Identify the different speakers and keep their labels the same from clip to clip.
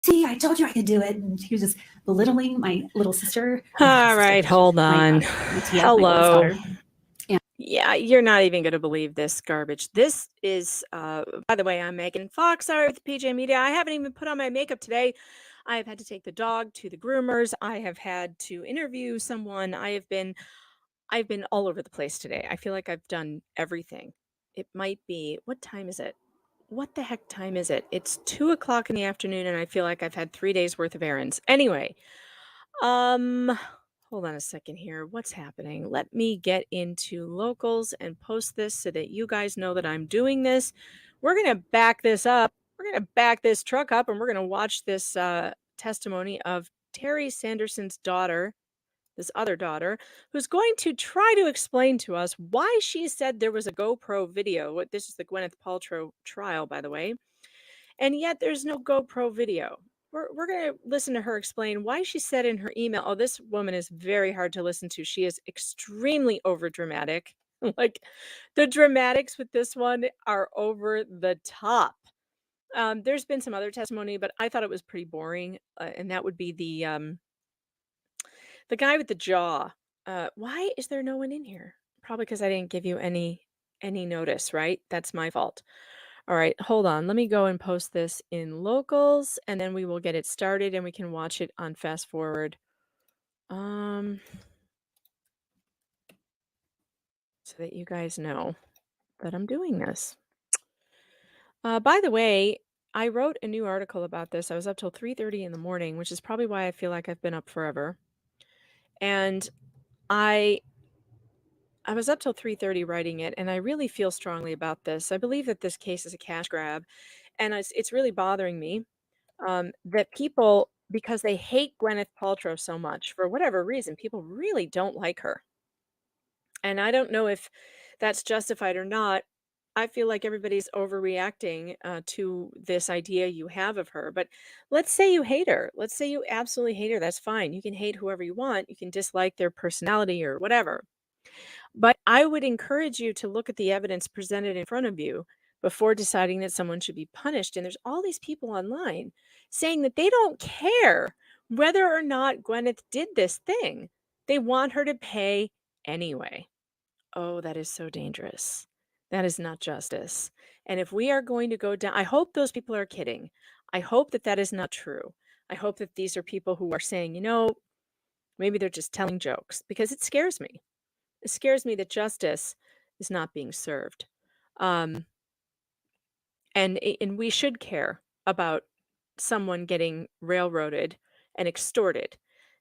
Speaker 1: see, I told you I could do it. And he was just belittling my little sister.
Speaker 2: All right, hold on.
Speaker 1: My Tia,
Speaker 2: Hello.
Speaker 1: my oldest daughter.
Speaker 2: Yeah, you're not even going to believe this garbage. This is, by the way, I'm Megan Fox, with PJ Media. I haven't even put on my makeup today. I have had to take the dog to the groomers. I have had to interview someone. I've been all over the place today. I feel like I've done everything. It might be, what time is it? What the heck time is it? It's 2:00 in the afternoon, and I feel like I've had 3 days worth of errands. Anyway, hold on a second here. What's happening? Let me get into locals and post this so that you guys know that I'm doing this. We're going to back this up. We're going to back this truck up and we're going to watch this testimony of Terry Sanderson's daughter, this other daughter, who's going to try to explain to us why she said there was a GoPro video. This is the Gwyneth Paltrow trial, by the way. And yet there's no GoPro video. We're going to listen to her explain why she said in her email, oh, this woman is very hard to listen to. She is extremely overdramatic. Like the dramatics with this one are over the top. There's been some other testimony, but I thought it was pretty boring. And that would be the guy with the jaw. Why is there no one in here? Probably because I didn't give you any notice, right? That's my fault. All right, hold on. Let me go and post this in locals, and then we will get it started, and we can watch it on fast forward. So that you guys know that I'm doing this. By the way, I wrote a new article about this. I was up till 3:30 in the morning, which is probably why I feel like I've been up forever. And I was up till 3:30 writing it, and I really feel strongly about this. I believe that this case is a cash grab, and it's really bothering me that people, because they hate Gwyneth Paltrow so much, for whatever reason, people really don't like her. And I don't know if that's justified or not. I feel like everybody's overreacting to this idea you have of her. But let's say you hate her. Let's say you absolutely hate her. That's fine. You can hate whoever you want. You can dislike their personality or whatever. But I would encourage you to look at the evidence presented in front of you before deciding that someone should be punished. And there's all these people online saying that they don't care whether or not Gwyneth did this thing. They want her to pay anyway. Oh, that is so dangerous. That is not justice. And if we are going to go down, I hope those people are kidding. I hope that that is not true. I hope that these are people who are saying, maybe they're just telling jokes, because it scares me. It scares me that justice is not being served. And we should care about someone getting railroaded and extorted.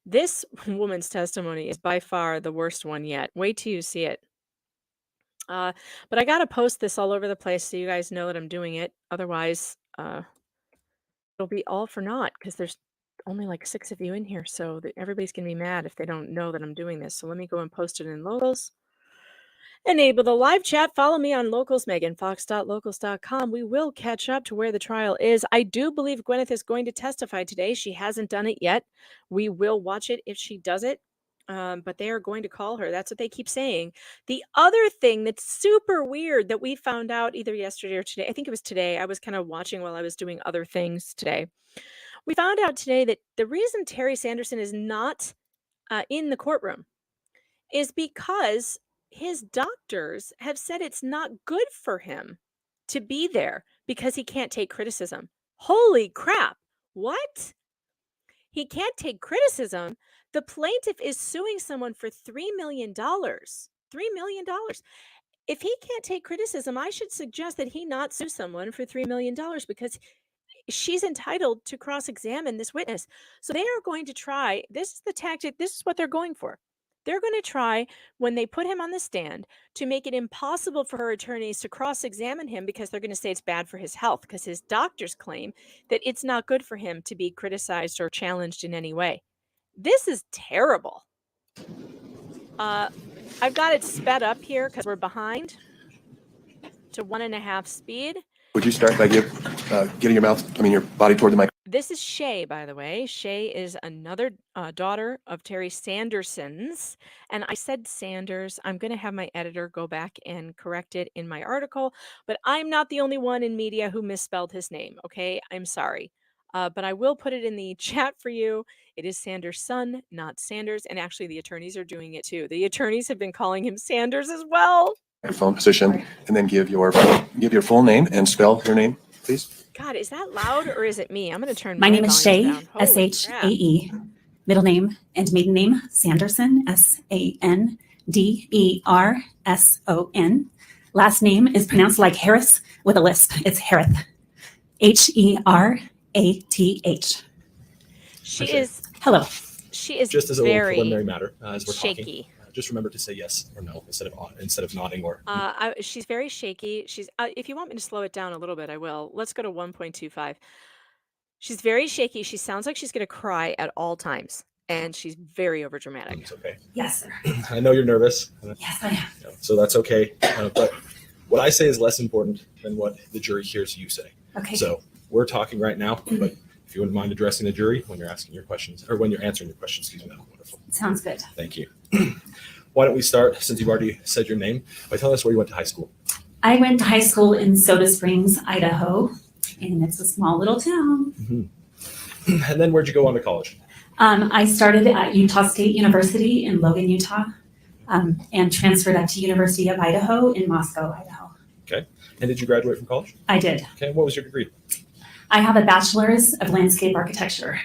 Speaker 2: This woman's testimony is by far the worst one yet. Wait till you see it. But I got to post this all over the place so you guys know that I'm doing it. Otherwise, it'll be all for naught, because there's only like 6 of you in here. So everybody's going to be mad if they don't know that I'm doing this. So let me go and post it in locals. Enable the live chat. Follow me on locals, meganfox.locals.com. We will catch up to where the trial is. I do believe Gwyneth is going to testify today. She hasn't done it yet. We will watch it if she does it. But they are going to call her. That's what they keep saying. The other thing that's super weird that we found out either yesterday or today, I think it was today. I was kind of watching while I was doing other things today. We found out today that the reason Terry Sanderson is not in the courtroom is because his doctors have said it's not good for him to be there because he can't take criticism. Holy crap. What? He can't take criticism. The plaintiff is suing someone for $3 million. $3 million. If he can't take criticism, I should suggest that he not sue someone for $3 million, because she's entitled to cross-examine this witness. So they are going to try, this is the tactic, this is what they're going for. They're going to try, when they put him on the stand, to make it impossible for her attorneys to cross-examine him, because they're going to say it's bad for his health, because his doctors claim that it's not good for him to be criticized or challenged in any way. This is terrible. I've got it sped up here because we're behind to 1.5 speed.
Speaker 3: Would you start by getting your body toward the mic?
Speaker 2: This is Shay, by the way. Shay is another daughter of Terry Sanderson's. And I said Sanders. I'm going to have my editor go back and correct it in my article. But I'm not the only one in media who misspelled his name, okay? I'm sorry. But I will put it in the chat for you. It is Sanders' son, not Sanders. And actually, the attorneys are doing it too. The attorneys have been calling him Sanders as well.
Speaker 3: Microphone position, and then give your full name and spell your name, please.
Speaker 2: God, is that loud or is it me? I'm going to turn
Speaker 1: My name is Shay,
Speaker 2: volumes down. Holy crap.
Speaker 1: S-H-A-E, middle name and maiden name, Sanderson, S-A-N-D-E-R-S-O-N. Last name is pronounced like Harris with a lisp. It's Hereth, H-E-R-A-T-H.
Speaker 2: She is
Speaker 1: Hello.
Speaker 4: Just as a little
Speaker 2: very
Speaker 4: preliminary matter, as we're talking,
Speaker 2: shaky.
Speaker 4: just remember to say yes or no instead of nodding or.
Speaker 2: She's very shaky. She's if you want me to slow it down a little bit, I will. Let's go to 1.25. She's very shaky. She sounds like she's going to cry at all times, and she's very overdramatic.
Speaker 4: It's okay.
Speaker 1: Yes, sir.
Speaker 4: I know you're nervous.
Speaker 1: Yes, I am.
Speaker 4: So that's okay. But what I say is less important than what the jury hears you say.
Speaker 1: Okay.
Speaker 4: So we're talking right now, but if you wouldn't mind addressing the jury when you're asking your questions or when you're answering your questions, excuse me, that would be wonderful.
Speaker 1: Sounds good.
Speaker 4: Thank you. Why don't we start, since you've already said your name, by telling us where you went to high school?
Speaker 1: I went to high school in Soda Springs, Idaho, and it's a small little town.
Speaker 4: Mm-hmm. And then where'd you go on to college?
Speaker 1: I started at Utah State University in Logan, Utah, and transferred up to University of Idaho in Moscow, Idaho.
Speaker 4: Okay. And did you graduate from college?
Speaker 1: I did.
Speaker 4: Okay. And what was your degree?
Speaker 1: I have a bachelor's of landscape architecture.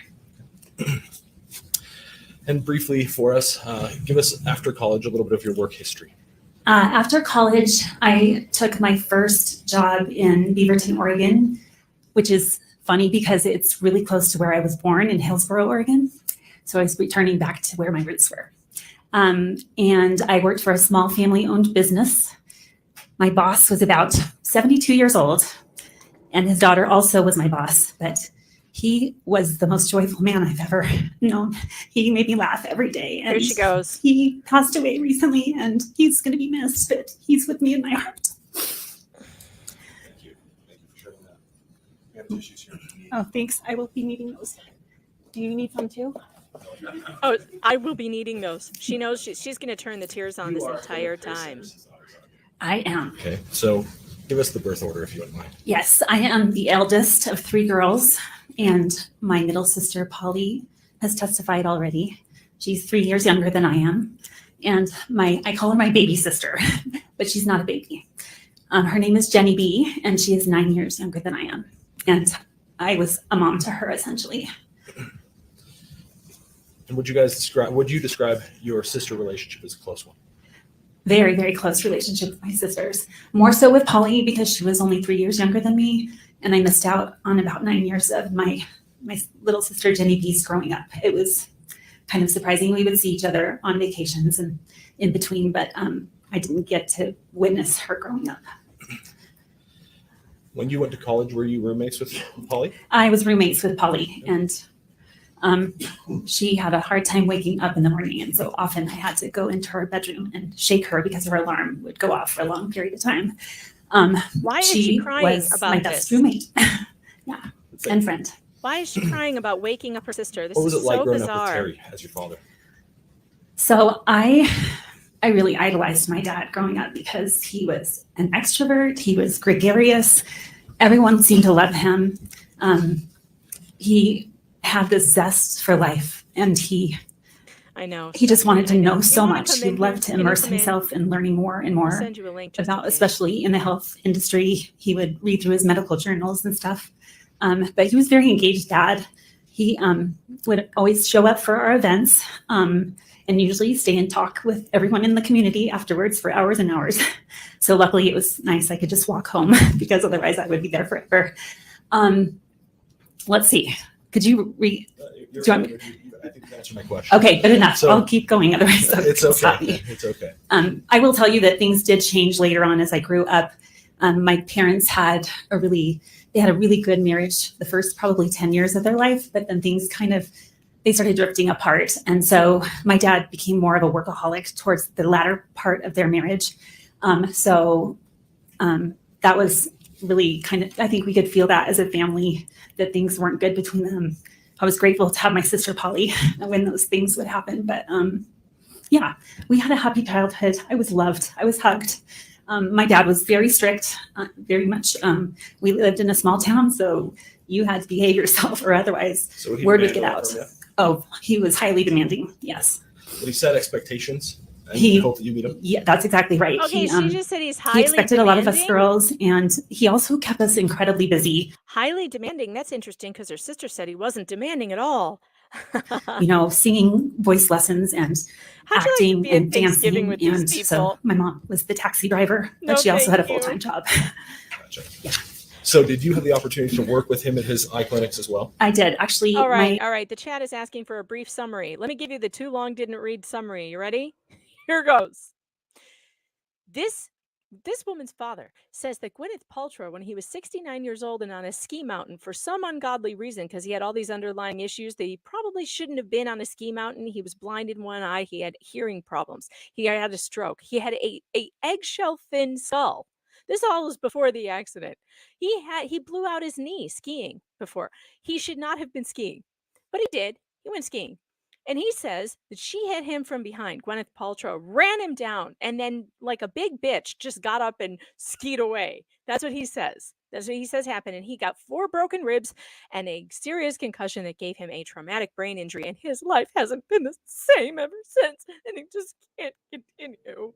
Speaker 4: And briefly for us, give us after college a little bit of your work history.
Speaker 1: After college, I took my first job in Beaverton, Oregon, which is funny because it's really close to where I was born in Hillsboro, Oregon. So I was returning back to where my roots were. And I worked for a small family-owned business. My boss was about 72 years old, and his daughter also was my boss, but he was the most joyful man I've ever known. He made me laugh every day. And
Speaker 2: Here she goes.
Speaker 1: He passed away recently, and he's going to be missed, but he's with me in my heart.
Speaker 4: Thank you. Thank you for sharing that. We have tissues here.
Speaker 1: Oh, thanks. I will be needing those. Do you need some too?
Speaker 2: Oh, I will be needing those. She knows she's going to turn the tears on this entire time.
Speaker 1: I am.
Speaker 4: Okay. So give us the birth order if you wouldn't mind.
Speaker 1: Yes, I am the eldest of three girls, and my middle sister, Polly, has testified already. She's 3 years younger than I am, and I call her my baby sister, but she's not a baby. Her name is Jenny B, and she is 9 years younger than I am, and I was a mom to her, essentially.
Speaker 4: And would you describe your sister relationship as a close one?
Speaker 1: Very, very close relationship with my sisters. More so with Polly because she was only 3 years younger than me, and I missed out on about 9 years of my little sister Jenny B's growing up. It was kind of surprising. We would see each other on vacations and in between, but I didn't get to witness her growing up.
Speaker 4: When you went to college, were you roommates with Polly?
Speaker 1: I was roommates with Polly, and she had a hard time waking up in the morning, and so often I had to go into her bedroom and shake her because her alarm would go off for a long period of time.
Speaker 2: Why is she crying
Speaker 1: was
Speaker 2: about
Speaker 1: my
Speaker 2: this?
Speaker 1: best roommate. Yeah, and friend.
Speaker 2: Why is she crying about waking up her sister? This
Speaker 4: What was
Speaker 2: is
Speaker 4: it like
Speaker 2: so
Speaker 4: growing up with
Speaker 2: bizarre.
Speaker 4: Terry as your father?
Speaker 1: So I really idolized my dad growing up because he was an extrovert. He was gregarious. Everyone seemed to love him. He had this zest for life, and
Speaker 2: I know.
Speaker 1: he just wanted to
Speaker 2: I
Speaker 1: know
Speaker 2: You
Speaker 1: so
Speaker 2: wanna
Speaker 1: much.
Speaker 2: come
Speaker 1: He
Speaker 2: in
Speaker 1: loved to
Speaker 2: here? Can you
Speaker 1: immerse
Speaker 2: come in?
Speaker 1: himself in learning more and
Speaker 2: I'll
Speaker 1: more
Speaker 2: send you a link just in
Speaker 1: about,
Speaker 2: case.
Speaker 1: especially in the health industry. He would read through his medical journals and stuff. But he was very engaged dad. He would always show up for our events and usually stay and talk with everyone in the community afterwards for hours and hours. So luckily it was nice. I could just walk home because otherwise I would be there forever. Let's see. Could you read?
Speaker 4: You're
Speaker 1: Do you want
Speaker 4: fine. I think you answered my question.
Speaker 1: Okay, good enough.
Speaker 4: So-
Speaker 1: I'll keep going. Otherwise,
Speaker 4: It's
Speaker 1: they'll stop
Speaker 4: okay.
Speaker 1: me.
Speaker 4: It's okay.
Speaker 1: I will tell you that things did change later on as I grew up. My parents had a really good marriage the first probably 10 years of their life, but then things they started drifting apart. And so my dad became more of a workaholic towards the latter part of their marriage. That was really I think we could feel that as a family, that things weren't good between them. I was grateful to have my sister Polly when those things would happen. But yeah, we had a happy childhood. I was loved. I was hugged. My dad was very strict, very much. We lived in a small town, so you had to behave yourself or otherwise
Speaker 4: So would he
Speaker 1: word would
Speaker 4: demand
Speaker 1: get
Speaker 4: a lot
Speaker 1: out.
Speaker 4: from you?
Speaker 1: Oh, he was highly demanding. Yes.
Speaker 4: Would he set expectations and
Speaker 1: He-
Speaker 4: hope that you meet them?
Speaker 1: Yeah, that's exactly right.
Speaker 2: Okay,
Speaker 1: He,
Speaker 2: she just said he's
Speaker 1: he
Speaker 2: highly
Speaker 1: expected
Speaker 2: demanding.
Speaker 1: a lot of us girls, and he also kept us incredibly busy.
Speaker 2: Highly demanding. That's interesting because her sister said he wasn't demanding at all.
Speaker 1: You know, singing voice lessons and
Speaker 2: How'd you like to
Speaker 1: acting
Speaker 2: be at
Speaker 1: and
Speaker 2: Thanksgiving
Speaker 1: dancing.
Speaker 2: with these
Speaker 1: And
Speaker 2: people?
Speaker 1: so my mom was the taxi driver,
Speaker 2: No,
Speaker 1: but she also had a
Speaker 2: thank you.
Speaker 1: full-time job.
Speaker 4: Gotcha. So did you have the opportunity to work with him at his eye clinics as well?
Speaker 1: I did actually.
Speaker 2: All right, all right. The chat is asking for a brief summary. Let me give you the too long didn't read summary. You ready? Here goes. This woman's father says that Gwyneth Paltrow, when he was 69 years old and on a ski mountain for some ungodly reason, because he had all these underlying issues that he probably shouldn't have been on a ski mountain. He was blind in one eye. He had hearing problems. He had a stroke. He had a eggshell thin skull. This all was before the accident. He blew out his knee skiing before. He should not have been skiing, but he did. He went skiing. And he says that she hit him from behind. Gwyneth Paltrow ran him down and then, like a big bitch, just got up and skied away. That's what he says. That's what he says happened. And he got 4 broken ribs and a serious concussion that gave him a traumatic brain injury. And his life hasn't been the same ever since. And it just can't continue.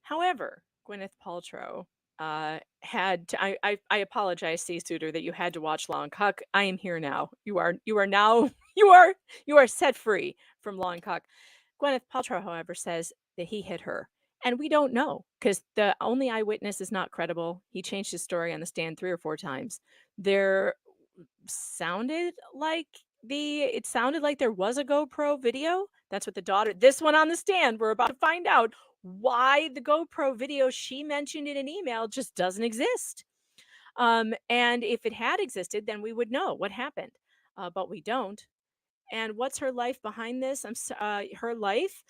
Speaker 2: However, Gwyneth Paltrow had to, I apologize, C Suitor, that you had to watch Long Cock. I am here now. You are now you are set free from Long Cock. Gwyneth Paltrow, however, says that he hit her. And we don't know because the only eyewitness is not credible. He changed his story on the stand 3 or 4 times. It sounded like there was a GoPro video. That's what the daughter, this one on the stand, we're about to find out why the GoPro video she mentioned in an email just doesn't exist. And if it had existed, then we would know what happened. But we don't. And what's her life behind this? Her life.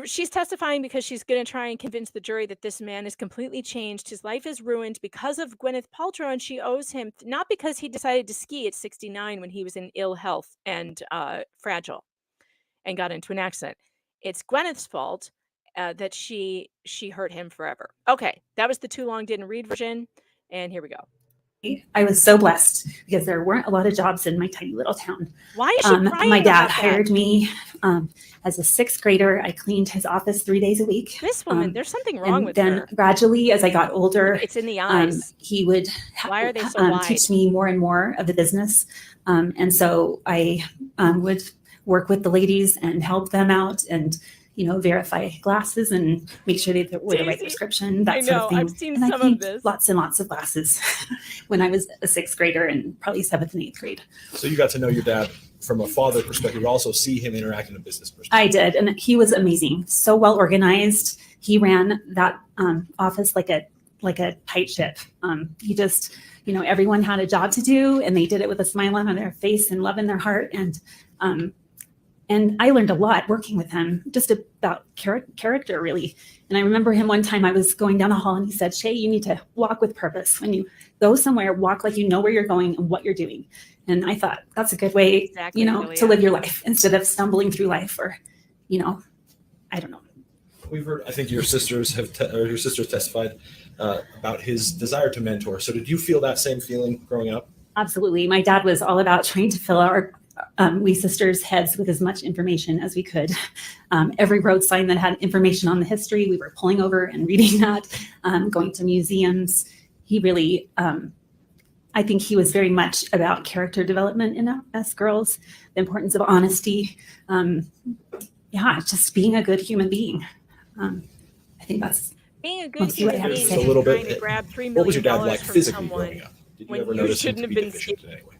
Speaker 2: She's testifying because she's going to try and convince the jury that this man is completely changed. His life is ruined because of Gwyneth Paltrow, and she owes him, not because he decided to ski at 69 when he was in ill health and fragile and got into an accident. It's Gwyneth's fault that she hurt him forever. Okay, that was the too long didn't read version, and here we go.
Speaker 1: I was so blessed because there weren't a lot of jobs in my tiny little town.
Speaker 2: Why is she crying
Speaker 1: My dad
Speaker 2: about
Speaker 1: hired
Speaker 2: that?
Speaker 1: me as a 6th grader. I cleaned his office 3 days a week.
Speaker 2: This woman, there's something wrong
Speaker 1: And
Speaker 2: with
Speaker 1: then
Speaker 2: her.
Speaker 1: gradually, as I got older,
Speaker 2: It's in the eyes.
Speaker 1: he would
Speaker 2: Why are they so wide?
Speaker 1: teach me more and more of the business. And so I would work with the ladies and help them out and, you know, verify glasses and make sure they were the right
Speaker 2: Daisy,
Speaker 1: prescription, that
Speaker 2: I
Speaker 1: sort
Speaker 2: know,
Speaker 1: of thing.
Speaker 2: I've seen
Speaker 1: and
Speaker 2: some
Speaker 1: I
Speaker 2: of
Speaker 1: cleaned
Speaker 2: this.
Speaker 1: lots and lots of glasses when I was a 6th grader and probably 7th and 8th grade.
Speaker 4: So you got to know your dad from a father perspective, also see him interact in a business perspective.
Speaker 1: I did, and he was amazing. So well organized. He ran that office like a tight ship. He just, you know, everyone had a job to do, and they did it with a smile on their face and love in their heart. And I learned a lot working with him, just about character, really. And I remember him one time, I was going down the hall and he said, "Shay, you need to walk with purpose. When you go somewhere, walk like you know where you're going and what you're doing." And I thought that's a good way,
Speaker 2: Exactly,
Speaker 1: you know,
Speaker 2: Julia.
Speaker 1: to live your life instead of stumbling through life or, you know, I don't know.
Speaker 4: We've heard, I think your sisters testified about his desire to mentor. So did you feel that same feeling growing up?
Speaker 1: Absolutely. My dad was all about trying to fill our we sisters' heads with as much information as we could. Every road sign that had information on the history, we were pulling over and reading that, going to museums. He really, I think he was very much about character development in us girls, the importance of honesty. Just being a good human being. I think that's
Speaker 2: Being a good
Speaker 1: mostly what I
Speaker 2: human
Speaker 1: have to
Speaker 2: being
Speaker 1: say.
Speaker 2: is
Speaker 4: A little
Speaker 2: trying
Speaker 4: bit.
Speaker 2: to grab $3
Speaker 4: What was your
Speaker 2: million
Speaker 4: dad like
Speaker 2: from
Speaker 4: physically
Speaker 2: someone.
Speaker 4: growing up? Did you
Speaker 2: when
Speaker 4: ever
Speaker 2: you
Speaker 4: notice him
Speaker 2: shouldn't
Speaker 4: to be
Speaker 2: have been
Speaker 4: deficient in any way?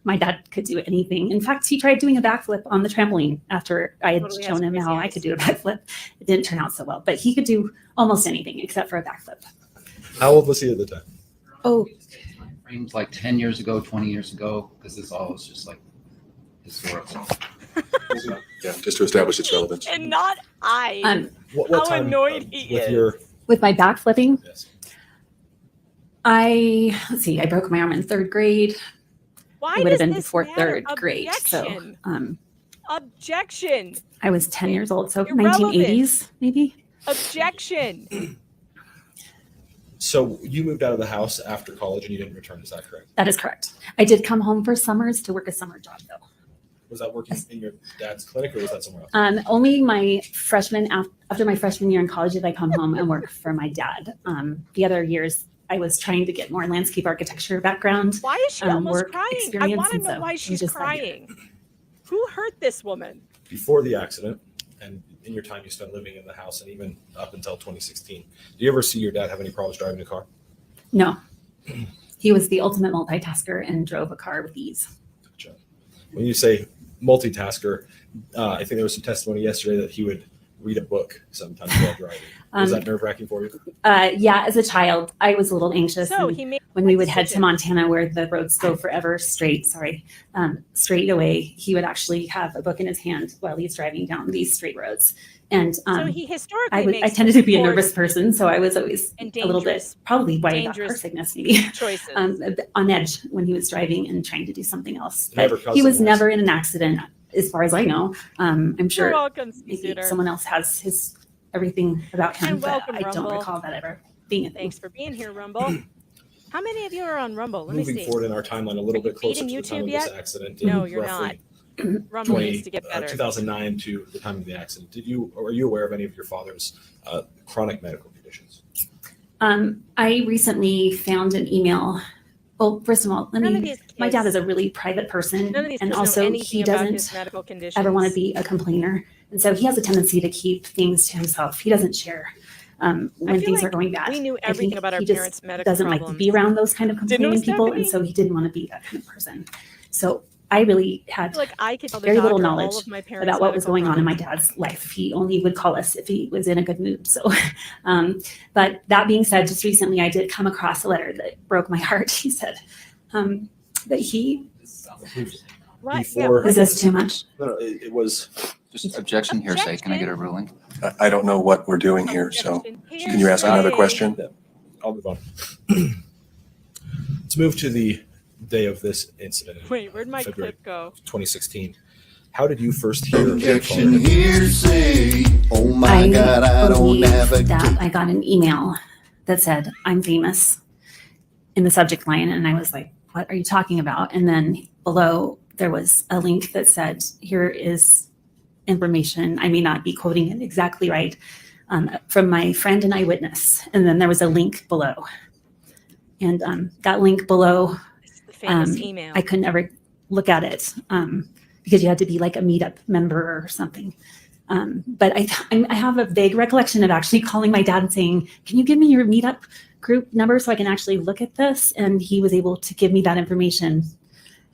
Speaker 1: my dad could do anything. In fact, he tried doing a backflip on the trampoline after I had
Speaker 2: Totally has
Speaker 1: shown him
Speaker 2: crazy
Speaker 1: how I
Speaker 2: eyes.
Speaker 1: could do a backflip. It didn't turn out so well, but he could do almost anything except for a backflip.
Speaker 4: How old was he at the time?
Speaker 1: Oh,
Speaker 5: Frames like 10 years ago, 20 years ago, because this all is just like historical.
Speaker 3: Yeah, just to establish its relevance.
Speaker 2: And not I.
Speaker 4: What
Speaker 2: How
Speaker 4: time,
Speaker 2: annoyed he
Speaker 4: with
Speaker 2: is.
Speaker 4: your
Speaker 1: with my backflipping,
Speaker 4: yes.
Speaker 1: I broke my arm in 3rd grade.
Speaker 2: Why
Speaker 1: It would have
Speaker 2: does
Speaker 1: been
Speaker 2: this
Speaker 1: before
Speaker 2: matter?
Speaker 1: 3rd grade. So
Speaker 2: Objection. Objection.
Speaker 1: I was 10 years old. So
Speaker 2: Irrelevant.
Speaker 1: 1980s, maybe.
Speaker 2: Objection.
Speaker 4: So you moved out of the house after college and you didn't return. Is that correct?
Speaker 1: That is correct. I did come home for summers to work a summer job though.
Speaker 4: Was that working in your dad's clinic or was that somewhere else?
Speaker 1: Only my after my freshman year in college did I come home and work for my dad. The other years I was trying to get more landscape architecture background.
Speaker 2: Why is she almost
Speaker 1: work
Speaker 2: crying? I
Speaker 1: experience,
Speaker 2: want to
Speaker 1: and
Speaker 2: know
Speaker 1: so
Speaker 2: why
Speaker 1: I'm
Speaker 2: she's
Speaker 1: just like-
Speaker 2: crying. Who hurt this woman?
Speaker 4: Before the accident and in your time you spent living in the house and even up until 2016, do you ever see your dad have any problems driving a car?
Speaker 1: No, he was the ultimate multitasker and drove a car with ease.
Speaker 4: Gotcha. When you say multitasker, I think there was some testimony yesterday that he would read a book sometimes while driving. Was that nerve-wracking for you?
Speaker 1: Yeah, as a child, I was a little anxious.
Speaker 2: So
Speaker 1: and
Speaker 2: he made
Speaker 1: when we would head to
Speaker 2: decision.
Speaker 1: Montana where the roads go forever straight away, he would actually have a book in his hand while he's driving down these straight roads. And
Speaker 2: So he historically
Speaker 1: I
Speaker 2: makes
Speaker 1: tended to be a
Speaker 2: poor
Speaker 1: nervous person, so I was always
Speaker 2: and
Speaker 1: a little bit,
Speaker 2: dangerous
Speaker 1: probably why I got car
Speaker 2: dangerous
Speaker 1: sickness maybe,
Speaker 2: choices.
Speaker 1: a bit on edge when he was driving and trying to do something else.
Speaker 4: It never
Speaker 1: But
Speaker 4: caused
Speaker 1: he
Speaker 4: an
Speaker 1: was never in an accident, as far as I know. I'm
Speaker 2: You're
Speaker 1: sure
Speaker 2: welcome,
Speaker 1: maybe
Speaker 2: Scooter.
Speaker 1: someone else has his everything about him,
Speaker 2: And
Speaker 1: but
Speaker 2: welcome,
Speaker 1: I don't
Speaker 2: Rumble.
Speaker 1: recall that ever being a thing.
Speaker 2: Thanks for being here, Rumble. How many of you are on Rumble? Let me
Speaker 4: Moving
Speaker 2: see.
Speaker 4: forward in our timeline a little
Speaker 2: Are you
Speaker 4: bit closer to
Speaker 2: beating
Speaker 4: the time of
Speaker 2: YouTube
Speaker 4: this
Speaker 2: yet?
Speaker 4: accident.
Speaker 2: No,
Speaker 4: in
Speaker 2: you're
Speaker 4: roughly
Speaker 2: Rumble needs to get better.
Speaker 4: 2009 to the time of the accident. Are you aware of any of your father's chronic medical conditions?
Speaker 1: I recently found an email. Well, first of all,
Speaker 2: None of these
Speaker 1: my dad
Speaker 2: kids-
Speaker 1: is a really private person,
Speaker 2: None of these
Speaker 1: and
Speaker 2: kids
Speaker 1: also
Speaker 2: know anything
Speaker 1: he
Speaker 2: about
Speaker 1: doesn't
Speaker 2: his medical conditions.
Speaker 1: ever want to be a complainer, and so he has a tendency to keep things to himself. He doesn't share when
Speaker 2: feel
Speaker 1: things
Speaker 2: like
Speaker 1: are going bad.
Speaker 2: we knew
Speaker 1: I think
Speaker 2: everything about our
Speaker 1: he just
Speaker 2: parents' medical
Speaker 1: doesn't like to
Speaker 2: problems.
Speaker 1: be around those kind of
Speaker 2: Didn't know,
Speaker 1: complaining people,
Speaker 2: Stephanie?
Speaker 1: and so he didn't want to be that kind of person. So I really
Speaker 2: I
Speaker 1: had
Speaker 2: feel like I could tell the
Speaker 1: very little
Speaker 2: doctor all
Speaker 1: knowledge
Speaker 2: of my parents'
Speaker 1: about what was
Speaker 2: medical
Speaker 1: going on in
Speaker 2: problems.
Speaker 1: my dad's life. He only would call us if he was in a good mood. So, but that being said, just recently I did come across a letter that broke my heart. He said that he,
Speaker 2: What?
Speaker 4: Before-
Speaker 1: is this too much?
Speaker 4: No, it was.
Speaker 5: Just objection hearsay. Can I get a ruling?
Speaker 3: I don't know what we're doing here, so can you ask another question?
Speaker 4: I'll move on. Let's move to the day of this incident. in
Speaker 2: Wait, where'd my
Speaker 4: February
Speaker 2: clip go?
Speaker 4: 2016. How did you first hear of your
Speaker 6: Objection
Speaker 4: father?
Speaker 6: hearsay. Oh my God, I don't
Speaker 1: believe
Speaker 6: advocate.
Speaker 1: that I got an email that said, "I'm famous" in the subject line. And I was like, what are you talking about? And then below there was a link that said, here is information. I may not be quoting it exactly right, from my friend and Eyewitness. And then there was a link below. And that link below,
Speaker 2: This is the famous email.
Speaker 1: I could never look at it because you had to be like a meetup member or something. But I have a vague recollection of actually calling my dad and saying, can you give me your meetup group number so I can actually look at this? And he was able to give me that information.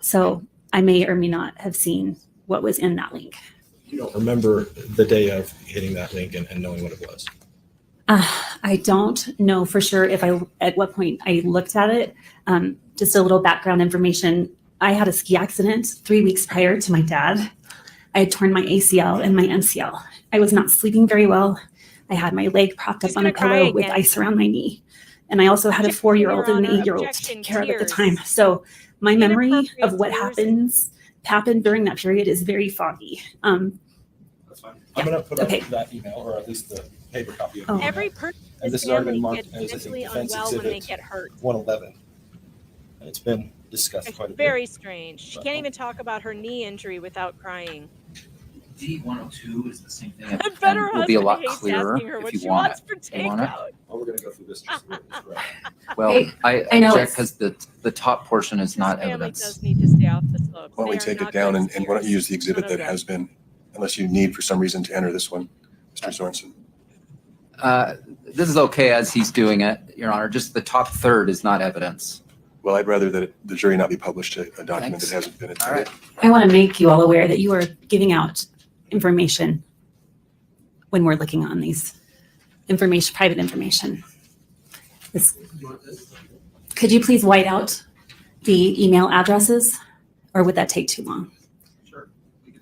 Speaker 1: So I may or may not have seen what was in that link.
Speaker 4: You don't remember the day of hitting that link and knowing what it was?
Speaker 1: I don't know for sure at what point I looked at it. Just a little background information. I had a ski accident 3 weeks prior to my dad. I had torn my ACL and my MCL. I was not sleeping very well. I had my leg propped up
Speaker 2: She's
Speaker 1: on a
Speaker 2: gonna cry
Speaker 1: pillow with
Speaker 2: again.
Speaker 1: ice around my knee. And I also had a
Speaker 2: Objection,
Speaker 1: 4-year-old
Speaker 2: Your
Speaker 1: and an
Speaker 2: Honor.
Speaker 1: 8-year-old to
Speaker 2: Objection,
Speaker 1: take care of at the
Speaker 2: tears.
Speaker 1: time. So my memory of
Speaker 2: Inappropriate
Speaker 1: what
Speaker 2: tears.
Speaker 1: happened during that period is very foggy.
Speaker 4: That's fine. I'm going to put
Speaker 1: okay.
Speaker 4: up that email, or at least the paper copy of
Speaker 1: Oh.
Speaker 4: it.
Speaker 2: Every person in
Speaker 4: And
Speaker 2: this
Speaker 4: this has already been
Speaker 2: family
Speaker 4: marked
Speaker 2: gets
Speaker 4: as, I think,
Speaker 2: mentally
Speaker 4: defense
Speaker 2: unwell when they
Speaker 4: exhibit
Speaker 2: get hurt.
Speaker 4: 111. And it's been discussed
Speaker 2: It's
Speaker 4: quite a bit.
Speaker 2: very strange. She
Speaker 4: But-
Speaker 2: can't even talk about her knee injury without crying.
Speaker 5: D102 is the same thing.
Speaker 2: I bet her
Speaker 5: and will be a
Speaker 2: husband
Speaker 5: lot
Speaker 2: hates
Speaker 5: clearer
Speaker 2: asking her what
Speaker 5: if
Speaker 2: she
Speaker 5: you want
Speaker 2: wants
Speaker 5: it.
Speaker 2: for
Speaker 5: You want it?
Speaker 2: takeout.
Speaker 4: Well, we're going to go through this just a little bit.
Speaker 5: Well,
Speaker 1: Hey,
Speaker 5: I
Speaker 1: I know
Speaker 5: object
Speaker 1: it's-
Speaker 5: because the top portion is
Speaker 2: This
Speaker 5: not
Speaker 2: family
Speaker 5: evidence.
Speaker 2: does need to stay off the slopes.
Speaker 3: Why don't we
Speaker 2: They are
Speaker 3: take it
Speaker 2: not
Speaker 3: down
Speaker 2: good
Speaker 3: and why don't you use the
Speaker 2: steers.
Speaker 3: exhibit
Speaker 2: None of
Speaker 3: that
Speaker 2: them.
Speaker 3: has been, unless you need for some reason to enter this one, Mr. Sorensen?
Speaker 5: This is okay as he's doing it, Your Honor. Just the top third is not evidence.
Speaker 3: Well, I'd rather that the jury not be published a document that
Speaker 5: Thanks.
Speaker 3: hasn't been
Speaker 5: All right.
Speaker 3: admitted.
Speaker 1: I want to make you all aware that you are giving out information when we're looking on these private information. Could you please white out the email addresses, or would that take too long?
Speaker 5: Sure.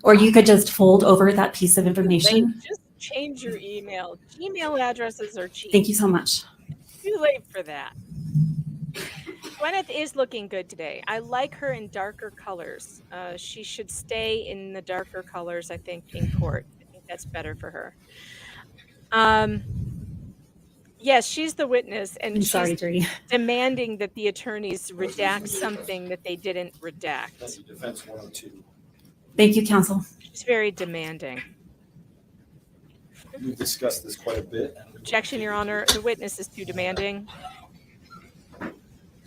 Speaker 1: Or you could just fold over that piece of
Speaker 2: They
Speaker 1: information.
Speaker 2: just change your email. Gmail addresses are cheap.
Speaker 1: Thank you so much.
Speaker 2: Too late for that. Gwyneth is looking good today. I like her in darker colors. She should stay in the darker colors, I think, in court. I think that's better for her. Yes, she's the witness, and
Speaker 1: I'm
Speaker 2: she's
Speaker 1: sorry, jury.
Speaker 2: demanding that the attorneys redact something that they didn't redact.
Speaker 4: Thank you, defense 102.
Speaker 1: Thank you, counsel.
Speaker 2: She's very demanding.
Speaker 4: We've discussed this quite a bit.
Speaker 2: Objection, Your Honor. The witness is too demanding.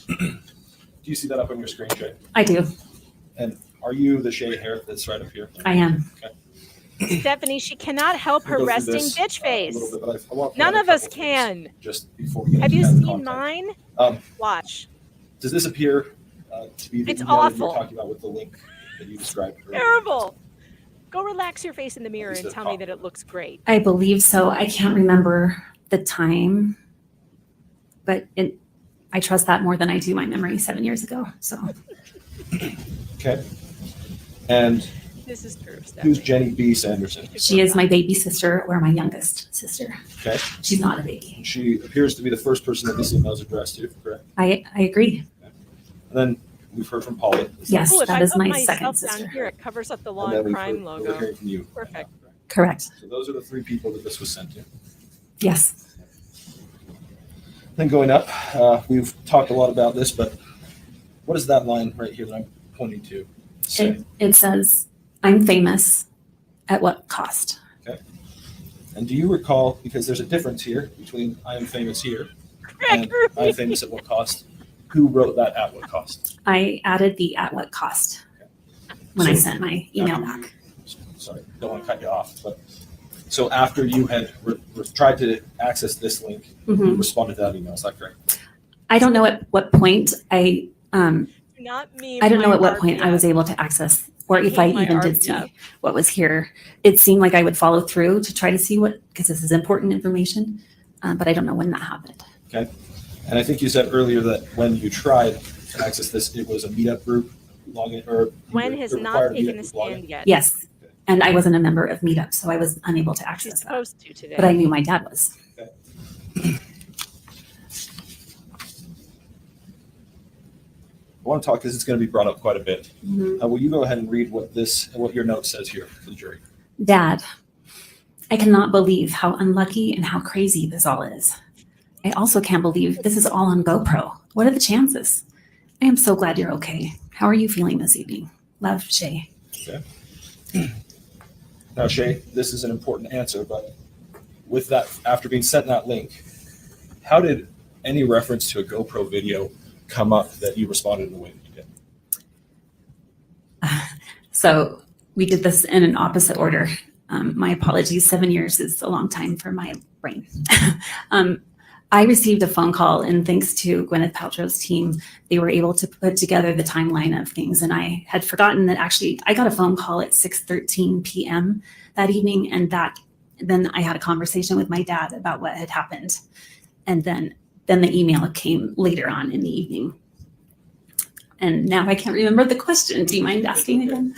Speaker 4: Do you see that up on your screen, Shay?
Speaker 1: I do.
Speaker 4: And are you the Shay hair that's right up here?
Speaker 1: I am.
Speaker 2: Stephanie, she cannot help her
Speaker 4: We'll go through
Speaker 2: resting
Speaker 4: this,
Speaker 2: bitch
Speaker 4: a
Speaker 2: face.
Speaker 4: little bit, but I want to
Speaker 2: None
Speaker 4: add
Speaker 2: of
Speaker 4: a
Speaker 2: us
Speaker 4: couple things
Speaker 2: can.
Speaker 4: Just before we get
Speaker 2: Have
Speaker 4: into
Speaker 2: you
Speaker 4: kind of the
Speaker 2: seen
Speaker 4: content.
Speaker 2: mine? Watch.
Speaker 4: Does this appear to be the
Speaker 2: It's
Speaker 4: email that you
Speaker 2: awful.
Speaker 4: were talking about with the link that you described earlier?
Speaker 2: Terrible. Go relax your face in the mirror
Speaker 4: least
Speaker 2: and
Speaker 4: they're
Speaker 2: tell me that
Speaker 4: popular.
Speaker 2: it looks great.
Speaker 1: I believe so. I can't remember the time, but I trust that more than I do my memory 7 years ago. So
Speaker 4: Okay. And
Speaker 2: This is true,
Speaker 4: who's
Speaker 2: Stephanie.
Speaker 4: Jenny B. Sanderson?
Speaker 1: she is my baby sister or my youngest sister.
Speaker 4: Okay.
Speaker 1: She's not a baby.
Speaker 4: She appears to be the first person that this email is addressed to, correct?
Speaker 1: I agree.
Speaker 4: And then we've heard from Polly.
Speaker 1: Yes,
Speaker 2: Ooh, if
Speaker 1: that
Speaker 2: I
Speaker 1: is
Speaker 2: put
Speaker 1: my
Speaker 2: myself
Speaker 1: second
Speaker 2: down
Speaker 1: sister.
Speaker 2: here, it covers up the law
Speaker 4: And then
Speaker 2: and
Speaker 4: we've
Speaker 2: crime
Speaker 4: we're
Speaker 2: logo.
Speaker 4: hearing from you.
Speaker 2: Perfect.
Speaker 1: Correct.
Speaker 4: So those are the three people that this was sent to.
Speaker 1: Yes.
Speaker 4: Then going up, we've talked a lot about this, but what is that line right here that I'm pointing to say?
Speaker 1: It says, I'm famous. At what cost?
Speaker 4: And do you recall, because there's a difference here between I am famous here and I am famous at what cost, who wrote that at what cost?
Speaker 1: I added the at what cost when I sent my email back.
Speaker 4: Sorry, don't want to cut you off, but so after you had tried to access this link, you
Speaker 1: Mhm.
Speaker 4: responded to that email, is that correct?
Speaker 1: I don't know at what point
Speaker 2: Do not meme
Speaker 1: I don't know
Speaker 2: my
Speaker 1: at what point I
Speaker 2: RPF.
Speaker 1: was able to access, or
Speaker 2: I
Speaker 1: if I
Speaker 2: hate my
Speaker 1: even did see
Speaker 2: RPF.
Speaker 1: what was here. It seemed like I would follow through to try to see what, because this is important information, but I don't know when that happened.
Speaker 4: Okay. And I think you said earlier that when you tried to access this, it was a meetup group login or
Speaker 2: Gwen has
Speaker 4: it
Speaker 2: not
Speaker 4: required
Speaker 2: taken a
Speaker 4: meetup
Speaker 2: stand
Speaker 4: login?
Speaker 2: yet.
Speaker 1: Yes, and I wasn't a member of Meetup, so I was unable to
Speaker 2: She's
Speaker 1: access that.
Speaker 2: supposed to today.
Speaker 1: But I knew my dad was.
Speaker 4: I want to talk because it's going to be brought up quite a bit.
Speaker 1: Mhm.
Speaker 4: Will you go ahead and read what your note says here for the jury?
Speaker 1: Dad, I cannot believe how unlucky and how crazy this all is. I also can't believe this is all on GoPro. What are the chances? I am so glad you're okay. How are you feeling this evening? Love, Shay.
Speaker 4: Now, Shay, this is an important answer, but with that, after being sent that link, how did any reference to a GoPro video come up that you responded in the way that you did?
Speaker 1: So we did this in an opposite order. My apologies. 7 years is a long time for my brain. I received a phone call, and thanks to Gwyneth Paltrow's team, they were able to put together the timeline of things. And I had forgotten that actually I got a phone call at 6:13 p.m. that evening, and then I had a conversation with my dad about what had happened. And then the email came later on in the evening. And now I can't remember the question. Do you mind asking again?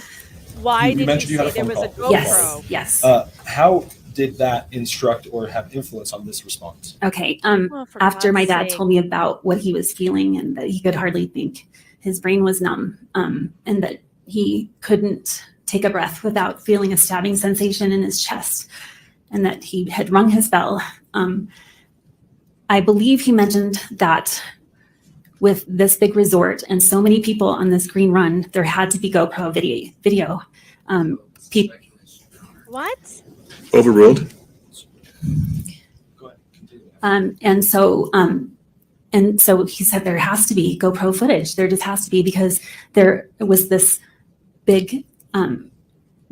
Speaker 2: Why
Speaker 4: You
Speaker 2: did
Speaker 4: mentioned
Speaker 2: you
Speaker 4: you had
Speaker 2: say
Speaker 4: a
Speaker 2: there
Speaker 4: phone
Speaker 2: was a
Speaker 4: call.
Speaker 2: GoPro?
Speaker 1: Yes.
Speaker 4: How did that instruct or have influence on this response?
Speaker 1: Okay.
Speaker 2: Oh, for
Speaker 1: After my
Speaker 2: God's
Speaker 1: dad
Speaker 2: sake.
Speaker 1: told me about what he was feeling and that he could hardly think, his brain was numb, and that he couldn't take a breath without feeling a stabbing sensation in his chest, and that he had rung his bell. I believe he mentioned that with this big resort and so many people on this green run, there had to be GoPro video.
Speaker 2: What?
Speaker 3: Overruled.
Speaker 4: Go ahead, continue.
Speaker 1: And so he said there has to be GoPro footage. There just has to be, because there was this big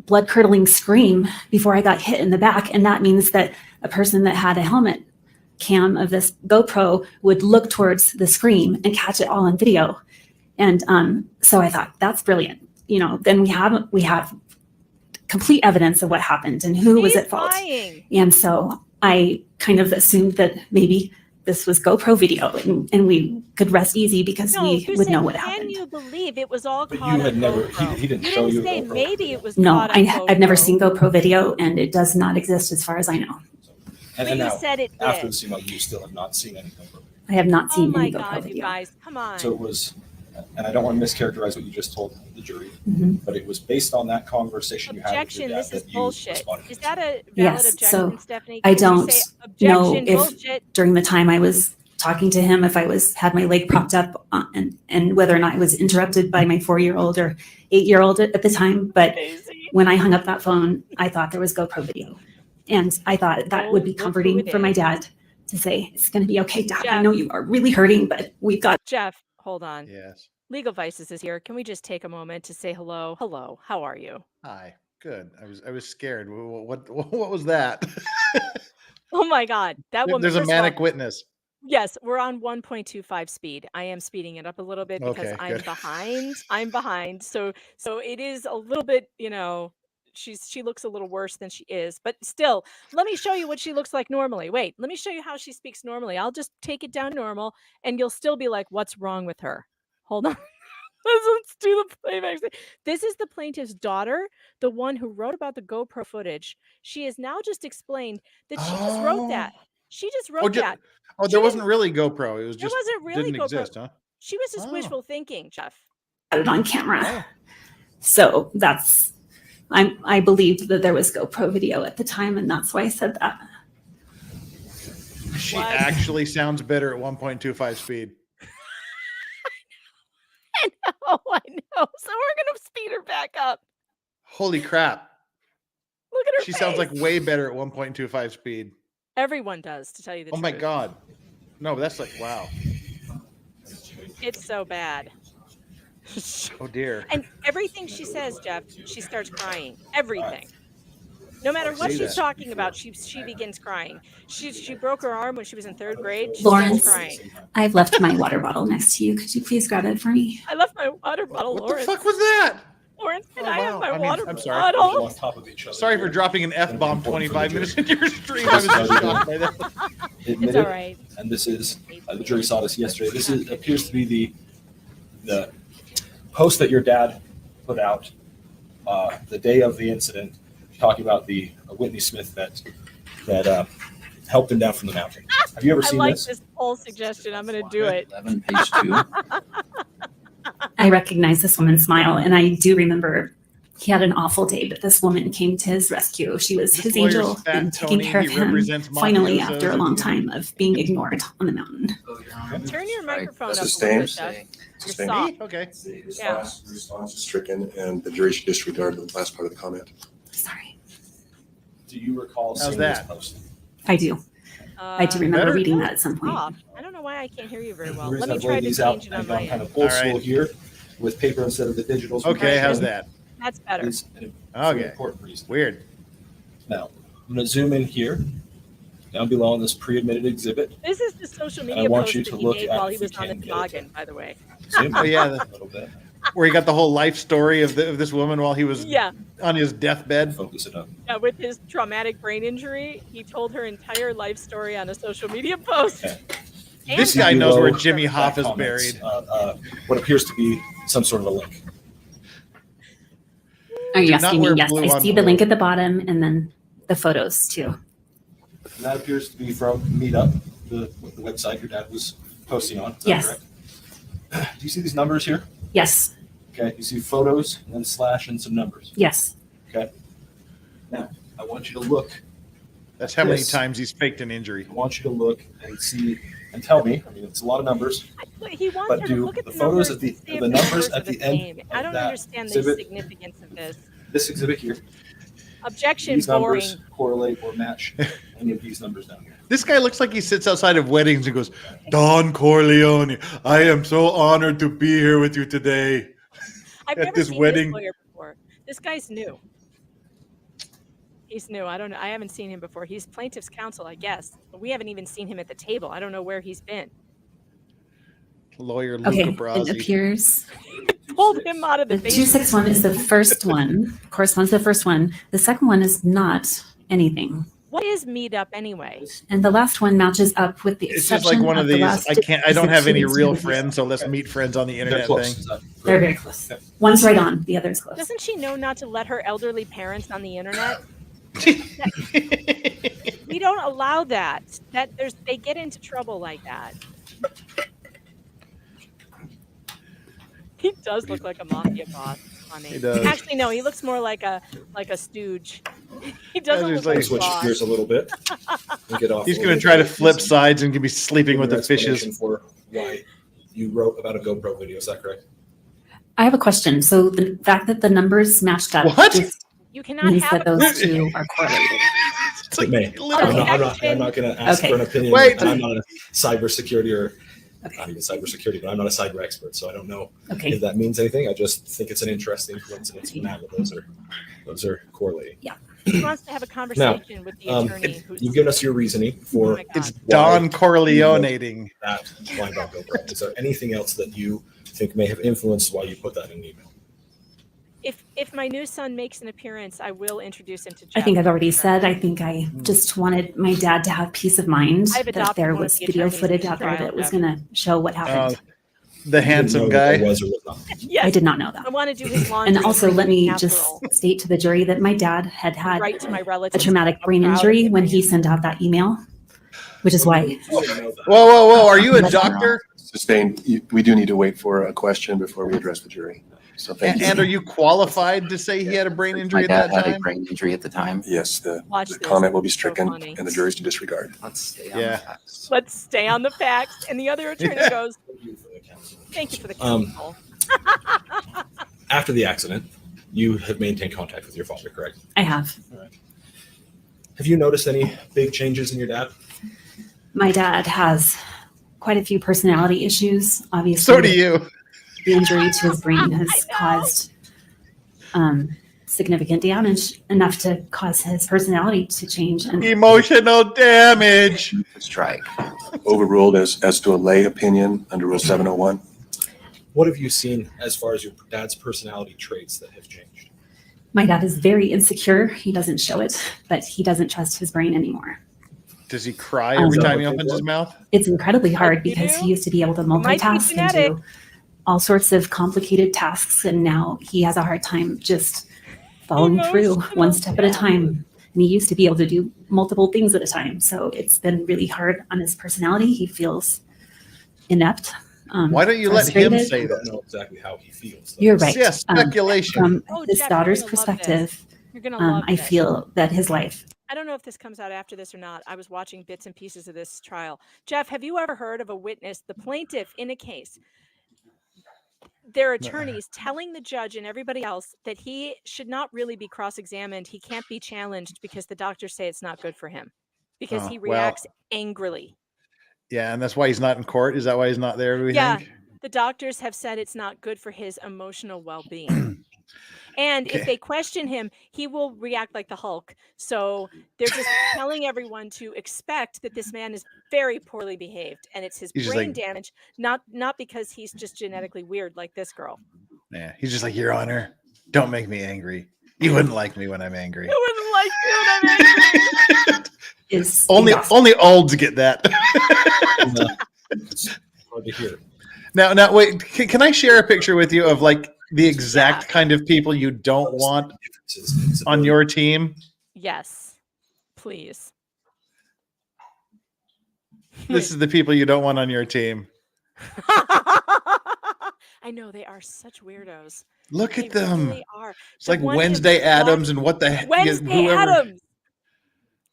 Speaker 1: blood curdling scream before I got hit in the back. And that means that a person that had a helmet cam of this GoPro would look towards the scream and catch it all on video. And so I thought, that's brilliant. Then we have complete evidence of what happened and who was
Speaker 2: She's
Speaker 1: at fault.
Speaker 2: lying.
Speaker 1: And so I kind of assumed that maybe this was GoPro video and we could rest easy because
Speaker 2: No,
Speaker 1: we
Speaker 2: you're
Speaker 1: would know
Speaker 2: saying,
Speaker 1: what
Speaker 2: can
Speaker 1: happened.
Speaker 2: you believe it was all
Speaker 4: But
Speaker 2: caught
Speaker 4: you had
Speaker 2: on
Speaker 4: never,
Speaker 2: GoPro?
Speaker 4: he didn't
Speaker 2: You
Speaker 4: show
Speaker 2: didn't
Speaker 4: you.
Speaker 2: say
Speaker 4: GoPro
Speaker 2: maybe
Speaker 4: video.
Speaker 2: it was
Speaker 1: No,
Speaker 2: caught on GoPro.
Speaker 1: I've never seen GoPro video, and it does not exist as far as I know.
Speaker 4: And
Speaker 2: But you
Speaker 4: now,
Speaker 2: said it
Speaker 4: after
Speaker 2: did.
Speaker 4: this email, you still have not seen any GoPro video.
Speaker 1: I have not
Speaker 2: Oh
Speaker 1: seen
Speaker 2: my
Speaker 1: any GoPro
Speaker 2: God, you
Speaker 1: video.
Speaker 2: guys, come on.
Speaker 4: So it was and I don't want to mischaracterize what you just told the jury,
Speaker 1: Mhm.
Speaker 4: but it was based on that conversation you had with
Speaker 2: Objection,
Speaker 4: your dad
Speaker 2: this is
Speaker 4: that you
Speaker 2: bullshit.
Speaker 4: responded
Speaker 2: Is
Speaker 4: to.
Speaker 2: that a valid
Speaker 1: Yes,
Speaker 2: objection,
Speaker 1: so
Speaker 2: Stephanie?
Speaker 1: I
Speaker 2: Can you
Speaker 1: don't
Speaker 2: say
Speaker 1: know
Speaker 2: objection,
Speaker 1: if
Speaker 2: bullshit?
Speaker 1: during the time I was talking to him, if I had my leg propped up and whether or not I was interrupted by my 4-year-old or 8-year-old at the time. But
Speaker 2: Crazy.
Speaker 1: when I hung up that phone, I thought there was GoPro video. And I thought that would be
Speaker 2: Oh, look who
Speaker 1: comforting
Speaker 2: it
Speaker 1: for my
Speaker 2: is.
Speaker 1: dad to say, it's going to be okay, Dad. I
Speaker 2: Jeff.
Speaker 1: know you are really hurting, but we've got.
Speaker 2: Jeff, hold on.
Speaker 7: Yes.
Speaker 2: Legal Vices is here. Can we just take a moment to say hello? Hello, how are you?
Speaker 7: Hi. Good. I was scared. What was that?
Speaker 2: Oh my God, that woman.
Speaker 7: There's a
Speaker 2: first of all,
Speaker 7: manic witness.
Speaker 2: yes, we're on 1.25 speed. I am speeding it up a little bit because
Speaker 7: Okay,
Speaker 2: I'm
Speaker 7: good.
Speaker 2: behind. I'm behind. So it is a little bit, she looks a little worse than she is, but still, let me show you what she looks like normally. Wait, let me show you how she speaks normally. I'll just take it down normal and you'll still be like, what's wrong with her? Hold on. Let's do the playback. This is the plaintiff's daughter, the one who wrote about the GoPro footage. She has now just explained that she just wrote that. She just wrote that.
Speaker 7: Oh,
Speaker 2: She
Speaker 7: there wasn't
Speaker 2: didn't-
Speaker 7: really GoPro. It was
Speaker 2: There
Speaker 7: just
Speaker 2: wasn't really
Speaker 7: didn't
Speaker 2: GoPro.
Speaker 7: exist, huh?
Speaker 2: She was just
Speaker 7: Oh.
Speaker 2: wishful thinking, Jeff.
Speaker 1: It on camera.
Speaker 7: Oh.
Speaker 1: So I believed that there was GoPro video at the time, and that's why I said that.
Speaker 7: She
Speaker 2: What?
Speaker 7: actually sounds better at 1.25 speed.
Speaker 2: I know. So we're gonna speed her back up.
Speaker 7: Holy crap.
Speaker 2: Look at her
Speaker 7: She
Speaker 2: face.
Speaker 7: sounds like way better at 1.25 speed.
Speaker 2: Everyone does, to tell you the
Speaker 7: Oh
Speaker 2: truth.
Speaker 7: my God. No, that's like, wow.
Speaker 2: It's so bad.
Speaker 7: Oh dear.
Speaker 2: And everything she says, Jeff, she starts crying. Everything. No matter what
Speaker 7: see
Speaker 2: she's
Speaker 7: that.
Speaker 2: talking about, she begins crying. She broke her arm when she was in 3rd grade. She
Speaker 1: Lawrence.
Speaker 2: starts crying.
Speaker 1: I've left my water bottle next to you. Could you please grab it for me?
Speaker 2: I left my water bottle,
Speaker 7: What
Speaker 2: Lawrence.
Speaker 7: the fuck was that?
Speaker 2: Lawrence, can
Speaker 7: Oh,
Speaker 2: I have
Speaker 7: wow.
Speaker 2: my
Speaker 7: I mean,
Speaker 2: water
Speaker 7: I'm sorry.
Speaker 2: bottle?
Speaker 4: On top of each other.
Speaker 7: Sorry for
Speaker 4: here.
Speaker 7: dropping an F-bomb
Speaker 4: Important for
Speaker 7: 25
Speaker 4: the
Speaker 7: minutes
Speaker 4: jury.
Speaker 7: into your stream. I was just shocked by that.
Speaker 2: It's
Speaker 4: Admitted,
Speaker 2: all right.
Speaker 4: and this is the jury saw this yesterday. This appears to be the post that your dad put out the day of the incident, talking about the Whitney Smith that helped him down from the mountain. Have you ever
Speaker 2: I
Speaker 4: seen
Speaker 2: like
Speaker 4: this?
Speaker 2: this poll suggestion. I'm going to do it.
Speaker 5: 11, page 2.
Speaker 1: I recognize this woman's smile, and I do remember he had an awful day, but this woman came to his rescue. She was
Speaker 7: This
Speaker 1: his
Speaker 7: lawyer's
Speaker 1: angel
Speaker 7: fat
Speaker 1: and taking
Speaker 7: Tony.
Speaker 1: care of
Speaker 7: He
Speaker 1: him
Speaker 7: represents
Speaker 1: finally
Speaker 7: mafiosos.
Speaker 1: after a long time of being ignored on the mountain.
Speaker 2: Turn your microphone up
Speaker 3: That's
Speaker 2: a little bit,
Speaker 3: sustained.
Speaker 2: Jeff.
Speaker 3: Sustained.
Speaker 2: soft.
Speaker 7: Okay.
Speaker 3: The response is stricken, and the jury should disregard the last part of the comment.
Speaker 1: Sorry.
Speaker 4: Do you recall
Speaker 7: How's
Speaker 4: seeing
Speaker 7: that?
Speaker 4: this post?
Speaker 1: I do. I do remember
Speaker 7: better?
Speaker 1: reading that at some point.
Speaker 2: Off. I don't know why I can't hear you very well.
Speaker 4: The
Speaker 2: Let
Speaker 4: reason
Speaker 2: me
Speaker 4: I've
Speaker 2: try
Speaker 4: laid
Speaker 2: to
Speaker 4: these out
Speaker 2: change it on
Speaker 4: and
Speaker 2: my
Speaker 4: gone kind
Speaker 2: end.
Speaker 4: of old
Speaker 7: All right.
Speaker 4: school here with paper instead of the digitals.
Speaker 7: Okay, how's
Speaker 2: Right.
Speaker 7: that?
Speaker 2: That's better.
Speaker 4: Is an
Speaker 7: Okay.
Speaker 4: important reason.
Speaker 7: Weird.
Speaker 4: Now, I'm going to zoom in here, down below on this pre-admitted exhibit.
Speaker 2: This is the social
Speaker 4: I
Speaker 2: media
Speaker 4: want
Speaker 2: post
Speaker 4: you
Speaker 2: that
Speaker 4: to
Speaker 2: he
Speaker 4: look
Speaker 2: made
Speaker 4: at
Speaker 2: while he
Speaker 4: if we
Speaker 2: was on the
Speaker 4: can get it.
Speaker 2: toboggan, by the way.
Speaker 4: Zoom
Speaker 7: Oh, yeah,
Speaker 4: in a little bit.
Speaker 7: Where he got the whole life story of this woman while he was
Speaker 2: Yeah,
Speaker 7: on his deathbed.
Speaker 4: Focus it up.
Speaker 2: yeah, with his traumatic brain injury, he told her entire life story on a social media post.
Speaker 4: Okay.
Speaker 2: And
Speaker 7: This
Speaker 4: See
Speaker 7: guy knows
Speaker 4: below
Speaker 7: where Jimmy
Speaker 4: that
Speaker 7: Hoff is
Speaker 4: comments,
Speaker 7: buried.
Speaker 4: what appears to be some sort of a link.
Speaker 1: Are you
Speaker 7: Do not
Speaker 1: asking me?
Speaker 7: wear
Speaker 1: Yes,
Speaker 7: blue
Speaker 1: I
Speaker 7: on
Speaker 1: see the
Speaker 7: blue.
Speaker 1: link at the bottom and then the photos too.
Speaker 4: And that appears to be from Meetup, the website your dad was posting on. Is that
Speaker 1: Yes.
Speaker 4: correct? Do you see these numbers here?
Speaker 1: Yes,
Speaker 4: Okay, you see photos and then slash and some numbers.
Speaker 1: yes.
Speaker 4: Okay. Now, I want you to look.
Speaker 7: That's how many
Speaker 4: Yes.
Speaker 7: times he's faked an injury.
Speaker 4: I want you to look and see and tell me. I mean, it's a lot of numbers.
Speaker 2: He wants
Speaker 4: But
Speaker 2: her to
Speaker 4: do
Speaker 2: look at
Speaker 4: the
Speaker 2: the
Speaker 4: photos
Speaker 2: numbers
Speaker 4: at the-
Speaker 2: and see if
Speaker 4: the numbers
Speaker 2: numbers
Speaker 4: at
Speaker 2: are
Speaker 4: the end
Speaker 2: same. I
Speaker 4: of
Speaker 2: don't
Speaker 4: that
Speaker 2: understand the
Speaker 4: exhibit.
Speaker 2: significance of this.
Speaker 4: This exhibit here,
Speaker 2: Objection,
Speaker 4: these
Speaker 2: boring.
Speaker 4: numbers correlate or match any of these numbers down here.
Speaker 7: This guy looks like he sits outside of weddings and goes, Don Corleone, I am so honored to be here with you today.
Speaker 2: I've
Speaker 7: at
Speaker 2: never
Speaker 7: this
Speaker 2: seen
Speaker 7: wedding.
Speaker 2: this lawyer before. This guy's new. He's new. I don't know. I haven't seen him before. He's plaintiff's counsel, I guess. But we haven't even seen him at the table. I don't know where he's been.
Speaker 7: Lawyer Luca
Speaker 1: Okay, it
Speaker 7: Brasi.
Speaker 1: appears
Speaker 2: Pulled him out of the
Speaker 1: the
Speaker 2: basement.
Speaker 1: 261 is the first one, corresponds to the first one. The second one is not anything.
Speaker 2: What is meetup anyway?
Speaker 1: And the last one matches up with the
Speaker 7: It's
Speaker 1: exception
Speaker 7: just like one of
Speaker 1: the
Speaker 7: these,
Speaker 1: last
Speaker 7: I don't have any
Speaker 1: two
Speaker 7: real
Speaker 1: exhibits.
Speaker 7: friends, so let's meet friends on the
Speaker 4: They're
Speaker 7: internet
Speaker 4: close.
Speaker 7: thing.
Speaker 4: Is that
Speaker 1: They're
Speaker 4: correct?
Speaker 1: very close. One's right on, the other's close.
Speaker 2: Doesn't she know not to let her elderly parents on the internet? We don't allow that. They get into trouble like that. He does look like a mafia boss. Funny.
Speaker 7: He does.
Speaker 2: Actually, no, he looks more like a stooge. He doesn't
Speaker 7: he's
Speaker 2: look like
Speaker 7: like-
Speaker 2: a
Speaker 4: Switch
Speaker 2: boss.
Speaker 4: gears a little bit and get off.
Speaker 7: He's
Speaker 4: a
Speaker 7: going to
Speaker 4: little
Speaker 7: try to
Speaker 4: bit.
Speaker 7: flip sides and be sleeping with
Speaker 4: Your
Speaker 7: the fishes.
Speaker 4: explanation for why you wrote about a GoPro video. Is that correct?
Speaker 1: I have a question. So the fact that the numbers matched up
Speaker 7: What?
Speaker 1: just
Speaker 2: You cannot
Speaker 1: means
Speaker 2: have
Speaker 1: that
Speaker 2: a
Speaker 1: those two are correlated.
Speaker 7: It's like,
Speaker 4: It may.
Speaker 7: literally-
Speaker 2: Okay.
Speaker 4: I'm not going to ask
Speaker 1: Okay.
Speaker 4: for an opinion.
Speaker 7: Wait.
Speaker 4: I'm not a cybersecurity or
Speaker 1: Okay.
Speaker 4: not even cybersecurity, but I'm not a cyber expert, so I don't know
Speaker 1: Okay.
Speaker 4: if that means anything. I just think it's an interesting coincidence from that. Those are correlating.
Speaker 2: He wants to have a conversation with the attorney. Who's,
Speaker 4: You've given us your reasoning
Speaker 2: oh
Speaker 4: for
Speaker 2: my God.
Speaker 7: It's Don Corleonating.
Speaker 4: that line about GoPro. Is there anything else that you think may have influenced why you put that in an email?
Speaker 2: If my new son makes an appearance, I will introduce him to Jeff.
Speaker 1: I think I've already said, I think I just wanted my dad to have peace of mind
Speaker 2: I've
Speaker 1: that
Speaker 2: adopted
Speaker 1: there
Speaker 2: one of
Speaker 1: was
Speaker 2: the
Speaker 1: video
Speaker 2: attorneys in
Speaker 1: footage
Speaker 2: this
Speaker 1: out there
Speaker 2: trial,
Speaker 1: that was
Speaker 2: Jeff.
Speaker 1: going to show what happened.
Speaker 7: The handsome
Speaker 4: You didn't know that
Speaker 7: guy.
Speaker 4: there was or was not.
Speaker 2: Yes,
Speaker 1: I did not know
Speaker 2: I
Speaker 1: that.
Speaker 2: want to do his laundry.
Speaker 1: And also, let me just
Speaker 2: casserole.
Speaker 1: state to the jury that my dad had had
Speaker 2: Write to my
Speaker 1: a
Speaker 2: relatives.
Speaker 1: traumatic
Speaker 2: I'm
Speaker 1: brain
Speaker 2: proud of
Speaker 1: injury
Speaker 2: him.
Speaker 1: when he sent out that email, which is why
Speaker 4: You didn't know that.
Speaker 7: Whoa. Are you a doctor?
Speaker 3: Sustained, we do need to wait for a question before we address the jury. So thank you.
Speaker 7: And are you qualified to say he had a brain
Speaker 8: My
Speaker 7: injury at
Speaker 8: dad
Speaker 7: that
Speaker 8: had a
Speaker 7: time?
Speaker 8: brain injury at the time.
Speaker 3: Yes, the
Speaker 2: Watch
Speaker 3: the
Speaker 2: this.
Speaker 3: comment will be
Speaker 2: It's so
Speaker 3: stricken
Speaker 2: funny.
Speaker 3: and the jury's to disregard.
Speaker 8: Let's stay on
Speaker 7: Yeah.
Speaker 8: the facts.
Speaker 2: Let's stay on the facts. And the other attorney
Speaker 7: Yeah.
Speaker 2: goes,
Speaker 4: Thank you for the counsel.
Speaker 2: "Thank you for the
Speaker 4: Um,
Speaker 2: counsel."
Speaker 4: After the accident, you have maintained contact with your father, correct?
Speaker 1: I have.
Speaker 4: Have you noticed any big changes in your dad?
Speaker 1: My dad has quite a few personality issues. Obviously,
Speaker 7: So do you.
Speaker 1: the injury to his brain has
Speaker 2: I know.
Speaker 1: caused significant damage, enough to cause his personality to change. And
Speaker 7: Emotional damage.
Speaker 8: Strike.
Speaker 3: Overruled as to a lay opinion under Rule 701.
Speaker 4: What have you seen as far as your dad's personality traits that have changed?
Speaker 1: my dad is very insecure. He doesn't show it, but he doesn't trust his brain anymore.
Speaker 7: Does he cry every time he opens his mouth?
Speaker 1: It's incredibly hard
Speaker 2: Like you
Speaker 1: because
Speaker 2: do?
Speaker 1: he used to be able to
Speaker 2: might be
Speaker 1: multitask and
Speaker 2: genetic.
Speaker 1: do all sorts of complicated tasks, and now he has a hard time just following through
Speaker 2: Emotional
Speaker 1: one step at a time. And he used to be able to do multiple things at a time, so it's been really hard on his personality. He feels inept.
Speaker 7: Why don't you let him
Speaker 1: frustrated.
Speaker 7: say
Speaker 4: I don't
Speaker 7: that?
Speaker 4: know exactly how he feels.
Speaker 1: You're right.
Speaker 7: Yes, speculation.
Speaker 1: From
Speaker 2: Oh,
Speaker 1: his
Speaker 2: Jeff,
Speaker 1: daughter's
Speaker 2: you're gonna love this.
Speaker 1: perspective,
Speaker 2: You're going to love
Speaker 1: I
Speaker 2: this.
Speaker 1: feel that his life.
Speaker 2: I don't know if this comes out after this or not. I was watching bits and pieces of this trial. Jeff, have you ever heard of a witness, the plaintiff in a case, their attorneys telling the judge and everybody else that he should not really be cross-examined. He can't be challenged because the doctors say it's not good for him because
Speaker 7: Oh,
Speaker 2: he
Speaker 7: well.
Speaker 2: reacts angrily.
Speaker 7: Yeah, and that's why he's not in court. Is that why he's not there? Do we
Speaker 2: Yeah.
Speaker 7: think?
Speaker 2: The doctors have said it's not good for his emotional well-being. And if
Speaker 7: Okay.
Speaker 2: they question him, he will react like the Hulk. So they're just telling everyone to expect that this man is very poorly behaved, and it's his
Speaker 7: He's just
Speaker 2: brain
Speaker 7: like-
Speaker 2: damage, not because he's just genetically weird like this girl.
Speaker 7: Yeah, he's just like, Your Honor, don't make me angry. You wouldn't like me when I'm angry.
Speaker 2: Who wouldn't like you when I'm angry?
Speaker 1: Is
Speaker 7: only
Speaker 1: exhausting.
Speaker 7: only olds get that.
Speaker 4: It's hard to hear.
Speaker 7: Now wait, can I share a picture with you of like the exact kind of people you don't want
Speaker 4: Differences in his
Speaker 7: on
Speaker 4: ability.
Speaker 7: your team?
Speaker 2: Yes, please.
Speaker 7: This is the people you don't want on your team.
Speaker 2: I know they are such weirdos.
Speaker 7: Look
Speaker 2: They
Speaker 7: at them.
Speaker 2: really are.
Speaker 7: It's
Speaker 2: The
Speaker 7: like
Speaker 2: one
Speaker 7: Wednesday
Speaker 2: in black-
Speaker 7: Adams and what the heck
Speaker 2: Wednesday Adams.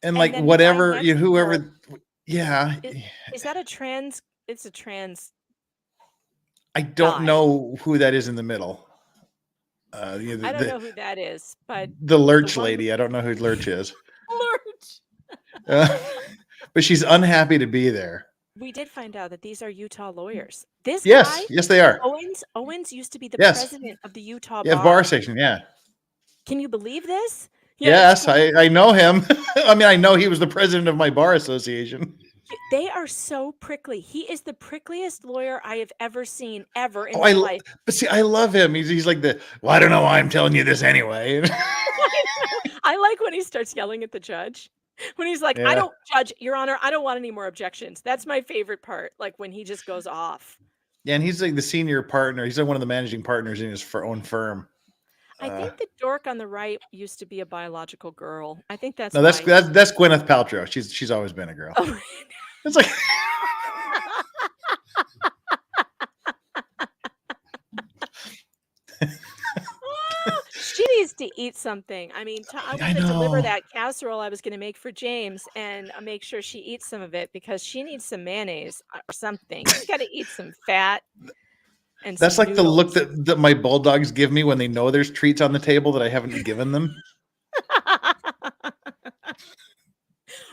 Speaker 7: and like
Speaker 2: then
Speaker 7: whatever
Speaker 2: right
Speaker 7: you
Speaker 2: next to her-
Speaker 7: whoever yeah.
Speaker 2: Is that a trans? It's a trans.
Speaker 7: I don't
Speaker 2: guy.
Speaker 7: know who that is in the middle. The,
Speaker 2: I don't know who that is, but
Speaker 7: the Lurch
Speaker 2: one-
Speaker 7: lady. I don't know who Lurch is.
Speaker 2: Lurch.
Speaker 7: But she's unhappy to be there.
Speaker 2: We did find out that these are Utah lawyers. This
Speaker 7: Yes,
Speaker 2: guy,
Speaker 7: yes, they are.
Speaker 2: Owens used to be the
Speaker 7: Yes.
Speaker 2: president of the Utah
Speaker 7: Yeah, bar section. Yeah.
Speaker 2: Can you believe this?
Speaker 7: Yes, I know him. I mean, I know he was the president of my bar association.
Speaker 2: They are so prickly. He is the prickliest lawyer I have ever seen ever in
Speaker 7: Oh,
Speaker 2: my life.
Speaker 7: But see, I love him. He's like well, I don't know why I'm telling you this anyway.
Speaker 2: I like when he starts yelling at the judge. When he's like,
Speaker 7: Yeah.
Speaker 2: I don't judge, Your Honor, I don't want any more objections. That's my favorite part. Like when he just goes off.
Speaker 7: Yeah, and he's like the senior partner. He's like one of the managing partners in his own firm.
Speaker 2: I think the dork on the right used to be a biological girl. I think that's
Speaker 7: No, that's
Speaker 2: why-
Speaker 7: that's Gwyneth Paltrow. She's always been a girl.
Speaker 2: Oh.
Speaker 7: It's like
Speaker 2: She needs to eat something. I mean, I want to deliver that casserole I was going to make for James and make sure she eats some of it because she needs some mayonnaise or something. She's got to eat some fat. And
Speaker 7: That's
Speaker 2: some
Speaker 7: like the look
Speaker 2: noodles.
Speaker 7: that my bulldogs give me when they know there's treats on the table that I haven't given them.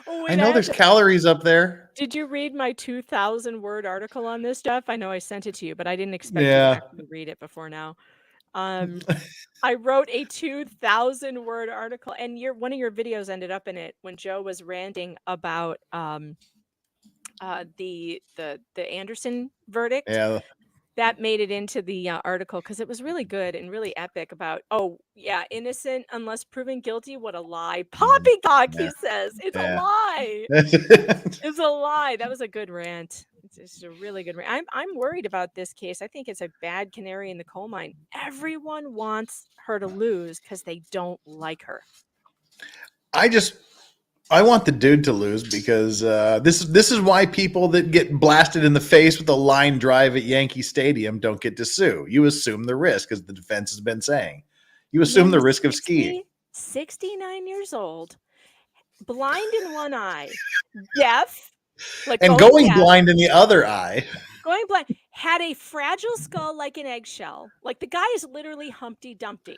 Speaker 2: Oh,
Speaker 7: I know there's calories up there.
Speaker 2: Did you read my 2,000 word article on this stuff? I know I sent it to you, but I didn't expect you to actually read it before now. I wrote a 2,000 word article, and one of your videos ended up in it when Joe was ranting about the Anderson verdict.
Speaker 7: Yeah.
Speaker 2: That made it into the article because it was really good and really epic about, innocent unless proven guilty. What a lie. Poppycock, he says. It's a lie. It's a lie. That was a good rant. It's a really good rant. I'm worried about this case. I think it's a bad canary in the coal mine. Everyone wants her to lose because they don't like her.
Speaker 7: I want the dude to lose because this is why people that get blasted in the face with a line drive at Yankee Stadium don't get to sue. You assume the risk, as the defense has been saying. You assume the risk of skiing.
Speaker 2: 69 years old, blind in one eye, deaf,
Speaker 7: and going blind in the other eye.
Speaker 2: Going blind, had a fragile skull like an eggshell. Like the guy is literally Humpty Dumpty.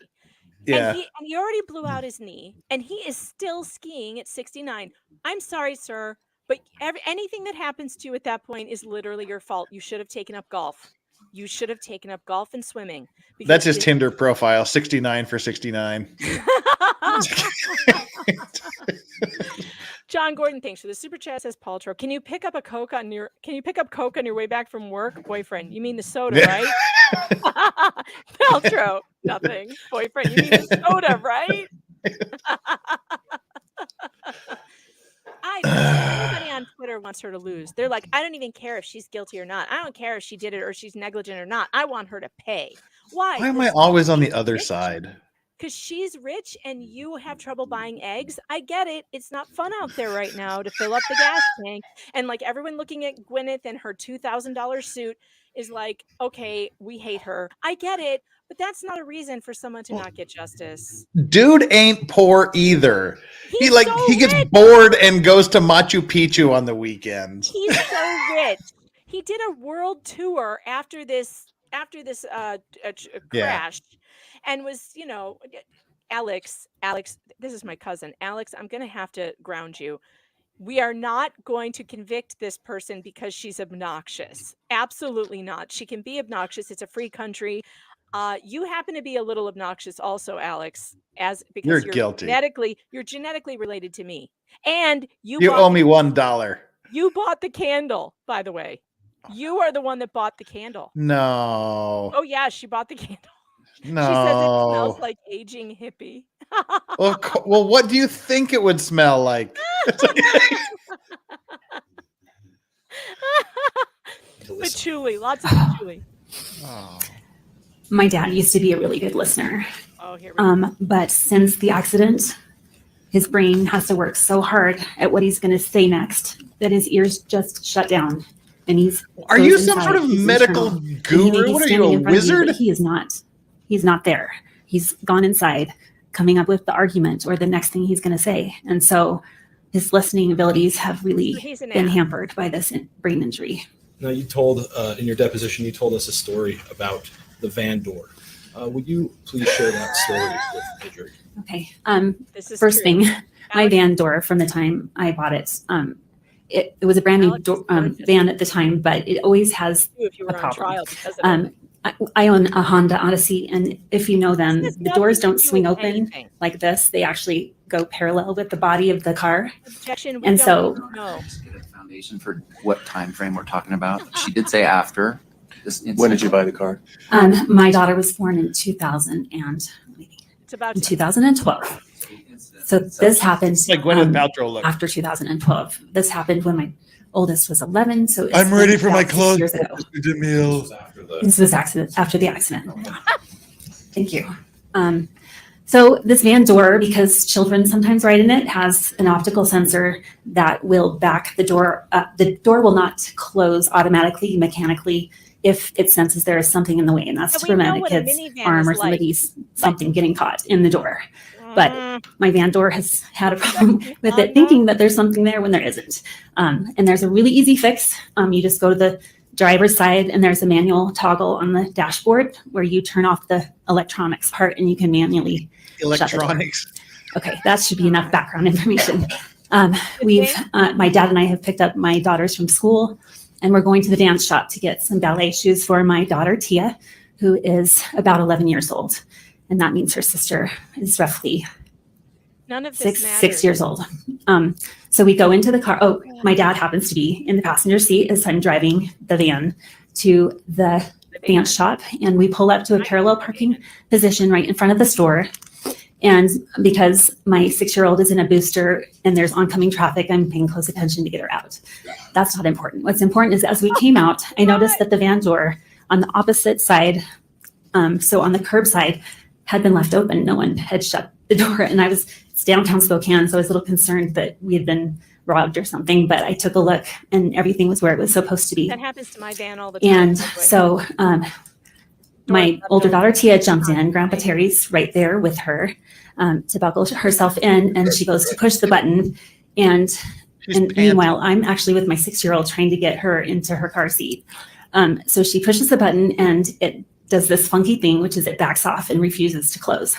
Speaker 7: Yeah.
Speaker 2: And he already blew out his knee, and he is still skiing at 69. I'm sorry, sir, but anything that happens to you at that point is literally your fault. You should have taken up golf. You should have taken up golf and swimming.
Speaker 7: That's his Tinder profile, 69 for 69.
Speaker 2: John Gordon, thanks for the super chat. Says Paltrow, can you pick up Coke on your way back from work? Boyfriend, you mean the soda, right? Paltrow, nothing. Boyfriend, you mean the soda, right? Everybody on Twitter wants her to lose. They're like, I don't even care if she's guilty or not. I don't care if she did it or she's negligent or not. I want her to pay. Why
Speaker 7: am I always on the other side?
Speaker 2: Because she's rich and you have trouble buying eggs. I get it. It's not fun out there right now to fill up the gas tank. And like everyone looking at Gwyneth and her $2,000 suit is like, okay, we hate her. I get it. But that's not a reason for someone to not get justice.
Speaker 7: Dude ain't poor either. He gets
Speaker 2: rich.
Speaker 7: bored and goes to Machu Picchu on the weekends.
Speaker 2: He's so rich. He did a world tour after this crash. And was, Alex, this is my cousin. Alex, I'm going to have to ground you. We are not going to convict this person because she's obnoxious. Absolutely not. She can be obnoxious. It's a free country. You happen to be a little obnoxious also, Alex, because
Speaker 7: you're guilty.
Speaker 2: You're genetically related to me. And you
Speaker 7: owe me $1.
Speaker 2: You bought the candle, by the way. You are the one that bought the candle.
Speaker 7: No.
Speaker 2: Oh, yeah, she bought the candle.
Speaker 7: No.
Speaker 2: She says it smells like aging hippie.
Speaker 7: Well, what do you think it would smell like?
Speaker 2: Patchouli, lots of patchouli.
Speaker 7: Oh.
Speaker 1: My dad used to be a really good listener.
Speaker 2: Oh, here we go.
Speaker 1: But since the accident, his brain has to work so hard at what he's going to say next that his ears just shut down. And
Speaker 7: Are you some sort of medical guru? What are you, a wizard?
Speaker 1: He is not. He's not there. He's gone inside, coming up with the argument or the next thing he's going to say. And so his listening abilities have really been hampered by this brain injury.
Speaker 4: Now, you told in your deposition, you told us a story about the van door. Would you please share that story with the jury?
Speaker 1: Okay. First thing, my van door from the time I bought it, it was a brand new van at the time, but it always has a problem. I own a Honda Odyssey, and if you know them, the doors don't swing open like this. They actually go parallel with the body of the car. And so,
Speaker 5: just get a foundation for what time frame we're talking about. She did say after this incident.
Speaker 3: When did you buy the car?
Speaker 1: My daughter was born in 2012. So this happened
Speaker 7: like Gwyneth Paltrow look.
Speaker 1: After 2012. This happened when my oldest was 11. So
Speaker 7: I'm ready for my clothes.
Speaker 1: Years ago. This was after the accident. Thank you. So this van door, because children sometimes ride in it, has an optical sensor that will back the door up. The door will not close automatically, mechanically. if it senses there is something in the way, and that's
Speaker 2: And
Speaker 1: to
Speaker 2: we know
Speaker 1: prevent a
Speaker 2: what a
Speaker 1: kid's
Speaker 2: minivan
Speaker 1: arm
Speaker 2: is
Speaker 1: or
Speaker 2: like,
Speaker 1: somebody's something getting caught in the door. But
Speaker 2: Mm,
Speaker 1: my van door has had a problem with
Speaker 2: Honda.
Speaker 1: it thinking that there's something there when there isn't. And there's a really easy fix. You just go to the driver's side and there's a manual toggle on the dashboard where you turn off the electronics part and you can manually shut the door.
Speaker 7: Electronics.
Speaker 1: Okay, that should be enough background information.
Speaker 2: Good
Speaker 1: My dad and I have picked up my daughters from school, and we're going to the dance shop to get some ballet shoes for my daughter, Tia, who is about 11 years old. And that means her sister is roughly
Speaker 2: None of this
Speaker 1: six
Speaker 2: matters.
Speaker 1: years old. So we go into the car. Oh, my dad happens to be in the passenger seat as I'm driving the van to the dance shop, and we pull up to a parallel parking position right in front of the store. And because my 6-year-old is in a booster and there's oncoming traffic, I'm paying close attention to get her out. That's not important. What's important is as we came out, I noticed that the van door on the opposite side, so on the curb side, had been left open. No one had shut the door. And it's downtown Spokane, so I was a little concerned that we had been robbed or something, but I took a look and everything was where it was supposed to be.
Speaker 2: That happens to my van all the time.
Speaker 1: And
Speaker 2: by the way.
Speaker 1: so my
Speaker 2: left
Speaker 1: older
Speaker 2: open.
Speaker 1: daughter, Tia, jumped in. Grandpa Terry's right there with her to buckle herself in, and she goes to push the button. And meanwhile, I'm actually with my 6-year-old trying to get her into her car seat. So she pushes the button and it does this funky thing, which is it backs off and refuses to close.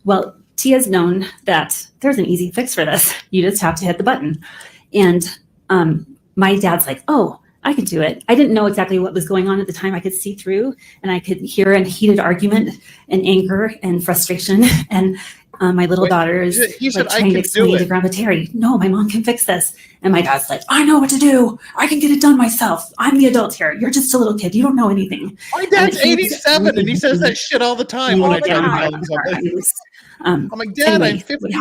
Speaker 1: Well, Tia's known that there's an easy fix for this. You just have to hit the button. And my dad's like, oh, I could do it. I didn't know exactly what was going on at the time. I could see through and I could hear a heated argument and anger and frustration. And my little daughter is like trying to explain to Grandpa Terry, no, my mom can fix this. And my dad's like, I know what to do. I can get it done myself. I'm the adult here. You're just a little kid. You don't know anything.
Speaker 7: My dad's 87 and he says that shit all the time when I try to tell him something. I'm like, Dad, I'm 53.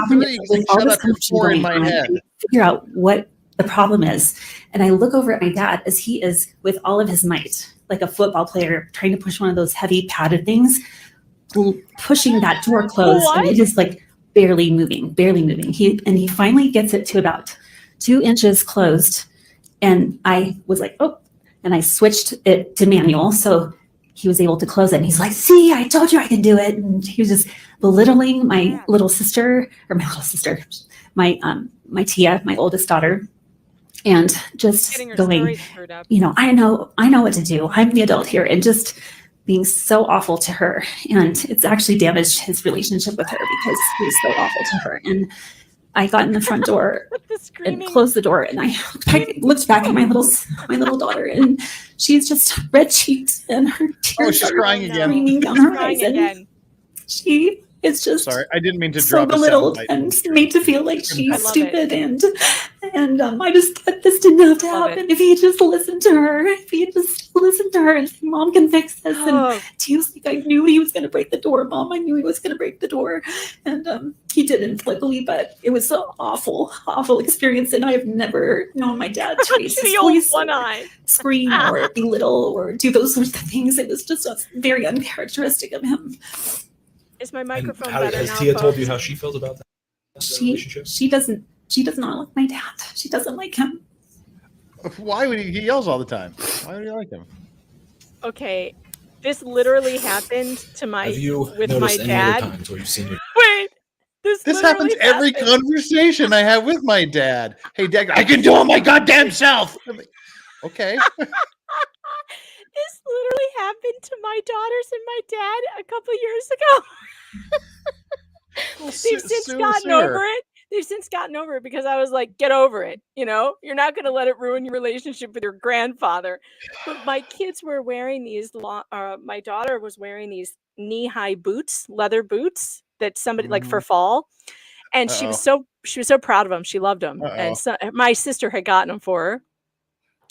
Speaker 7: Shut up, you're 4 in my head.
Speaker 1: Figure out what the problem is. And I look over at my dad as he is with all of his might, like a football player trying to push one of those heavy padded things, pushing that door closed. And it is like barely moving. He finally gets it to about 2 inches closed. And I was like, oh, and I switched it to manual. So he was able to close it. And he's like, see, I told you I can do it. And he was just belittling my little sister, my Tia, my oldest daughter. And just going, I know what to do. I'm the adult here, and just being so awful to her. And it's actually damaged his relationship with her because he was so awful to her. And I got in the front door and closed the door, and I looked back at my little daughter, and she's just red cheeked, and her tears are
Speaker 7: crying again.
Speaker 1: streaming down her eyes. And she is just
Speaker 7: sorry, I didn't mean to
Speaker 1: so
Speaker 7: drop
Speaker 1: belittled and made to feel like she's stupid. And I just thought this didn't have to happen. If he had just listened to her, and said, Mom can fix this. And he was like, I knew he was going to break the door, Mom. I knew he was going to break the door. And he didn't, luckily, but it was an awful, awful experience. And I have never known my dad to raise his voice, scream or belittle or do those sorts of things. It was just very uncharacteristic of him.
Speaker 2: Is my microphone
Speaker 4: better
Speaker 2: now?
Speaker 4: Has Tia told you how she feels about that relationship?
Speaker 1: She does not like my dad. She doesn't like him.
Speaker 7: Why would he yells all the time? Why would you like him?
Speaker 2: Okay, this literally happened to my
Speaker 4: Have you
Speaker 2: with my
Speaker 4: noticed any other
Speaker 2: dad.
Speaker 4: times where you've seen your
Speaker 2: Wait,
Speaker 7: This happens every conversation I have with my dad. Hey, Dad, I can do it my goddamn self. Okay.
Speaker 2: This literally happened to my daughters and my dad a couple years ago. They've since gotten over it. They've since gotten over it because I was like, get over it. You know, you're not going to let it ruin your relationship with your grandfather. But my kids were wearing these, my daughter was wearing these knee-high boots, leather boots that somebody like for fall. And she was so proud of them. She loved them. And so my sister had gotten them for her.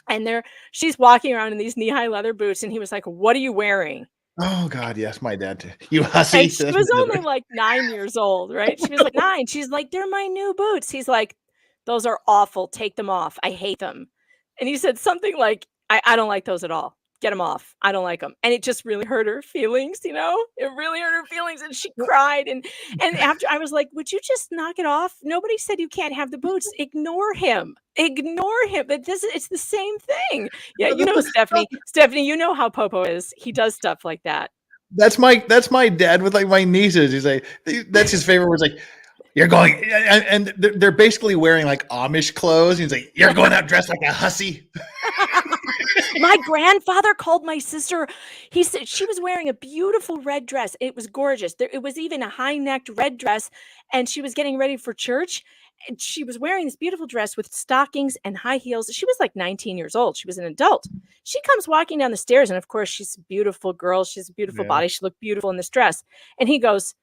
Speaker 2: And she's walking around in these knee-high leather boots, and he was like, "What are you wearing?"
Speaker 7: Oh God, yes, my dad too. You hussy.
Speaker 2: And she was only like 9 years old, right? She was like 9. She's like, "They're my new boots." He's like, "Those are awful. Take them off. I hate them." And he said something like, "I don't like those at all." get him off. I don't like him. And it just really hurt her feelings, It really hurt her feelings, and she cried. And after, I was like, would you just knock it off? Nobody said you can't have the boots. Ignore him. But it's the same thing. Yeah, Stephanie. Stephanie, you know how Popo is. He does stuff like that.
Speaker 7: That's my dad with like my nieces. He's like, that's his favorite words. Like, you're going, and they're basically wearing like Amish clothes. He's like, you're going out dressed like a hussy.
Speaker 2: My grandfather called my sister. He said she was wearing a beautiful red dress. It was gorgeous. It was even a high-necked red dress, and she was getting ready for church. And she was wearing this beautiful dress with stockings and high heels. She was like 19 years old. She was an adult. She comes walking down the stairs, and of course, she's a beautiful girl. She has a beautiful body. She looked beautiful in this dress. And he goes,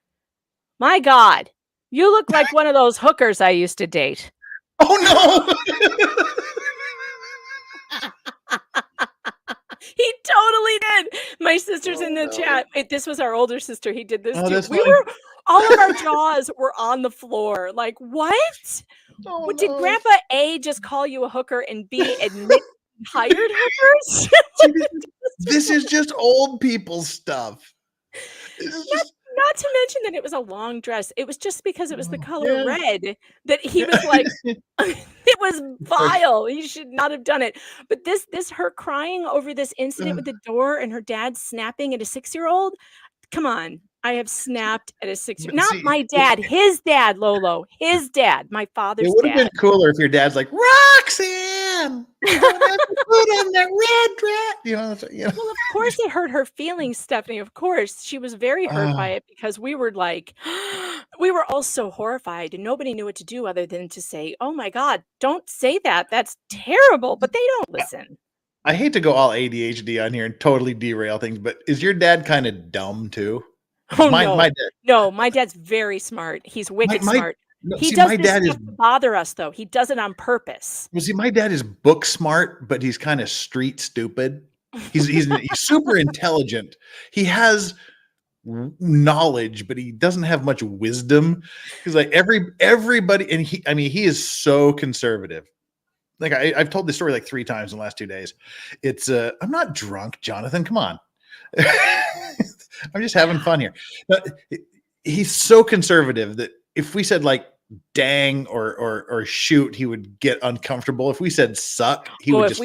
Speaker 2: "My God, you look like one of those hookers I used to date."
Speaker 7: Oh no!
Speaker 2: He totally did. My sister's in the chat. This was our older sister. He did this too. All of our jaws were on the floor. Like, what? Did Grandpa A just call you a hooker and B admit he hired hookers?
Speaker 7: This is just old people stuff.
Speaker 2: Not to mention that it was a long dress. It was just because it was the color red that he was like, it was vile. He should not have done it. But her crying over this incident with the door and her dad snapping at a 6-year-old. Come on. I have snapped at a 6-year-old. Not my dad, his dad, Lolo. His dad, my father's dad.
Speaker 7: It would have been cooler if your dad's like, Roxanne, you don't have to put on that red dress.
Speaker 2: Well, of course it hurt her feelings, Stephanie. Of course. She was very hurt by it because we were like, we were all so horrified and nobody knew what to do other than to say, "Oh my God, don't say that. That's terrible." But they don't listen.
Speaker 7: I hate to go all ADHD on here and totally derail things, but is your dad kind of dumb too?
Speaker 2: Oh,
Speaker 7: my dad.
Speaker 2: No, my dad's very smart. He's wicked smart. He does this stuff to bother us, though. He does it on purpose.
Speaker 7: Well, see, my dad is book smart, but he's kind of street stupid. He's super intelligent. He has knowledge, but he doesn't have much wisdom. He's like everybody, and he is so conservative. Like I've told this story like 3 times in the last 2 days. It's I'm not drunk, Jonathan. Come on. I'm just having fun here. But he's so conservative that if we said like dang or shoot, he would get uncomfortable. If we said suck, he would just
Speaker 2: if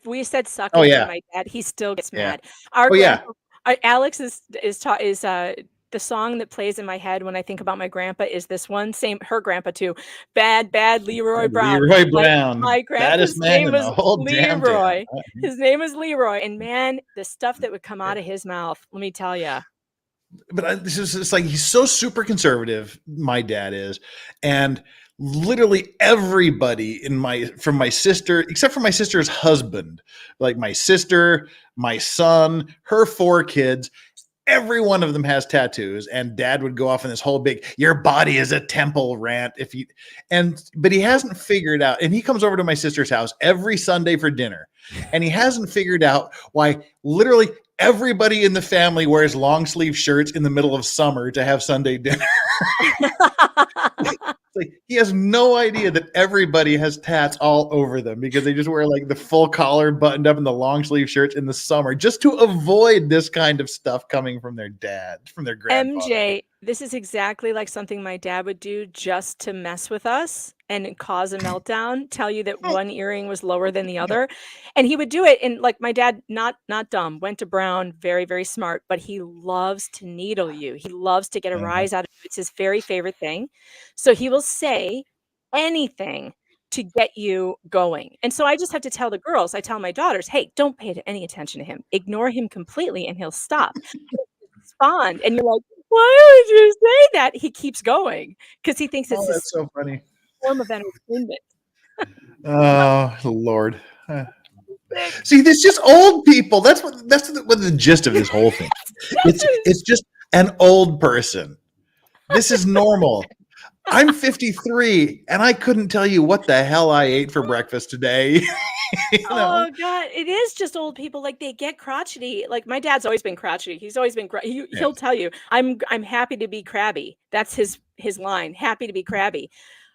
Speaker 2: we said suck,
Speaker 7: oh yeah,
Speaker 2: my dad, he still gets mad.
Speaker 7: Yeah.
Speaker 2: Alex is the song that plays in my head when I think about my grandpa is this one, same her grandpa too. Bad Leroy Brown.
Speaker 7: Leroy Brown.
Speaker 2: My grandpa's name was Leroy. His name is Leroy. And man, the stuff that would come out of his mouth, let me tell you.
Speaker 7: But this is it's like he's so super conservative, my dad is, and literally everybody from my sister, except for my sister's husband, like my sister, my son, her 4 kids, every one of them has tattoos, and dad would go off in this whole big, your body is a temple rant. But he hasn't figured out, and he comes over to my sister's house every Sunday for dinner, and he hasn't figured out why literally everybody in the family wears long sleeve shirts in the middle of summer to have Sunday dinner. Like, he has no idea that everybody has tats all over them because they just wear like the full collar buttoned up and the long sleeve shirts in the summer just to avoid this kind of stuff coming from their dad, from their grandfather.
Speaker 2: MJ, this is exactly like something my dad would do just to mess with us and cause a meltdown, tell you that one earring was lower than the other. And he would do it. And like my dad, not dumb, went to Brown, very, very smart, but he loves to needle you. He loves to get a rise out of you. It's his very favorite thing. So he will say anything to get you going. And so I just have to tell the girls, I tell my daughters, hey, don't pay any attention to him. Ignore him completely and he'll stop. Respond. And you're like, why would you say that? He keeps going because he thinks it's
Speaker 7: that's so funny.
Speaker 2: Form of entertainment.
Speaker 7: Oh Lord. See, this just old people. That's what the gist of this whole thing. It's just an old person. This is normal. I'm 53 and I couldn't tell you what the hell I ate for breakfast today.
Speaker 2: Oh God, it is just old people. Like they get crotchety. Like my dad's always been crotchety. He's always been. He'll tell you, I'm happy to be crabby. That's his line. Happy to be crabby.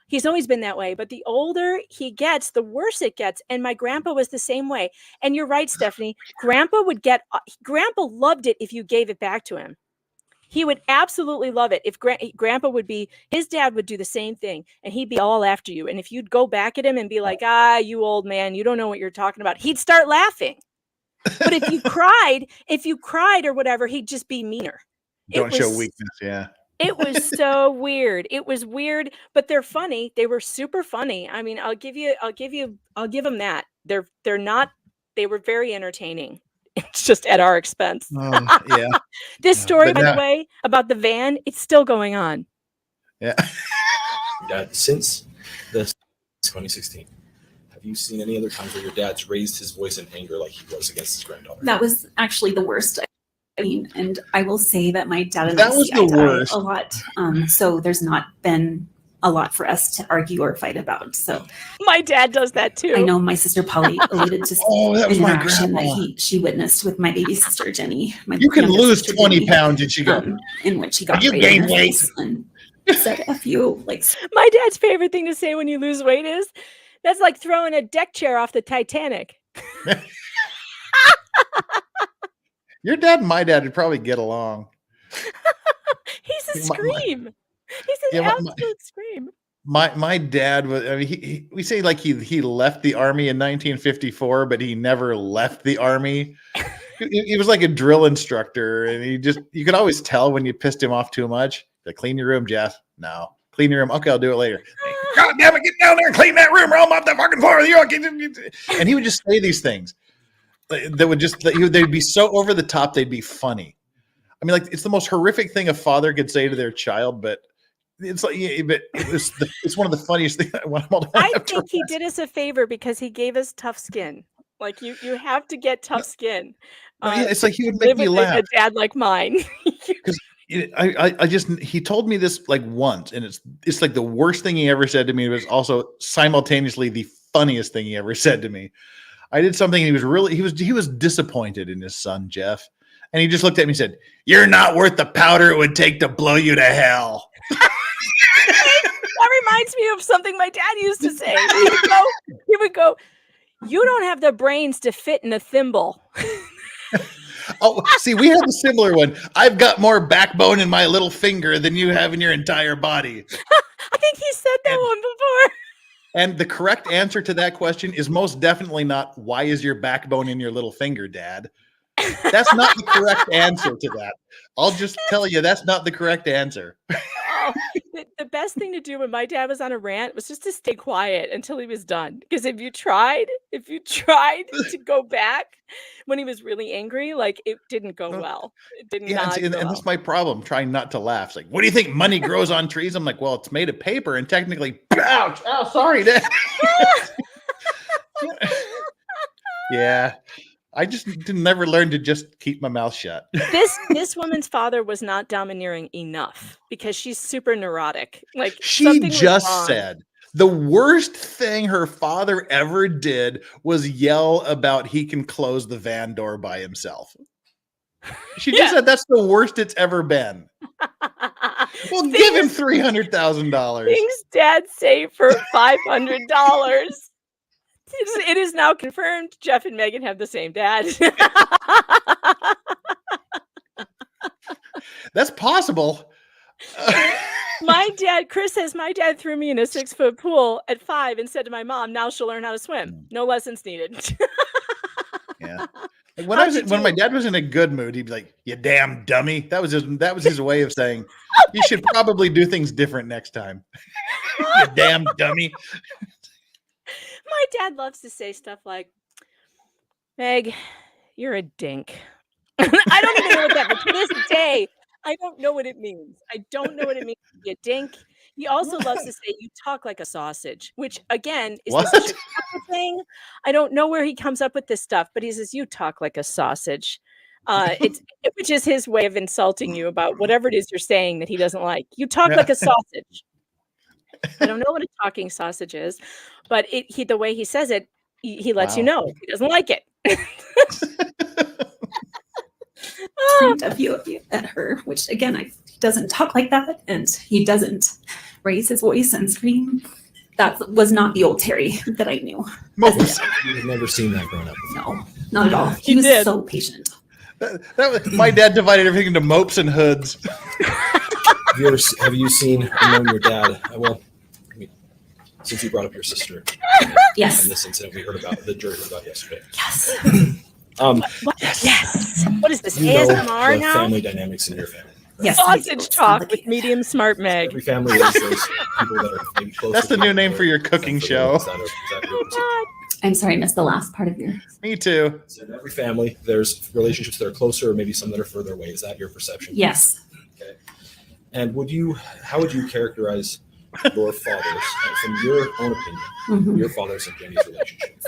Speaker 2: He's always been that way. But the older he gets, the worse it gets. And my grandpa was the same way. And you're right, Stephanie. Grandpa loved it if you gave it back to him. He would absolutely love it if grandpa his dad would do the same thing, and he'd be all after you. And if you'd go back at him and be like, you old man, you don't know what you're talking about, he'd start laughing. But if you cried or whatever, he'd just be meaner.
Speaker 7: Don't show weakness. Yeah.
Speaker 2: It was so weird. It was weird, but they're funny. They were super funny. I mean, I'll give them that. They were very entertaining. It's just at our expense.
Speaker 7: Oh, yeah.
Speaker 2: This story, by the way, about the van, it's still going on.
Speaker 7: Yeah.
Speaker 4: Since 2016, have you seen any other times where your dad's raised his voice in anger like he was against his granddaughter?
Speaker 1: That was actually the worst. I mean, and I will say that my dad and
Speaker 7: That
Speaker 1: I
Speaker 7: was
Speaker 1: see
Speaker 7: the
Speaker 1: eye to eye
Speaker 7: worst.
Speaker 1: a lot. So there's not been a lot for us to argue or fight about. So
Speaker 2: My dad does that too.
Speaker 1: I know my sister Polly alluded to
Speaker 7: That was
Speaker 1: an
Speaker 7: my
Speaker 1: interaction
Speaker 7: grandma.
Speaker 1: that she witnessed with my baby sister Jenny.
Speaker 7: You can
Speaker 1: younger
Speaker 7: lose
Speaker 1: sister,
Speaker 7: 20
Speaker 1: Jenny,
Speaker 7: pounds and she go,
Speaker 1: in which he got
Speaker 7: You
Speaker 1: right in
Speaker 7: gained
Speaker 1: her
Speaker 7: weight.
Speaker 1: face and said a few
Speaker 2: My dad's favorite thing to say when you lose weight is, that's like throwing a deck chair off the Titanic.
Speaker 7: your dad and my dad would probably get along.
Speaker 2: He's a
Speaker 7: My-
Speaker 2: scream. He's an
Speaker 7: Yeah, my-
Speaker 2: absolute scream.
Speaker 7: My dad was, I mean, we say like he left the army in 1954, but he never left the army. He was like a drill instructor, and you could always tell when you pissed him off too much. Like, clean your room, Jeff. No. Clean your room. Okay, I'll do it later. God damn it, get down there and clean that room, or I'll mop that fucking floor with you. And he would just say these things that would just, they'd be so over the top, they'd be funny. I mean, like, it's the most horrific thing a father could say to their child, but it's like, but it's one of the funniest things.
Speaker 2: I think he did us a favor because he gave us tough skin. Like you have to get tough skin.
Speaker 7: It's like he would make
Speaker 2: Live
Speaker 7: me
Speaker 2: with
Speaker 7: laugh.
Speaker 2: a dad like mine.
Speaker 7: He told me this like once, and it's like the worst thing he ever said to me. It was also simultaneously the funniest thing he ever said to me. I did something, and he was disappointed in his son, Jeff. And he just looked at me and said, "You're not worth the powder it would take to blow you to hell."
Speaker 2: That reminds me of something my dad used to say. He would go, "You don't have the brains to fit in a thimble."
Speaker 7: Oh, see, we have a similar one. I've got more backbone in my little finger than you have in your entire body.
Speaker 2: I think he said that one before.
Speaker 7: And the correct answer to that question is most definitely not, why is your backbone in your little finger, Dad? That's not the correct answer to that. I'll just tell you, that's not the correct answer.
Speaker 2: Oh, the best thing to do when my dad was on a rant was just to stay quiet until he was done. Because if you tried to go back when he was really angry, like, it didn't go well. It did not go
Speaker 7: and
Speaker 2: well.
Speaker 7: that's my problem, trying not to laugh. It's like, what do you think money grows on trees? I'm like, well, it's made of paper, and technically, ouch, oh, sorry, Dad. Yeah. I just never learned to just keep my mouth shut.
Speaker 2: This woman's father was not domineering enough because she's super neurotic. Like,
Speaker 7: She
Speaker 2: something was
Speaker 7: just
Speaker 2: wrong.
Speaker 7: said the worst thing her father ever did was yell about he can close the van door by himself. She just said that's the worst it's ever been. Well, give him $300,000.
Speaker 2: Things dad say for $500. It is now confirmed Jeff and Megan have the same dad.
Speaker 7: That's possible.
Speaker 2: My dad, Chris says, my dad threw me in a 6-foot pool at 5 and said to my mom, now she'll learn how to swim. No lessons needed.
Speaker 7: Yeah. Like when my dad was in a good mood, he'd be like, "You damn dummy." That was his way of saying, "You should probably do things different next time." You damn dummy.
Speaker 2: My dad loves to say stuff like, "Meg, you're a dink." I don't even know what that means. To this day, I don't know what it means. I don't know what it means to be a dink. He also loves to say, "You talk like a sausage," which, again, is
Speaker 7: What?
Speaker 2: this a Chicago thing? I don't know where he comes up with this stuff, but he says, "You talk like a sausage." Which is his way of insulting you about whatever it is you're saying that he doesn't like. You talk like a sausage. I don't know what a talking sausage is, but the way he says it, he lets you know he doesn't like it.
Speaker 1: point of view at her, which again, he doesn't talk like that, and he doesn't raise his voice and scream. That was not the old Terry that I knew.
Speaker 7: Mopes.
Speaker 4: You've never seen that growing up before.
Speaker 1: No, not at all. He
Speaker 2: You
Speaker 1: was
Speaker 2: did.
Speaker 1: so patient.
Speaker 7: My dad divided everything into mopes and hoods.
Speaker 4: Have you seen or known your dad? Well, I mean, since you brought up your sister
Speaker 1: Yes.
Speaker 4: and this incident we heard about, the jury heard about yesterday.
Speaker 1: Yes.
Speaker 2: What? Yes. What is this?
Speaker 4: You know
Speaker 2: ASMR
Speaker 4: the
Speaker 2: now?
Speaker 4: family dynamics in your family.
Speaker 1: Yes. I do.
Speaker 2: Sausage talk with medium smart Meg.
Speaker 4: Every family has those people that are maybe closer.
Speaker 7: That's the
Speaker 4: to
Speaker 7: new
Speaker 4: you
Speaker 7: name
Speaker 4: or
Speaker 7: for your cooking
Speaker 4: is
Speaker 7: show.
Speaker 4: that your perception?
Speaker 2: God.
Speaker 1: I'm sorry, I missed the last part of your.
Speaker 7: Me too.
Speaker 4: So in every family, there's relationships that are closer or maybe some that are further away. Is that your perception?
Speaker 1: Yes.
Speaker 4: Okay. And how would you characterize your father's, from your own opinion,
Speaker 1: Mhm.
Speaker 4: your father's and Jenny's relationship?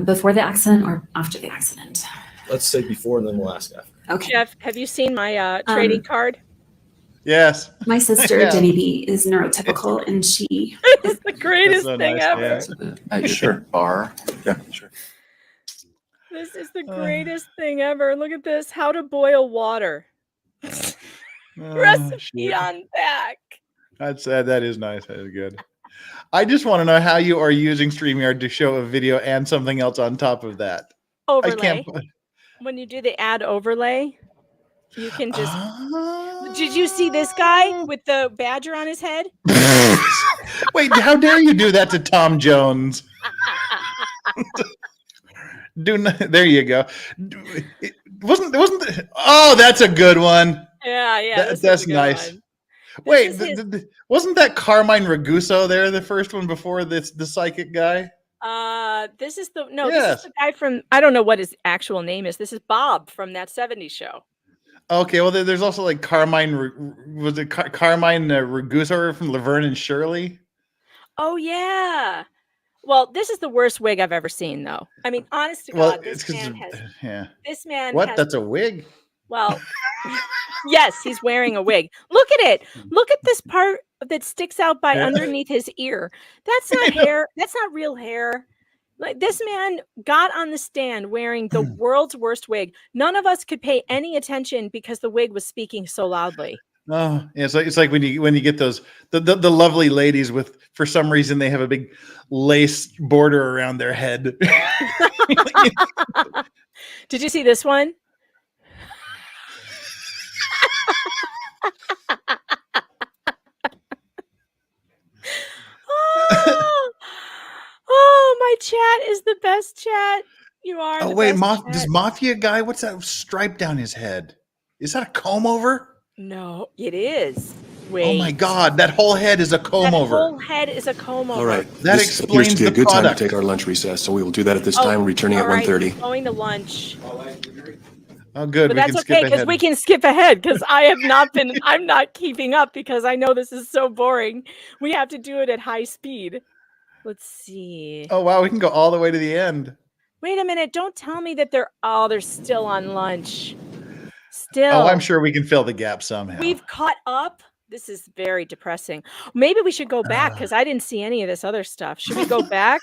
Speaker 1: Before the accident or after the accident?
Speaker 4: Let's say before and then we'll ask after.
Speaker 1: Okay.
Speaker 2: Jeff, have you seen my trading card?
Speaker 7: Yes.
Speaker 1: My sister,
Speaker 7: Yeah.
Speaker 1: Jenny B, is neurotypical and she
Speaker 2: It's the greatest
Speaker 7: so
Speaker 2: thing
Speaker 7: nice,
Speaker 2: ever.
Speaker 7: yeah.
Speaker 3: Sure. Bar. Yeah, sure.
Speaker 2: This is the greatest thing ever. Look at this. How to boil water. Recipe
Speaker 7: shit.
Speaker 2: on back.
Speaker 7: That's that is nice. That is good. I just want to know how you are using StreamYard to show a video and something else on top of that.
Speaker 2: Overlay.
Speaker 7: I can't.
Speaker 2: When you do the add overlay, you can just.
Speaker 7: Ah.
Speaker 2: Did you see this guy with the badger on his head?
Speaker 7: Wait, how dare you do that to Tom Jones? There you go. Wasn't oh, that's a good one.
Speaker 2: Yeah. this is
Speaker 7: That's
Speaker 2: a good
Speaker 7: nice.
Speaker 2: one.
Speaker 7: Wait,
Speaker 2: is his-
Speaker 7: wasn't that Carmine Raguso there, the first one before this, the psychic guy?
Speaker 2: This is the
Speaker 7: Yes.
Speaker 2: This is the guy from, I don't know what his actual name is. This is Bob from that 70s show.
Speaker 7: Okay, well, there's also like Carmine, was it Carmine Raguso from Laverne and Shirley?
Speaker 2: Oh yeah. Well, this is the worst wig I've ever seen, though. I mean, honest to
Speaker 7: Well,
Speaker 2: God,
Speaker 7: it's because yeah.
Speaker 2: this man
Speaker 7: What?
Speaker 2: has,
Speaker 7: That's a wig?
Speaker 2: well, yes, he's wearing a wig. Look at it. Look at this part that sticks out by
Speaker 7: Yeah.
Speaker 2: underneath his ear. That's not hair. That's not real hair. Like, this man got on the stand wearing the world's worst wig. None of us could pay any attention because the wig was speaking so loudly.
Speaker 7: Oh, yeah, it's like when you get those the lovely ladies with, for some reason, they have a big lace border around their head.
Speaker 2: Did you see this one? Oh, my chat is the best chat. You are.
Speaker 7: Oh
Speaker 2: the
Speaker 7: wait,
Speaker 2: best
Speaker 7: this
Speaker 2: chat.
Speaker 7: mafia guy, what's that stripe down his head? Is that a comb over?
Speaker 2: No, it is. Wait.
Speaker 7: Oh my god, that whole head is a comb
Speaker 2: That
Speaker 7: over.
Speaker 2: whole head is a comb over.
Speaker 3: All right.
Speaker 7: That
Speaker 3: This
Speaker 7: explains
Speaker 3: appears to be a
Speaker 7: the
Speaker 3: good time
Speaker 7: product.
Speaker 3: to take our lunch recess, so we will do that at this
Speaker 2: Oh,
Speaker 3: time, returning at
Speaker 2: all right,
Speaker 3: 1:30.
Speaker 2: Going to lunch.
Speaker 7: Oh good,
Speaker 2: But
Speaker 7: we
Speaker 2: that's
Speaker 7: can
Speaker 2: okay
Speaker 7: skip
Speaker 2: because
Speaker 7: ahead.
Speaker 2: we can skip ahead because I have not been, I'm not keeping up because I know this is so boring. We have to do it at high speed. Let's see.
Speaker 7: Oh wow, we can go all the way to the end.
Speaker 2: Wait a minute. Don't tell me that they're still on lunch. Still.
Speaker 7: Oh, I'm sure we can fill the gap somehow.
Speaker 2: We've caught up. This is very depressing. Maybe we should go back because I didn't see any of this other stuff. Should we go back?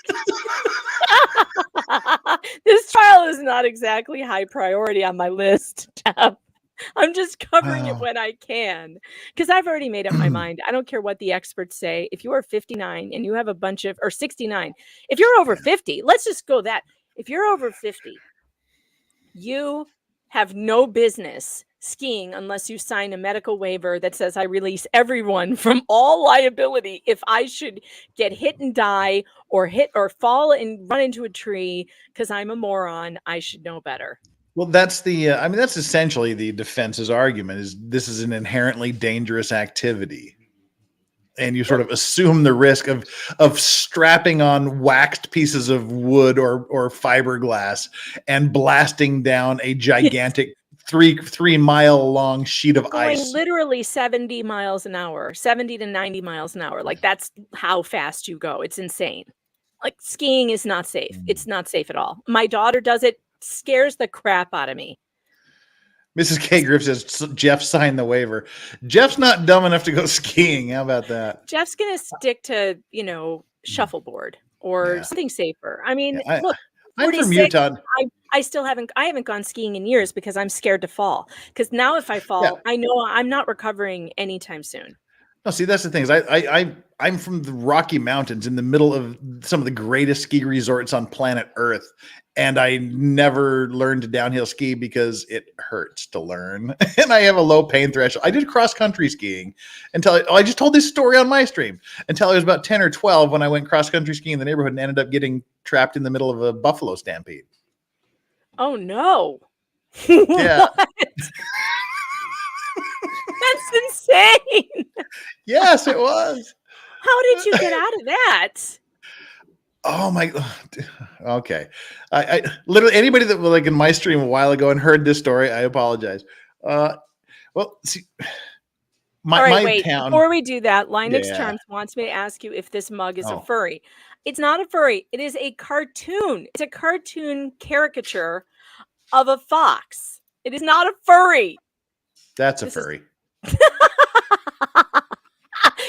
Speaker 2: This trial is not exactly high priority on my list, Jeff. I'm just covering it
Speaker 7: Oh.
Speaker 2: when I can because I've already made up my mind. I don't care what the experts say. If you are 59 and you have a bunch of, or 69, if you're over 50, let's just go that. If you're over 50, you have no business skiing unless you sign a medical waiver that says I release everyone from all liability if I should get hit and die or hit or fall and run into a tree because I'm a moron. I should know better.
Speaker 7: Well, that's the I mean that's essentially the defense's argument is this is an inherently dangerous activity. And you sort of assume the risk of strapping on waxed pieces of wood or fiberglass and blasting down a gigantic 3 mile long sheet of
Speaker 2: Going
Speaker 7: ice.
Speaker 2: literally 70 miles an hour, 70 to 90 miles an hour. Like that's how fast you go. It's insane. Like skiing is not safe. It's not safe at all. My daughter does it, scares the crap out of me.
Speaker 7: Mrs. K. Griff says Jeff signed the waiver. Jeff's not dumb enough to go skiing. How about that?
Speaker 2: Jeff's going to stick to, shuffleboard or
Speaker 7: Yeah.
Speaker 2: something safer. I mean,
Speaker 7: Yeah,
Speaker 2: look,
Speaker 7: I'm from
Speaker 2: 46,
Speaker 7: Utah.
Speaker 2: I still haven't gone skiing in years because I'm scared to fall. Because now if I fall,
Speaker 7: Yeah.
Speaker 2: I know I'm not recovering anytime soon.
Speaker 7: No, see, that's the thing is I'm from the Rocky Mountains in the middle of some of the greatest ski resorts on planet Earth. And I never learned to downhill ski because it hurts to learn. And I have a low pain threshold. I did cross country skiing until I just told this story on my stream until I was about 10 or 12 when I went cross country skiing in the neighborhood and ended up getting trapped in the middle of a buffalo stampede.
Speaker 2: Oh no.
Speaker 7: Yeah.
Speaker 2: What? That's insane.
Speaker 7: Yes, it was.
Speaker 2: How did you get out of that?
Speaker 7: Oh my. Okay. I literally anybody that was like in my stream a while ago and heard this story, I apologize. Well, see,
Speaker 2: All right,
Speaker 7: my
Speaker 2: wait.
Speaker 7: town.
Speaker 2: Before we do that, Linex
Speaker 7: Yeah.
Speaker 2: Charms wants me to ask you if this mug is
Speaker 7: Oh.
Speaker 2: a furry. It's not a furry. It is a cartoon. It's a cartoon caricature of a fox. It is not a furry.
Speaker 7: That's a
Speaker 2: This is-
Speaker 7: furry.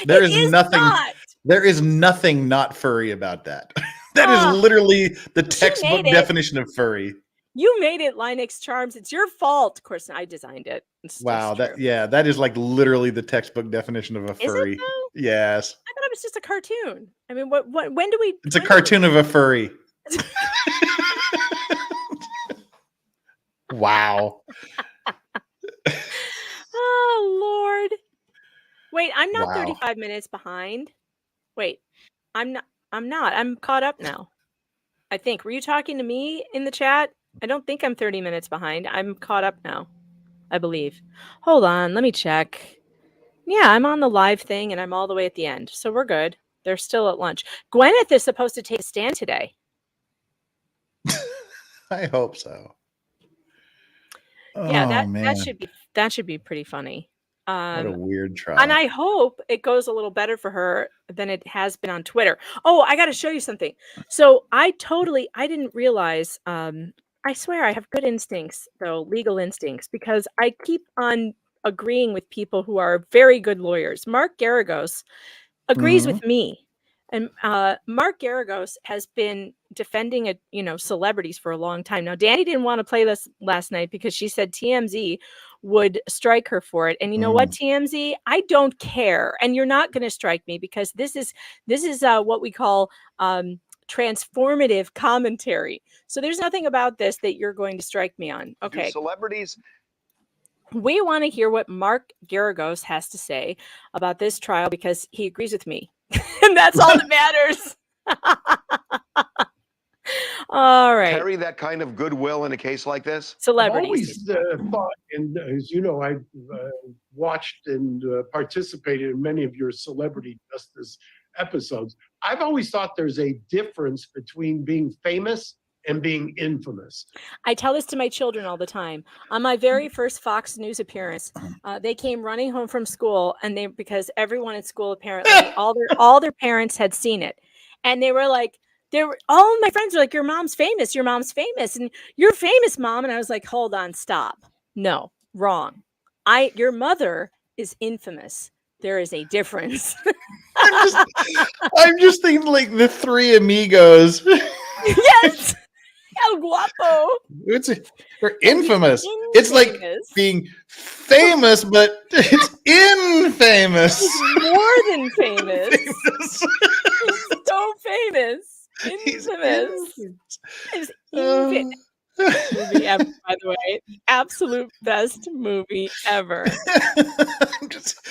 Speaker 7: There
Speaker 2: It
Speaker 7: is nothing.
Speaker 2: not.
Speaker 7: There is nothing not furry about that. That
Speaker 2: Ah,
Speaker 7: is literally the
Speaker 2: made
Speaker 7: textbook
Speaker 2: it.
Speaker 7: definition of furry.
Speaker 2: You made it, Linex Charms. It's your fault. Of course, I designed it.
Speaker 7: Wow,
Speaker 2: That's true.
Speaker 7: that is like literally the textbook definition of a
Speaker 2: Is it
Speaker 7: furry.
Speaker 2: though?
Speaker 7: Yes,
Speaker 2: I thought it was just a cartoon. I mean, what? When do we?
Speaker 7: it's a
Speaker 2: when do-
Speaker 7: cartoon of a furry. Wow.
Speaker 2: Oh Lord! Wait, I'm not
Speaker 7: Wow.
Speaker 2: 35 minutes behind. Wait, I'm not. I'm caught up now. I think. Were you talking to me in the chat? I don't think I'm 30 minutes behind. I'm caught up now. I believe. Hold on, let me check. Yeah, I'm on the live thing and I'm all the way at the end. So we're good. They're still at lunch. Gwyneth is supposed to take a stand today.
Speaker 7: I hope so.
Speaker 2: Yeah,
Speaker 7: Oh, man.
Speaker 2: that should be pretty funny.
Speaker 7: What a weird trial.
Speaker 2: And I hope it goes a little better for her than it has been on Twitter. Oh, I got to show you something. So I didn't realize, I swear I have good instincts, though, legal instincts, because I keep on agreeing with people who are very good lawyers. Mark Garagos agrees with me. And Mark Garagos has been defending celebrities for a long time. Now, Danny didn't want to play this last night because she said TMZ would strike her for it. And you know what, TMZ? I don't care. And you're not going to strike me because this is what we call transformative commentary. So there's nothing about this that you're going to strike me on. Okay.
Speaker 8: Celebrities.
Speaker 2: We want to hear what Mark Garagos has to say about this trial because he agrees with me. And that's all that matters. All right.
Speaker 8: Carry that kind of goodwill in a case like this?
Speaker 9: I've
Speaker 2: Celebrities.
Speaker 9: always thought, and as you know, I've watched and participated in many of your celebrity justice episodes. I've always thought there's a difference between being famous and being infamous.
Speaker 2: I tell this to my children all the time. On my very first Fox News appearance, they came running home from school, and because everyone at school apparently all their parents had seen it, and they were like, all my friends were like, "Your mom's famous. Your mom's famous, and you're famous, Mom." And I was like, "Hold on, stop. No, wrong. Your mother is infamous. There is a difference."
Speaker 7: I'm just thinking like the Three Amigos.
Speaker 2: Yes. El Guapo.
Speaker 7: They're infamous. It's like
Speaker 2: Infamous.
Speaker 7: being famous, but it's infamous.
Speaker 2: He's more than famous.
Speaker 7: Famous.
Speaker 2: He's so famous.
Speaker 7: He's
Speaker 2: Infamous. It's
Speaker 7: Uh,
Speaker 2: infamous. Movie ever, by the way. Absolute best movie ever.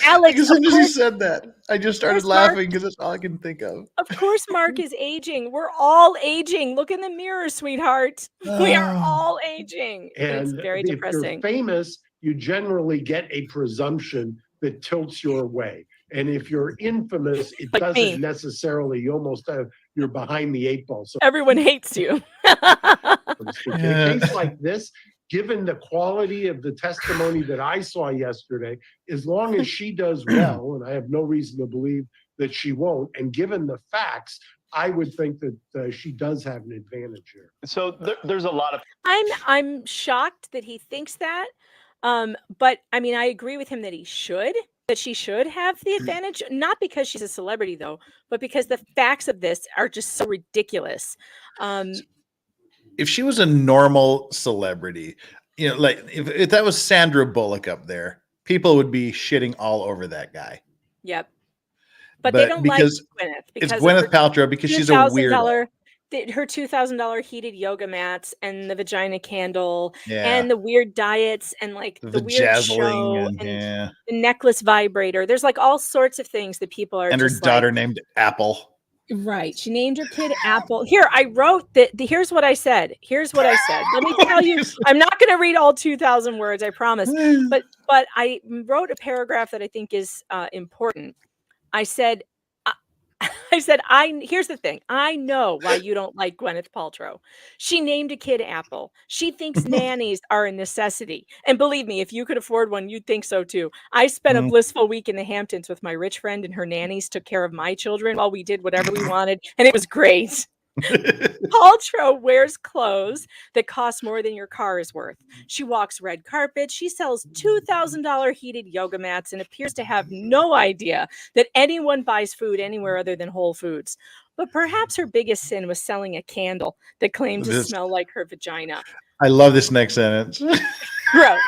Speaker 2: Alex,
Speaker 7: as soon
Speaker 2: of
Speaker 7: as you
Speaker 2: course-
Speaker 7: said that, I just started
Speaker 2: course, Mark.
Speaker 7: laughing because that's all I can think of.
Speaker 2: Of course, Mark is aging. We're all aging. Look in the mirror, sweetheart. We are all aging. It's
Speaker 9: And
Speaker 2: very
Speaker 9: if
Speaker 2: depressing.
Speaker 9: you're famous, you generally get a presumption that tilts your way. And if you're infamous, it
Speaker 2: Like me.
Speaker 9: doesn't necessarily. You almost you're behind the eight ball. So
Speaker 2: Everyone hates you.
Speaker 9: to speak. In
Speaker 7: Yeah.
Speaker 9: a case like this, given the quality of the testimony that I saw yesterday, as long as she does well, and I have no reason to believe that she won't, and given the facts, I would think that she does have an advantage here.
Speaker 10: So there's a lot of
Speaker 2: I'm shocked that he thinks that. But I mean, I agree with him that she should have the advantage, not because she's a celebrity though, but because the facts of this are just so ridiculous.
Speaker 7: If she was a normal celebrity, like if that was Sandra Bullock up there, people would be shitting all over that guy.
Speaker 2: Yep. But they don't like
Speaker 7: because
Speaker 2: Gwyneth
Speaker 7: it's
Speaker 2: because of
Speaker 7: Gwyneth
Speaker 2: her
Speaker 7: Paltrow because she's a weirdo.
Speaker 2: her $2,000 heated yoga mats and the vagina candle
Speaker 7: Yeah.
Speaker 2: and the weird diets and like the weird show
Speaker 7: vajazzling
Speaker 2: and the necklace vibrator. There's like all sorts of things that people are
Speaker 7: and her
Speaker 2: just
Speaker 7: daughter
Speaker 2: like,
Speaker 7: named Apple.
Speaker 2: right. She named her kid Apple. Here, I wrote that. Here's what I said. Here's what I said. Let me tell you. I'm not going to read all 2,000 words, I promise. But I wrote a paragraph that I think is important. I said, here's the thing. I know why you don't like Gwyneth Paltrow. She named a kid Apple. She thinks nannies are a necessity. And believe me, if you could afford one, you'd think so too. I spent a blissful week in the Hamptons with my rich friend, and her nannies took care of my children while we did whatever we wanted. And it was great. Paltrow wears clothes that cost more than your car is worth. She walks red carpet. She sells $2,000 heated yoga mats and appears to have no idea that anyone buys food anywhere other than Whole Foods. But perhaps her biggest sin was selling a candle that claimed to smell like her vagina.
Speaker 7: I love this next sentence.
Speaker 2: Gross.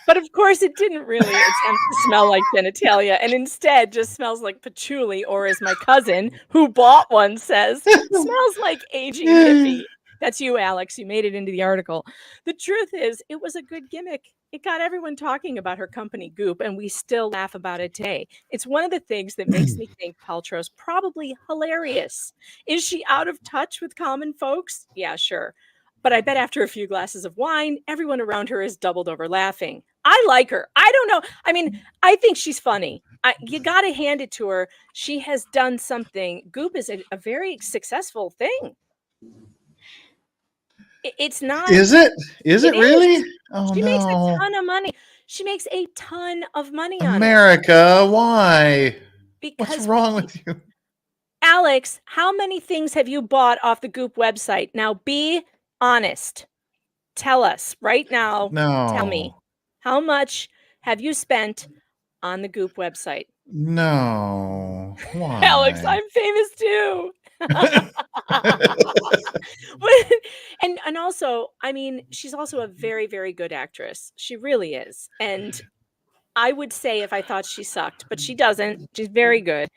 Speaker 2: But of course, it didn't really attempt to smell like genitalia, and instead just smells like patchouli, or as my cousin, who bought one, says, smells like aging hippie. That's you, Alex. You made it into the article. The truth is, it was a good gimmick. It got everyone talking about her company Goop, and we still laugh about it today. It's one of the things that makes me think Paltrow's probably hilarious. Is she out of touch with common folks? Yeah, sure. But I bet after a few glasses of wine, everyone around her is doubled over laughing. I like her. I don't know. I mean, I think she's funny. You got to hand it to her. She has done something. Goop is a very successful thing. It's not.
Speaker 7: Is it? Is it really? Oh,
Speaker 2: she makes a
Speaker 7: no.
Speaker 2: ton of money. She makes a ton of money on it.
Speaker 7: America, why?
Speaker 2: Because
Speaker 7: what's wrong with you?
Speaker 2: Alex, how many things have you bought off the Goop website? Now be honest. Tell us right now.
Speaker 7: No.
Speaker 2: Tell me. How much have you spent on the Goop website?
Speaker 7: No. Why?
Speaker 2: Alex, I'm famous too. and also, I mean, she's also a very, very good actress. She really is. And I would say if I thought she sucked, but she doesn't. She's very good.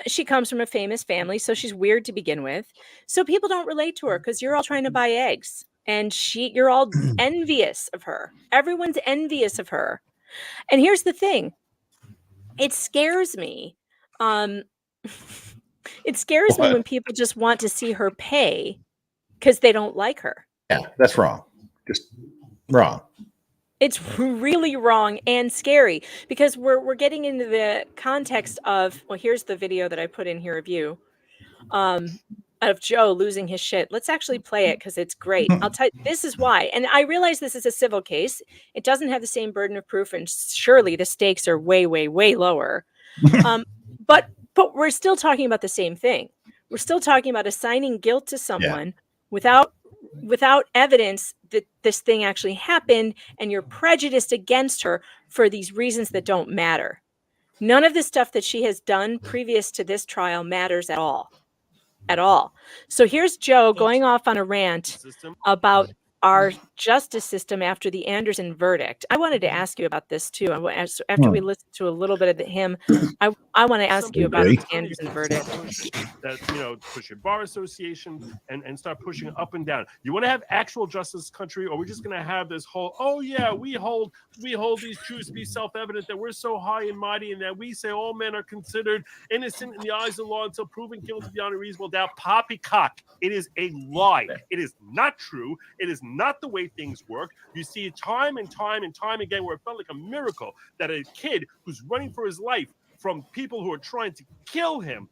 Speaker 2: She comes from a famous family, so she's weird to begin with. So people don't relate to her because you're all trying to buy eggs. And you're all envious of her. Everyone's envious of her. And here's the thing. It scares me. It scares me when people just want to see her pay because they don't like her.
Speaker 7: Yeah, that's wrong. Just wrong.
Speaker 2: It's really wrong and scary because we're getting into the context of, well, here's the video that I put in here of you. Of Joe losing his shit. Let's actually play it because it's great. I'll tell you, this is why. And I realize this is a civil case. It doesn't have the same burden of proof, and surely the stakes are way, way, way lower. But we're still talking about the same thing. We're still talking about assigning guilt to someone without evidence that this thing actually happened, and you're prejudiced against her for these reasons that don't matter. None of the stuff that she has done previous to this trial matters at all. At all. So here's Joe going off on a rant about our justice system after the Anderson verdict. I wanted to ask you about this too. After we listen to a little bit of him, I want to ask you about the Anderson verdict.
Speaker 10: That, push your bar association and start pushing up and down. You want to have actual justice country, or we're just going to have this whole, oh yeah, we hold these truths to be self-evident, that we're so high and mighty, and that we say all men are considered innocent in the eyes of the law until proven guilty beyond a reasonable doubt. Poppycock. It is a lie. It is not true. It is not the way things work. You see it time and time and time again where it felt like a miracle that a kid who's running for his life from people who are trying to kill him,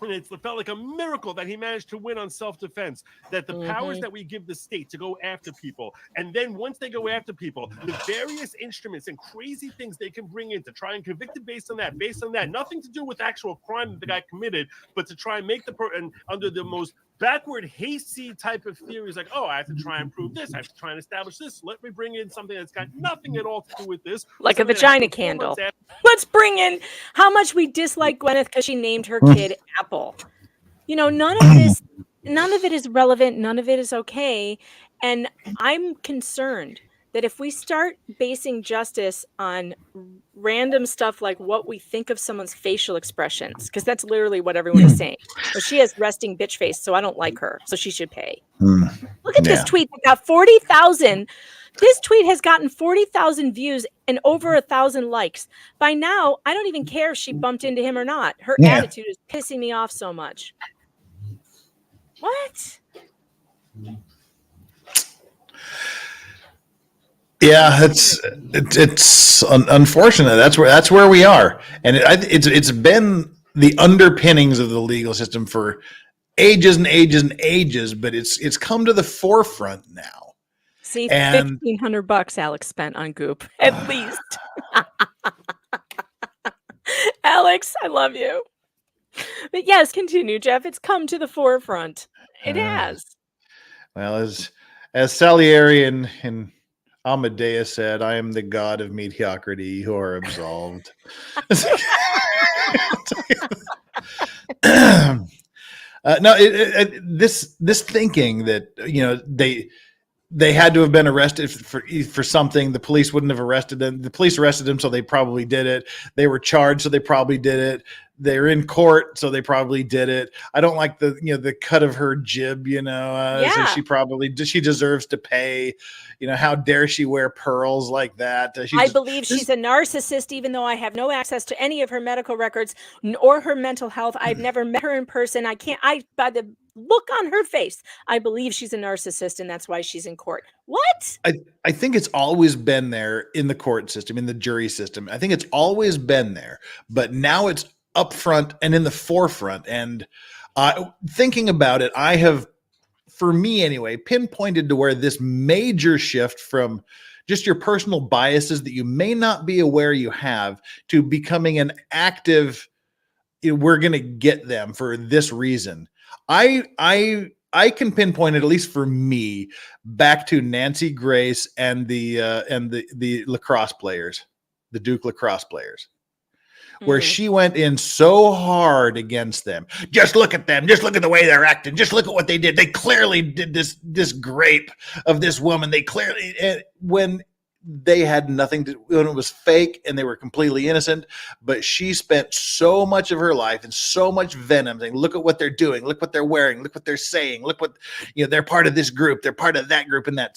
Speaker 10: and it felt like a miracle that he managed to win on self-defense, that the powers that we give the state to go after people, and then once they go after people, the various instruments and crazy things they can bring in to try and convict it based on that, nothing to do with actual crime that the guy committed, but to try and make the person under the most backward, hasty type of theories, like, oh, I have to try and prove this, I have to try and establish this, let me bring in something that's got nothing at all to do with this.
Speaker 2: Like a vagina candle. Let's bring in how much we dislike Gwyneth because she named her kid Apple. None of it is relevant, none of it is okay. And I'm concerned that if we start basing justice on random stuff like what we think of someone's facial expressions, because that's literally what everyone is saying. Well, she has resting bitch face, so I don't like her, so she should pay. Look at this tweet that got 40,000. This tweet has gotten 40,000 views and over 1,000 likes. By now, I don't even care if she bumped into him or not. Her attitude is pissing me off so much. What?
Speaker 7: Yeah, it's unfortunate. That's where we are, and it's been the underpinnings of the legal system for ages and ages and ages, but it's come to the forefront now.
Speaker 2: See,
Speaker 7: And
Speaker 2: $1,500 Alex spent on Goop, at least. Alex, I love you. But yes, continue, Jeff. It's come to the forefront. It has.
Speaker 7: Well, as Salieri and Amadeus said, "I am the god of mediocrity. You are absolved." No, this thinking that they had to have been arrested for something. The police wouldn't have arrested them. The police arrested them, so they probably did it. They were charged, so they probably did it. They're in court, so they probably did it. I don't like the cut of her jib, so she deserves to pay. How dare she wear pearls like that?
Speaker 2: I believe she's a narcissist, even though I have no access to any of her medical records or her mental health. I've never met her in person. By the look on her face, I believe she's a narcissist, and that's why she's in court. What?
Speaker 7: I think it's always been there in the court system, in the jury system. I think it's always been there, but now it's up front and in the forefront. And thinking about it, I have, for me anyway, pinpointed to where this major shift from just your personal biases that you may not be aware you have to becoming an active, we're going to get them for this reason. I can pinpoint it, at least for me, back to Nancy Grace and the lacrosse players, the Duke lacrosse players, where she went in so hard against them. Just look at them. Just look at the way they're acting. Just look at what they did. They clearly did this grape of this woman. They clearly, when they had nothing to, when it was fake and they were completely innocent, but she spent so much of her life and so much venom saying, look at what they're doing. Look what they're wearing. Look what they're saying. Look what, they're part of this group. They're part of that group. And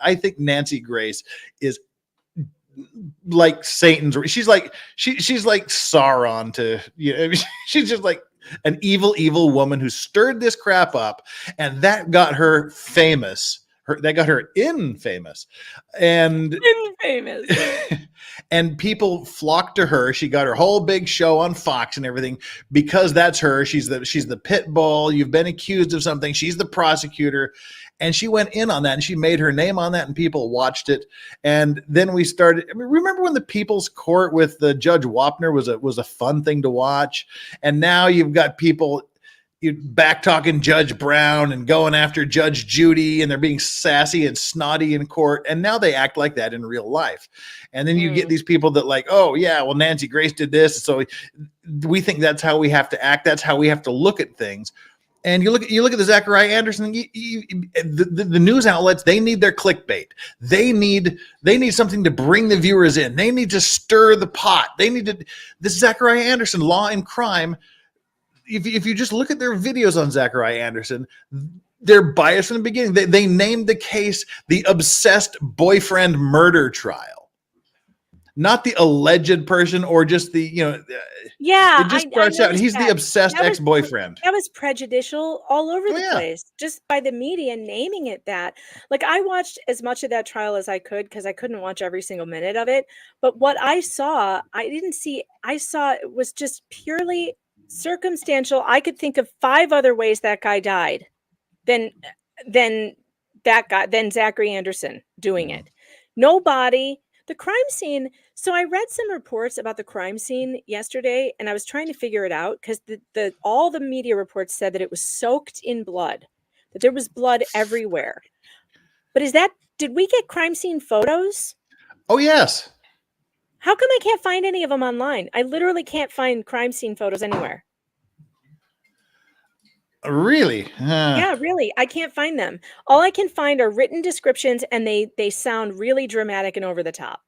Speaker 7: I think Nancy Grace is like Satan's. She's like Sauron to, she's just like an evil woman who stirred this crap up, and that got her famous. That got her infamous, and and people flocked to her. She got her whole big show on Fox and everything because that's her. She's the pit bull. You've been accused of something. She's the prosecutor, and she went in on that, and she made her name on that, and people watched it. And then we started. I mean, remember when the People's Court with the Judge Wapner was a fun thing to watch, and now you've got people back talking Judge Brown and going after Judge Judy, and they're being sassy and snotty in court. And now they act like that in real life. And then you get these people that like, oh yeah, well, Nancy Grace did this. So we think that's how we have to act. That's how we have to look at things. And you look at the Zachariah Anderson, the news outlets, they need their clickbait. They need something to bring the viewers in. They need to stir the pot. This Zachariah Anderson, Law and Crime. If you just look at their videos on Zachariah Anderson, they're biased from the beginning. They named the case the obsessed boyfriend murder trial, not the alleged person or just the,
Speaker 2: yeah,
Speaker 7: it just starts out. He's the obsessed ex-boyfriend.
Speaker 2: That was prejudicial all over the place, just by the media naming it that. Like, I watched as much of that trial as I could because I couldn't watch every single minute of it. But what I saw, I saw it was just purely circumstantial. I could think of 5 other ways that guy died than Zachary Anderson doing it. Nobody, the crime scene. So I read some reports about the crime scene yesterday, and I was trying to figure it out because all the media reports said that it was soaked in blood, that there was blood everywhere. But did we get crime scene photos?
Speaker 7: Oh, yes.
Speaker 2: How come I can't find any of them online? I literally can't find crime scene photos anywhere.
Speaker 7: Really?
Speaker 2: Yeah, really. I can't find them. All I can find are written descriptions, and they sound really dramatic and over the top.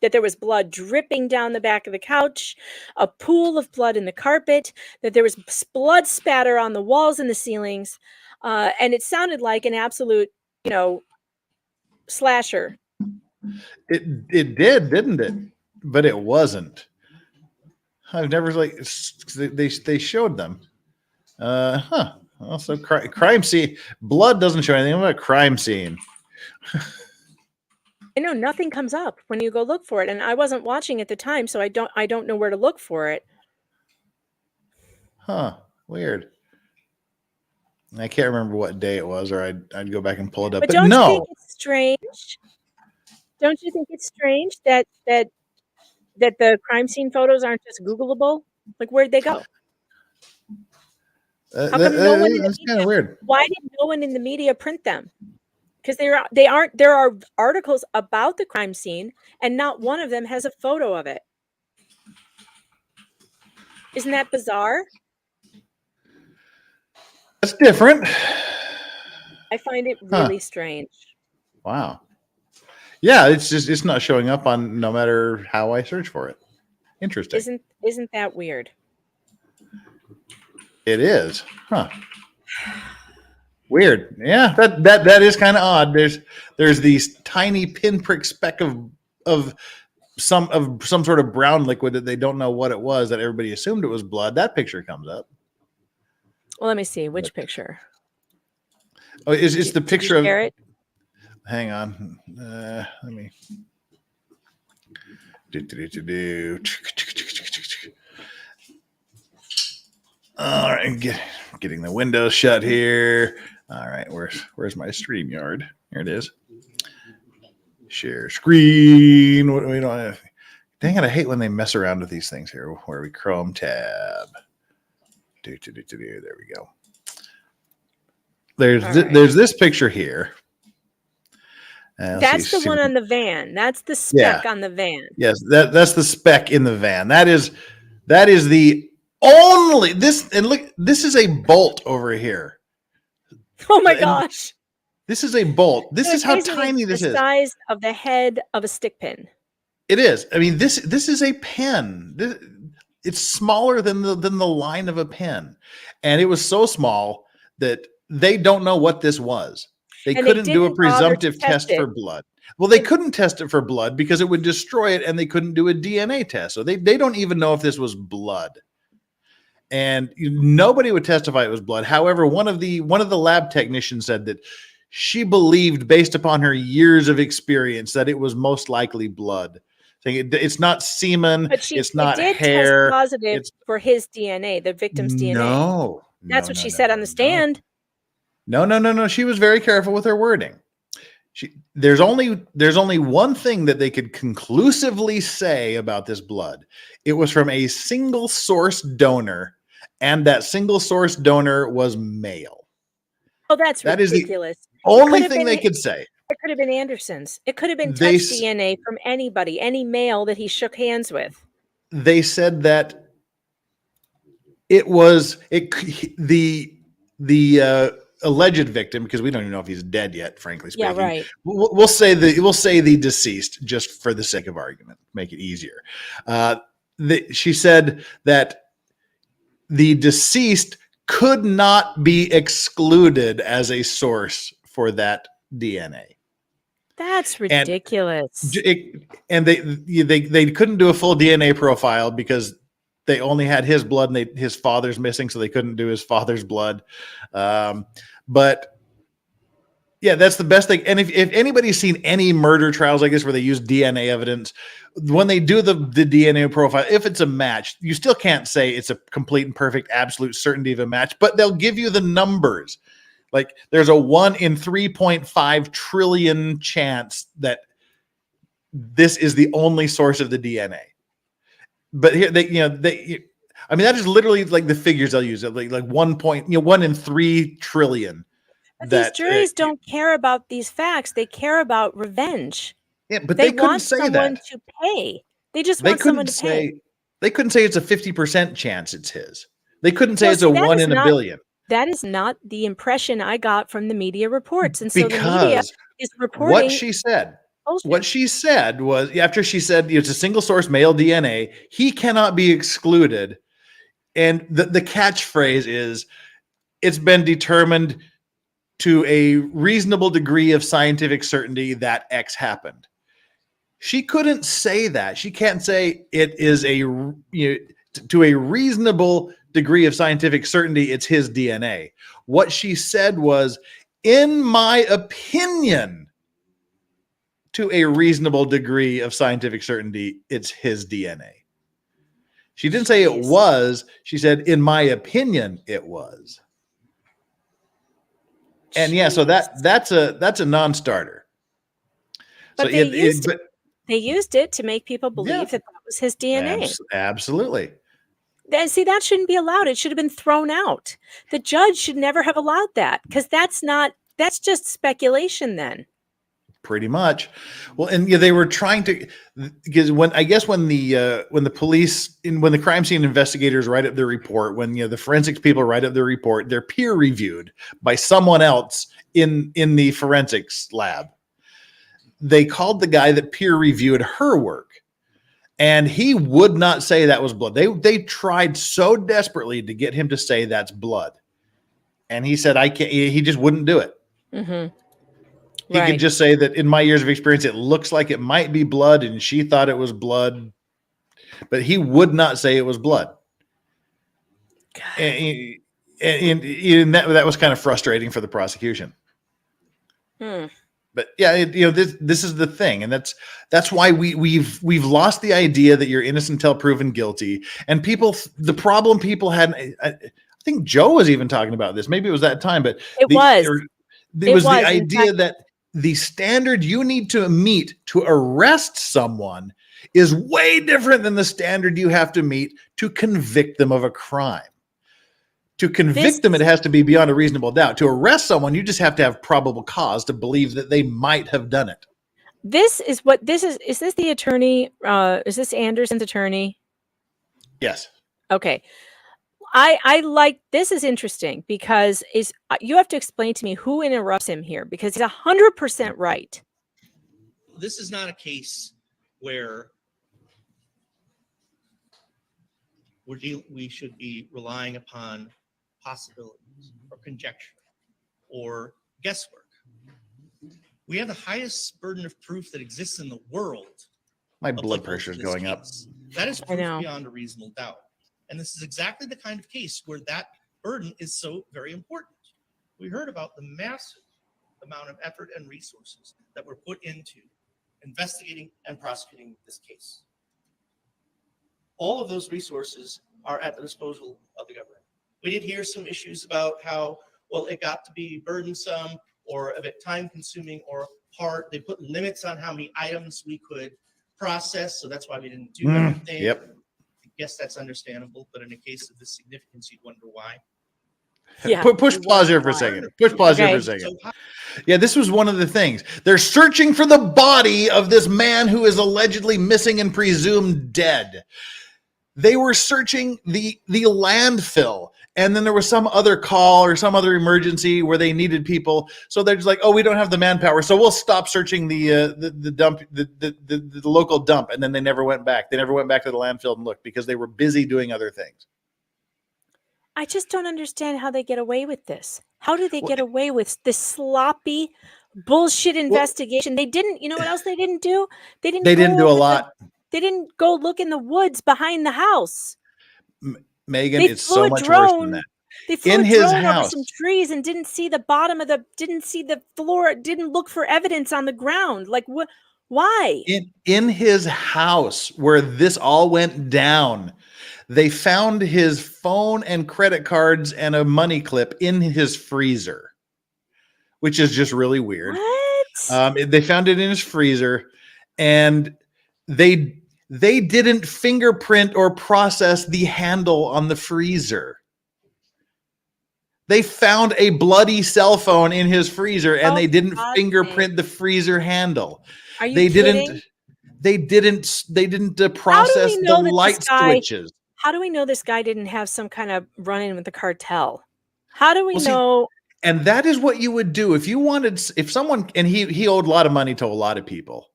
Speaker 2: That there was blood dripping down the back of the couch, a pool of blood in the carpet, that there was blood spatter on the walls and the ceilings, and it sounded like an absolute, slasher.
Speaker 7: It did, didn't it? But it wasn't. I've never they showed them. Also, crime scene. Blood doesn't show anything about crime scene.
Speaker 2: I know nothing comes up when you go look for it, and I wasn't watching at the time, so I don't know where to look for it.
Speaker 7: Huh? Weird. I can't remember what day it was, or I'd go back and pull it up.
Speaker 2: But
Speaker 7: But
Speaker 2: don't you
Speaker 7: no,
Speaker 2: think it's strange? Don't you think it's strange that the crime scene photos aren't just Googleable? Like, where'd they go? How come no one in the
Speaker 7: that's kind of weird.
Speaker 2: Why did no one in the media print them? Because they aren't. There are articles about the crime scene, and not one of them has a photo of it. Isn't that bizarre?
Speaker 7: That's different.
Speaker 2: I find it really strange.
Speaker 7: Wow. Yeah, it's not showing up on no matter how I search for it. Interesting.
Speaker 2: Isn't that weird?
Speaker 7: It is. Huh. Weird. Yeah, that is kind of odd. There's these tiny pinprick speck of some sort of brown liquid that they don't know what it was, that everybody assumed it was blood. That picture comes up.
Speaker 2: Well, let me see which picture.
Speaker 7: Oh, it's the picture of.
Speaker 2: It?
Speaker 7: Hang on. Let me. All right, getting the windows shut here. All right, where's my StreamYard? Here it is. Share screen. What do we don't have? Dang it! I hate when they mess around with these things here. Where we Chrome tab. There we go. There's this picture here.
Speaker 2: That's the one on the van. That's the speck on the van.
Speaker 7: Yes, that's the speck in the van. That is the only this, and look, this is a bolt over here.
Speaker 2: Oh my gosh.
Speaker 7: This is a bolt. This is how
Speaker 2: Basically,
Speaker 7: tiny this is.
Speaker 2: The size of the head of a stick pin.
Speaker 7: It is. I mean, this is a pen. It's smaller than the line of a pen. And it was so small that they don't know what this was. They couldn't do a presumptive test for blood. Well, they couldn't test it for blood because it would destroy it, and they couldn't do a DNA test. So they don't even know if this was blood. And nobody would testify it was blood. However, one of the lab technicians said that she believed, based upon her years of experience, that it was most likely blood. Saying it's not semen, it's not hair.
Speaker 2: Test positive for his DNA, the victim's DNA.
Speaker 7: No,
Speaker 2: that's what she said on the stand.
Speaker 7: No. She was very careful with her wording. There's only one thing that they could conclusively say about this blood. It was from a single source donor, and that single source donor was male.
Speaker 2: Oh, that's ridiculous.
Speaker 7: That is the only thing they could say.
Speaker 2: It could have been Anderson's. It could have been touch DNA from anybody, any male that he shook hands with.
Speaker 7: They said that it was the alleged victim, because we don't even know if he's dead yet, frankly speaking.
Speaker 2: Yeah, right.
Speaker 7: We'll say the deceased, just for the sake of argument, make it easier. She said that the deceased could not be excluded as a source for that DNA.
Speaker 2: That's ridiculous.
Speaker 7: And they couldn't do a full DNA profile because they only had his blood, and his father's missing, so they couldn't do his father's blood. But yeah, that's the best thing. And if anybody's seen any murder trials like this where they use DNA evidence, when they do the DNA profile, if it's a match, you still can't say it's a complete and perfect absolute certainty of a match, but they'll give you the numbers. Like there's a 1 in 3.5 trillion chance that this is the only source of the DNA. But here I mean, that is literally like the figures they'll use. Like 1 in 3 trillion.
Speaker 2: But these juries don't care about these facts. They care about revenge.
Speaker 7: Yeah, but they couldn't
Speaker 2: want
Speaker 7: say
Speaker 2: someone
Speaker 7: that.
Speaker 2: to pay. They just want someone to pay.
Speaker 7: They couldn't say it's a 50% chance it's his. They couldn't say it's a 1 in a billion.
Speaker 2: That is not the impression I got from the media reports. And so the media
Speaker 7: Because
Speaker 2: is
Speaker 7: what
Speaker 2: reporting
Speaker 7: she said,
Speaker 2: bullshit.
Speaker 7: what she said was, after she said it's a single source male DNA, he cannot be excluded. And the catchphrase is, it's been determined to a reasonable degree of scientific certainty that X happened. She couldn't say that. She can't say it is to a reasonable degree of scientific certainty, it's his DNA. What she said was, in my opinion, to a reasonable degree of scientific certainty, it's his DNA. She didn't say it was. She said, in my opinion, it was. And yeah, so that's a non-starter.
Speaker 2: But
Speaker 7: So
Speaker 2: they used it to make people believe that was his DNA.
Speaker 7: Absolutely.
Speaker 2: And see, that shouldn't be allowed. It should have been thrown out. The judge should never have allowed that, because that's just speculation then.
Speaker 7: Pretty much. Well, and they were trying to, because when the police, when the crime scene investigators write up their report, when the forensics people write up their report, they're peer reviewed by someone else in the forensics lab. They called the guy that peer reviewed her work, and he would not say that was blood. They tried so desperately to get him to say that's blood, and he said, I can't. He just wouldn't do it.
Speaker 2: Mm-hmm.
Speaker 7: He could just say that, in my years of experience, it looks like it might be blood, and she thought it was blood, but he would not say it was blood. And that was kind of frustrating for the prosecution. But yeah, this is the thing, and that's why we've lost the idea that you're innocent until proven guilty. And the problem people had, I think Joe was even talking about this. Maybe it was that time, but it was the idea that the standard you need to meet to arrest someone is way different than the standard you have to meet to convict them of a crime. To convict them, it has to be beyond a reasonable doubt. To arrest someone, you just have to have probable cause to believe that they might have done it.
Speaker 2: Is this the attorney? Is this Anderson's attorney?
Speaker 7: Yes.
Speaker 2: Okay. I like, this is interesting, because you have to explain to me who interrupts him here, because he's 100% right.
Speaker 11: This is not a case where we should be relying upon possibilities or conjecture or guesswork. We have the highest burden of proof that exists in the world.
Speaker 7: My blood pressure is going up.
Speaker 11: That is proof beyond a reasonable doubt. And this is exactly the kind of case where that burden is so very important. We heard about the massive amount of effort and resources that were put into investigating and prosecuting this case. All of those resources are at the disposal of the government. We did hear some issues about how, well, it got to be burdensome or a bit time consuming or hard. They put limits on how many items we could process. So that's why we didn't do everything.
Speaker 7: Yep.
Speaker 11: I guess that's understandable. But in a case of this significance, you'd wonder why.
Speaker 2: Yeah.
Speaker 7: Push pause here for a second. Push pause here for a second. Yeah, this was one of the things. They're searching for the body of this man who is allegedly missing and presumed dead. They were searching the landfill, and then there was some other call or some other emergency where they needed people. So they're just like, oh, we don't have the manpower, so we'll stop searching the dump, the local dump. And then they never went back. They never went back to the landfill and looked because they were busy doing other things.
Speaker 2: I just don't understand how they get away with this. How do they get away with this sloppy bullshit investigation? They didn't, you know what else they didn't do? They didn't do a lot. They didn't go look in the woods behind the house.
Speaker 7: Megan, it's so much worse than that.
Speaker 2: They flew a drone over some trees and didn't see the bottom of didn't see the floor, didn't look for evidence on the ground. Like, what? Why?
Speaker 7: In his house where this all went down, they found his phone and credit cards and a money clip in his freezer, which is just really weird.
Speaker 2: What?
Speaker 7: They found it in his freezer, and they didn't fingerprint or process the handle on the freezer. They found a bloody cell phone in his freezer, and they didn't fingerprint the freezer handle.
Speaker 2: Are you kidding?
Speaker 7: They didn't process the light switches.
Speaker 2: How do we know this guy didn't have some kind of run-in with the cartel? How do we
Speaker 7: Well, see,
Speaker 2: know?
Speaker 7: and that is what you would do if you wanted, if someone, and he owed a lot of money to a lot of people.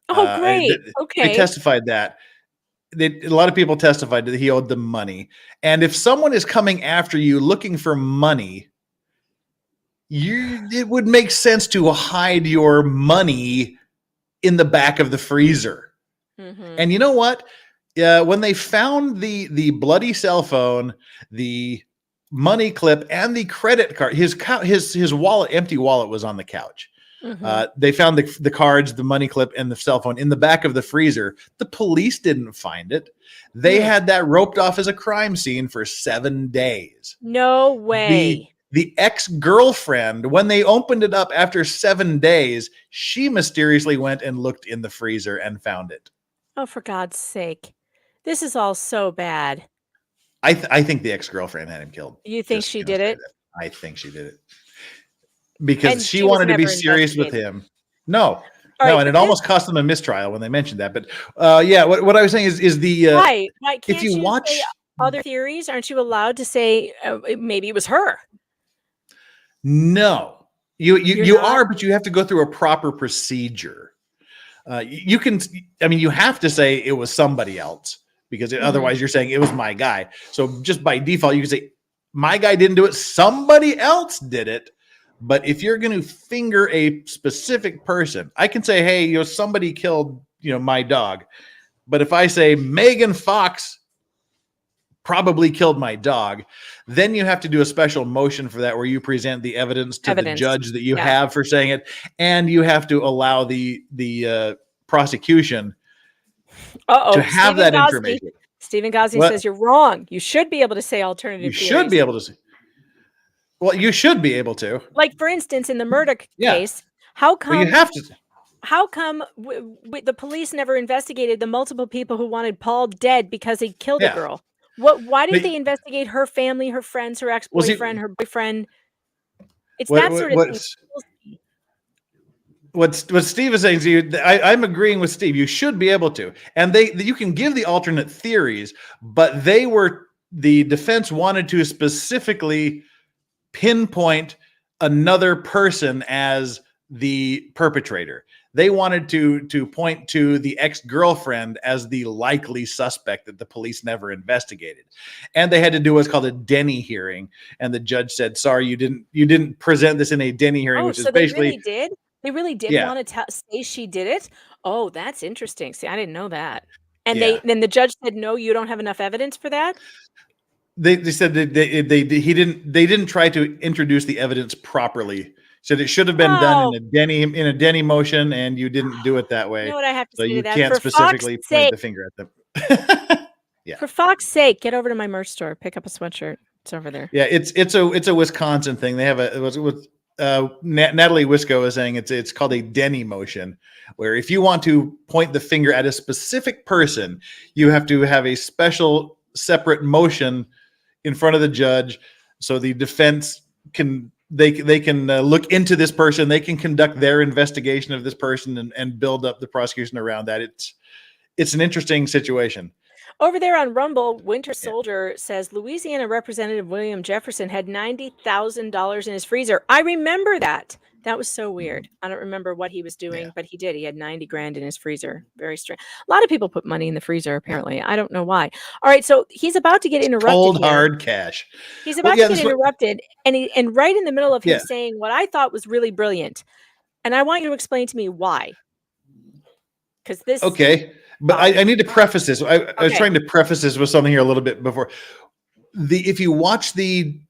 Speaker 2: Oh, great.
Speaker 7: They
Speaker 2: Okay.
Speaker 7: testified that. A lot of people testified that he owed them money. And if someone is coming after you looking for money, it would make sense to hide your money in the back of the freezer.
Speaker 2: Mhm.
Speaker 7: And you know what? When they found the bloody cell phone, the money clip, and the credit card, his wallet, empty wallet, was on the couch.
Speaker 2: Mhm.
Speaker 7: They found the cards, the money clip, and the cell phone in the back of the freezer. The police didn't find it. They had that roped off as a crime scene for 7 days.
Speaker 2: No way.
Speaker 7: The ex-girlfriend, when they opened it up after 7 days, she mysteriously went and looked in the freezer and found it.
Speaker 2: Oh, for God's sake. This is all so bad.
Speaker 7: I think the ex-girlfriend had him killed.
Speaker 2: You think
Speaker 7: Just
Speaker 2: she
Speaker 7: gonna
Speaker 2: did
Speaker 7: say
Speaker 2: it?
Speaker 7: that. I think she did it. Because
Speaker 2: And
Speaker 7: she
Speaker 2: she was
Speaker 7: wanted to be
Speaker 2: never
Speaker 7: serious with
Speaker 2: investigated.
Speaker 7: him. No.
Speaker 2: All
Speaker 7: No,
Speaker 2: right,
Speaker 7: and
Speaker 2: but
Speaker 7: it almost cost them a mistrial when they mentioned that. But yeah, what I was saying is the
Speaker 2: Why? Why can't
Speaker 7: if you
Speaker 2: you
Speaker 7: watch
Speaker 2: say other theories? Aren't you allowed to say maybe it was her?
Speaker 7: no,
Speaker 2: You're
Speaker 7: you
Speaker 2: not?
Speaker 7: are, but you have to go through a proper procedure. You can, I mean, you have to say it was somebody else because otherwise you're saying it was my guy. So just by default, you can say my guy didn't do it, somebody else did it. But if you're going to finger a specific person, I can say, hey, somebody killed, my dog. But if I say Megan Fox probably killed my dog, then you have to do a special motion for that where you present the evidence to the judge that you have for saying it, and you have to allow the prosecution to have that information.
Speaker 2: Stephen Gosney says you're wrong. You should be able to say alternative
Speaker 7: You
Speaker 2: theories.
Speaker 7: should be able to say. Well, you should be able to.
Speaker 2: Like, for instance, in the murder case, how come
Speaker 7: you have to.
Speaker 2: How come the police never investigated the multiple people who wanted Paul dead because he killed a girl? Why didn't they investigate her family, her friends, her ex-boyfriend, her boyfriend? It's that sort of thing.
Speaker 7: What Steve is saying to you, I'm agreeing with Steve. You should be able to, and you can give the alternate theories, but the defense wanted to specifically pinpoint another person as the perpetrator. They wanted to point to the ex-girlfriend as the likely suspect that the police never investigated. And they had to do what's called a Denny hearing. And the judge said, sorry, you didn't present this in a Denny hearing, which is basically.
Speaker 2: They really did want to say she did it. Oh, that's interesting. See, I didn't know that. And then the judge said, no, you don't have enough evidence for that.
Speaker 7: They said they didn't try to introduce the evidence properly. Said it should have been done in a Denny motion, and you didn't do it that way.
Speaker 2: You know what I have to say
Speaker 7: so
Speaker 2: to
Speaker 7: you
Speaker 2: that?
Speaker 7: can't
Speaker 2: For
Speaker 7: specifically
Speaker 2: Fox's
Speaker 7: point
Speaker 2: sake.
Speaker 7: the finger at them.
Speaker 2: For Fox's sake, get over to my merch store, pick up a sweatshirt. It's over there.
Speaker 7: Yeah, it's a Wisconsin thing. They have Natalie Wisco is saying it's called a Denny motion, where if you want to point the finger at a specific person, you have to have a special separate motion in front of the judge, so the defense can look into this person. They can conduct their investigation of this person and build up the prosecution around that. It's an interesting situation.
Speaker 2: Over there on Rumble, Winter Soldier says Louisiana Representative William Jefferson had $90,000 in his freezer. I remember that. That was so weird. I don't remember what he was doing, but he did. He had 90 grand in his freezer. Very strange. A lot of people put money in the freezer, apparently. I don't know why. All right, so he's about to get interrupted.
Speaker 7: Cold,
Speaker 2: here.
Speaker 7: hard cash.
Speaker 2: He's about to get interrupted, and right in the middle of him saying what I thought was really brilliant. And I want you to explain to me why. Because this...
Speaker 7: Okay. But I need to preface this. I was trying to preface this with something here a little bit before. If you watch the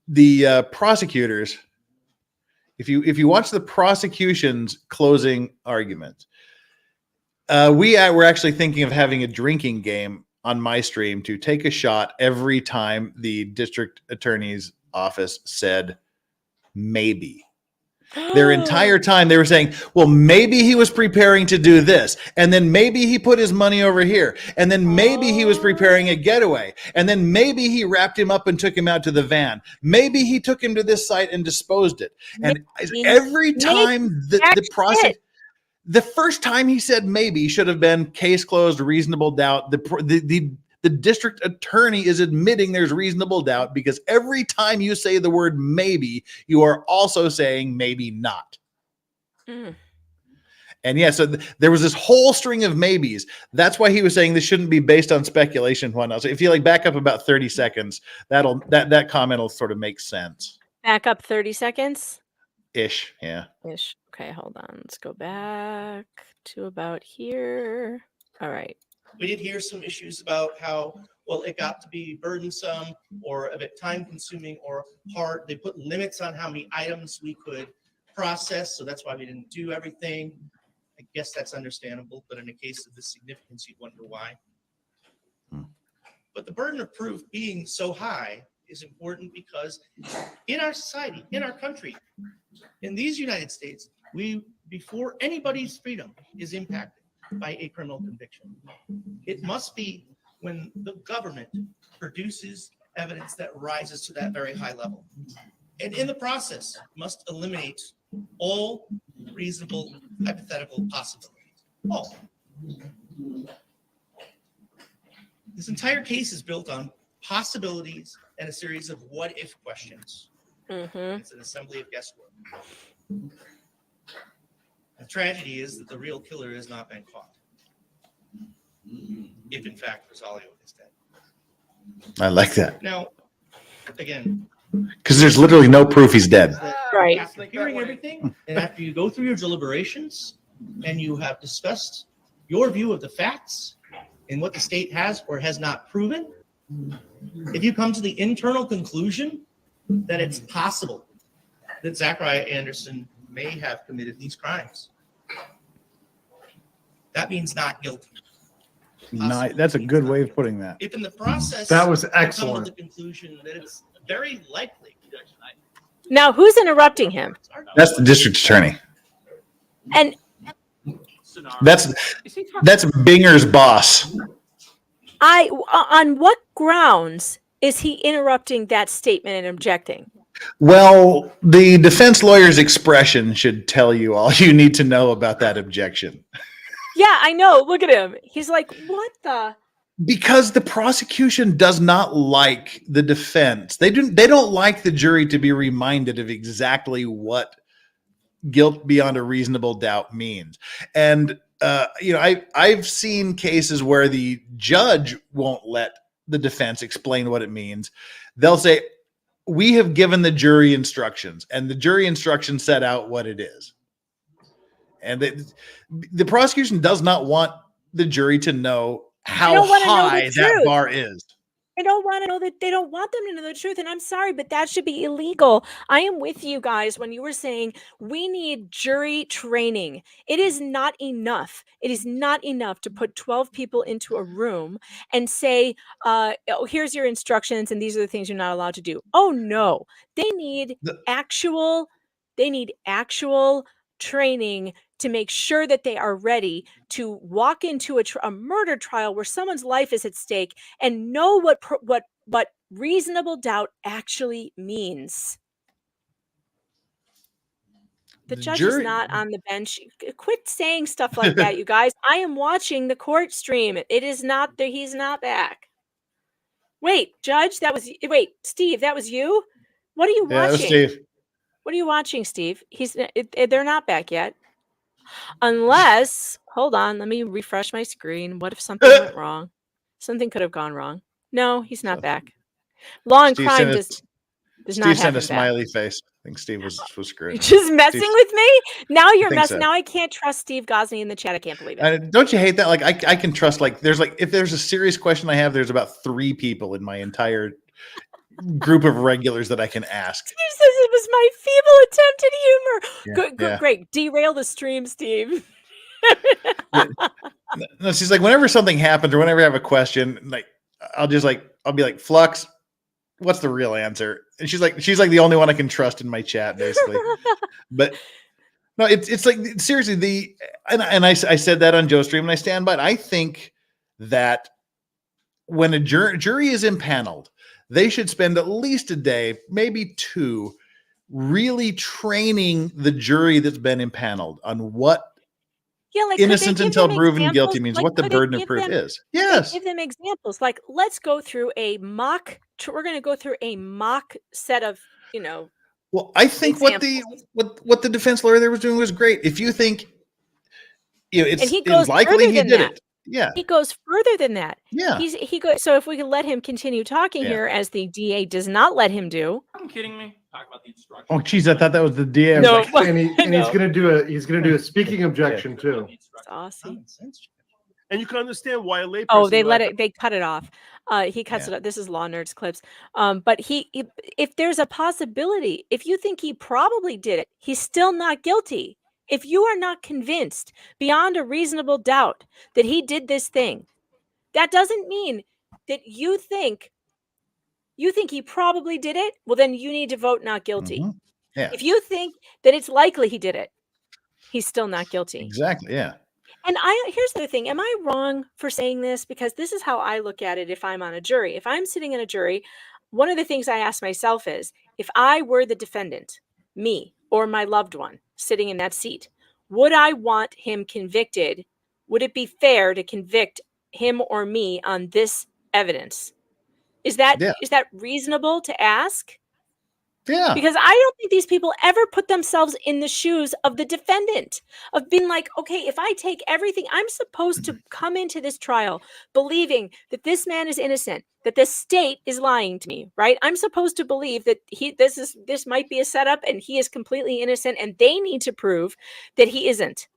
Speaker 7: prosecutors, if you watch the prosecution's closing argument, we were actually thinking of having a drinking game on my stream to take a shot every time the district attorney's office said maybe. Their entire time they were saying, well, maybe he was preparing to do this, and then maybe he put his money over here, and then maybe he was preparing a getaway, and then maybe he wrapped him up and took him out to the van. Maybe he took him to this site and disposed it. And every time the first time he said maybe should have been case closed, reasonable doubt. The The district attorney is admitting there's reasonable doubt because every time you say the word maybe, you are also saying maybe not.
Speaker 2: Mm.
Speaker 7: And yeah, so there was this whole string of maybes. That's why he was saying this shouldn't be based on speculation. Whatnot. So if you like back up about 30 seconds, that comment will sort of make sense.
Speaker 2: Back up 30 seconds?
Speaker 7: Ish, yeah.
Speaker 2: Ish. Okay, hold on. Let's go back to about here. All right.
Speaker 11: We did hear some issues about how, well, it got to be burdensome or a bit time consuming or hard. They put limits on how many items we could process. So that's why we didn't do everything. I guess that's understandable. But in a case of this significance, you'd wonder why. But the burden of proof being so high is important because in our society, in our country, in these United States, before anybody's freedom is impacted by a criminal conviction, it must be when the government produces evidence that rises to that very high level. And in the process, must eliminate all reasonable hypothetical possibilities. All. This entire case is built on possibilities and a series of what-if questions. It's an assembly of guesswork. The tragedy is that the real killer has not been caught. If in fact Rosalio is dead.
Speaker 7: I like that.
Speaker 11: Now, again,
Speaker 7: Because there's literally no proof he's dead.
Speaker 2: Right.
Speaker 11: after hearing everything, and after you go through your deliberations and you have discussed your view of the facts and what the state has or has not proven, if you come to the internal conclusion that it's possible that Zachariah Anderson may have committed these crimes, that means not guilty.
Speaker 7: That's a good way of putting that.
Speaker 11: If in the process
Speaker 9: That was
Speaker 11: you come to
Speaker 9: excellent.
Speaker 11: the conclusion that it's very likely.
Speaker 2: Now, who's interrupting him?
Speaker 7: That's the district attorney.
Speaker 2: And
Speaker 7: That's Binger's boss.
Speaker 2: on what grounds is he interrupting that statement and objecting?
Speaker 7: Well, the defense lawyer's expression should tell you all you need to know about that objection.
Speaker 2: Yeah, I know. Look at him. He's like, what the?
Speaker 7: Because the prosecution does not like the defense. They don't like the jury to be reminded of exactly what guilt beyond a reasonable doubt means. And I've seen cases where the judge won't let the defense explain what it means. They'll say, we have given the jury instructions, and the jury instructions set out what it is. And the prosecution does not want the jury to know how high that bar is.
Speaker 2: I don't want to know that. They don't want them to know the truth. And I'm sorry, but that should be illegal. I am with you guys when you were saying we need jury training. It is not enough. It is not enough to put 12 people into a room and say, oh, here's your instructions and these are the things you're not allowed to do. Oh no, they need actual training to make sure that they are ready to walk into a murder trial where someone's life is at stake and know what reasonable doubt actually means. The judge is not on the bench. Quit saying stuff like that, you guys. I am watching the court stream. It is not there. He's not back. Wait, Judge, Steve, that was you? What are you watching?
Speaker 7: Steve.
Speaker 2: What are you watching, Steve? They're not back yet. Unless, hold on, let me refresh my screen. What if something went wrong? Something could have gone wrong. No, he's not back. Law and crime does not
Speaker 7: Steve
Speaker 2: have
Speaker 7: sent a
Speaker 2: him
Speaker 7: smiley
Speaker 2: back.
Speaker 7: face. I think Steve was screwed.
Speaker 2: You're just messing with me? Now you're
Speaker 7: think
Speaker 2: messing.
Speaker 7: so.
Speaker 2: Now I can't trust Steve Gosney in the chat. I can't believe it.
Speaker 7: Don't you hate that? Like I can trust. If there's a serious question I have, there's about 3 people in my entire group of regulars that I can ask.
Speaker 2: Steve says it was my feeble attempt at humor.
Speaker 7: Yeah.
Speaker 2: Great. Derail the stream, Steve.
Speaker 7: No, she's like, whenever something happens or whenever I have a question, like I'll be like, Flux, what's the real answer? And she's like the only one I can trust in my chat, basically. But no, it's like seriously, I said that on Joe's stream and I stand by it. I think that when a jury is impaneled, they should spend at least a day, maybe 2, really training the jury that's been impaneled on what
Speaker 2: Yeah, like, could they
Speaker 7: innocent
Speaker 2: give
Speaker 7: until
Speaker 2: them
Speaker 7: proven guilty
Speaker 2: examples?
Speaker 7: means
Speaker 2: Like,
Speaker 7: what the
Speaker 2: could they
Speaker 7: burden of
Speaker 2: give
Speaker 7: proof
Speaker 2: them
Speaker 7: is.
Speaker 2: could they
Speaker 7: Yes.
Speaker 2: give them examples? Like, let's go through a mock we're gonna go through a mock set of,
Speaker 7: Well, I think what
Speaker 2: examples.
Speaker 7: the defense lawyer there was doing was great. If you think
Speaker 2: And he
Speaker 7: it's
Speaker 2: goes
Speaker 7: likely
Speaker 2: further
Speaker 7: he
Speaker 2: than
Speaker 7: did
Speaker 2: that.
Speaker 7: it. Yeah.
Speaker 2: He goes further than that.
Speaker 7: Yeah.
Speaker 2: He goes. So if we can let him continue talking
Speaker 7: Yeah.
Speaker 2: here, as the DA does not let him do.
Speaker 12: Are you kidding me? Talk about the instruction.
Speaker 7: Oh, geez, I thought that was the DA.
Speaker 2: No,
Speaker 9: And he's
Speaker 2: no.
Speaker 9: gonna do a speaking objection too.
Speaker 2: Saucy.
Speaker 10: And you can understand why a layperson.
Speaker 2: Oh, they
Speaker 10: like-
Speaker 2: let it. They cut it off. He cuts it off. This is Law Nerds clips. But if there's a possibility, if you think he probably did it, he's still not guilty. If you are not convinced beyond a reasonable doubt that he did this thing, that doesn't mean that you think he probably did it. Well, then you need to vote not guilty.
Speaker 7: Mhm. Yeah.
Speaker 2: If you think that it's likely he did it, he's still not guilty.
Speaker 7: Exactly. Yeah.
Speaker 2: And here's the thing. Am I wrong for saying this? Because this is how I look at it if I'm on a jury. If I'm sitting in a jury, one of the things I ask myself is, if I were the defendant, me or my loved one sitting in that seat, would I want him convicted? Would it be fair to convict him or me on this evidence? Is that reasonable to ask?
Speaker 7: Yeah.
Speaker 2: Because I don't think these people ever put themselves in the shoes of the defendant, of being like, okay, if I take everything, I'm supposed to come into this trial believing that this man is innocent, that the state is lying to me, right? I'm supposed to believe that this might be a setup and he is completely innocent, and they need to prove that he isn't.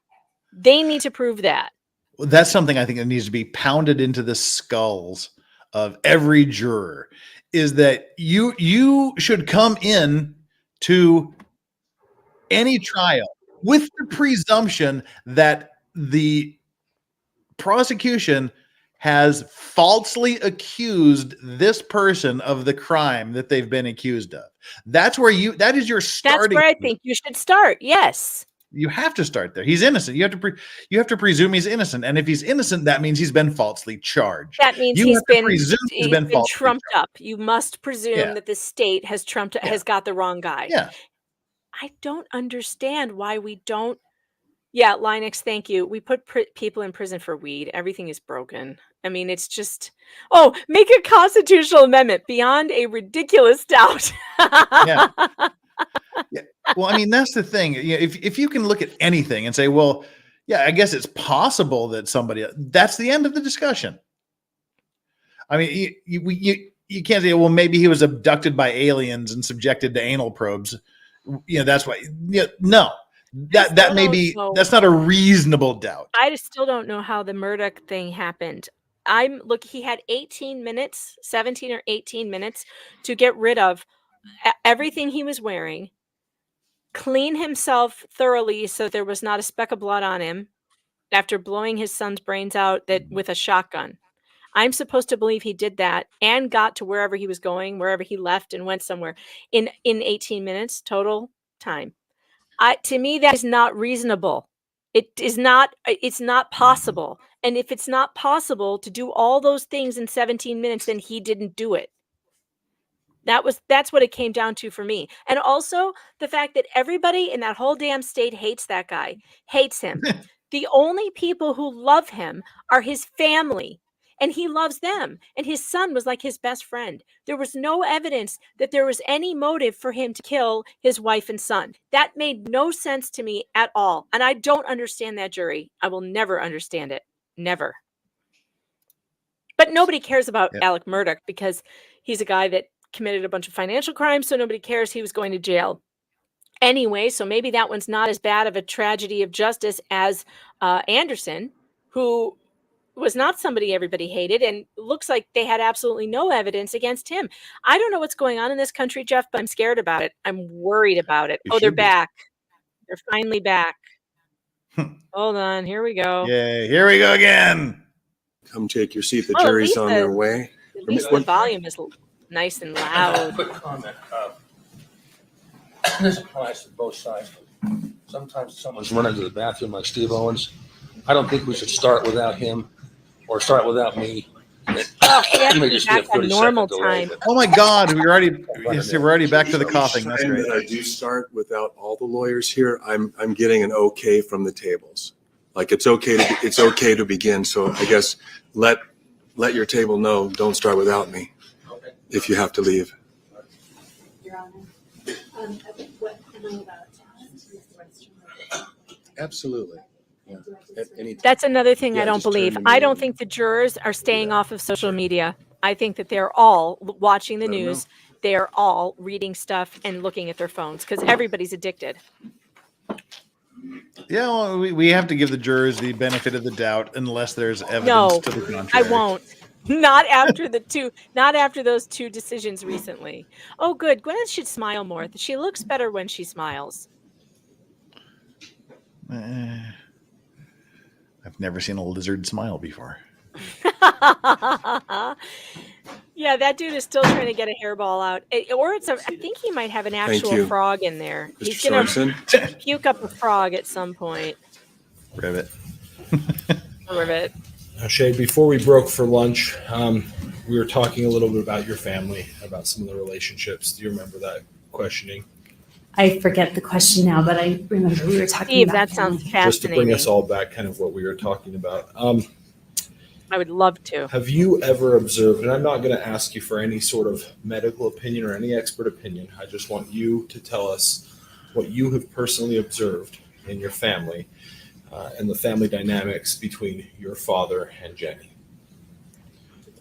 Speaker 2: They need to prove that.
Speaker 7: Well, that's something I think that needs to be pounded into the skulls of every juror, is that you should come in to any trial with the presumption that the prosecution has falsely accused this person of the crime that they've been accused of. That is your starting.
Speaker 2: That's where I think you should start. Yes.
Speaker 7: You have to start there. He's innocent. You have to presume he's innocent. And if he's innocent, that means he's been falsely charged.
Speaker 2: That means
Speaker 7: You
Speaker 2: he's
Speaker 7: have to
Speaker 2: been
Speaker 7: presume he's been falsely
Speaker 2: trumped up. You must presume that the state has has got the wrong guy.
Speaker 7: Yeah.
Speaker 2: I don't understand why we don't. Yeah, Linux, thank you. We put people in prison for weed. Everything is broken. I mean, it's just, make a constitutional amendment beyond a ridiculous doubt.
Speaker 7: Yeah. Yeah. Well, I mean, that's the thing. If you can look at anything and say, well, yeah, I guess it's possible that that's the end of the discussion. I mean, you can't say, well, maybe he was abducted by aliens and subjected to anal probes. That's why. No, that may be, that's not a reasonable doubt.
Speaker 2: I just still don't know how the Murdoch thing happened. He had 17 or 18 minutes to get rid of everything he was wearing, clean himself thoroughly so there was not a speck of blood on him after blowing his son's brains out with a shotgun. I'm supposed to believe he did that and got to wherever he was going, wherever he left and went somewhere in 18 minutes total time. To me, that is not reasonable. It's not possible. And if it's not possible to do all those things in 17 minutes, then he didn't do it. That's what it came down to for me. And also the fact that everybody in that whole damn state hates that guy, hates him. The only people who love him are his family, and he loves them. And his son was like his best friend. There was no evidence that there was any motive for him to kill his wife and son. That made no sense to me at all. And I don't understand that jury. I will never understand it. Never. But nobody cares about Alec Murdoch because he's a guy that committed a bunch of financial crimes, so nobody cares. He was going to jail anyway, so maybe that one's not as bad of a tragedy of justice as Anderson, who was not somebody everybody hated, and looks like they had absolutely no evidence against him. I don't know what's going on in this country, Jeff, but I'm scared about it. I'm worried about it. They're back. They're finally back. Hold on, here we go.
Speaker 7: Yeah, here we go again.
Speaker 3: Come take your seat. The jury's on their way.
Speaker 2: At least the volume is nice and loud.
Speaker 12: Quick comment. This applies to both sides. Sometimes someone's running to the bathroom like Steve Owens. I don't think we should start without him or start without me.
Speaker 2: Back on normal time.
Speaker 7: Oh my God, we're already back to the coughing. That's great.
Speaker 3: I do start without all the lawyers here. I'm getting an okay from the tables. Like it's okay to begin. So I guess let your table know, don't start without me if you have to leave.
Speaker 1: Your Honor, what am I about to use the restroom?
Speaker 3: Absolutely.
Speaker 2: That's another thing
Speaker 3: Yeah,
Speaker 2: I don't
Speaker 3: just turn
Speaker 2: believe.
Speaker 3: to me
Speaker 2: I don't
Speaker 3: and
Speaker 2: think the jurors are staying off of social media. I think that they're all watching the
Speaker 3: Let 'em
Speaker 2: news. They are all reading stuff and looking at their phones because everybody's addicted.
Speaker 7: Yeah, well, we have to give the jurors the benefit of the doubt unless there's evidence
Speaker 2: No,
Speaker 7: to the contrary.
Speaker 2: I won't. Not after those two decisions recently. Oh, good. Gwyneth should smile more. She looks better when she smiles.
Speaker 7: I've never seen a lizard smile before.
Speaker 2: Yeah, that dude is still trying to get a hairball out. I think he might have an actual
Speaker 3: you.
Speaker 2: frog in there.
Speaker 3: Mr.
Speaker 2: He's going
Speaker 3: Sorensen.
Speaker 2: to puke up a frog at some point.
Speaker 7: Rivet.
Speaker 2: Rivet.
Speaker 4: Shay, before we broke for lunch, we were talking a little bit about your family, about some of the relationships. Do you remember that questioning?
Speaker 1: I forget the question now, but I remember we were talking
Speaker 2: Steve,
Speaker 1: about
Speaker 2: that sounds
Speaker 1: family.
Speaker 4: Just to bring
Speaker 2: fascinating.
Speaker 4: us all back, kind of what we were talking about.
Speaker 2: I would love to.
Speaker 4: Have you ever observed, and I'm not going to ask you for any sort of medical opinion or any expert opinion, I just want you to tell us what you have personally observed in your family and the family dynamics between your father and Jenny.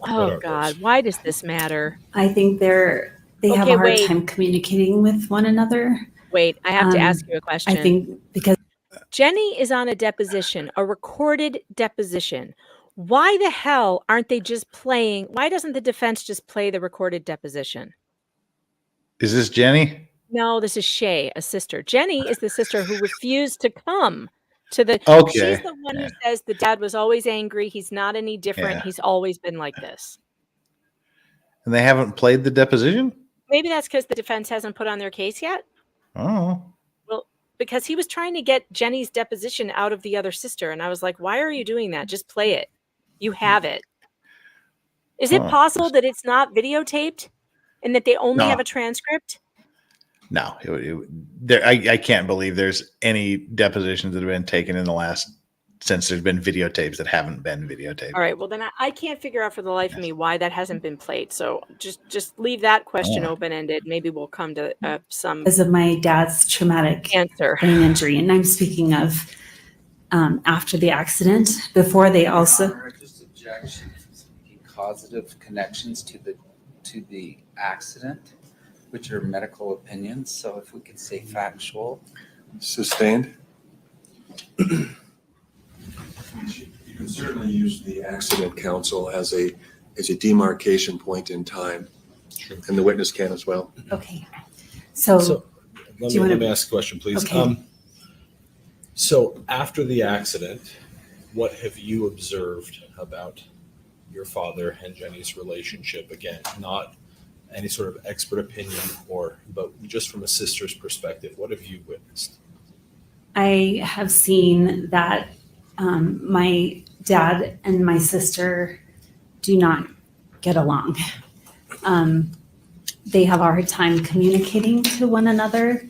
Speaker 2: Oh, God. Why does this matter?
Speaker 1: I think they have
Speaker 2: Okay,
Speaker 1: a hard
Speaker 2: wait.
Speaker 1: time communicating with one another.
Speaker 2: Wait, I have to ask you a question.
Speaker 1: I think because
Speaker 2: Jenny is on a deposition, a recorded deposition. Why the hell aren't they just playing? Why doesn't the defense just play the recorded deposition?
Speaker 7: Is this Jenny?
Speaker 2: No, this is Shay, a sister. Jenny is the sister who refused to come to the.
Speaker 7: Okay.
Speaker 2: She's the one who says the dad was always angry. He's not any different.
Speaker 7: Yeah.
Speaker 2: He's always been like this.
Speaker 7: And they haven't played the deposition?
Speaker 2: Maybe that's because the defense hasn't put on their case yet.
Speaker 7: Oh.
Speaker 2: Well, because he was trying to get Jenny's deposition out of the other sister. And I was like, why are you doing that? Just play it. You have it. Is it possible that it's not videotaped and that they only have a transcript?
Speaker 7: No. I can't believe there's any depositions that have been taken in the last, since there's been videotapes that haven't been videotaped.
Speaker 2: All right. Well, then I can't figure out for the life of me why that hasn't been played. So just leave that question open-ended. Maybe we'll come to some
Speaker 1: because of my dad's traumatic
Speaker 2: answer.
Speaker 1: brain injury, and I'm speaking of after the accident. Before they also
Speaker 5: Just objections, making causative connections to the accident, which are medical opinions. So if we could say factual.
Speaker 3: Sustained. You can certainly use the accident counsel as a demarcation point in time. Sure. And the witness can as well.
Speaker 1: Okay. So
Speaker 4: let me ask a question, please.
Speaker 1: Okay.
Speaker 4: So after the accident, what have you observed about your father and Jenny's relationship? Again, not any sort of expert opinion but just from a sister's perspective, what have you witnessed?
Speaker 1: I have seen that my dad and my sister do not get along. They have a hard time communicating to one another.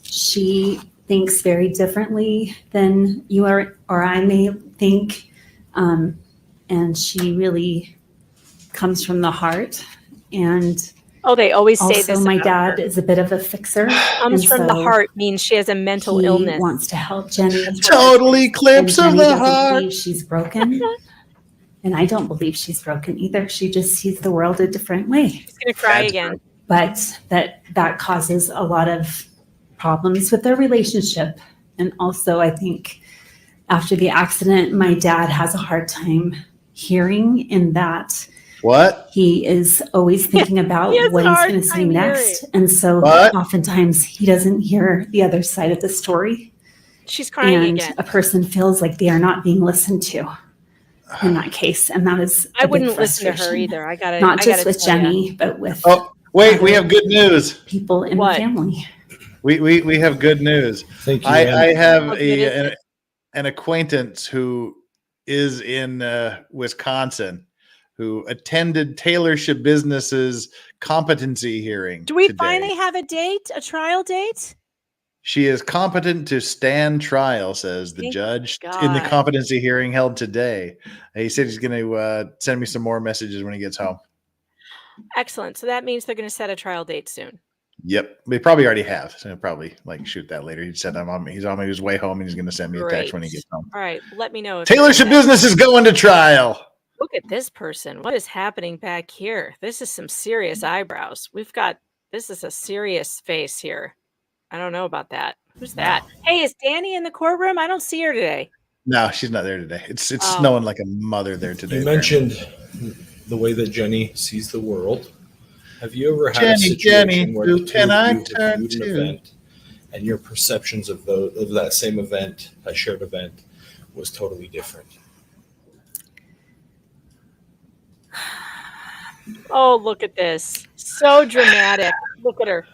Speaker 1: She thinks very differently than you or I may think. And she really comes from the heart. And
Speaker 2: they always say
Speaker 1: also
Speaker 2: this.
Speaker 1: My
Speaker 2: about
Speaker 1: dad
Speaker 2: her.
Speaker 1: is a bit of a fixer.
Speaker 2: Comes from the heart means she has a mental illness.
Speaker 1: He wants to help Jenny.
Speaker 7: Totally clips of the
Speaker 1: doesn't
Speaker 7: heart.
Speaker 1: believe she's broken. And I don't believe she's broken either. She just sees the world a different way.
Speaker 2: She's going to cry again.
Speaker 1: But that causes a lot of problems with their relationship. And also, I think after the accident, my dad has a hard time hearing in that
Speaker 7: what
Speaker 1: he is always thinking about what he's going to say next. And so oftentimes he doesn't hear the other side of the story.
Speaker 2: She's crying again.
Speaker 1: A person feels like they are not being listened to in that case. And that is
Speaker 2: I wouldn't listen to her either.
Speaker 1: Not just with Jenny, but with
Speaker 7: we have good news.
Speaker 1: People in the family.
Speaker 7: We have good news.
Speaker 4: Thank you.
Speaker 7: I have an acquaintance who is in Wisconsin who attended Taylorship Business's competency hearing.
Speaker 2: Do we
Speaker 7: today.
Speaker 2: finally have a date, a trial date?
Speaker 7: She is competent to stand trial, says the
Speaker 2: Thank
Speaker 7: judge in the
Speaker 2: God.
Speaker 7: competency hearing held today. He said he's going to send me some more messages when he gets home.
Speaker 2: Excellent. So that means they're going to set a trial date soon.
Speaker 7: Yep, they probably already have. So he'll probably shoot that later. He said he's on his way home, and he's going to send me a text when he gets home.
Speaker 2: All right. Let me know. If
Speaker 7: Taylor's business is going to trial.
Speaker 2: Look at this person. What is happening back here? This is some serious eyebrows. This is a serious face here. I don't know about that. Who's that? Hey, is Danny in the courtroom? I don't see her today.
Speaker 7: No, she's not there today. It's snowing like a mother there today.
Speaker 12: You mentioned the way that Jenny sees the world. Have you ever had a situation where
Speaker 7: who
Speaker 12: the two
Speaker 7: can I
Speaker 12: of you have
Speaker 7: turn
Speaker 12: viewed an
Speaker 7: to?
Speaker 12: event and your perceptions of that same event, a shared event, was totally different?
Speaker 2: Oh, look at this. So dramatic. Look at her.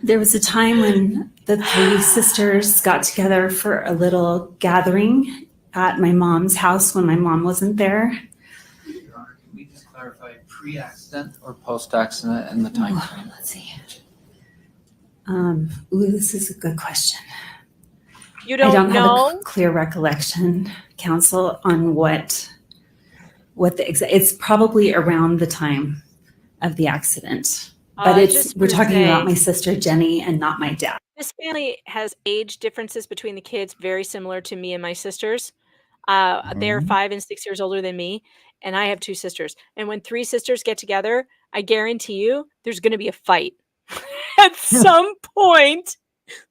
Speaker 1: There was a time when the three sisters got together for a little gathering at my mom's house when my mom wasn't there.
Speaker 5: Your Honor, can we just clarify pre-accident or post-accident and the time frame?
Speaker 1: Let's see. This is a good question.
Speaker 2: You
Speaker 1: I
Speaker 2: don't
Speaker 1: don't
Speaker 2: know?
Speaker 1: have a clear recollection, counsel, on what it's probably around the time of the accident. But
Speaker 2: Just
Speaker 1: we're
Speaker 2: wanna
Speaker 1: talking about
Speaker 2: say-
Speaker 1: my sister Jenny and not my dad.
Speaker 2: This family has age differences between the kids very similar to me and my sisters. They're 5 and 6 years older than me, and I have 2 sisters. And when 3 sisters get together, I guarantee you there's going to be a fight. At some point,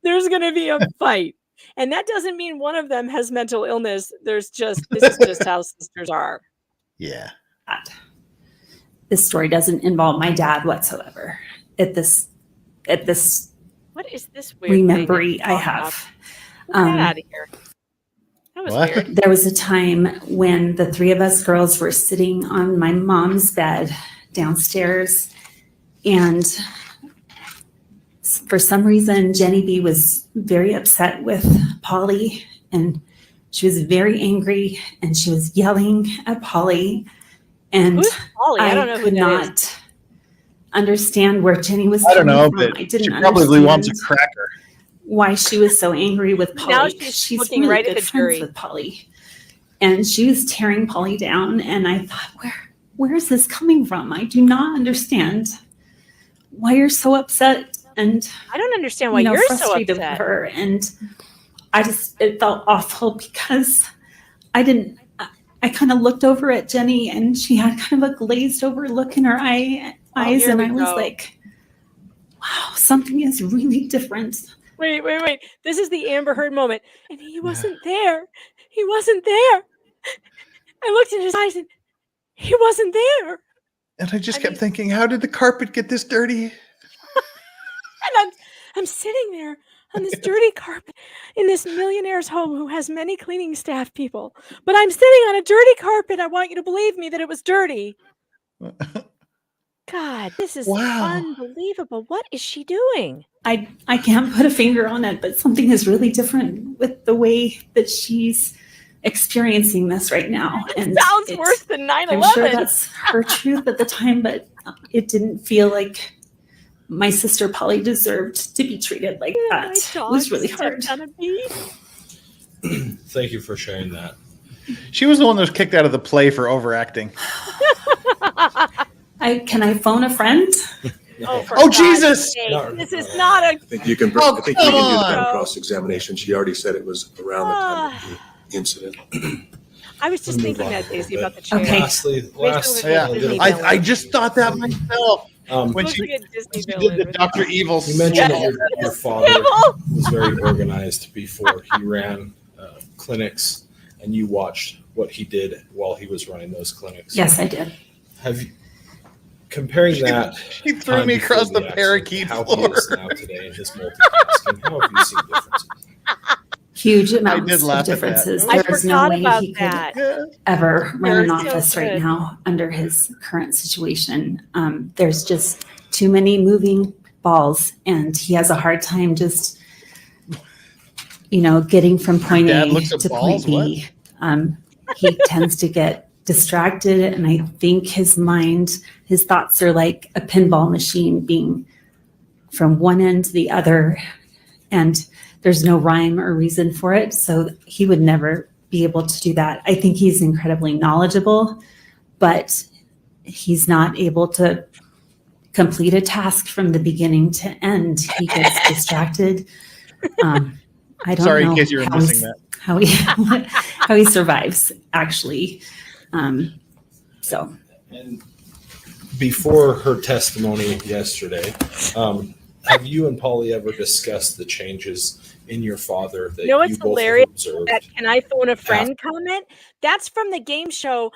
Speaker 2: there's going to be a fight. And that doesn't mean one of them has mental illness. This is just how sisters are.
Speaker 7: Yeah.
Speaker 1: This story doesn't involve my dad whatsoever. At this
Speaker 2: What is this weird thing that
Speaker 1: memory
Speaker 2: you
Speaker 1: I
Speaker 2: talk
Speaker 1: have.
Speaker 2: about? Get out of here. That was
Speaker 7: What?
Speaker 2: weird.
Speaker 1: There was a time when the 3 of us girls were sitting on my mom's bed downstairs, and for some reason, Jenny B was very upset with Polly, and she was very angry, and she was yelling at Polly, and
Speaker 2: Who's Polly? I don't know who
Speaker 1: could
Speaker 2: that
Speaker 1: not
Speaker 2: is.
Speaker 1: understand where Jenny was
Speaker 7: I don't
Speaker 1: coming
Speaker 7: know,
Speaker 1: from.
Speaker 7: but
Speaker 1: I didn't
Speaker 7: she probably wants a
Speaker 1: understand
Speaker 7: cracker.
Speaker 1: why she was so angry with Polly.
Speaker 2: Now
Speaker 1: 'Cause
Speaker 2: she's looking
Speaker 1: really
Speaker 2: right at
Speaker 1: good
Speaker 2: the
Speaker 1: friends
Speaker 2: jury.
Speaker 1: with Polly, and she was tearing Polly down. And I thought, where is this coming from? I do not understand why you're so upset, and
Speaker 2: I don't understand why you're so
Speaker 1: frustrated
Speaker 2: upset.
Speaker 1: with her. And it felt awful because I kind of looked over at Jenny, and she had kind of a glazed over look in her eyes,
Speaker 2: here
Speaker 1: and
Speaker 2: we
Speaker 1: I was
Speaker 2: go.
Speaker 1: like, wow, something is really different.
Speaker 2: Wait. This is the Amber Heard moment. And he wasn't there. He wasn't there. I looked in his eyes and he wasn't there.
Speaker 7: And I just
Speaker 2: I
Speaker 7: kept
Speaker 2: mean-
Speaker 7: thinking, how did the carpet get this dirty?
Speaker 2: And I'm sitting there on this dirty carpet in this millionaire's home who has many cleaning staff people. But I'm sitting on a dirty carpet. I want you to believe me that it was dirty. God, this is
Speaker 7: Wow.
Speaker 2: unbelievable. What is she doing?
Speaker 1: I can't put a finger on it, but something is really different with the way that she's experiencing this right now. And
Speaker 2: Sounds worse than 9/11.
Speaker 1: I'm sure that's her truth at the time, but it didn't feel like my sister Polly deserved to be treated like
Speaker 2: My
Speaker 1: that. It
Speaker 2: dog
Speaker 1: was really hard.
Speaker 2: stepped on a bee.
Speaker 12: Thank you for sharing that.
Speaker 7: She was the one that was kicked out of the play for overacting.
Speaker 1: Can I phone a friend?
Speaker 2: For
Speaker 7: Oh,
Speaker 2: God's
Speaker 7: Jesus!
Speaker 2: sake,
Speaker 12: No.
Speaker 2: This is not a.
Speaker 3: I think you can,
Speaker 7: Oh,
Speaker 3: I think you can do
Speaker 7: come
Speaker 3: that
Speaker 7: on.
Speaker 3: in cross-examination. She already said it was around the time of the incident.
Speaker 2: I was just
Speaker 12: Move
Speaker 2: thinking
Speaker 12: on
Speaker 2: that,
Speaker 12: a
Speaker 2: Daisy,
Speaker 12: little
Speaker 2: about the
Speaker 12: bit.
Speaker 2: chair.
Speaker 1: Okay.
Speaker 12: Last
Speaker 1: Yeah,
Speaker 2: Disney
Speaker 7: I
Speaker 2: villain.
Speaker 7: just thought that myself when
Speaker 2: Looks
Speaker 7: she,
Speaker 2: like a Disney
Speaker 7: she
Speaker 2: villain
Speaker 7: did the
Speaker 2: with-
Speaker 7: Dr. Evil.
Speaker 12: You mentioned that
Speaker 7: swirl.
Speaker 12: your father was very organized before he ran clinics, and you watched what he did while he was running those clinics.
Speaker 1: Yes, I did.
Speaker 12: Have you, comparing that,
Speaker 7: She threw
Speaker 12: time
Speaker 7: me
Speaker 12: before
Speaker 7: across the
Speaker 12: accident,
Speaker 7: parakeet
Speaker 12: how
Speaker 7: floor.
Speaker 12: he is now today in his multitasking, how have you seen differences?
Speaker 1: Huge
Speaker 7: did
Speaker 1: amounts
Speaker 7: laugh
Speaker 1: of
Speaker 7: at that.
Speaker 1: differences.
Speaker 2: I
Speaker 1: There's no
Speaker 2: forgot
Speaker 1: way
Speaker 2: about
Speaker 1: he
Speaker 2: that.
Speaker 1: could ever run
Speaker 2: You're
Speaker 1: an
Speaker 2: so
Speaker 1: office right
Speaker 2: good.
Speaker 1: now under his current situation. There's just too many moving balls, and he has a hard time just, getting from point
Speaker 7: Dad
Speaker 1: A
Speaker 7: looks at
Speaker 1: to
Speaker 7: balls?
Speaker 1: point B. He tends to get distracted, and I think his thoughts are like a pinball machine being from one end to the other. And there's no rhyme or reason for it. So he would never be able to do that. I think he's incredibly knowledgeable, but he's not able to complete a task from the beginning to end. He gets distracted. I don't
Speaker 7: Sorry,
Speaker 1: know
Speaker 7: in case you were missing that.
Speaker 1: how he survives, actually. So
Speaker 4: And before her testimony yesterday, have you and Polly ever discussed the changes in your father that
Speaker 2: You know what's
Speaker 4: you both have
Speaker 2: hilarious?
Speaker 4: observed?
Speaker 2: That "Can I phone a friend" comment? That's from the game show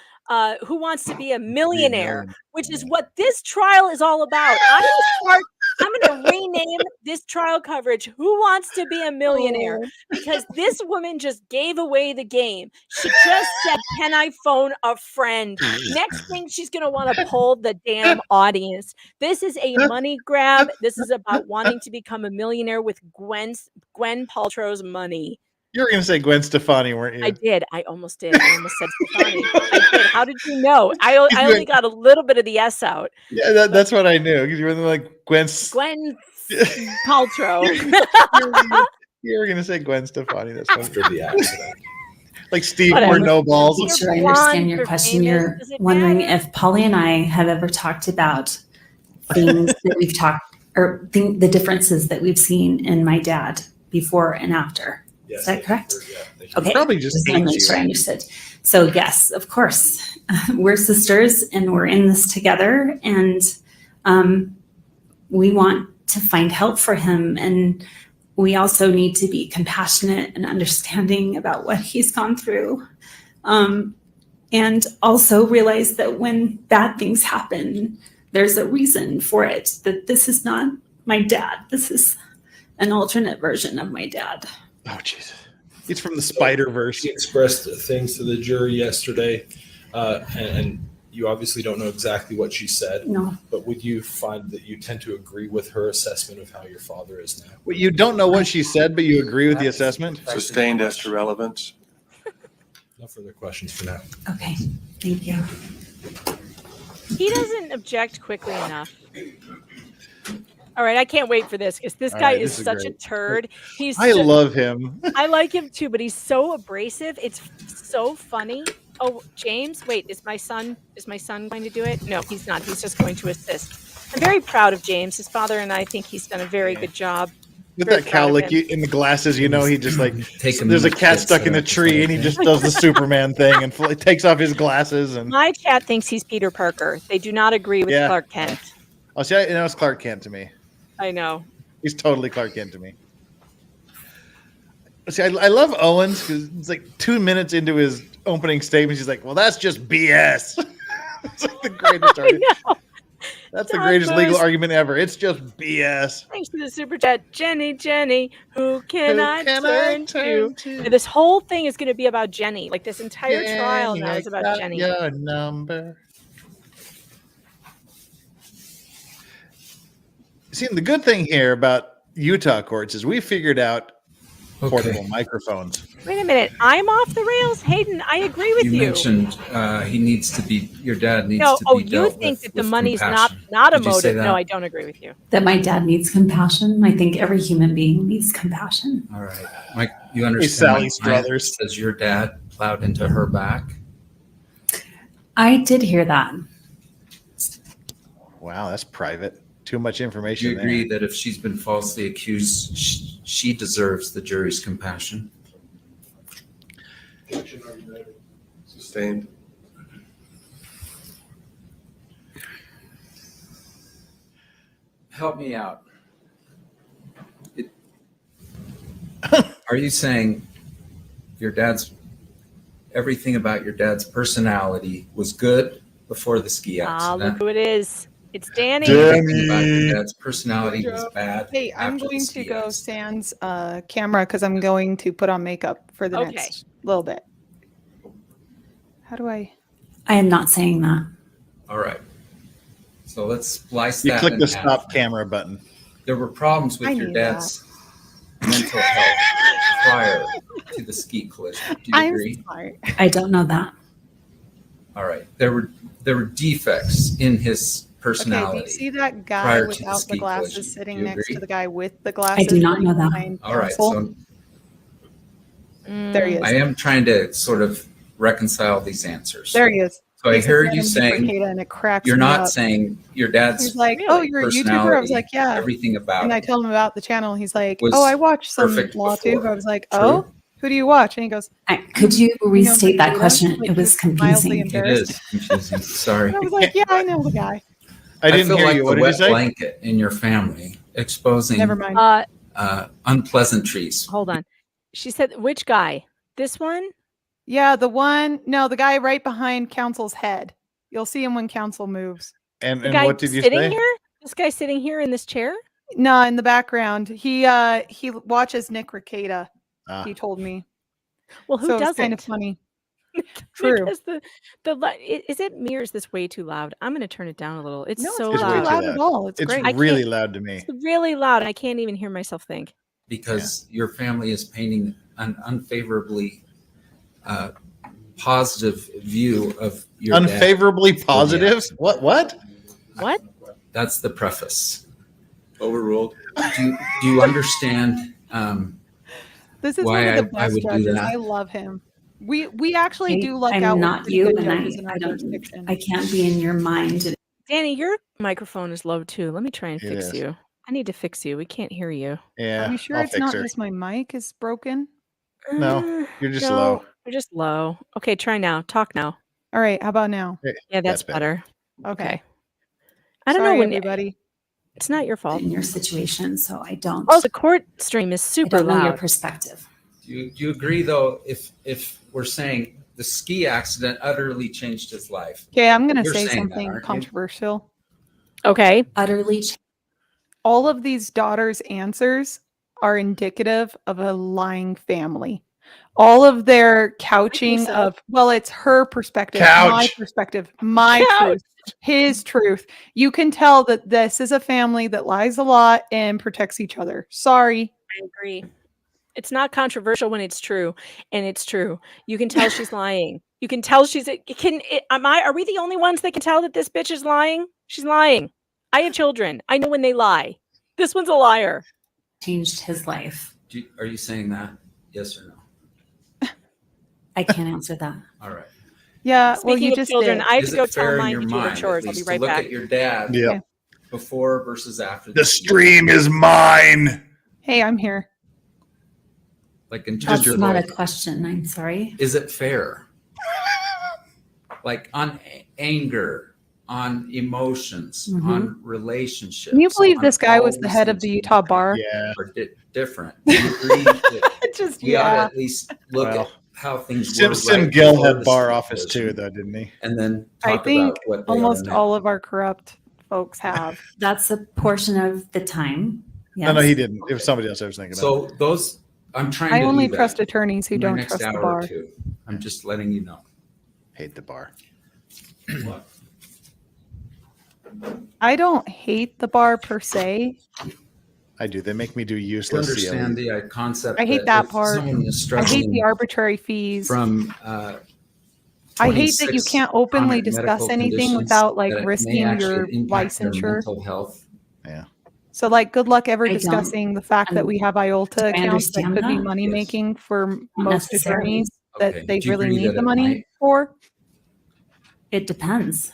Speaker 2: Who Wants to Be a Millionaire, which is what this trial is all about. I'm going to rename this trial coverage "Who Wants to Be a Millionaire," because this woman just gave away the game. She just said, "Can I phone a friend?" Next thing, she's going to want to poll the damn audience. This is a money grab. This is about wanting to become a millionaire with Gwen Paltrow's money.
Speaker 7: You were going to say Gwen Stefani, weren't you?
Speaker 2: I did. I almost did. I almost said Stefani. I did. How did you know? I only got a little bit of the S out.
Speaker 7: Yeah, that's what I knew. Because you were like Gwen
Speaker 2: Paltrow.
Speaker 7: You were going to say Gwen Stefani. That's
Speaker 4: After the accident.
Speaker 7: Like Steve
Speaker 1: Whatever.
Speaker 7: or no balls.
Speaker 1: I'm sure I understand your question. You're wondering if Polly and I have ever talked about things that we've talked, or the differences that we've seen in my dad before and after.
Speaker 4: Yes,
Speaker 1: Is that correct?
Speaker 4: Yeah,
Speaker 1: Okay.
Speaker 7: Probably just
Speaker 1: Just wanna make sure I understood. So yes, of course, we're sisters and we're in this together, and we want to find help for him, and we also need to be compassionate and understanding about what he's gone through, and also realize that when bad things happen, there's a reason for it. That this is not my dad. This is an alternate version of my dad.
Speaker 7: Oh, Jesus. It's from the Spider-Verse.
Speaker 4: She expressed things to the jury yesterday, and you obviously don't know exactly what she said.
Speaker 1: No.
Speaker 4: But would you find that you tend to agree with her assessment of how your father is now?
Speaker 7: Well, you don't know what she said, but you agree with the assessment?
Speaker 3: Sustained as to relevance.
Speaker 4: No further questions for now.
Speaker 1: Okay, thank you.
Speaker 2: He doesn't object quickly enough. All right, I can't wait for this because this
Speaker 7: All
Speaker 2: guy
Speaker 7: right,
Speaker 2: is
Speaker 7: this is
Speaker 2: such
Speaker 7: great.
Speaker 2: a turd.
Speaker 7: I love him.
Speaker 2: I like him too, but he's so abrasive. It's so funny. Oh, James, wait, is my son going to do it? No, he's not. He's just going to assist. I'm very proud of James. His father and I think he's done a very good job.
Speaker 7: With
Speaker 2: Very
Speaker 7: that
Speaker 2: proud of
Speaker 7: cowlick
Speaker 2: him.
Speaker 7: in the glasses, you know, he just like,
Speaker 5: Take him
Speaker 7: there's a
Speaker 5: to the
Speaker 7: cat
Speaker 5: kids
Speaker 7: stuck
Speaker 5: set
Speaker 7: in a
Speaker 5: up the
Speaker 7: tree and he just does the Superman thing and takes off his glasses. And
Speaker 2: My chat thinks he's Peter Parker. They do not agree with
Speaker 7: Yeah.
Speaker 2: Clark Kent.
Speaker 7: oh, see, it's Clark Kent to me.
Speaker 2: I know.
Speaker 7: He's totally Clark Kent to me. See, I love Owens because it's like 2 minutes into his opening statement, he's like, "Well, that's just BS." It's like the greatest argument. That's the
Speaker 2: Don
Speaker 7: greatest legal
Speaker 2: Booth.
Speaker 7: argument ever. It's just BS.
Speaker 2: Thanks to the super chat, Jenny, who can I
Speaker 7: can I
Speaker 2: turn
Speaker 7: turn
Speaker 2: to?
Speaker 7: to?
Speaker 2: This whole thing is going to be about Jenny. Like this entire trial now
Speaker 7: I
Speaker 2: is about
Speaker 7: got
Speaker 2: Jenny.
Speaker 7: Your number. See, the good thing here about Utah courts is we figured out portable microphones.
Speaker 2: Wait a minute, I'm off the rails, Hayden. I agree with you.
Speaker 5: mentioned he needs to be, your dad needs
Speaker 2: No,
Speaker 5: to
Speaker 2: oh,
Speaker 5: be
Speaker 2: you
Speaker 5: dealt
Speaker 2: think
Speaker 5: with
Speaker 2: that the
Speaker 5: with
Speaker 2: money's
Speaker 5: compassion.
Speaker 2: not a
Speaker 5: Did you say
Speaker 2: motive? No,
Speaker 5: that?
Speaker 2: I don't agree with you.
Speaker 1: That my dad needs compassion. I think every human being needs compassion.
Speaker 5: All right, Mike, you understand?
Speaker 7: Sally
Speaker 5: my client
Speaker 7: Struthers.
Speaker 5: says your dad plowed into her back.
Speaker 1: I did hear that.
Speaker 7: Wow, that's private. Too much
Speaker 5: Do
Speaker 7: information.
Speaker 5: you agree that if she's been falsely accused, she deserves the jury's compassion?
Speaker 3: Sustained.
Speaker 5: Help me out. Are you saying everything about your dad's personality was good before the ski
Speaker 2: Ah,
Speaker 5: accident?
Speaker 2: look who it is. It's Danny.
Speaker 5: Everything about your dad's personality was bad.
Speaker 13: Hey, I'm
Speaker 5: after the
Speaker 13: going to
Speaker 5: ski
Speaker 13: go
Speaker 5: accident.
Speaker 13: sans camera because I'm going to put on makeup for the
Speaker 2: Okay.
Speaker 13: next little bit. How do I?
Speaker 1: I am not saying that.
Speaker 5: All right. So let's splice
Speaker 7: You
Speaker 5: that
Speaker 7: click
Speaker 5: in
Speaker 7: the
Speaker 5: half.
Speaker 7: stop camera button.
Speaker 5: There were problems
Speaker 13: I
Speaker 5: with your
Speaker 13: knew
Speaker 5: dad's mental health prior to the ski collision. Do you
Speaker 13: I'm
Speaker 5: agree?
Speaker 13: smart.
Speaker 1: I don't know that.
Speaker 5: All right. There were defects in his personality.
Speaker 13: do you see that guy
Speaker 5: prior to the
Speaker 13: without the
Speaker 5: ski
Speaker 13: glasses
Speaker 5: collision.
Speaker 13: sitting
Speaker 5: Do you
Speaker 13: next to
Speaker 5: agree?
Speaker 13: the guy with the
Speaker 1: I
Speaker 13: glasses?
Speaker 1: do not know that.
Speaker 13: behind
Speaker 5: All right,
Speaker 13: counsel?
Speaker 5: so
Speaker 13: There he is.
Speaker 5: I am trying to sort of reconcile these answers.
Speaker 13: There he is.
Speaker 5: So I
Speaker 13: He's
Speaker 5: heard
Speaker 13: looking
Speaker 5: you
Speaker 13: at
Speaker 5: saying
Speaker 13: Cicada, and it cracks
Speaker 5: you're
Speaker 13: me
Speaker 5: not
Speaker 13: up.
Speaker 5: saying your dad's
Speaker 13: He's like, "Oh, you're a YouTuber?" I was like,
Speaker 5: personality,
Speaker 13: "Yeah."
Speaker 5: everything about
Speaker 13: And I
Speaker 5: it
Speaker 13: told him about the channel. He's like,
Speaker 5: was
Speaker 13: "Oh, I watch some
Speaker 5: perfect
Speaker 13: law
Speaker 5: before.
Speaker 13: tube." I was like,
Speaker 5: True?
Speaker 13: "Oh, who do you watch?" And he goes,
Speaker 1: Could you restate that
Speaker 13: Cicada?
Speaker 1: question?
Speaker 13: Like,
Speaker 1: It was
Speaker 13: just mildly
Speaker 1: confusing.
Speaker 5: It
Speaker 13: embarrassed.
Speaker 5: is confusing. Sorry.
Speaker 13: And I was like, "Yeah, I know the guy."
Speaker 7: I didn't
Speaker 5: feel
Speaker 7: hear
Speaker 5: like
Speaker 7: you.
Speaker 5: the
Speaker 7: What did you
Speaker 5: wet
Speaker 7: say?
Speaker 5: blanket in your family exposing
Speaker 13: Never mind.
Speaker 5: unpleasantries.
Speaker 2: Hold on. She said, which guy? This one?
Speaker 13: Yeah, the guy right behind counsel's head. You'll see him when counsel moves.
Speaker 7: And
Speaker 2: The guy
Speaker 7: what did you
Speaker 2: sitting
Speaker 7: say?
Speaker 2: here? This guy sitting here in this chair?
Speaker 13: No, in the background. He watches Nick Recollections.
Speaker 7: Ah.
Speaker 13: He told me.
Speaker 2: Well, who
Speaker 13: So
Speaker 2: doesn't?
Speaker 13: it's kind of funny. True.
Speaker 2: Because is it me or is this way too loud? I'm going to turn it down a little. It's
Speaker 13: No,
Speaker 2: so
Speaker 13: it's
Speaker 7: way
Speaker 13: not
Speaker 2: loud.
Speaker 7: too
Speaker 13: loud at all. It's
Speaker 7: It's
Speaker 13: great.
Speaker 2: I
Speaker 7: really
Speaker 2: can't-
Speaker 7: loud to me.
Speaker 2: It's really loud. I can't even hear myself think.
Speaker 5: Because your family is painting an unfavorably positive view of your dad.
Speaker 7: Unfavorably positive? What?
Speaker 2: What?
Speaker 5: That's the preface.
Speaker 3: Overruled.
Speaker 5: Do you understand
Speaker 13: This is
Speaker 5: why
Speaker 13: one of the
Speaker 5: I
Speaker 13: best
Speaker 5: would do
Speaker 13: judges.
Speaker 5: that?
Speaker 13: I love him. We actually do luck
Speaker 1: I'm
Speaker 13: out
Speaker 1: not
Speaker 13: with pretty
Speaker 1: you,
Speaker 13: good
Speaker 1: and
Speaker 13: judges in
Speaker 1: I
Speaker 13: our
Speaker 1: don't.
Speaker 13: jurisdiction.
Speaker 1: I can't be in your mind.
Speaker 2: Danny, your microphone is low too. Let me try and
Speaker 7: It
Speaker 2: fix
Speaker 7: is.
Speaker 2: you. I need to fix you. We can't hear you.
Speaker 7: Yeah.
Speaker 13: Are you sure
Speaker 7: I'll
Speaker 13: it's
Speaker 7: fix
Speaker 13: not
Speaker 7: her.
Speaker 13: just my mic is broken?
Speaker 7: No, you're just
Speaker 2: no,
Speaker 7: low.
Speaker 2: You're just low. Okay, try now. Talk now.
Speaker 13: All right, how about now?
Speaker 7: Hey,
Speaker 2: Yeah, that's
Speaker 7: better.
Speaker 2: better.
Speaker 13: Okay.
Speaker 2: I don't
Speaker 13: Sorry,
Speaker 2: know when
Speaker 13: everybody.
Speaker 2: it's not your fault.
Speaker 1: In your situation, so I don't.
Speaker 2: Oh, the court stream is
Speaker 1: I
Speaker 2: super
Speaker 1: don't know your
Speaker 2: loud.
Speaker 1: perspective.
Speaker 5: Do you agree though if we're saying the ski accident utterly changed his life?
Speaker 13: Okay, I'm going to
Speaker 5: You're
Speaker 13: say
Speaker 5: saying that,
Speaker 13: something
Speaker 5: aren't you?
Speaker 13: controversial.
Speaker 2: Okay.
Speaker 1: Utterly.
Speaker 13: All of these daughters' answers are indicative of a lying family. All of their couching
Speaker 2: so.
Speaker 13: of, well, it's her perspective, my
Speaker 7: Couch.
Speaker 13: perspective, my truth, his truth. You can tell that this is a family that lies a lot and protects each other. Sorry.
Speaker 2: I agree. It's not controversial when it's true, and it's true. You can tell she's lying. You can tell are we the only ones that can tell that this bitch is lying? She's lying. I have children. I know when they lie. This one's a liar.
Speaker 1: Changed his life.
Speaker 5: Are you saying that? Yes or no?
Speaker 1: I can't answer that.
Speaker 5: All right.
Speaker 13: Yeah, well,
Speaker 2: Speaking
Speaker 13: you
Speaker 2: of
Speaker 13: just
Speaker 2: children,
Speaker 13: did.
Speaker 2: I have
Speaker 5: Is
Speaker 2: to go
Speaker 5: it fair
Speaker 2: tell
Speaker 5: in
Speaker 2: mine
Speaker 5: your
Speaker 2: to do their
Speaker 5: mind,
Speaker 2: chores.
Speaker 5: at
Speaker 2: I'll be
Speaker 5: least,
Speaker 2: right
Speaker 5: to look
Speaker 2: back.
Speaker 5: at your dad
Speaker 7: Yeah.
Speaker 5: before versus after
Speaker 7: The stream is mine.
Speaker 13: Hey, I'm here.
Speaker 5: Like in terms
Speaker 1: That's
Speaker 5: of
Speaker 1: not a
Speaker 5: like,
Speaker 1: question. I'm sorry.
Speaker 5: is it fair? Like on anger, on emotions,
Speaker 1: Mhm.
Speaker 5: on relationships.
Speaker 13: Can you believe
Speaker 5: on
Speaker 13: this guy
Speaker 5: all
Speaker 13: was the
Speaker 5: these
Speaker 13: head of
Speaker 5: things
Speaker 13: the Utah bar?
Speaker 7: Yeah.
Speaker 5: Are different. Do you agree that
Speaker 13: Just,
Speaker 5: we ought to
Speaker 13: yeah.
Speaker 5: at least look
Speaker 7: Well,
Speaker 5: at how things
Speaker 7: Sim,
Speaker 5: were
Speaker 7: Sim
Speaker 5: right
Speaker 7: Gill
Speaker 5: before
Speaker 7: had
Speaker 5: the
Speaker 7: bar
Speaker 5: ski
Speaker 7: office too,
Speaker 5: collision,
Speaker 7: though, didn't he?
Speaker 5: and then
Speaker 13: I
Speaker 5: talk
Speaker 13: think
Speaker 5: about what they
Speaker 13: almost
Speaker 5: are now.
Speaker 13: all of our corrupt folks have.
Speaker 1: That's a portion of the time. Yes.
Speaker 7: No, he didn't. It was somebody else I was thinking of.
Speaker 5: So those, I'm trying
Speaker 13: I
Speaker 5: to
Speaker 13: only
Speaker 5: do that
Speaker 13: trust attorneys who
Speaker 5: in my
Speaker 13: don't
Speaker 5: next
Speaker 13: trust the
Speaker 5: hour
Speaker 13: bar.
Speaker 5: or two. I'm just letting you know.
Speaker 7: Hate the bar.
Speaker 13: I don't hate the bar per se.
Speaker 7: I do. They make me do
Speaker 5: You
Speaker 7: useless
Speaker 5: understand
Speaker 7: CLE.
Speaker 5: the concept.
Speaker 13: I hate that
Speaker 5: if
Speaker 13: part.
Speaker 5: Someone is
Speaker 13: I hate
Speaker 5: struggling
Speaker 13: the arbitrary fees.
Speaker 5: from
Speaker 13: I hate that you
Speaker 5: 26
Speaker 13: can't openly
Speaker 5: chronic
Speaker 13: discuss
Speaker 5: medical
Speaker 13: anything
Speaker 5: conditions
Speaker 13: without like
Speaker 5: that it may
Speaker 13: risking your
Speaker 5: actually impact their
Speaker 13: licensure.
Speaker 5: mental health.
Speaker 7: Yeah.
Speaker 13: So like good luck ever
Speaker 1: I don't-
Speaker 13: discussing the fact that we have IOLTA
Speaker 1: Do I
Speaker 13: accounts that
Speaker 1: understand
Speaker 13: could be
Speaker 1: that?
Speaker 13: money
Speaker 5: Yes.
Speaker 13: making for
Speaker 1: Not
Speaker 13: most
Speaker 1: necessarily.
Speaker 13: attorneys
Speaker 5: Okay.
Speaker 13: that they
Speaker 5: Do you
Speaker 13: really
Speaker 5: agree
Speaker 13: need
Speaker 5: that
Speaker 13: the
Speaker 5: it
Speaker 13: money
Speaker 5: might?
Speaker 13: for
Speaker 1: It depends.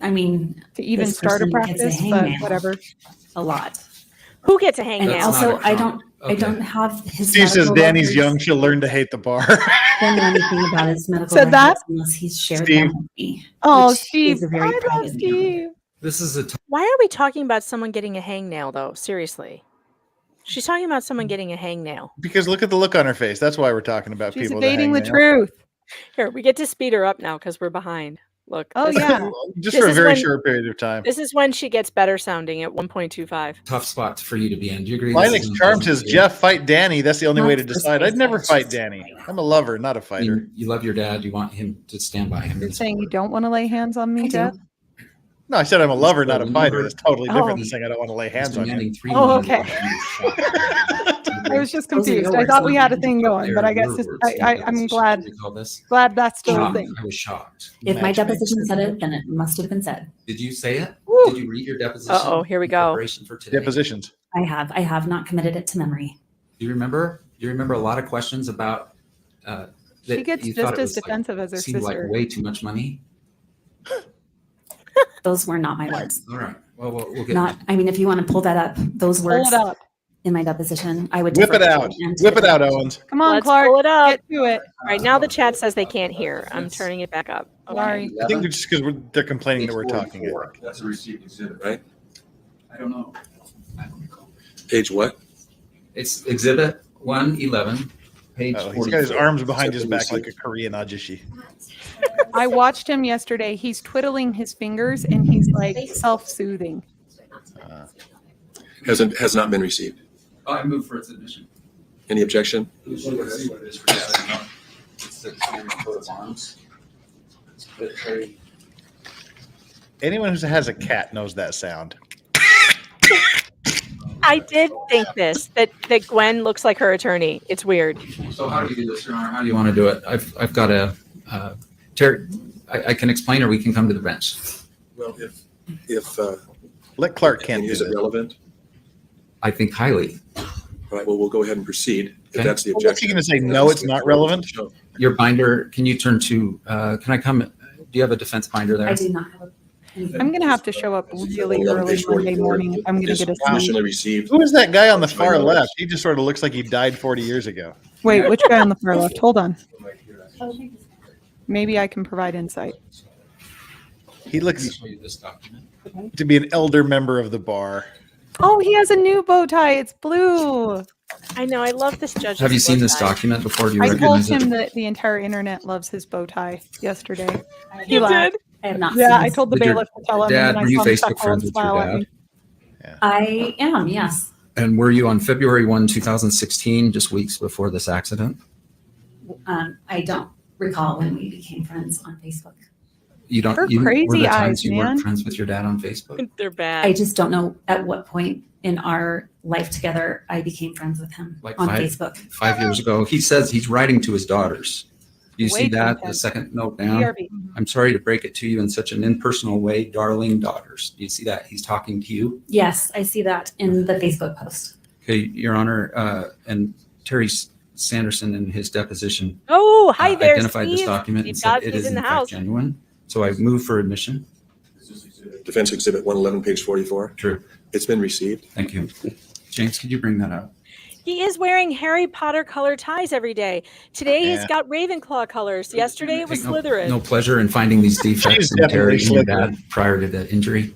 Speaker 1: I mean,
Speaker 13: to even
Speaker 1: this
Speaker 13: start a
Speaker 1: person gets
Speaker 13: practice, but
Speaker 1: hangnail
Speaker 13: whatever.
Speaker 1: a lot.
Speaker 2: Who gets a
Speaker 1: And
Speaker 2: hangnail?
Speaker 5: That's
Speaker 1: also,
Speaker 5: not a
Speaker 1: I
Speaker 5: con-
Speaker 1: don't. I don't have his.
Speaker 7: Steve says
Speaker 1: medical
Speaker 7: Danny's
Speaker 1: records.
Speaker 7: young. She'll learn to hate the bar.
Speaker 1: Don't know anything about his medical
Speaker 13: Said that?
Speaker 1: records unless he's shared
Speaker 7: Steve.
Speaker 1: them with me.
Speaker 13: Oh,
Speaker 1: which
Speaker 13: Steve,
Speaker 1: is a very
Speaker 13: I love
Speaker 1: private matter.
Speaker 13: Steve.
Speaker 5: This is a
Speaker 2: Why are we talking about someone getting a hangnail though? Seriously. She's talking about someone getting a hangnail.
Speaker 7: Because look at the look on her face. That's why we're talking about
Speaker 13: She's
Speaker 7: people. that
Speaker 13: evading the
Speaker 7: hang nail.
Speaker 13: truth.
Speaker 2: Here, we get to speed her up now because we're behind. Look.
Speaker 13: Oh,
Speaker 2: this-
Speaker 13: yeah.
Speaker 7: Just
Speaker 2: This
Speaker 7: for a
Speaker 2: is
Speaker 7: very
Speaker 2: when-
Speaker 7: short period of time.
Speaker 2: This is when she gets better sounding at 1.25.
Speaker 5: tough spot for you to be in. Do you agree? this
Speaker 7: Linux
Speaker 5: is
Speaker 7: Charm says,
Speaker 5: unpleasant?
Speaker 7: Jeff, fight Danny. That's the only way to
Speaker 1: Not first
Speaker 7: decide.
Speaker 1: base,
Speaker 7: I'd never
Speaker 1: that's
Speaker 7: fight
Speaker 1: just-
Speaker 7: Danny. I'm a lover, not a
Speaker 5: I
Speaker 7: fighter.
Speaker 5: mean, you love your dad. You want him to stand by him.
Speaker 13: You're saying you don't want to lay hands on
Speaker 1: I
Speaker 13: me,
Speaker 1: do.
Speaker 13: Jeff?
Speaker 7: No, I said I'm a lover, not a
Speaker 5: Well,
Speaker 7: fighter.
Speaker 5: never-
Speaker 7: That's totally different
Speaker 13: Oh.
Speaker 7: than saying I don't want to lay
Speaker 5: He's
Speaker 7: hands on you.
Speaker 5: demanding $3
Speaker 13: Oh,
Speaker 5: million
Speaker 13: okay.
Speaker 5: to
Speaker 13: I was just
Speaker 1: Those are your
Speaker 13: confused. I
Speaker 1: words,
Speaker 13: thought we
Speaker 1: not
Speaker 13: had a
Speaker 1: mine.
Speaker 13: thing going, but I guess it's, I'm glad that's still a
Speaker 12: Shocked.
Speaker 13: thing.
Speaker 12: I was shocked.
Speaker 1: If my deposition said it, then it must have been said.
Speaker 12: Did you say it?
Speaker 13: Woo.
Speaker 12: Did you read your deposition?
Speaker 2: Uh-oh, here we
Speaker 12: in
Speaker 2: go.
Speaker 12: Preparation for today?
Speaker 7: Depositions.
Speaker 1: I have not committed it to memory.
Speaker 12: Do you remember? Do you remember a lot of questions about that
Speaker 13: She gets
Speaker 12: you
Speaker 13: just
Speaker 12: thought it
Speaker 13: as
Speaker 12: was, like,
Speaker 13: defensive as her
Speaker 12: seemed like
Speaker 13: sister.
Speaker 12: way too much money?
Speaker 1: Those were not my words.
Speaker 12: All right. Well, we'll get
Speaker 1: Not, I mean, if you want to pull that up, those
Speaker 13: Pull
Speaker 1: words
Speaker 13: it up.
Speaker 1: in my deposition, I would
Speaker 7: Whip
Speaker 1: defer
Speaker 7: it
Speaker 1: to
Speaker 7: out.
Speaker 1: you and to
Speaker 7: Whip
Speaker 1: the
Speaker 7: it out,
Speaker 1: deposition.
Speaker 7: Owens.
Speaker 13: Come on,
Speaker 2: Let's
Speaker 13: Clark.
Speaker 2: pull it up.
Speaker 13: Get to it.
Speaker 2: All right, now the chat says they can't hear. I'm turning it back up. Okay.
Speaker 13: Sorry.
Speaker 7: I think it's just because they're complaining that we're talking.
Speaker 3: That's a received exhibit, right?
Speaker 12: I don't know. I don't recall.
Speaker 3: Page what?
Speaker 12: It's Exhibit 111, page
Speaker 7: Oh,
Speaker 12: 44.
Speaker 7: he's got his arms behind his back like a Korean ajishi.
Speaker 13: I watched him yesterday. He's twiddling his fingers and he's like self-soothing.
Speaker 3: Has not been received.
Speaker 12: Oh, I moved for its admission.
Speaker 3: Any objection?
Speaker 7: Anyone who has a cat knows that sound.
Speaker 2: I did think this, that Gwen looks like her attorney. It's weird.
Speaker 12: So how do you do this, Your Honor? How do you want to do it? I've got a, Terry, I can explain or we can come to the bench.
Speaker 3: Well, if
Speaker 7: Let Clark Kent do
Speaker 3: is it
Speaker 7: this.
Speaker 3: relevant?
Speaker 12: I think highly.
Speaker 3: All right, well, we'll go ahead and proceed. If
Speaker 12: Okay.
Speaker 3: that's the
Speaker 7: Well, what's he
Speaker 3: objection.
Speaker 7: going to say? No, it's not relevant.
Speaker 12: Your binder, can you turn to, can I come, do you have a defense binder there?
Speaker 1: I do not have a.
Speaker 13: I'm going to have to show up really early Monday morning if I'm going to
Speaker 3: Is
Speaker 13: get a
Speaker 3: conditionally
Speaker 13: sign.
Speaker 3: received.
Speaker 7: Who is that guy on the far left? He just sort of looks like he died 40 years ago.
Speaker 13: Wait, which guy on the far left? Hold on. Maybe I can provide insight.
Speaker 7: He looks
Speaker 12: Show you this document.
Speaker 7: to be an elder member of the bar.
Speaker 13: Oh, he has a new bow tie. It's blue.
Speaker 2: I know. I love this judge.
Speaker 12: Have you seen this document before? Do you
Speaker 13: I told
Speaker 12: recognize
Speaker 13: him
Speaker 12: it?
Speaker 13: that the entire internet loves his bow tie yesterday. He
Speaker 2: You
Speaker 13: laughed.
Speaker 2: did?
Speaker 1: I have not.
Speaker 13: Yeah,
Speaker 1: seen
Speaker 13: I
Speaker 1: this.
Speaker 13: told the
Speaker 12: Did your
Speaker 13: bailiff to tell him,
Speaker 12: dad-
Speaker 13: and then
Speaker 12: were
Speaker 13: I
Speaker 12: you
Speaker 13: saw him
Speaker 12: Facebook
Speaker 13: chuckle and
Speaker 12: friends with your
Speaker 13: smile at
Speaker 12: dad?
Speaker 13: me.
Speaker 1: I am. Yes.
Speaker 12: And were you on February 1, 2016, just weeks before this accident?
Speaker 1: I don't recall when we became friends on Facebook.
Speaker 12: You don't,
Speaker 13: Her
Speaker 12: you, were
Speaker 13: crazy
Speaker 12: there times
Speaker 13: eyes,
Speaker 12: you
Speaker 13: man.
Speaker 12: weren't friends with your dad on Facebook?
Speaker 2: They're bad.
Speaker 1: I just don't know at what point in our life together I became friends with him
Speaker 12: Like
Speaker 1: on
Speaker 12: five-
Speaker 1: Facebook.
Speaker 12: 5 years ago. He says he's writing to his daughters. Do you
Speaker 13: Way
Speaker 12: see
Speaker 13: too
Speaker 12: that? The
Speaker 13: intense.
Speaker 12: second note down.
Speaker 13: BRB.
Speaker 12: I'm sorry to break it to you in such an impersonal way, darling daughters. Do you see that? He's talking to you.
Speaker 1: Yes, I see that in the Facebook post.
Speaker 12: Okay, Your Honor, and Terry Sanderson in his deposition
Speaker 2: Oh, hi there,
Speaker 12: identified this
Speaker 2: Steve.
Speaker 12: document and
Speaker 2: Steve
Speaker 12: said it
Speaker 2: Godsey's
Speaker 12: is
Speaker 2: in
Speaker 12: in
Speaker 2: the
Speaker 12: fact
Speaker 2: house.
Speaker 12: genuine. So I move for admission.
Speaker 3: Defense Exhibit 111, page 44.
Speaker 12: True.
Speaker 3: It's been received.
Speaker 12: Thank you. James, could you bring that up?
Speaker 2: He is wearing Harry Potter colored ties every day. Today he's
Speaker 7: Yeah.
Speaker 2: got Ravenclaw colors. Yesterday it was
Speaker 12: Take
Speaker 2: Slytherin.
Speaker 12: no pleasure in finding these
Speaker 7: She's
Speaker 12: defects in
Speaker 7: definitely
Speaker 12: Terry and your
Speaker 7: Slytherin.
Speaker 12: dad prior to the injury.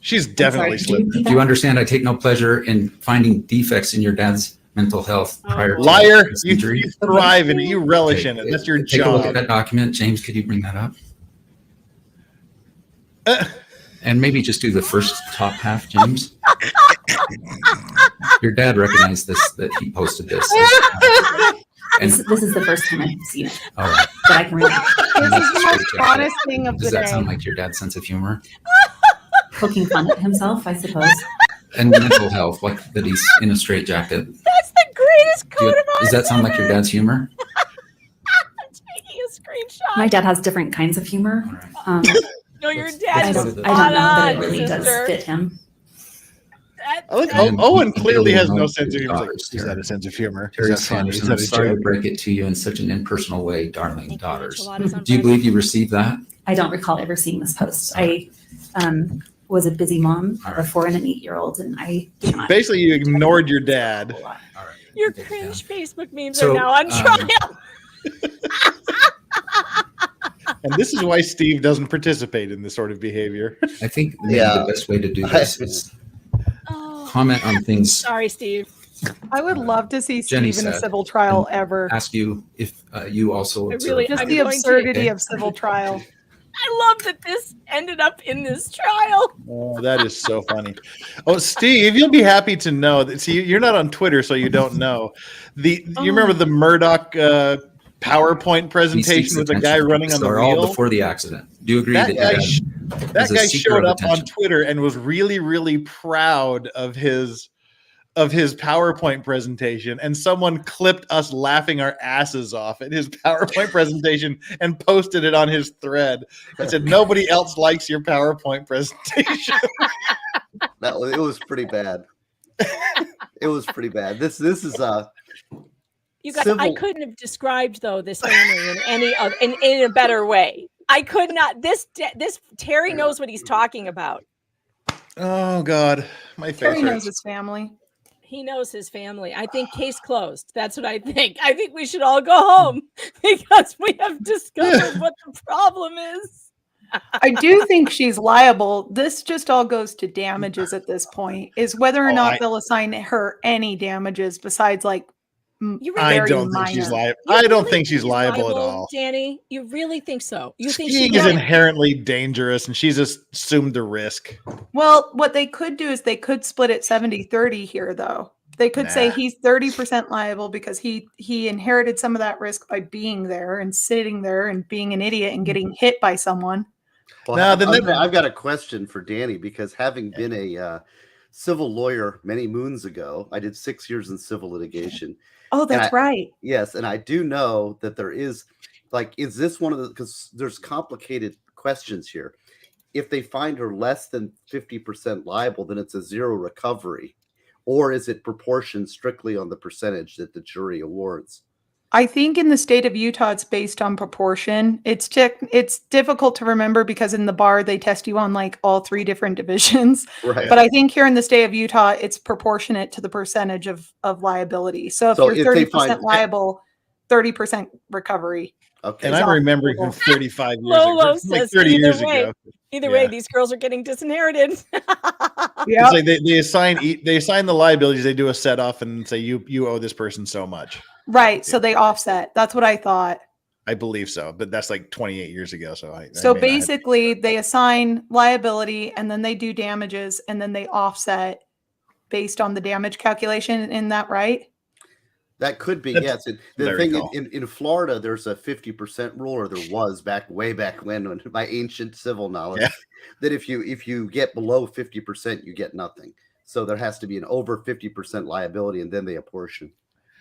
Speaker 7: She's definitely
Speaker 1: sorry,
Speaker 7: slipped.
Speaker 12: Do you understand? I take no pleasure in finding defects in your dad's mental health prior to
Speaker 7: Liar,
Speaker 12: this
Speaker 7: you
Speaker 12: injury.
Speaker 7: thrive in it. You relish
Speaker 12: Okay,
Speaker 7: in it. That's your
Speaker 12: Take a look at
Speaker 7: job.
Speaker 12: that document. James, could you bring that up?
Speaker 7: Uh,
Speaker 12: And maybe just do the first top half, James. Your dad recognized this, that he posted this. And,
Speaker 1: This is the first time I've seen it,
Speaker 12: all right.
Speaker 1: but I can read it.
Speaker 13: This is the most honest thing of the
Speaker 12: Does that
Speaker 13: day.
Speaker 12: sound like your dad's sense of humor?
Speaker 1: Poking fun at himself, I suppose.
Speaker 12: And mental health, like that he's in a straitjacket.
Speaker 2: That's the greatest
Speaker 12: Do
Speaker 2: coat
Speaker 12: you-
Speaker 2: of arms
Speaker 12: Does that sound like your dad's humor?
Speaker 2: I'm taking a screenshot.
Speaker 1: My dad has different kinds of humor.
Speaker 12: All right.
Speaker 2: No, your
Speaker 1: I
Speaker 2: dad is
Speaker 1: don't,
Speaker 2: spot
Speaker 1: I don't know that
Speaker 2: on,
Speaker 1: it really does
Speaker 2: sister.
Speaker 1: fit him.
Speaker 7: I like
Speaker 12: And
Speaker 7: Owen
Speaker 12: you
Speaker 7: clearly has
Speaker 12: know
Speaker 7: no sense of humor. He's like,
Speaker 12: daughters,
Speaker 7: is that a sense of humor? Is
Speaker 12: Terry
Speaker 7: that funny? Is
Speaker 12: Sanderson,
Speaker 7: that
Speaker 12: I'm
Speaker 7: a
Speaker 12: sorry to
Speaker 7: joke?
Speaker 12: break it to you in such an impersonal way, darling daughters.
Speaker 2: Enchiladas on
Speaker 12: Do you
Speaker 2: Friday.
Speaker 12: believe you received that?
Speaker 1: I don't recall ever seeing this post. I was a busy mom
Speaker 12: All
Speaker 1: of a
Speaker 12: right.
Speaker 1: 4 and an 8-year-old, and I do not.
Speaker 7: Basically, you ignored your dad.
Speaker 12: All right.
Speaker 2: Your
Speaker 12: Take it
Speaker 2: cringe
Speaker 12: down.
Speaker 2: Facebook memes
Speaker 12: So,
Speaker 2: are now on trial.
Speaker 7: And this is why Steve doesn't participate in this sort of behavior.
Speaker 12: I think maybe
Speaker 6: Yeah.
Speaker 12: the best way to do this is
Speaker 2: Oh,
Speaker 12: comment on things.
Speaker 2: sorry, Steve.
Speaker 13: I would love to see
Speaker 12: Jenny
Speaker 13: Steve in a
Speaker 12: said,
Speaker 13: civil trial ever.
Speaker 12: Ask you if you also
Speaker 2: I
Speaker 12: observed
Speaker 2: really-
Speaker 13: Just
Speaker 12: that.
Speaker 13: the
Speaker 2: I'm going to-
Speaker 13: absurdity
Speaker 12: Okay.
Speaker 13: of civil trial.
Speaker 2: I love that this ended up in this trial.
Speaker 7: Oh, that is so funny. Oh, Steve, you'll be happy to know that. See, you're not on Twitter, so you don't know. You remember the Murdoch PowerPoint
Speaker 12: He
Speaker 7: presentation
Speaker 12: seeks
Speaker 7: with a guy
Speaker 12: attention.
Speaker 7: running on the
Speaker 12: They're all
Speaker 7: wheel?
Speaker 12: before the accident. Do you agree
Speaker 7: That
Speaker 12: that,
Speaker 7: guy,
Speaker 12: your
Speaker 7: sh-
Speaker 12: dad
Speaker 7: that
Speaker 12: is a
Speaker 7: guy
Speaker 12: seeker
Speaker 7: showed
Speaker 12: of
Speaker 7: up on
Speaker 12: attention?
Speaker 7: Twitter and was really, really proud of his of his PowerPoint presentation, and someone clipped us laughing our asses off at his PowerPoint presentation and posted it on his thread. And said, "Nobody else likes your PowerPoint presentation."
Speaker 14: It was pretty bad. It was pretty bad. This is
Speaker 2: You guys, I couldn't have described though this family in a better way. I could not. This Terry knows what he's talking about.
Speaker 7: Oh God, my face
Speaker 13: Terry knows
Speaker 7: hurts.
Speaker 13: his family.
Speaker 2: He knows his family. I think case closed. That's what I think. I think we should all go home because we have discovered what the problem is.
Speaker 13: I do think she's liable. This just all goes to damages at this point, is whether or not they'll assign her any damages besides like
Speaker 7: I don't think she's liable. I don't think she's liable at all.
Speaker 2: Danny, you really think so? You think
Speaker 7: Skiing is inherently dangerous, and she's assumed the risk.
Speaker 13: Well, what they could do is they could split it 70-30 here, though. They could say he's 30% liable because he inherited some of that risk by being there and sitting there and being an idiot and getting hit by someone.
Speaker 14: Well, I've got a question for Danny, because having been a civil lawyer many moons ago, I did 6 years in civil litigation.
Speaker 13: Oh, that's right.
Speaker 14: Yes, and I do know that there is, like, is this one of the, because there's complicated questions here. If they find her less than 50% liable, then it's a zero recovery, or is it proportioned strictly on the percentage that the jury awards?
Speaker 13: I think in the state of Utah, it's based on proportion. It's difficult to remember because in the bar, they test you on like all 3 different divisions.
Speaker 14: Right.
Speaker 13: But I think here in the state of Utah, it's proportionate to the percentage of liability. So if you're 30% liable, 30% recovery.
Speaker 7: Okay. And I'm remembering from 35 years
Speaker 2: Lolo
Speaker 7: ago, like
Speaker 2: says
Speaker 7: 30 years
Speaker 2: way,
Speaker 7: ago.
Speaker 2: Either way, these girls are getting disinherited.
Speaker 7: It's like they assign the liabilities. They do a set off and say you owe this person so much.
Speaker 13: Right. So they offset. That's what I thought.
Speaker 7: I believe so, but that's like 28 years ago.
Speaker 13: So basically, they assign liability and then they do damages and then they offset based on the damage calculation. Isn't that right?
Speaker 14: That could be, yes. And the thing in Florida, there's a 50% rule, or there was way back when my ancient civil knowledge, that if you get below 50%, you get nothing. So there has to be an over 50% liability, and then they apportion.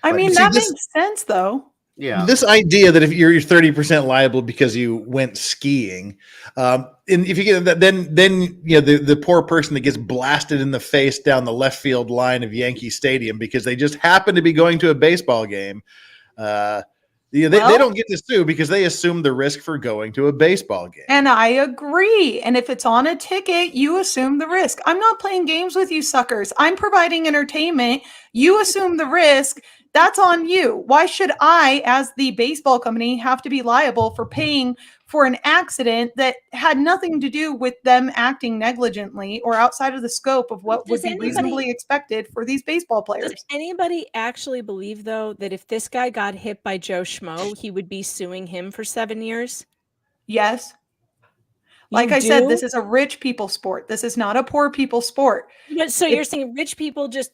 Speaker 13: I mean, that makes sense, though.
Speaker 14: Yeah.
Speaker 7: This idea that if you're 30% liable because you went skiing, and if you get that, then you know the poor person that gets blasted in the face down the left field line of Yankee Stadium because they just happen to be going to a baseball game. They don't get to sue because they assume the risk for going to a baseball game.
Speaker 13: And I agree. And if it's on a ticket, you assume the risk. I'm not playing games with you suckers. I'm providing entertainment. You assume the risk. That's on you. Why should I, as the baseball company, have to be liable for paying for an accident that had nothing to do with them acting negligently or outside of the scope of what would be reasonably expected for these baseball players?
Speaker 2: Does anybody actually believe, though, that if this guy got hit by Joe Schmo, he would be suing him for 7 years?
Speaker 13: Yes. Like I said, this is a rich people sport. This is not a poor people sport.
Speaker 2: So you're saying rich people just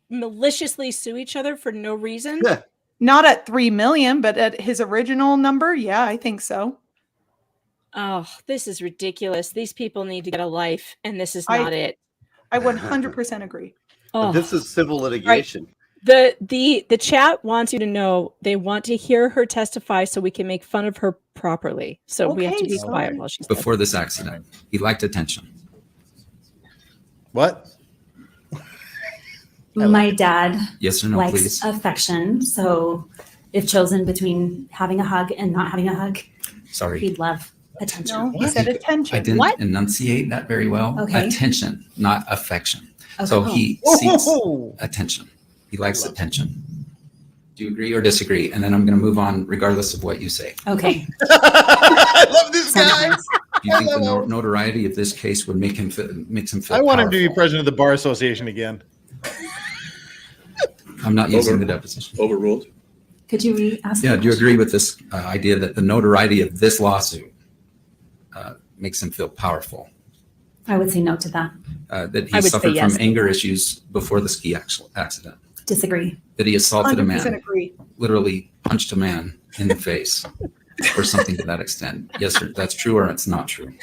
Speaker 2: maliciously sue each other for no reason?
Speaker 13: Not at 3 million, but at his original number. Yeah, I think so.
Speaker 2: Oh, this is ridiculous. These people need to get a life, and this is not it.
Speaker 13: I 100% agree.
Speaker 14: But this is civil litigation.
Speaker 2: Right. The chat wants you to know they want to hear her testify so we can make fun of her properly. So we have to be quiet while she's
Speaker 15: before this accident. He liked attention.
Speaker 7: What?
Speaker 1: My dad
Speaker 15: yes or no,
Speaker 1: likes
Speaker 15: please.
Speaker 1: affection. So if chosen between having a hug and not having a hug,
Speaker 15: sorry,
Speaker 1: he'd love attention.
Speaker 13: No, he said attention.
Speaker 15: I didn't enunciate that very well.
Speaker 1: Okay.
Speaker 15: Attention, not affection.
Speaker 1: Okay.
Speaker 15: So he seeks attention. He likes attention. Do you agree or disagree? And then I'm going to move on regardless of what you say.
Speaker 1: Okay.
Speaker 7: I love this guy.
Speaker 15: Do you think the notoriety of this case would make him feel
Speaker 7: I want him
Speaker 15: powerful?
Speaker 7: to be president of the Bar Association again.
Speaker 15: I'm not using the deposition.
Speaker 3: Overruled.
Speaker 1: Could you re-ask?
Speaker 15: Yeah, do you agree with this idea that the notoriety of this lawsuit makes him feel powerful?
Speaker 1: I would say no to that.
Speaker 15: That he suffered from anger issues before the ski accident.
Speaker 1: Disagree.
Speaker 15: That he assaulted a man,
Speaker 13: agree.
Speaker 15: literally punched a man in the face or something to that extent. Yes, sir, that's true or it's not true?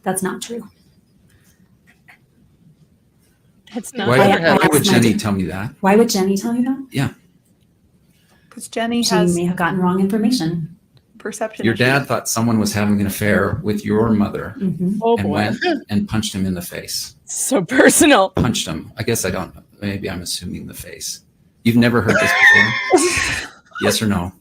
Speaker 1: That's not true.
Speaker 2: That's not.
Speaker 15: Why would Jenny tell me that?
Speaker 1: Why would Jenny tell you that?
Speaker 15: Yeah.
Speaker 13: Because Jenny
Speaker 1: She
Speaker 13: has
Speaker 1: may have gotten wrong information.
Speaker 13: perception.
Speaker 15: Your
Speaker 13: issues.
Speaker 15: dad thought someone was having an affair with your mother
Speaker 2: Oh
Speaker 15: and
Speaker 2: boy.
Speaker 15: went and punched him in the face.
Speaker 2: So personal.
Speaker 15: Punched him. I guess I don't know. Maybe I'm assuming the face. You've never heard this before? Yes or no?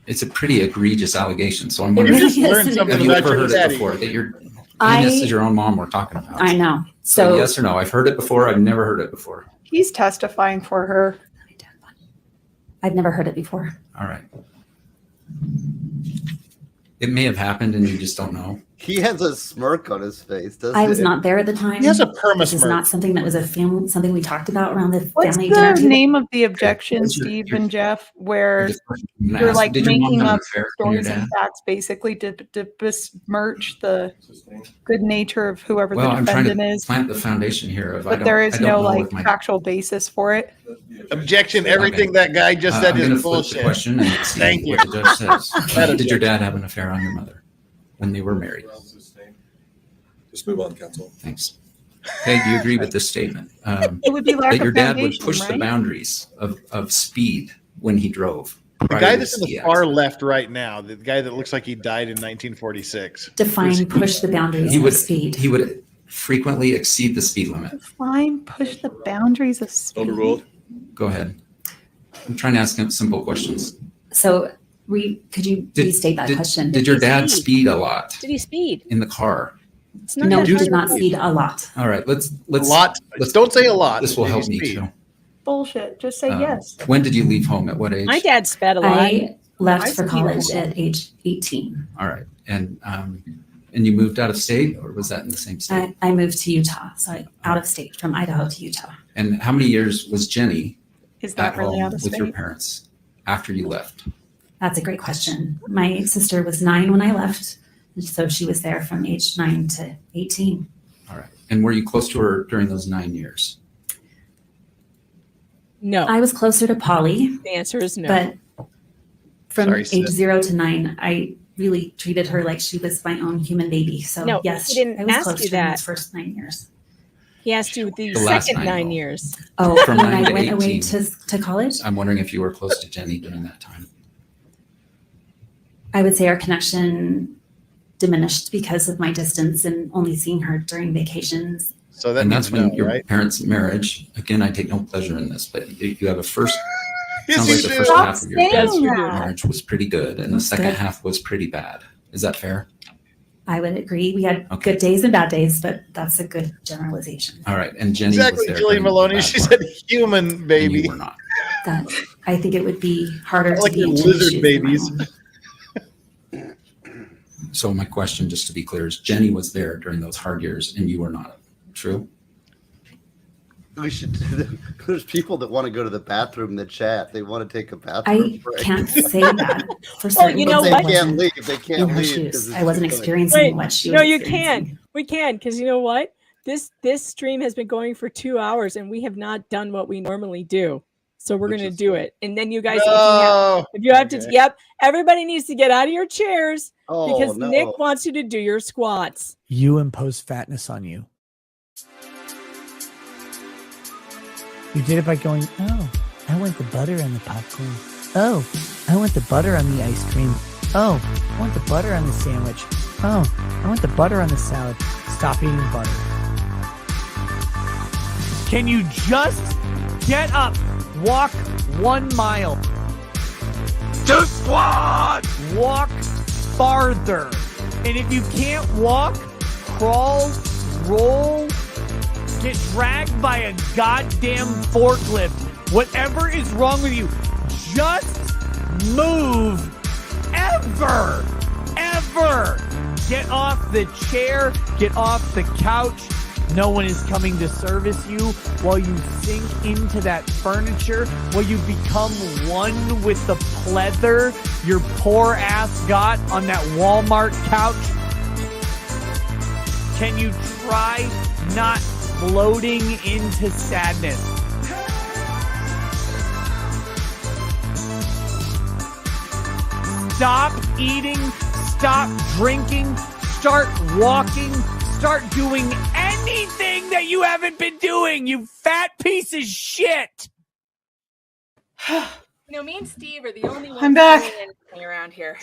Speaker 15: It's a pretty egregious allegation. So I'm wondering,
Speaker 1: really is an
Speaker 15: have you ever heard it
Speaker 7: daddy.
Speaker 15: before? That your
Speaker 1: I-
Speaker 15: penis is your own mom we're talking about.
Speaker 1: I know.
Speaker 15: So
Speaker 1: So
Speaker 15: yes or no? I've heard it before. I've never heard it before.
Speaker 13: He's testifying for her.
Speaker 1: I've never heard it before.
Speaker 15: All right. It may have happened and you just don't know.
Speaker 14: He has a smirk on his face, doesn't
Speaker 1: I was
Speaker 14: he?
Speaker 1: not there at the time.
Speaker 7: He has a perma
Speaker 1: This is
Speaker 7: smirk.
Speaker 1: not something that was something we talked about around the
Speaker 13: What's
Speaker 1: family dinner
Speaker 13: the
Speaker 1: table.
Speaker 13: name of the objection,
Speaker 15: What's your-
Speaker 13: Steve
Speaker 15: your-
Speaker 13: and Jeff, where
Speaker 15: I'm gonna
Speaker 13: you're
Speaker 15: ask,
Speaker 13: like
Speaker 15: did your mom
Speaker 13: making
Speaker 15: have an
Speaker 13: up
Speaker 15: affair from your
Speaker 13: stories and
Speaker 15: dad?
Speaker 13: facts basically to besmirch the good nature of whoever
Speaker 15: Well,
Speaker 13: the
Speaker 15: I'm trying
Speaker 13: defendant
Speaker 15: to
Speaker 13: is?
Speaker 15: plant the foundation here of
Speaker 13: But there is
Speaker 15: I don't
Speaker 13: no
Speaker 15: know
Speaker 13: like
Speaker 15: if my
Speaker 13: factual basis for it.
Speaker 7: Objection. Everything that guy just said
Speaker 15: I'm going to
Speaker 7: is
Speaker 15: flip the
Speaker 7: bullshit.
Speaker 15: question and see
Speaker 7: Thank you.
Speaker 15: what the judge says.
Speaker 7: That
Speaker 15: Did your
Speaker 7: objection.
Speaker 15: dad have an affair on your mother when they were married?
Speaker 3: Just move on, counsel.
Speaker 15: Thanks. Hey, do you agree with this statement?
Speaker 13: It would be lack
Speaker 15: That your
Speaker 13: of
Speaker 15: dad would
Speaker 13: foundation,
Speaker 15: push the
Speaker 13: right?
Speaker 15: boundaries of speed when he drove.
Speaker 7: The
Speaker 15: prior
Speaker 7: guy
Speaker 15: to
Speaker 7: that's in the
Speaker 15: ski
Speaker 7: far
Speaker 15: accident.
Speaker 7: left right now, the guy that looks like he died in 1946.
Speaker 1: Define push the boundaries
Speaker 15: He
Speaker 1: of
Speaker 15: would
Speaker 1: speed.
Speaker 15: he would frequently exceed the speed limit.
Speaker 13: Fine, push the boundaries of speed.
Speaker 3: Overruled.
Speaker 15: Go ahead. I'm trying to ask him simple questions.
Speaker 1: So could you restate that question?
Speaker 15: Did your dad speed a lot
Speaker 2: Did he speed?
Speaker 15: in the car?
Speaker 2: It's not
Speaker 1: No,
Speaker 2: that
Speaker 1: he
Speaker 2: hard
Speaker 1: did
Speaker 2: to
Speaker 1: not
Speaker 2: speed.
Speaker 1: speed a lot.
Speaker 15: All right, let's
Speaker 7: A lot. Don't say a lot.
Speaker 15: This will
Speaker 7: Maybe
Speaker 15: help me
Speaker 7: speed.
Speaker 15: too.
Speaker 13: Bullshit. Just say
Speaker 15: Um,
Speaker 13: yes.
Speaker 15: When did you leave home? At what age?
Speaker 2: My dad sped a lot.
Speaker 1: I left
Speaker 2: I
Speaker 1: for
Speaker 2: speed
Speaker 1: college
Speaker 2: a lot.
Speaker 1: at age 18.
Speaker 15: All right, and you moved out of state, or was that in the same state?
Speaker 1: I moved to Utah, so out of state, from Idaho to Utah.
Speaker 15: And how many years was Jenny
Speaker 13: Is
Speaker 15: at
Speaker 13: that really
Speaker 15: home
Speaker 13: out of
Speaker 15: with your
Speaker 13: state?
Speaker 15: parents after you left?
Speaker 1: That's a great question. My sister was 9 when I left, so she was there from age 9 to 18.
Speaker 15: All right, and were you close to her during those 9 years?
Speaker 2: No.
Speaker 1: I was closer to Polly,
Speaker 2: The answer is no.
Speaker 1: but from
Speaker 7: Sorry,
Speaker 1: age
Speaker 7: Sid.
Speaker 1: 0 to 9, I really treated her like she was my own human baby. So
Speaker 2: No,
Speaker 1: yes,
Speaker 2: he didn't
Speaker 1: I was
Speaker 2: ask
Speaker 1: close
Speaker 2: you
Speaker 1: during
Speaker 2: that.
Speaker 1: those first 9 years.
Speaker 2: He asked you the
Speaker 15: The last
Speaker 2: second
Speaker 15: 9
Speaker 2: 9
Speaker 15: though.
Speaker 2: years.
Speaker 1: Oh,
Speaker 15: From
Speaker 1: when
Speaker 15: 9
Speaker 1: I
Speaker 15: to
Speaker 1: went away
Speaker 15: 18.
Speaker 1: to college,
Speaker 15: I'm wondering if you were close to Jenny during that time.
Speaker 1: I would say our connection diminished because of my distance and only seeing her during vacations.
Speaker 7: So that
Speaker 15: And that's
Speaker 7: means
Speaker 15: when
Speaker 7: no,
Speaker 15: your
Speaker 7: right?
Speaker 15: parents' marriage, again, I take no pleasure in this, but you have a first,
Speaker 7: Yes,
Speaker 15: sounds
Speaker 7: you
Speaker 15: like the
Speaker 7: do.
Speaker 15: first
Speaker 13: Stop
Speaker 15: half of your
Speaker 13: saying
Speaker 15: dad's
Speaker 13: that.
Speaker 15: marriage was pretty good, and the
Speaker 1: That's
Speaker 15: second
Speaker 1: good.
Speaker 15: half was pretty bad. Is that fair?
Speaker 1: I would agree. We had
Speaker 15: Okay.
Speaker 1: good days and bad days, but that's a good generalization.
Speaker 15: All right, and Jenny
Speaker 7: Exactly,
Speaker 15: was there.
Speaker 7: Jillian
Speaker 15: during the
Speaker 7: Maloney.
Speaker 15: bad
Speaker 7: She
Speaker 15: part,
Speaker 7: said human
Speaker 15: and
Speaker 7: baby.
Speaker 15: you were not.
Speaker 1: That I think it would be harder
Speaker 7: I like
Speaker 1: to be
Speaker 7: your
Speaker 1: in
Speaker 7: lizard
Speaker 1: Jenny's shoes than my
Speaker 7: babies.
Speaker 1: own.
Speaker 15: So my question, just to be clear, is Jenny was there during those hard years, and you were not. True?
Speaker 14: We should. There's people that want to go to the bathroom in the chat. They want to take a bathroom
Speaker 1: I
Speaker 14: break.
Speaker 1: can't say that for certain.
Speaker 2: you know
Speaker 1: because
Speaker 14: They
Speaker 1: I
Speaker 2: what?
Speaker 14: can't
Speaker 1: wasn't
Speaker 14: leave. They can't
Speaker 1: in her
Speaker 14: leave.
Speaker 1: shoes.
Speaker 14: 'cause it's
Speaker 1: I wasn't
Speaker 14: too late.
Speaker 1: experiencing
Speaker 2: Wait,
Speaker 1: what she was
Speaker 2: no, you
Speaker 1: experiencing.
Speaker 2: can. We can, because you know what? This stream has been going for 2 hours, and we have not done what we normally do. So we're
Speaker 14: Which
Speaker 2: going to
Speaker 14: is
Speaker 2: do
Speaker 14: fine.
Speaker 2: it. And then you guys,
Speaker 7: No.
Speaker 2: if you have to,
Speaker 7: Okay.
Speaker 2: yep, everybody needs to get out of your chairs
Speaker 14: Oh,
Speaker 2: because
Speaker 14: no.
Speaker 2: Nick wants you to do your squats.
Speaker 16: You impose fatness on you. You did it by going, oh, I want the butter on the popcorn. Oh, I want the butter on the ice cream. Oh, I want the butter on the sandwich. Oh, I want the butter on the salad. Stop eating butter. Can you just get up, walk 1 mile? To squat! Walk farther. And if you can't walk, crawl, roll, get dragged by a goddamn forklift. Whatever is wrong with you, just move. Ever. Get off the chair, get off the couch. No one is coming to service you while you sink into that furniture, while you become one with the pleather your poor ass got on that Walmart couch. Can you try not floating into sadness? Stop eating, stop drinking, start walking, start doing anything that you haven't been doing, you fat piece of shit.
Speaker 2: Me and Steve are the only ones
Speaker 13: I'm back.
Speaker 2: doing anything around here.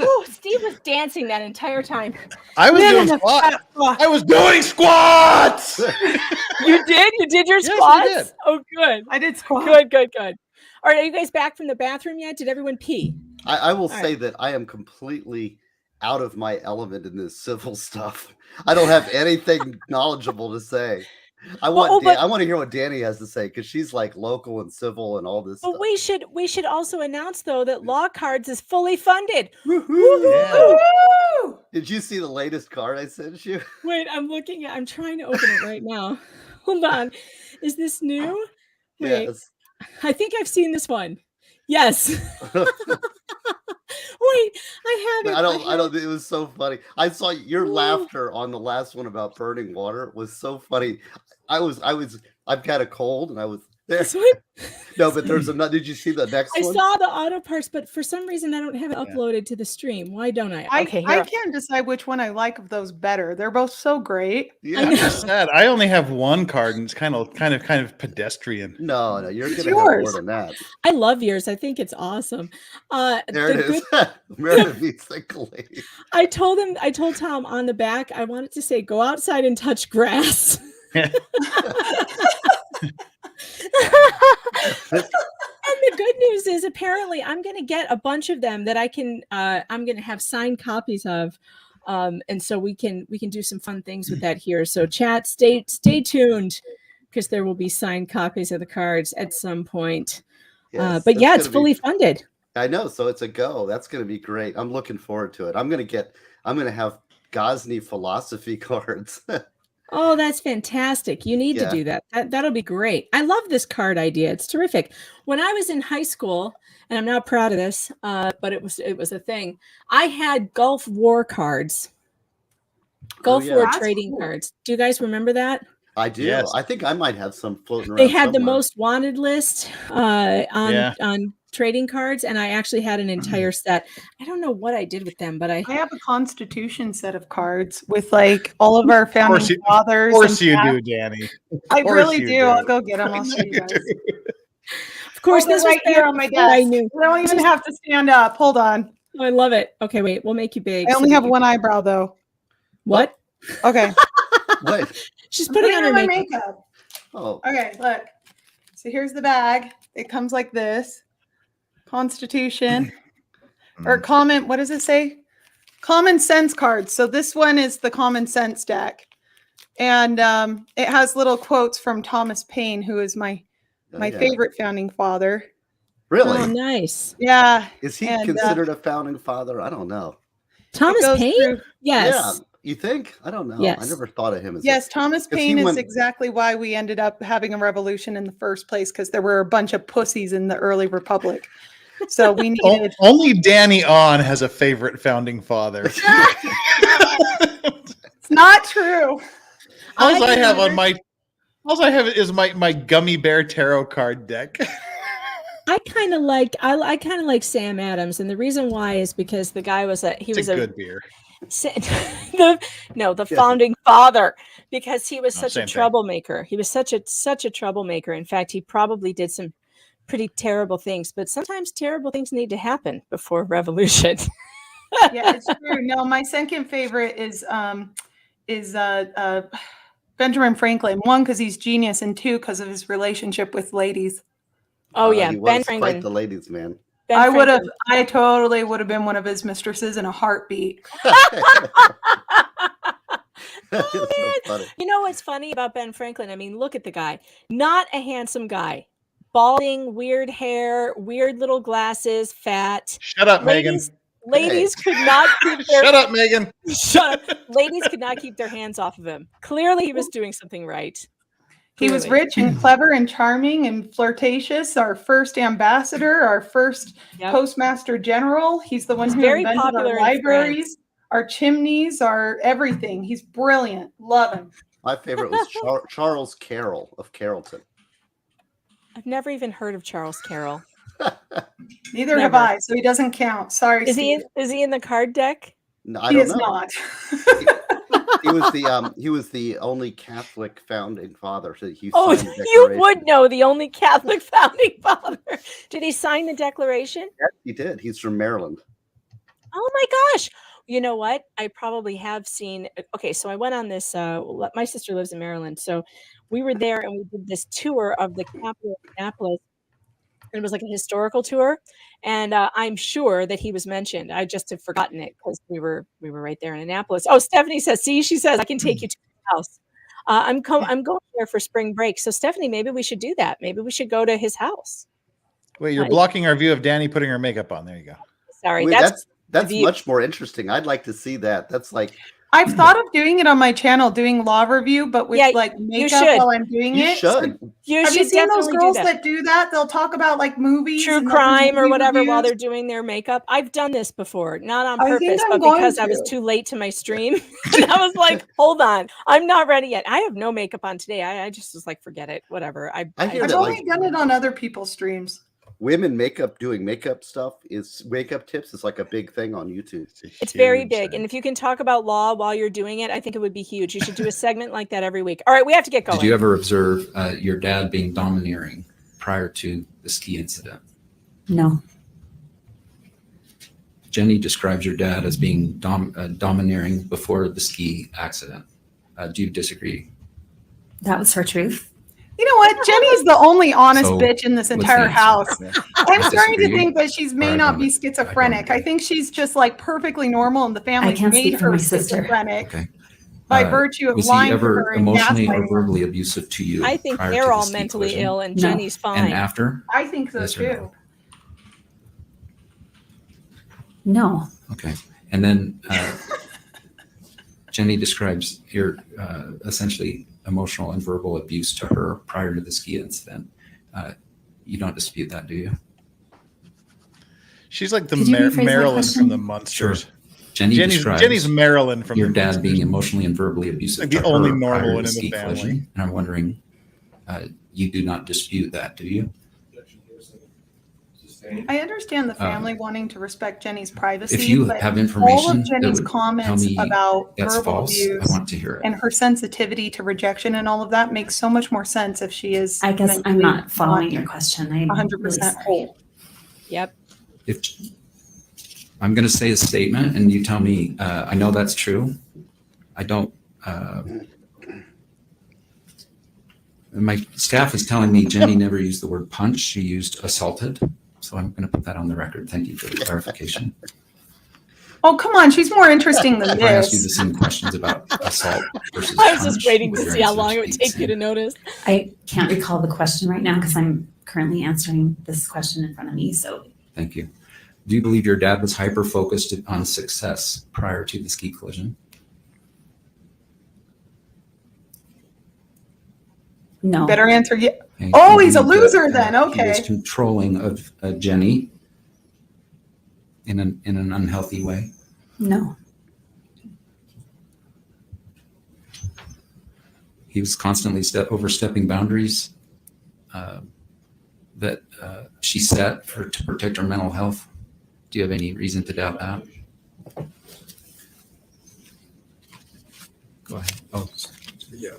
Speaker 2: Ooh, Steve was dancing that entire time.
Speaker 7: I was doing squats. I was doing squats.
Speaker 2: You did? You did your
Speaker 7: Yes, I
Speaker 2: squats?
Speaker 7: did.
Speaker 2: Oh, good.
Speaker 13: I did squats.
Speaker 2: Good. All right, are you guys back from the bathroom yet? Did everyone pee?
Speaker 14: I will
Speaker 2: All
Speaker 14: say that I am completely out of my element in this civil stuff. I don't have anything knowledgeable to say. I want to hear what Danny has to say because she's like local and civil and all this
Speaker 2: But
Speaker 14: stuff.
Speaker 2: we should also announce though that Law Cards is fully funded.
Speaker 14: Yeah. Did you see the latest card I sent you?
Speaker 2: Wait, I'm trying to open it right now. Hold on. Is this new? Wait.
Speaker 14: Yes.
Speaker 2: I think I've seen this one. Yes. Wait, I have it.
Speaker 14: I don't. It was so funny. I saw your laughter on the last one about burning water was so funny. I've got a cold and I was there. No, but there's another. Did you see the next
Speaker 2: I
Speaker 14: one?
Speaker 2: saw the auto parts, but for some reason I don't have it uploaded to the stream. Why don't I?
Speaker 13: I
Speaker 2: Okay,
Speaker 13: can't decide which one I like of those better. They're both so great.
Speaker 14: Yeah,
Speaker 7: I only have one card, and it's kind of pedestrian.
Speaker 14: No, you're gonna have more than that.
Speaker 2: I love yours. I think it's awesome.
Speaker 14: There it is. Meredith meets the glaze.
Speaker 2: I told Tom on the back, I wanted to say, go outside and touch grass. And the good news is apparently I'm going to get a bunch of them that I'm going to have signed copies of. And so we can do some fun things with that here. So chat, stay tuned because there will be signed copies of the cards at some point.
Speaker 14: Yes,
Speaker 2: but yeah, it's fully funded.
Speaker 14: I know. So it's a go. That's going to be great. I'm looking forward to it. I'm going to have Ghazni philosophy cards.
Speaker 2: Oh, that's fantastic. You need to do that. That'll be great. I love this card idea. It's terrific. When I was in high school, and I'm not proud of this, but it was a thing. I had Gulf War cards. Gulf War trading cards. Do you guys remember that?
Speaker 14: I do. Yes. I think I might have some floating around.
Speaker 2: They had
Speaker 14: somewhere.
Speaker 2: the most wanted list on trading cards, and I actually had an entire set. I don't know what I did with them, but I
Speaker 13: have a Constitution set of cards with like all of our founding fathers.
Speaker 7: Of course you do, Danny.
Speaker 13: I really do. I'll go get them. I'll show you guys.
Speaker 2: Of course,
Speaker 13: this right here on my desk. I don't even have to stand up. Hold on.
Speaker 2: Oh, I love it. Okay, wait. We'll make you big.
Speaker 13: I only have one eyebrow though.
Speaker 2: What?
Speaker 13: Okay.
Speaker 14: What?
Speaker 2: She's putting on her
Speaker 13: makeup.
Speaker 14: Oh.
Speaker 13: Okay, look. So here's the bag. It comes like this. Constitution. Or what does it say? Common sense cards. So this one is the common sense deck. And it has little quotes from Thomas Paine, who is my favorite founding father.
Speaker 14: Really?
Speaker 2: Oh, nice.
Speaker 13: Yeah.
Speaker 14: Is he considered a founding father? I don't know.
Speaker 2: Thomas Paine? Yes.
Speaker 14: Yeah. You think? I don't know.
Speaker 2: Yes.
Speaker 14: I never thought of him as
Speaker 13: Thomas Paine is exactly why we ended up having a revolution in the first place, because there were a bunch of pussies in the early republic. So we needed
Speaker 7: only Danny On has a favorite founding father.
Speaker 13: It's not true.
Speaker 7: All I have is my gummy bear tarot card deck.
Speaker 2: I kind of like Sam Adams, and the reason why is because the guy was a
Speaker 7: good beer.
Speaker 2: The founding father, because he was such a troublemaker. He was such a troublemaker. In fact, he probably did some pretty terrible things, but sometimes terrible things need to happen before revolution.
Speaker 13: Yeah, it's true. No, my second favorite is Benjamin Franklin. One, because he's genius, and two, because of his relationship with ladies.
Speaker 2: Oh yeah,
Speaker 14: Ben Franklin, quite the ladies' man.
Speaker 13: I totally would have been one of his mistresses in a heartbeat.
Speaker 2: So you know what's funny about Ben Franklin? I mean, look at the guy. Not a handsome guy. Balding, weird hair, weird little glasses, fat.
Speaker 7: Shut up, Megan.
Speaker 2: Ladies could not keep their
Speaker 7: Shut up, Megan.
Speaker 2: Shut up. Ladies could not keep their hands off of him. Clearly he was doing something right.
Speaker 13: He was rich and clever and charming and flirtatious. Our first ambassador, our first postmaster general. He's the one who
Speaker 2: very
Speaker 13: invented
Speaker 2: popular
Speaker 13: our libraries, our chimneys, our everything. He's brilliant. Love him.
Speaker 14: My favorite was Charles Carroll of Carrollton.
Speaker 2: I've never even heard of Charles Carroll.
Speaker 13: Neither have I, so he doesn't count. Sorry.
Speaker 2: Is he in the card deck?
Speaker 14: No, I
Speaker 13: he
Speaker 14: don't
Speaker 13: is
Speaker 14: know.
Speaker 13: not.
Speaker 14: he was the only Catholic founding father. So he
Speaker 2: Oh,
Speaker 14: signed the
Speaker 2: you
Speaker 14: Declaration.
Speaker 2: would know, the only Catholic founding father. Did he sign the Declaration?
Speaker 14: Yes, he did. He's from Maryland.
Speaker 2: Oh my gosh. You know what? I probably have seen. Okay, so I went on this. My sister lives in Maryland, so we were there and we did this tour of the capital of Annapolis. It was like a historical tour, and I'm sure that he was mentioned. I just have forgotten it because we were right there in Annapolis. Oh, Stephanie says, "See," she says, "I can take you to the house." I'm going there for spring break. So Stephanie, maybe we should do that. Maybe we should go to his house.
Speaker 7: Wait, you're blocking our view of Danny putting her makeup on. There you go.
Speaker 2: Sorry,
Speaker 14: Wait, that's much more interesting. I'd like to see that. That's like
Speaker 13: I've thought of doing it on my channel, doing law review, but with like makeup while I'm doing
Speaker 14: You
Speaker 13: it.
Speaker 14: should.
Speaker 2: You
Speaker 13: Have
Speaker 2: should
Speaker 13: you seen those
Speaker 2: definitely do
Speaker 13: girls
Speaker 2: that.
Speaker 13: that do that? They'll talk about like movies,
Speaker 2: True
Speaker 13: and they'll do
Speaker 2: crime or
Speaker 13: movie
Speaker 2: whatever while
Speaker 13: reviews.
Speaker 2: they're doing their makeup. I've done this before, not on
Speaker 13: I think
Speaker 2: purpose,
Speaker 13: I'm
Speaker 2: but
Speaker 13: going
Speaker 2: because I was
Speaker 13: to.
Speaker 2: too late to my stream. And I was like, hold on, I'm not ready yet. I have no makeup on today. I just was like, forget it, whatever.
Speaker 14: I hear
Speaker 13: I've
Speaker 14: that,
Speaker 13: only
Speaker 14: like,
Speaker 13: done it on other people's streams.
Speaker 14: women doing makeup stuff is makeup tips is like a big thing on YouTube.
Speaker 2: It's very big. And if you can talk about law while you're doing it, I think it would be huge. You should do a segment like that every week. All right, we have to get going.
Speaker 15: Did you ever observe your dad being domineering prior to the ski incident?
Speaker 1: No.
Speaker 15: Jenny describes your dad as being domineering before the ski accident. Do you disagree?
Speaker 1: That was her truth.
Speaker 13: You know what? Jenny's the only honest
Speaker 15: So,
Speaker 13: bitch in this
Speaker 15: what's
Speaker 13: entire
Speaker 15: the answer?
Speaker 13: house. I'm
Speaker 15: I
Speaker 13: starting to
Speaker 15: disagree.
Speaker 13: think that she's may
Speaker 15: Or I
Speaker 13: not
Speaker 15: don't-
Speaker 13: be schizophrenic. I think she's just like perfectly normal, and the family
Speaker 1: can't
Speaker 13: made
Speaker 1: speak for
Speaker 13: her
Speaker 1: my sister.
Speaker 13: schizophrenic
Speaker 15: Okay.
Speaker 13: by virtue of
Speaker 15: Was he
Speaker 13: lying to
Speaker 15: ever
Speaker 13: her and
Speaker 15: emotionally or
Speaker 13: gaslighting her.
Speaker 15: verbally abusive to you?
Speaker 2: I think
Speaker 15: prior
Speaker 2: they're
Speaker 15: to the
Speaker 2: all
Speaker 15: ski
Speaker 2: mentally
Speaker 15: collision?
Speaker 2: ill, and
Speaker 1: No.
Speaker 2: Jenny's fine.
Speaker 15: And after?
Speaker 13: I think so
Speaker 15: Yes or
Speaker 13: too.
Speaker 15: no?
Speaker 1: No.
Speaker 15: Okay. And then Jenny describes your essentially emotional and verbal abuse to her prior to the ski incident. You don't dispute that, do you?
Speaker 7: She's like the
Speaker 1: Could you rephrase that
Speaker 7: Marilyn
Speaker 1: question?
Speaker 7: from the Munsters.
Speaker 15: Jenny's
Speaker 7: Marilyn from
Speaker 15: your
Speaker 7: the
Speaker 15: dad
Speaker 7: Munsters.
Speaker 15: being emotionally and verbally abusive.
Speaker 7: Like the
Speaker 15: to
Speaker 7: only
Speaker 15: her
Speaker 7: normal
Speaker 15: prior to
Speaker 7: one
Speaker 15: the
Speaker 7: in the
Speaker 15: ski
Speaker 7: family.
Speaker 15: collision. And I'm wondering, you do not dispute that, do you?
Speaker 13: I understand the family wanting to respect Jenny's privacy.
Speaker 15: If you
Speaker 13: but
Speaker 15: have
Speaker 13: all
Speaker 15: information
Speaker 13: of
Speaker 15: that
Speaker 13: Jenny's
Speaker 15: would
Speaker 13: comments
Speaker 15: tell me
Speaker 13: about
Speaker 15: that's
Speaker 13: verbal
Speaker 15: false,
Speaker 13: abuse
Speaker 15: I want to hear it.
Speaker 13: and her sensitivity to rejection and all of that makes so much more sense if she is.
Speaker 1: I guess I'm
Speaker 13: mentally
Speaker 1: not following
Speaker 13: not
Speaker 1: your question. I'm
Speaker 13: 100%
Speaker 1: really sorry.
Speaker 13: whole.
Speaker 2: Yep.
Speaker 15: If I'm going to say a statement and you tell me, I know that's true. I don't. My staff is telling me Jenny never used the word punch. She used assaulted. So I'm going to put that on the record. Thank you for the clarification.
Speaker 13: Oh, come on. She's more interesting than
Speaker 15: If I ask you the
Speaker 13: this.
Speaker 15: same questions about assault versus
Speaker 2: I was just
Speaker 15: punch,
Speaker 2: waiting
Speaker 15: would
Speaker 2: to
Speaker 15: your
Speaker 2: see how
Speaker 15: answers
Speaker 2: long it would
Speaker 15: be the
Speaker 2: take you
Speaker 15: same?
Speaker 2: to notice.
Speaker 1: I can't recall the question right now because I'm currently answering this question in front of me. So
Speaker 15: Thank you. Do you believe your dad was hyper-focused on success prior to the ski collision?
Speaker 1: no.
Speaker 13: Better answer. Yeah.
Speaker 15: Okay.
Speaker 13: Oh,
Speaker 15: Do you
Speaker 13: he's a
Speaker 15: believe
Speaker 13: loser
Speaker 15: that,
Speaker 13: then.
Speaker 15: He
Speaker 13: Okay.
Speaker 15: was controlling of Jenny in an unhealthy way?
Speaker 1: No.
Speaker 15: He was constantly overstepping boundaries that she set to protect her mental health. Do you have any reason to doubt that? Go ahead. Oh,
Speaker 3: Yeah.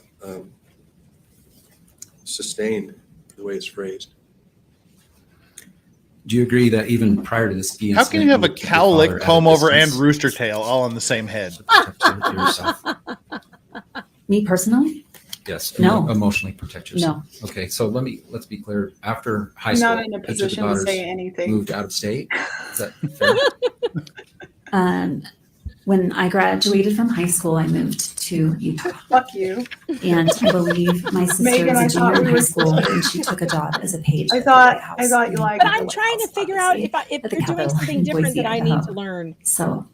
Speaker 3: Sustained, the way it's phrased.
Speaker 15: do you agree that even prior to the ski
Speaker 7: How
Speaker 15: incident,
Speaker 7: can you have a
Speaker 15: kept your
Speaker 7: cowlick,
Speaker 15: father at a
Speaker 7: comb over, and
Speaker 15: distance
Speaker 7: rooster tail all on the same head?
Speaker 15: to protect yourself?
Speaker 1: Me personally?
Speaker 15: Yes.
Speaker 1: No.
Speaker 15: Emotionally protect yourself.
Speaker 1: No.
Speaker 15: Okay. So let's be clear. After high
Speaker 13: I'm
Speaker 15: school,
Speaker 13: not in a
Speaker 15: each of the
Speaker 13: position to
Speaker 15: daughters
Speaker 13: say anything.
Speaker 15: moved out of state. Is that fair?
Speaker 1: When I graduated from high school, I moved to Utah.
Speaker 13: Fuck you.
Speaker 1: And I believe my sister
Speaker 13: Megan, I
Speaker 1: was a
Speaker 13: thought
Speaker 1: junior in
Speaker 13: we
Speaker 1: high
Speaker 13: were-
Speaker 1: school and she took a job as a page.
Speaker 13: I
Speaker 1: at the White
Speaker 13: thought
Speaker 1: House.
Speaker 13: you liked
Speaker 2: But
Speaker 13: it.
Speaker 2: I'm trying to figure out if
Speaker 1: At the
Speaker 2: you're doing
Speaker 1: Capitol
Speaker 2: something
Speaker 1: in
Speaker 2: different
Speaker 1: Boise,
Speaker 2: that I need
Speaker 1: Idaho.
Speaker 2: to learn.
Speaker 1: So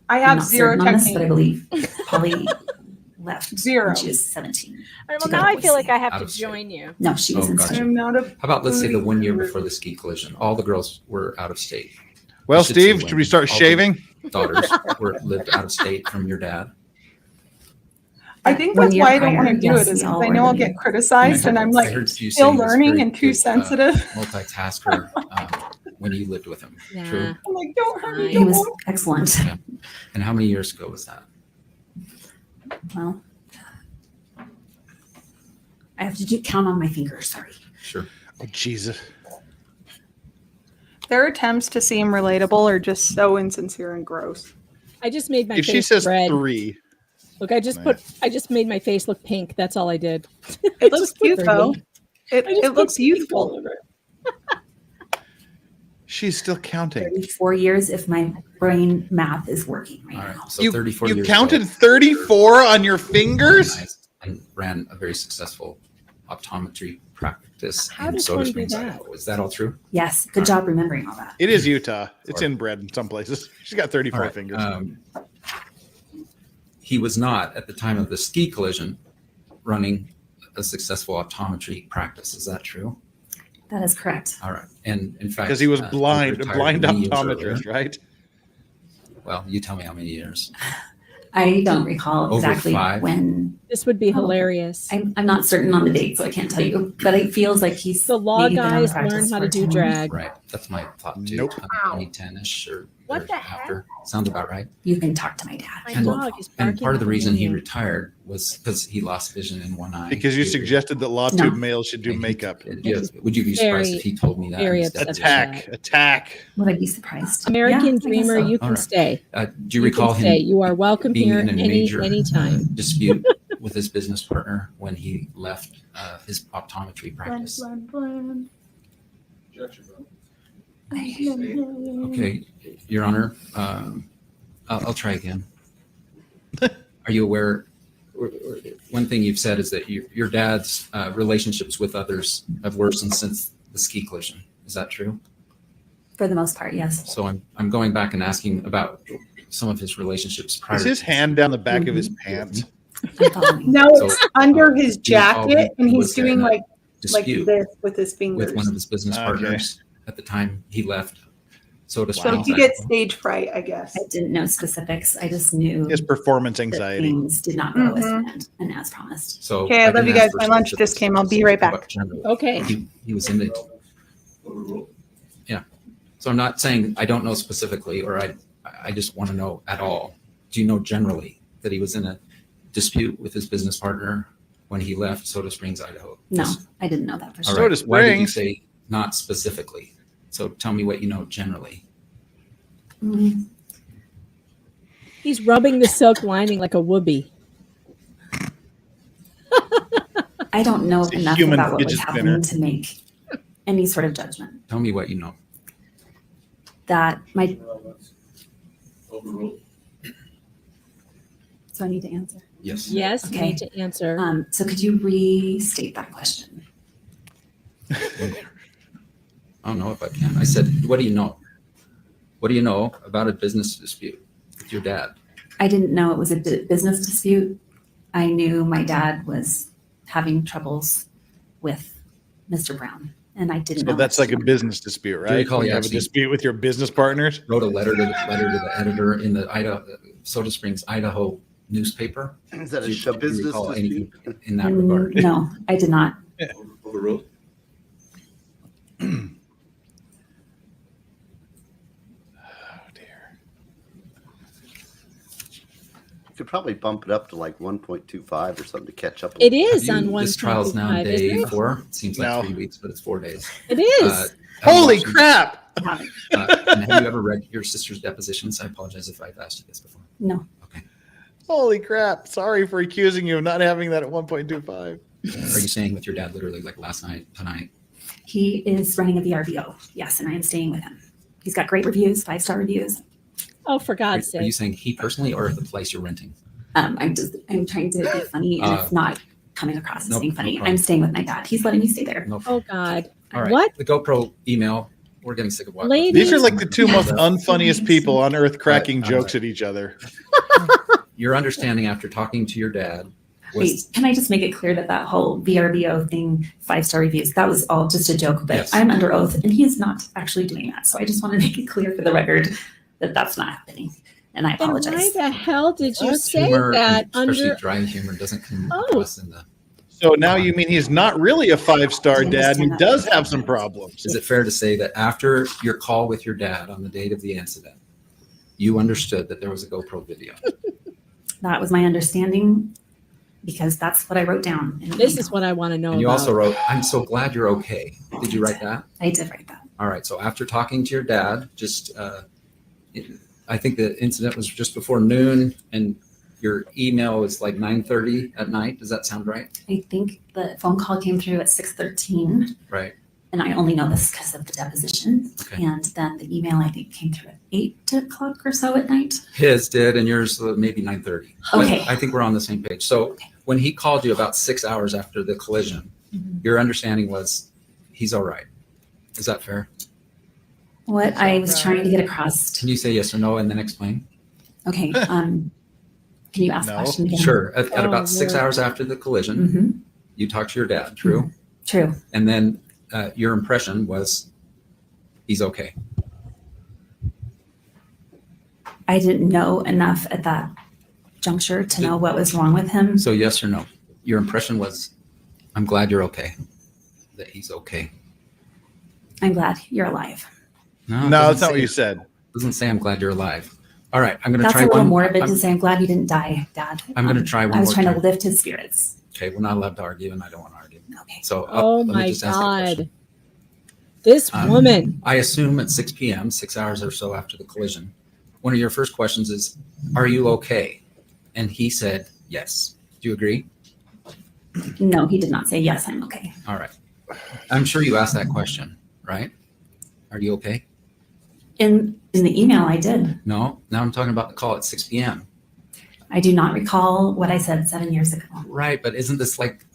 Speaker 13: I
Speaker 1: I'm
Speaker 13: have
Speaker 1: not
Speaker 13: zero
Speaker 1: certain on this, but I
Speaker 13: technique.
Speaker 1: believe Polly left
Speaker 13: Zero.
Speaker 1: when she was 17.
Speaker 2: All right,
Speaker 1: to
Speaker 2: well,
Speaker 1: go
Speaker 2: now
Speaker 1: to
Speaker 2: I feel like
Speaker 1: Boise.
Speaker 2: I have
Speaker 15: Out
Speaker 2: to
Speaker 15: of state.
Speaker 2: join you.
Speaker 1: No, she was
Speaker 15: Oh,
Speaker 1: in
Speaker 15: gotcha.
Speaker 1: school.
Speaker 13: I'm not a
Speaker 15: How about let's say the
Speaker 13: booty
Speaker 15: 1 year
Speaker 13: guru.
Speaker 15: before the ski collision, all the girls were out of state.
Speaker 7: Well,
Speaker 15: You should say
Speaker 7: Steve,
Speaker 15: when
Speaker 7: should we start
Speaker 15: all the
Speaker 7: shaving?
Speaker 15: Daughters lived out of state from your dad.
Speaker 13: I think
Speaker 1: 1
Speaker 13: that's
Speaker 1: year
Speaker 13: why I don't want to
Speaker 1: prior,
Speaker 13: do
Speaker 1: yes,
Speaker 13: it, is
Speaker 1: we all
Speaker 13: because I
Speaker 1: were
Speaker 13: know I'll
Speaker 1: living
Speaker 13: get criticized and I'm
Speaker 1: in
Speaker 13: like
Speaker 15: I heard you say
Speaker 13: still
Speaker 15: he was
Speaker 13: learning
Speaker 15: very
Speaker 13: and too
Speaker 15: good,
Speaker 13: sensitive.
Speaker 15: Multitasker when you lived with him.
Speaker 2: Nah.
Speaker 15: True.
Speaker 13: I'm like, don't hurt me.
Speaker 1: He
Speaker 13: Don't
Speaker 1: was
Speaker 13: want
Speaker 1: excellent.
Speaker 15: And how many years ago was that?
Speaker 1: Well, I have to count on my fingers. Sorry.
Speaker 15: Sure.
Speaker 7: Oh, Jesus.
Speaker 13: Their attempts to seem relatable are just so insincere and gross.
Speaker 2: I just made my
Speaker 7: If
Speaker 2: face
Speaker 7: she says
Speaker 2: red.
Speaker 7: 3,
Speaker 2: Look, I just made my face look pink. That's all I did.
Speaker 13: It looks cute
Speaker 2: pretty.
Speaker 13: though.
Speaker 2: I just
Speaker 13: It looks
Speaker 2: put pink
Speaker 13: youthful.
Speaker 2: all over it.
Speaker 7: she's still counting.
Speaker 1: 34 years if my brain math is working right
Speaker 15: All
Speaker 1: now.
Speaker 15: right. So
Speaker 7: You,
Speaker 15: 34
Speaker 7: you
Speaker 15: years
Speaker 7: counted
Speaker 15: ago,
Speaker 7: 34 on your fingers?
Speaker 15: and ran a very successful optometry practice
Speaker 2: How
Speaker 15: in
Speaker 2: does
Speaker 15: Soda
Speaker 2: one do
Speaker 15: Springs,
Speaker 2: that?
Speaker 15: Idaho. Is that all true?
Speaker 1: Yes, good job remembering all that.
Speaker 7: It is Utah. It's inbred in some places. She's got 34
Speaker 15: All right,
Speaker 7: fingers.
Speaker 15: He was not, at the time of the ski collision, running a successful optometry practice. Is that true?
Speaker 1: That is correct.
Speaker 15: All right. And in fact,
Speaker 7: Because he was
Speaker 15: he
Speaker 7: blind, a
Speaker 15: retired
Speaker 7: blind
Speaker 15: many years
Speaker 7: optometrist,
Speaker 15: earlier.
Speaker 7: right?
Speaker 15: Well, you tell me how many years.
Speaker 1: I don't recall
Speaker 15: Over
Speaker 1: exactly
Speaker 15: 5?
Speaker 1: when.
Speaker 2: This would be hilarious.
Speaker 1: I'm not certain on the date, so I can't tell you. But it feels like he's
Speaker 2: The law
Speaker 1: maybe been on the
Speaker 2: guys
Speaker 1: practice
Speaker 2: learn how
Speaker 1: for
Speaker 2: to do
Speaker 1: 10 years.
Speaker 2: drag.
Speaker 15: Right. That's my thought too.
Speaker 7: Nope.
Speaker 15: 2010-ish or
Speaker 2: What the
Speaker 15: after. Sounds about right.
Speaker 1: You can talk to my dad.
Speaker 2: My
Speaker 15: And-
Speaker 2: dog is
Speaker 15: And
Speaker 2: barking
Speaker 15: part of the
Speaker 2: at
Speaker 15: reason he
Speaker 2: me.
Speaker 15: retired was because he lost vision in one eye.
Speaker 7: Because you suggested that law
Speaker 1: No.
Speaker 7: tube males should do makeup.
Speaker 15: Yes. Would you be surprised
Speaker 2: Very,
Speaker 15: if he told me that? in
Speaker 2: very
Speaker 15: his
Speaker 2: upset.
Speaker 15: deposition?
Speaker 7: Attack.
Speaker 1: Would I be surprised?
Speaker 2: American
Speaker 1: Yeah, I guess
Speaker 2: Dreamer,
Speaker 1: so.
Speaker 2: you can
Speaker 15: All right.
Speaker 2: stay.
Speaker 15: Do you
Speaker 2: You
Speaker 15: recall
Speaker 2: can stay.
Speaker 15: him
Speaker 2: You are welcome
Speaker 15: being
Speaker 2: here
Speaker 15: in a major
Speaker 2: anytime.
Speaker 15: dispute with his business partner when he left his optometry practice? Okay, Your Honor, I'll try again. Are you aware? One thing you've said is that your dad's relationships with others have worsened since the ski collision. Is that true?
Speaker 1: For the most part, yes.
Speaker 15: So I'm going back and asking about some of his relationships prior.
Speaker 7: Is his hand down the back of his pants?
Speaker 13: No, it's
Speaker 15: So,
Speaker 13: under his
Speaker 15: do you recall
Speaker 13: jacket,
Speaker 15: he
Speaker 13: and he's
Speaker 15: was in
Speaker 13: doing
Speaker 15: a
Speaker 13: like
Speaker 15: dispute
Speaker 13: this with his fingers.
Speaker 15: with one of his business
Speaker 7: Okay.
Speaker 15: partners at the time he left Soda
Speaker 13: So
Speaker 15: Springs.
Speaker 13: you get
Speaker 15: Idaho.
Speaker 13: stage fright, I guess.
Speaker 1: I didn't know specifics. I just knew
Speaker 7: His performance
Speaker 1: that
Speaker 7: anxiety.
Speaker 1: things did not go as
Speaker 13: Mhm.
Speaker 1: planned and as promised.
Speaker 15: So
Speaker 13: Okay, I love
Speaker 15: didn't
Speaker 13: you
Speaker 15: ask
Speaker 13: guys.
Speaker 15: for
Speaker 13: My lunch
Speaker 15: specifics,
Speaker 13: just came. I'll be right
Speaker 15: but
Speaker 13: back.
Speaker 15: generally,
Speaker 2: Okay.
Speaker 15: He was in the. Yeah. So I'm not saying I don't know specifically, or I just want to know at all. Do you know generally that he was in a dispute with his business partner when he left Soda Springs, Idaho?
Speaker 1: No,
Speaker 15: Yes.
Speaker 1: I didn't know that for
Speaker 15: All
Speaker 1: sure.
Speaker 15: right.
Speaker 7: Soda
Speaker 15: Why did you
Speaker 7: Springs.
Speaker 15: say not specifically? So tell me what you know generally.
Speaker 1: Mm,
Speaker 2: He's rubbing the silk lining like a whoopee.
Speaker 1: I don't know
Speaker 7: It's a
Speaker 1: enough
Speaker 7: human
Speaker 1: about what was
Speaker 7: fidget
Speaker 1: happening
Speaker 7: spinner.
Speaker 1: to make any sort of judgment.
Speaker 15: Tell me what you know.
Speaker 1: That my. So I need to answer.
Speaker 15: Yes.
Speaker 2: Yes, you
Speaker 1: Okay.
Speaker 2: need to answer.
Speaker 1: So could you restate that question?
Speaker 15: I don't know if I can. I said, what do you know? What do you know about a business dispute with your dad?
Speaker 1: I didn't know it was a business dispute. I knew my dad was having troubles with Mr. Brown, and I didn't know.
Speaker 7: So that's
Speaker 1: much
Speaker 7: like a
Speaker 1: more.
Speaker 7: business dispute,
Speaker 15: you
Speaker 7: right?
Speaker 15: recall
Speaker 7: When
Speaker 15: you
Speaker 7: you have a
Speaker 15: actually-
Speaker 7: dispute with your business partners.
Speaker 15: Wrote a letter to the editor in the Soda Springs, Idaho newspaper.
Speaker 14: Is that
Speaker 15: Do
Speaker 14: a
Speaker 15: you-
Speaker 14: show
Speaker 15: do you
Speaker 14: business
Speaker 15: recall
Speaker 14: dispute?
Speaker 15: anything in that regard?
Speaker 1: No, I did not.
Speaker 12: Overruled.
Speaker 7: Oh dear.
Speaker 14: You could probably bump it up to like 1.25 or something to catch up.
Speaker 2: It is
Speaker 15: Have
Speaker 2: on
Speaker 15: you-
Speaker 2: one.
Speaker 15: This trial's now
Speaker 2: 25, isn't
Speaker 15: day
Speaker 2: it?
Speaker 15: 4. It seems like
Speaker 7: No.
Speaker 15: 3 weeks, but it's 4 days.
Speaker 2: It is.
Speaker 15: Have you
Speaker 7: Holy
Speaker 15: watched-
Speaker 7: crap!
Speaker 15: and have you ever read your sister's depositions? I apologize if I've asked you this before.
Speaker 1: No.
Speaker 7: Holy crap. Sorry for accusing you of not having that at 1.25.
Speaker 15: Are you saying with your dad literally like last night, tonight?
Speaker 1: He is running a VRBO, yes, and I am staying with him. He's got great reviews, 5-star reviews.
Speaker 2: Oh, for
Speaker 15: Are,
Speaker 2: God's
Speaker 15: are you
Speaker 2: sake.
Speaker 15: saying he personally or the place you're renting?
Speaker 1: I'm trying to be funny, and it's not coming across as
Speaker 15: no-
Speaker 1: being
Speaker 15: no
Speaker 1: funny.
Speaker 15: problem.
Speaker 1: I'm staying with my dad. He's letting me stay there.
Speaker 15: No.
Speaker 2: Oh, God.
Speaker 15: All right.
Speaker 2: What?
Speaker 15: The GoPro email. We're getting sick of watching.
Speaker 2: Ladies-
Speaker 7: These are like the two most unfunniest people on earth cracking
Speaker 15: Right,
Speaker 7: jokes at each other.
Speaker 15: Your understanding after talking to your dad was
Speaker 1: Wait, can I just make it clear that that whole VRBO thing, 5-star reviews, that was all just a joke, but
Speaker 15: Yes.
Speaker 1: I'm under oath and he is not actually doing that. So I just want to make it clear for the record that that's not happening. And I
Speaker 2: Then why
Speaker 1: apologize.
Speaker 2: the hell did you say
Speaker 15: humor,
Speaker 2: that
Speaker 15: especially
Speaker 2: under?
Speaker 15: dry humor, doesn't come
Speaker 2: Oh.
Speaker 15: across in the.
Speaker 7: So now you mean he's not really a 5-star dad and he does have some problems.
Speaker 15: Is it fair to say that after your call with your dad on the date of the incident, you understood that there was a GoPro video?
Speaker 1: That was my understanding because that's what I wrote down. In the
Speaker 2: This
Speaker 1: email.
Speaker 2: is what I want to know.
Speaker 15: And you
Speaker 2: about.
Speaker 15: also wrote, I'm so glad you're okay. Did you write that?
Speaker 1: I did write that.
Speaker 15: All right. So after talking to your dad, I think the incident was just before noon and your email was like 9:30 at night. Does that sound right?
Speaker 1: I think the phone call came through at 6:13.
Speaker 15: Right.
Speaker 1: And I only know this because of the deposition.
Speaker 15: Okay.
Speaker 1: And then the email, I think, came through at 8 o'clock or so at night.
Speaker 15: His did, and yours maybe 9:30.
Speaker 1: Okay.
Speaker 15: But I think we're on the same page. So when he called you about 6 hours after the collision, your understanding was he's all right. Is that fair?
Speaker 1: What I was trying to get across.
Speaker 15: Can you say yes or no and then explain?
Speaker 1: Okay. Can you ask the question again?
Speaker 15: Sure. At
Speaker 1: Oh,
Speaker 15: about 6
Speaker 1: Lord.
Speaker 15: hours after the collision,
Speaker 1: Mhm.
Speaker 15: you talked to your dad, true?
Speaker 1: True.
Speaker 15: And then your impression was he's okay.
Speaker 1: I didn't know enough at that juncture to know what was wrong with him.
Speaker 15: So yes or no? Your impression was, I'm glad you're okay, that he's okay.
Speaker 1: I'm glad you're alive.
Speaker 15: No,
Speaker 7: No,
Speaker 15: it
Speaker 7: that's
Speaker 15: doesn't
Speaker 7: not what
Speaker 15: say-
Speaker 7: you said.
Speaker 15: Doesn't say I'm glad you're alive. All right, I'm going to
Speaker 1: That's
Speaker 15: try
Speaker 1: a little
Speaker 15: one.
Speaker 1: morbid
Speaker 15: I'm-
Speaker 1: to say, I'm glad you didn't die, Dad.
Speaker 15: I'm gonna try one
Speaker 1: I was
Speaker 15: more
Speaker 1: trying to
Speaker 15: time.
Speaker 1: lift his spirits.
Speaker 15: Okay, we're not allowed to argue, and I don't want to argue.
Speaker 1: Okay.
Speaker 15: So
Speaker 2: Oh
Speaker 15: let me
Speaker 2: my
Speaker 15: just ask you a question.
Speaker 2: God. This woman.
Speaker 15: I assume at 6 p.m., 6 hours or so after the collision, one of your first questions is, are you okay? And he said, yes. Do you agree?
Speaker 1: No, he did not say, yes, I'm okay.
Speaker 15: All right. I'm sure you asked that question, right? Are you okay?
Speaker 1: In the email, I did.
Speaker 15: No. Now I'm talking about the call at 6 p.m.
Speaker 1: I do not recall what I said 7 years ago.
Speaker 15: Right, but isn't this like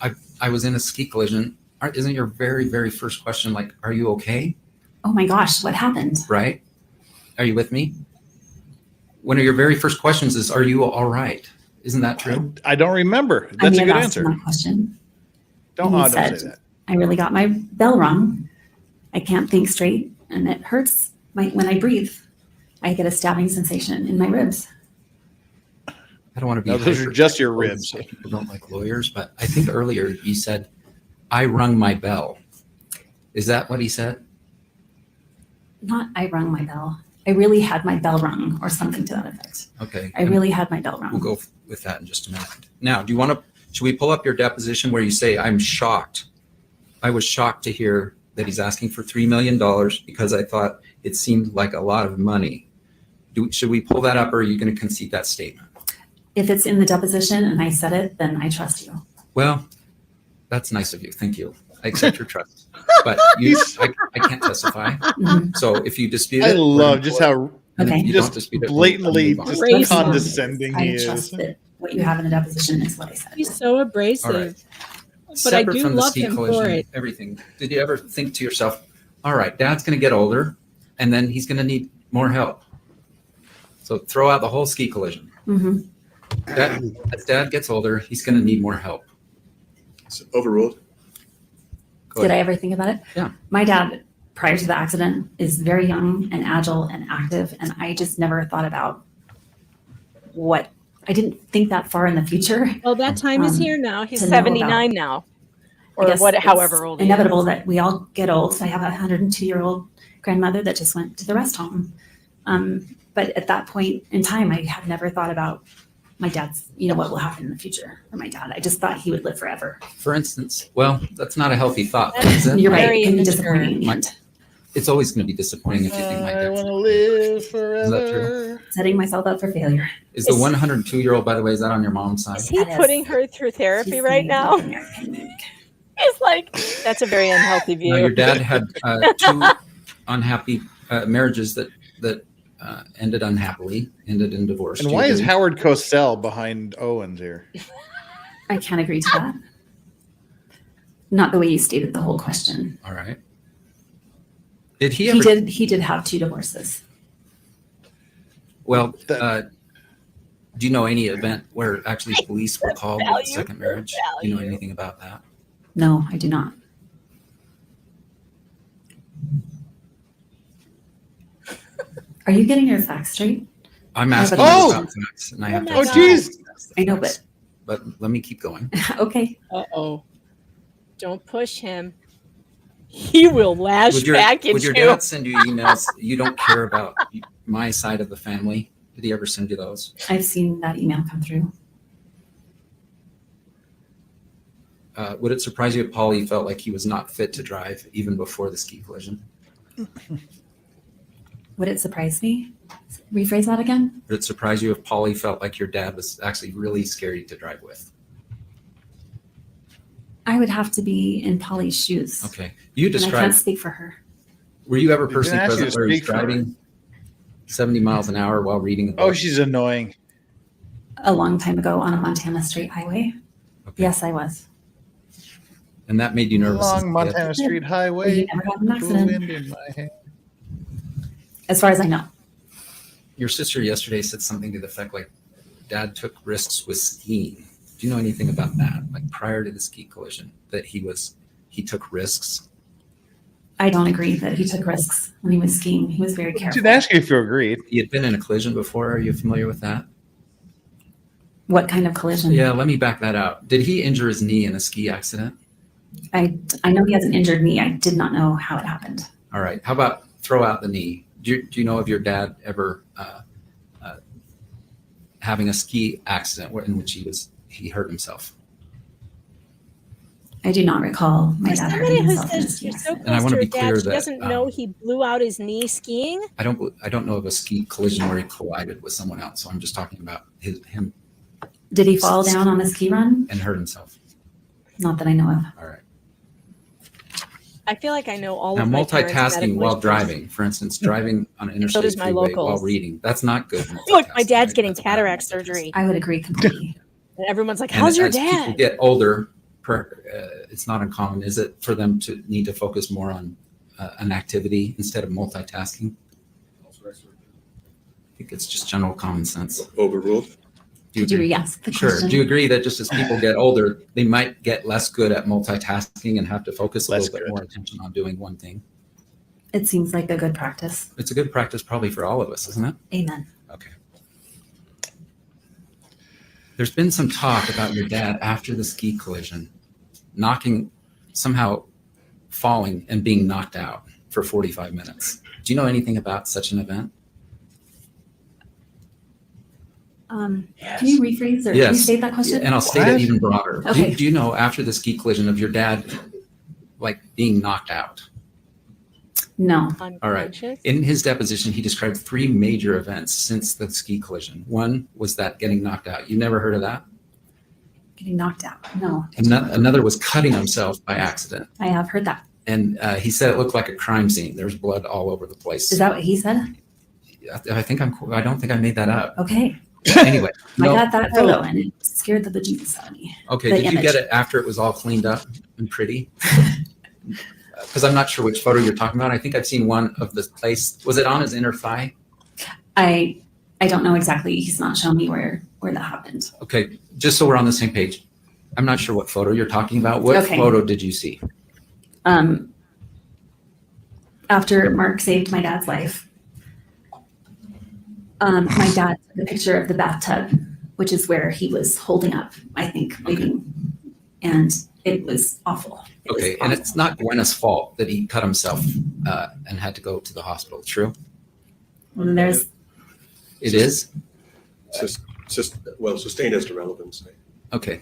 Speaker 15: I was in a ski collision? Isn't your very, very first question like, are you okay?
Speaker 1: Oh my gosh, what happened?
Speaker 15: Right? Are you with me? One of your very first questions is, are you all right? Isn't that true?
Speaker 7: I don't remember.
Speaker 1: I
Speaker 7: That's
Speaker 1: may
Speaker 7: a
Speaker 1: have
Speaker 7: good
Speaker 1: asked him
Speaker 7: answer.
Speaker 1: that question.
Speaker 7: Don't,
Speaker 1: And he
Speaker 7: don't
Speaker 1: said,
Speaker 7: say that.
Speaker 1: I really got my bell rung. I can't think straight, and it hurts when I breathe. I get a stabbing sensation in my ribs.
Speaker 15: I don't want to be.
Speaker 7: No, those are just your ribs.
Speaker 15: People don't like lawyers, but I think earlier you said, I rung my bell. Is that what he said?
Speaker 1: Not I rung my bell. I really had my bell rung, or something to that effect.
Speaker 15: Okay.
Speaker 1: I really had my bell rung.
Speaker 15: We'll go with that in just a minute. Now, do you want to, should we pull up your deposition where you say, I'm shocked. I was shocked to hear that he's asking for $3 million because I thought it seemed like a lot of money. Should we pull that up, or are you going to concede that statement?
Speaker 1: If it's in the deposition and I said it, then I trust you.
Speaker 15: Well, that's nice of you. Thank you. I accept your trust. But I can't testify.
Speaker 1: Mhm.
Speaker 15: So if you dispute
Speaker 7: I
Speaker 15: it, we're
Speaker 7: love
Speaker 15: gonna
Speaker 7: just
Speaker 15: pull it.
Speaker 7: how
Speaker 15: And if
Speaker 1: Okay.
Speaker 15: you don't
Speaker 7: just
Speaker 15: dispute it, we'll
Speaker 7: blatantly
Speaker 15: move on.
Speaker 7: just
Speaker 2: Crazy.
Speaker 7: condescending he
Speaker 1: I
Speaker 7: is.
Speaker 1: trust that what you have in the deposition is what I said.
Speaker 2: He's so abrasive.
Speaker 15: All right.
Speaker 2: But I
Speaker 15: Separate
Speaker 2: do
Speaker 15: from the
Speaker 2: love
Speaker 15: ski
Speaker 2: him for
Speaker 15: collision,
Speaker 2: it.
Speaker 15: everything. Did you ever think to yourself, all right, Dad's going to get older, and then he's going to need more help? So throw out the whole ski collision.
Speaker 1: Mm-hmm.
Speaker 15: As Dad gets older, he's going to need more help.
Speaker 3: It's overruled.
Speaker 15: Go
Speaker 1: Did I
Speaker 15: ahead.
Speaker 1: ever think about it?
Speaker 15: Yeah.
Speaker 1: My dad, prior to the accident, is very young and agile and active, and I just never thought about what. I didn't think that far in the future.
Speaker 2: Well, that time is
Speaker 1: Um,
Speaker 2: here now. He's
Speaker 1: to know
Speaker 2: 79 now.
Speaker 1: I
Speaker 2: Or
Speaker 1: guess
Speaker 2: what,
Speaker 1: it's
Speaker 2: however old he is.
Speaker 1: inevitable that we all get old. I have a 102-year-old grandmother that just went to the rest home. But at that point in time, I had never thought about my dad's, what will happen in the future for my dad. I just thought he would live forever.
Speaker 15: For instance, well, that's not a healthy thought, is it?
Speaker 1: You're right.
Speaker 2: Very
Speaker 1: It can be
Speaker 2: immature.
Speaker 1: disappointing in the end.
Speaker 15: It's always going to be disappointing if you think my
Speaker 7: I
Speaker 15: dad's.
Speaker 7: want to live
Speaker 15: Is that true?
Speaker 7: forever.
Speaker 1: Setting myself up for failure.
Speaker 15: Is the 102-year-old, by the way, is that on your mom's side?
Speaker 2: Is he
Speaker 1: That is-
Speaker 2: putting her through therapy
Speaker 1: She's
Speaker 2: right
Speaker 1: the
Speaker 2: now?
Speaker 1: American mimic.
Speaker 2: It's like, that's a very unhealthy view.
Speaker 15: No, your dad had two unhappy marriages that ended unhappily, ended in divorce.
Speaker 7: And
Speaker 15: Do you
Speaker 7: why is
Speaker 15: agree?
Speaker 7: Howard Cosell behind Owens here?
Speaker 1: I can't agree to that. Not the way you stated the whole question.
Speaker 15: All right. Did he
Speaker 1: He
Speaker 15: ever?
Speaker 1: did have 2 divorces.
Speaker 15: Well, do you know any event where actually police were called with the
Speaker 2: Value
Speaker 15: second
Speaker 2: for
Speaker 15: marriage? Do you know
Speaker 2: value.
Speaker 15: anything about that?
Speaker 1: No, I do not. Are you getting your facts straight?
Speaker 15: I'm
Speaker 1: I have
Speaker 15: asking
Speaker 1: a
Speaker 15: you
Speaker 1: question.
Speaker 15: about facts, and I have to.
Speaker 2: Oh,
Speaker 15: ask
Speaker 7: jeez.
Speaker 15: you.
Speaker 1: I know, but
Speaker 15: But let me keep going.
Speaker 1: okay.
Speaker 2: Uh-oh. Don't push him. He will lash
Speaker 15: Would your,
Speaker 2: back
Speaker 15: would
Speaker 2: at
Speaker 15: your
Speaker 2: you.
Speaker 15: dad send you emails? You don't care about my side of the family. Did he ever send you those?
Speaker 1: I've seen that email come through.
Speaker 15: Would it surprise you if Paulie felt like he was not fit to drive even before the ski collision?
Speaker 1: Would it surprise me? Rephrase that again.
Speaker 15: Would it surprise you if Paulie felt like your dad was actually really scary to drive with?
Speaker 1: I would have to be in Polly's shoes.
Speaker 15: Okay. You
Speaker 1: And I
Speaker 15: described.
Speaker 1: can't speak for her.
Speaker 15: Were you ever
Speaker 7: Didn't
Speaker 15: personally
Speaker 7: ask you
Speaker 15: present
Speaker 7: to
Speaker 15: where he was
Speaker 7: speak for her.
Speaker 15: driving 70 miles an hour while reading a book?
Speaker 7: Oh, she's annoying.
Speaker 1: A long time ago on a Montana State Highway. Yes, I was.
Speaker 15: And that made you nervous. as a
Speaker 7: Long
Speaker 15: kid?
Speaker 7: Montana Street Highway.
Speaker 1: You never had an
Speaker 7: Cool
Speaker 1: accident.
Speaker 7: wind in my hair.
Speaker 1: As far as I know.
Speaker 15: Your sister yesterday said something to the effect like, Dad took risks with skiing. Do you know anything about that? Like prior to the ski collision, that he took risks?
Speaker 1: I don't agree that he took risks when he was skiing. He was very
Speaker 7: I
Speaker 1: careful.
Speaker 7: didn't ask you if you agreed.
Speaker 15: He had been in a collision before. Are you familiar with that?
Speaker 1: What kind of collision?
Speaker 15: Yeah, let me back that out. Did he injure his knee in a ski accident?
Speaker 1: I know he has an injured knee. I did not know how it happened.
Speaker 15: All right. How about throw out the knee? Do you know of your dad ever having a ski accident in which he hurt himself?
Speaker 1: I do not recall my
Speaker 2: For
Speaker 1: dad
Speaker 2: somebody
Speaker 1: hurting
Speaker 2: who
Speaker 1: himself in a
Speaker 2: says
Speaker 1: ski
Speaker 2: you're so
Speaker 1: accident.
Speaker 15: And I
Speaker 2: close
Speaker 15: wanna
Speaker 2: to
Speaker 15: be
Speaker 2: her dad,
Speaker 15: clear
Speaker 2: she
Speaker 15: that,
Speaker 2: doesn't know he blew out his knee skiing.
Speaker 15: I don't know of a ski collision where he collided with someone else. So I'm just talking about him
Speaker 1: Did he fall down on the ski run?
Speaker 15: and hurt himself.
Speaker 1: Not that I know of.
Speaker 15: All right.
Speaker 2: I feel like I know all
Speaker 15: Now,
Speaker 2: of my parents'
Speaker 15: multitasking
Speaker 2: medical
Speaker 15: while
Speaker 2: histories.
Speaker 15: driving, for instance, driving on an interstate
Speaker 2: does my
Speaker 15: freeway
Speaker 2: locals.
Speaker 15: while reading, that's not good.
Speaker 2: Look, my
Speaker 15: multitasking,
Speaker 2: dad's
Speaker 15: right?
Speaker 2: getting
Speaker 15: That's bad
Speaker 2: cataract
Speaker 15: multitasking.
Speaker 2: surgery.
Speaker 1: I would agree completely.
Speaker 2: And everyone's like,
Speaker 15: And
Speaker 2: how's your
Speaker 15: as people
Speaker 2: dad?
Speaker 15: get older, it's not uncommon, is it, for them to need to focus more on an activity instead of multitasking? I think it's just general common sense.
Speaker 3: Overruled?
Speaker 1: Could you re-ask the
Speaker 15: Sure.
Speaker 1: question?
Speaker 15: Do you agree that just as people get older, they might get less good at multitasking and have to focus a
Speaker 7: Less
Speaker 15: little bit
Speaker 7: good.
Speaker 15: more attention on doing one thing?
Speaker 1: It seems like a good practice.
Speaker 15: It's a good practice probably for all of us, isn't it?
Speaker 1: Amen.
Speaker 15: Okay. There's been some talk about your dad after the ski collision, somehow falling and being knocked out for 45 minutes. Do you know anything about such an event?
Speaker 1: Can you rephrase or restate that question?
Speaker 15: And I'll state it even broader.
Speaker 1: Okay.
Speaker 15: Do you know after the ski collision of your dad, like being knocked out?
Speaker 1: No.
Speaker 15: All right. In his deposition, he described 3 major events since the ski collision. One was that getting knocked out. You never heard of that?
Speaker 1: Getting knocked out. No.
Speaker 15: Another was cutting himself by accident.
Speaker 1: I have heard that.
Speaker 15: And he said it looked like a crime scene. There's blood all over the place.
Speaker 1: Is that what he said?
Speaker 15: I don't think I made that up.
Speaker 1: Okay.
Speaker 15: Anyway.
Speaker 1: I got that photo and it scared the bejesus out of me.
Speaker 15: Okay.
Speaker 1: The
Speaker 15: Did you
Speaker 1: image.
Speaker 15: get it after it was all cleaned up and pretty? Because I'm not sure which photo you're talking about. I think I've seen one of the place. Was it on his inner thigh?
Speaker 1: I don't know exactly. He's not shown me where that happened.
Speaker 15: Okay. Just so we're on the same page. I'm not sure what photo you're talking about. What
Speaker 1: Okay.
Speaker 15: photo did you see?
Speaker 1: After Mark saved my dad's life, my dad took a picture of the bathtub, which is where he was holding up, I think, bleeding. And it was awful.
Speaker 15: Okay. And it's not Gwyneth's fault that he cut himself and had to go to the hospital. True?
Speaker 1: And there's
Speaker 15: It is?
Speaker 3: It's just sustained as to relevance.
Speaker 15: Okay.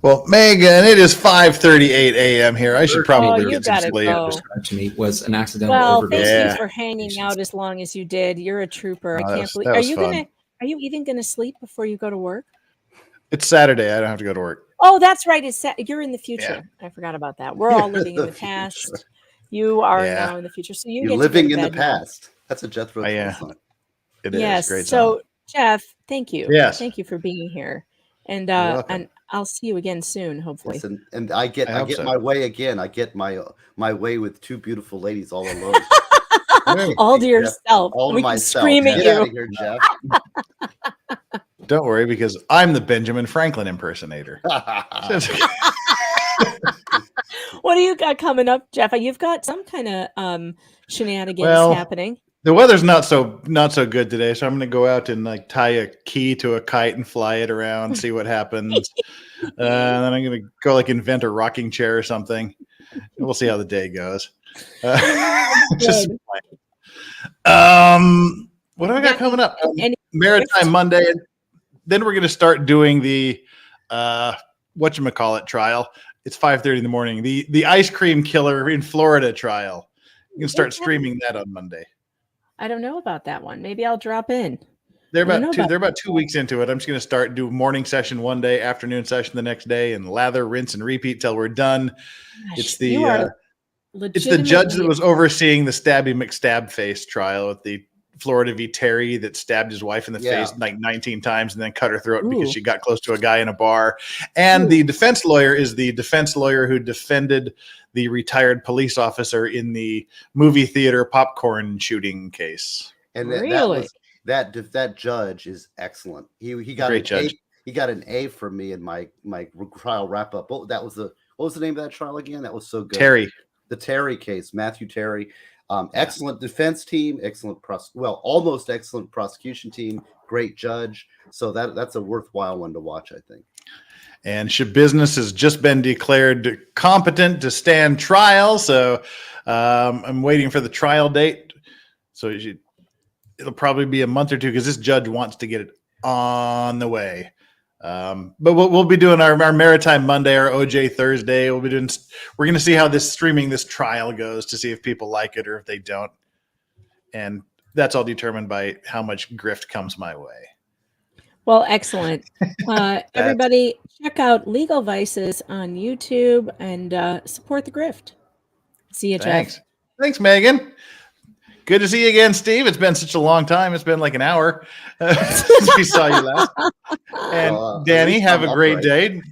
Speaker 7: Well, Megan, it is 5:38 a.m. here. I should probably
Speaker 2: you
Speaker 7: get some
Speaker 2: gotta
Speaker 7: sleep.
Speaker 2: go.
Speaker 15: Described to me was an accidental
Speaker 2: Well,
Speaker 15: overdose.
Speaker 2: thank you for hanging out as long as you did. You're a trooper.
Speaker 7: Oh,
Speaker 2: I
Speaker 7: that
Speaker 2: can't
Speaker 7: was-
Speaker 2: believe.
Speaker 7: that
Speaker 2: Are
Speaker 7: was
Speaker 2: you
Speaker 7: fun.
Speaker 2: Are you even gonna sleep before you go to work?
Speaker 7: It's Saturday. I don't have to go to work.
Speaker 2: Oh, that's right. You're in the future. I forgot about that. We're all living in the past. You are
Speaker 14: Yeah.
Speaker 2: now in the future. So you
Speaker 14: You're
Speaker 2: get
Speaker 14: living
Speaker 2: to go
Speaker 14: in
Speaker 2: to
Speaker 14: the
Speaker 2: bed now.
Speaker 14: past. That's a Jethro Tull song.
Speaker 7: It is.
Speaker 2: Yes.
Speaker 7: Great
Speaker 2: so
Speaker 7: song.
Speaker 2: Jeff, thank you.
Speaker 7: Yes.
Speaker 2: Thank you for being here. And
Speaker 14: welcome.
Speaker 2: and I'll see you again soon, hopefully.
Speaker 14: Yes, and I get
Speaker 7: hope so.
Speaker 14: my way again. I get my way with 2 beautiful ladies all alone.
Speaker 2: All to yourself.
Speaker 14: All to
Speaker 2: We can
Speaker 14: myself.
Speaker 2: scream at
Speaker 14: Get
Speaker 2: you.
Speaker 14: out of here, Jeff.
Speaker 7: Don't worry, because I'm the Benjamin Franklin impersonator.
Speaker 2: What do you got coming up, Jeff? You've got some kind of shenanigans
Speaker 7: Well,
Speaker 2: happening.
Speaker 7: The weather's not so good today, so I'm going to go out and like tie a key to a kite and fly it around, see what happens. And then I'm going to go like invent a rocking chair or something. We'll see how the day goes. Just What do I got coming up?
Speaker 2: Any
Speaker 7: Maritime Monday. Then we're going to start doing the whatchamacallit trial. It's 5:30 in the morning. The ice cream killer in Florida trial. You can start streaming that on Monday.
Speaker 2: I don't know about that one. Maybe I'll drop in.
Speaker 7: They're about 2 weeks into it. I'm just going to start do morning session one day, afternoon session the next day, and lather, rinse, and repeat till we're done.
Speaker 2: Gosh,
Speaker 7: It's the judge that was overseeing the Stabby McStab face trial with the Florida v. Terry that stabbed his wife in the face like 19 times and then cut her throat because she got close to a guy in a bar. And the defense lawyer is the defense lawyer who defended the retired police officer in the movie theater popcorn shooting case.
Speaker 14: And
Speaker 2: Really?
Speaker 14: that judge is excellent. He got
Speaker 7: Great judge.
Speaker 14: he got an A from me in my trial wrap up. What was the name of that trial again? That was so good. The Terry case, Matthew Terry. Excellent defense team, almost excellent prosecution team, great judge. So that's a worthwhile one to watch, I think.
Speaker 7: And Business has just been declared competent to stand trial. So I'm waiting for the trial date. So it'll probably be a month or two because this judge wants to get it on the way. But we'll be doing our Maritime Monday, our OJ Thursday. We're going to see how this trial goes to see if people like it or if they don't. And that's all determined by how much grift comes my way.
Speaker 2: Well, excellent. Everybody check out Legal Vices on YouTube and support the grift. See you, Jeff.
Speaker 7: Thanks, Megan. Good to see you again, Steve. It's been such a long time. It's been like an hour since we saw you last. And Danny, have a great day.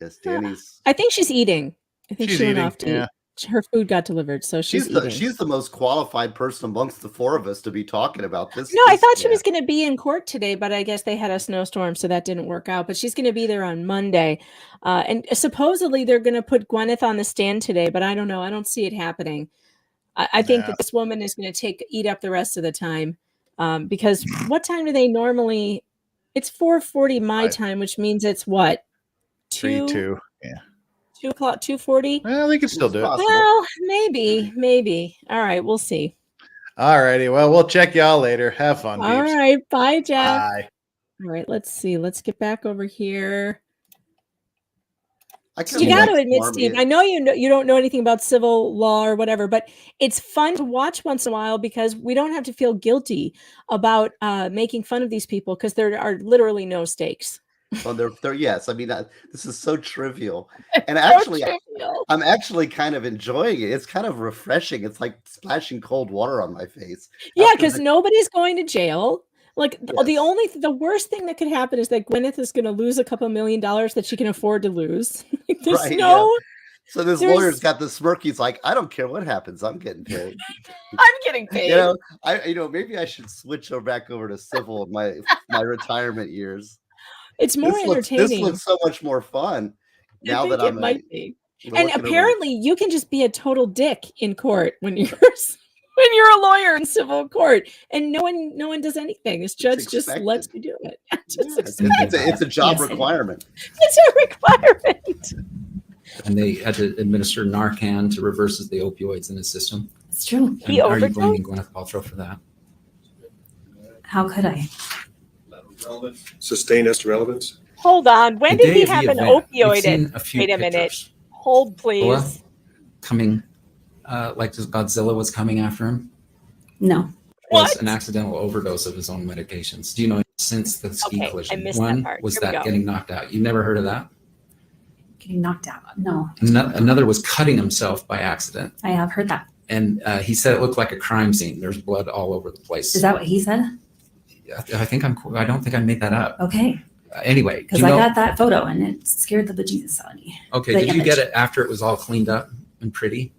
Speaker 14: Yes, Danny's.
Speaker 2: I think she's eating. I think
Speaker 7: she's
Speaker 2: she went
Speaker 7: eating,
Speaker 2: off to eat. Her food got delivered, so she's eating.
Speaker 14: She's the most qualified person amongst the four of us to be talking about this.
Speaker 2: No, I thought she was going to be in court today, but I guess they had a snowstorm, so that didn't work out. But she's going to be there on Monday. And supposedly they're going to put Gwyneth on the stand today, but I don't know. I don't see it happening. I think that this woman is going to eat up the rest of the time because what time do they normally? It's 4:40 my time, which means it's what?
Speaker 7: 2
Speaker 2: o'clock, 2:40.
Speaker 7: Well, we can still do it.
Speaker 2: Well, maybe. All right, we'll see.
Speaker 7: All righty. Well, we'll check y'all later. Have fun.
Speaker 2: All right, bye, Jeff.
Speaker 7: Bye.
Speaker 2: All right, let's see. Let's get back over here.
Speaker 14: I
Speaker 2: You got to admit, Steve, I know you don't know anything about civil law or whatever, but it's fun to watch once in a while because we don't have to feel guilty about making fun of these people because there are literally no stakes.
Speaker 14: Well, they're yes. I mean, this is so trivial, and actually, I'm actually kind of enjoying it. It's kind of refreshing. It's like splashing cold water on my face.
Speaker 2: Yeah, because nobody's going to jail. Like the worst thing that could happen is that Gwyneth is going to lose a couple $1 million that she can afford to lose.
Speaker 14: So this lawyer's got the smirk. He's like, I don't care what happens. I'm getting paid.
Speaker 2: I'm getting paid.
Speaker 14: Maybe I should switch back over to civil in my retirement years.
Speaker 2: It's more entertaining.
Speaker 14: This looks so much more fun now that I'm.
Speaker 2: It might be. And apparently, you can just be a total dick in court when you're a lawyer in civil court, and no one does anything. This judge just lets you do it.
Speaker 14: It's a job requirement.
Speaker 2: It's a requirement.
Speaker 15: And they had to administer Narcan to reverse the opioids in his system.
Speaker 1: It's true.
Speaker 15: And are you blaming Gwyneth Paltrow for that?
Speaker 1: How could I?
Speaker 3: Sustain as to relevance.
Speaker 2: Hold on. When
Speaker 15: The
Speaker 2: did
Speaker 15: day
Speaker 2: he
Speaker 15: of the
Speaker 2: have an
Speaker 15: event, we've
Speaker 2: opioid?
Speaker 15: seen a few
Speaker 2: Wait a minute.
Speaker 15: pictures.
Speaker 2: Hold, please.
Speaker 15: Coming, like Godzilla was coming after him.
Speaker 1: No.
Speaker 15: Was an accidental overdose of his own medications. Do you know since the ski collision?
Speaker 2: I missed
Speaker 15: One
Speaker 2: that part.
Speaker 15: was
Speaker 2: Here we
Speaker 15: that
Speaker 2: go.
Speaker 15: getting knocked out. You never heard of that?
Speaker 1: Getting knocked out. No.
Speaker 15: Another was cutting himself by accident.
Speaker 1: I have heard that.
Speaker 15: And he said it looked like a crime scene. There's blood all over the place.
Speaker 1: Is that what he said?
Speaker 15: I don't think I made that up.
Speaker 1: Okay.
Speaker 15: Anyway,
Speaker 1: Because I got that photo and it scared the bejesus out of me.
Speaker 15: Okay, did you get it after it was all cleaned up and pretty?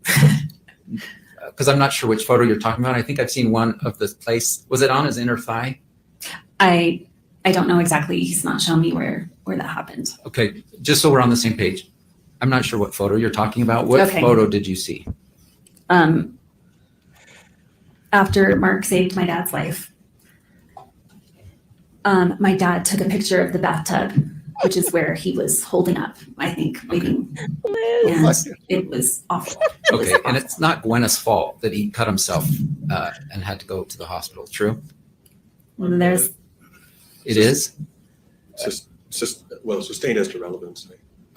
Speaker 15: Because I'm not sure which photo you're talking about. I think I've seen one of the place. Was it on his inner thigh?
Speaker 1: I don't know exactly. He's not showing me where that happened.
Speaker 15: Okay, just so we're on the same page. I'm not sure what photo you're talking about. What photo did you see?
Speaker 1: After Mark saved my dad's life, my dad took a picture of the bathtub which is where he was holding up, I think, waiting.
Speaker 2: Liz.
Speaker 1: And it was awful.
Speaker 15: Okay, and it's not Gwyneth's fault that he cut himself and had to go to the hospital. True.
Speaker 1: There's.
Speaker 15: It is.
Speaker 3: Well, sustained as to relevance.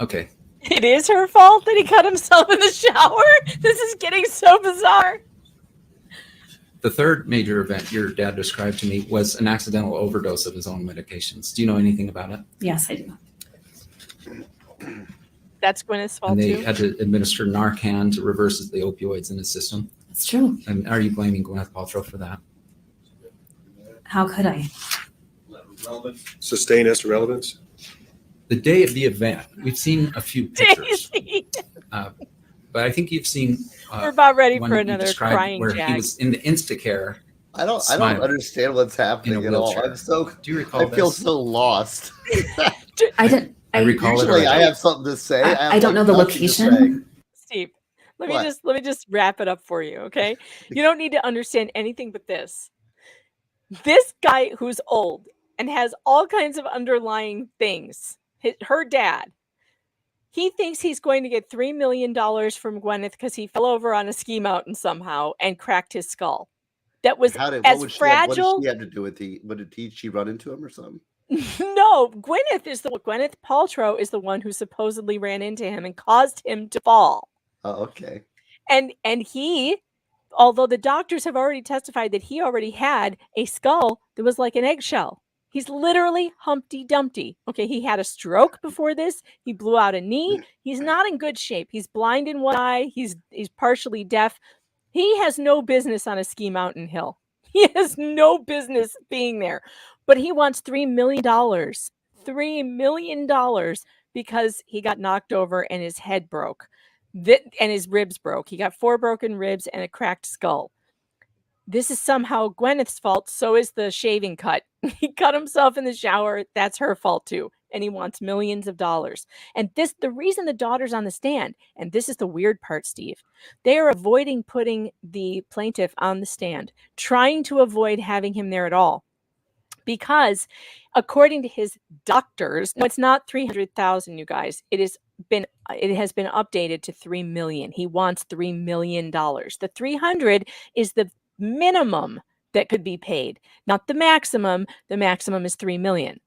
Speaker 15: Okay.
Speaker 2: It is her fault that he cut himself in the shower. This is getting so bizarre.
Speaker 15: The third major event your dad described to me was an accidental overdose of his own medications. Do you know anything about it?
Speaker 1: Yes, I do.
Speaker 2: That's Gwyneth's fault
Speaker 15: And they
Speaker 2: too.
Speaker 15: had to administer Narcan to reverse the opioids in his system.
Speaker 1: It's true.
Speaker 15: And are you blaming Gwyneth Paltrow for that?
Speaker 1: How could I?
Speaker 3: Sustained as to relevance.
Speaker 15: The day of the event, we've seen a few pictures, but I think you've seen.
Speaker 2: We're about ready
Speaker 15: one
Speaker 2: for
Speaker 15: that you
Speaker 2: another
Speaker 15: described
Speaker 2: crying
Speaker 15: where
Speaker 2: jag.
Speaker 15: he was in the Instacare.
Speaker 14: I don't
Speaker 15: smiling
Speaker 14: understand what's happening
Speaker 15: in
Speaker 14: at
Speaker 15: a
Speaker 14: all.
Speaker 15: wheelchair.
Speaker 14: I'm so.
Speaker 15: Do you recall
Speaker 14: I feel
Speaker 15: this?
Speaker 14: so lost.
Speaker 1: I didn't.
Speaker 15: I recall it.
Speaker 14: Usually,
Speaker 15: or
Speaker 14: I have something to say.
Speaker 1: I don't know the location.
Speaker 2: Steve, let
Speaker 14: What?
Speaker 2: me just wrap it up for you, okay? You don't need to understand anything but this. This guy who's old and has all kinds of underlying things, her dad, he thinks he's going to get $3 million from Gwyneth because he fell over on a ski mountain somehow and cracked his skull. That was
Speaker 14: What
Speaker 2: as
Speaker 14: would
Speaker 2: fragile.
Speaker 14: she have to do with the? Did she run into him or something?
Speaker 2: No, Gwyneth Paltrow is the one who supposedly ran into him and caused him to fall.
Speaker 14: Oh, okay.
Speaker 2: And he, although the doctors have already testified that he already had a skull that was like an eggshell. He's literally Humpty Dumpty. Okay, he had a stroke before this. He blew out a knee. He's not in good shape. He's blind in one eye. He's partially deaf. He has no business on a ski mountain hill. He has no business being there. But he wants $3 million. $3 million because he got knocked over and his head broke. And his ribs broke. He got 4 broken ribs and a cracked skull. This is somehow Gwyneth's fault. So is the shaving cut. He cut himself in the shower. That's her fault too. And he wants millions of dollars. And the reason the daughter's on the stand, and this is the weird part, Steve, they are avoiding putting the plaintiff on the stand, trying to avoid having him there at all. Because according to his doctors, no, it's not 300,000, you guys. It has been updated to 3 million. He wants $3 million. The 300 is the minimum that could be paid, not the maximum. The maximum is 3 million.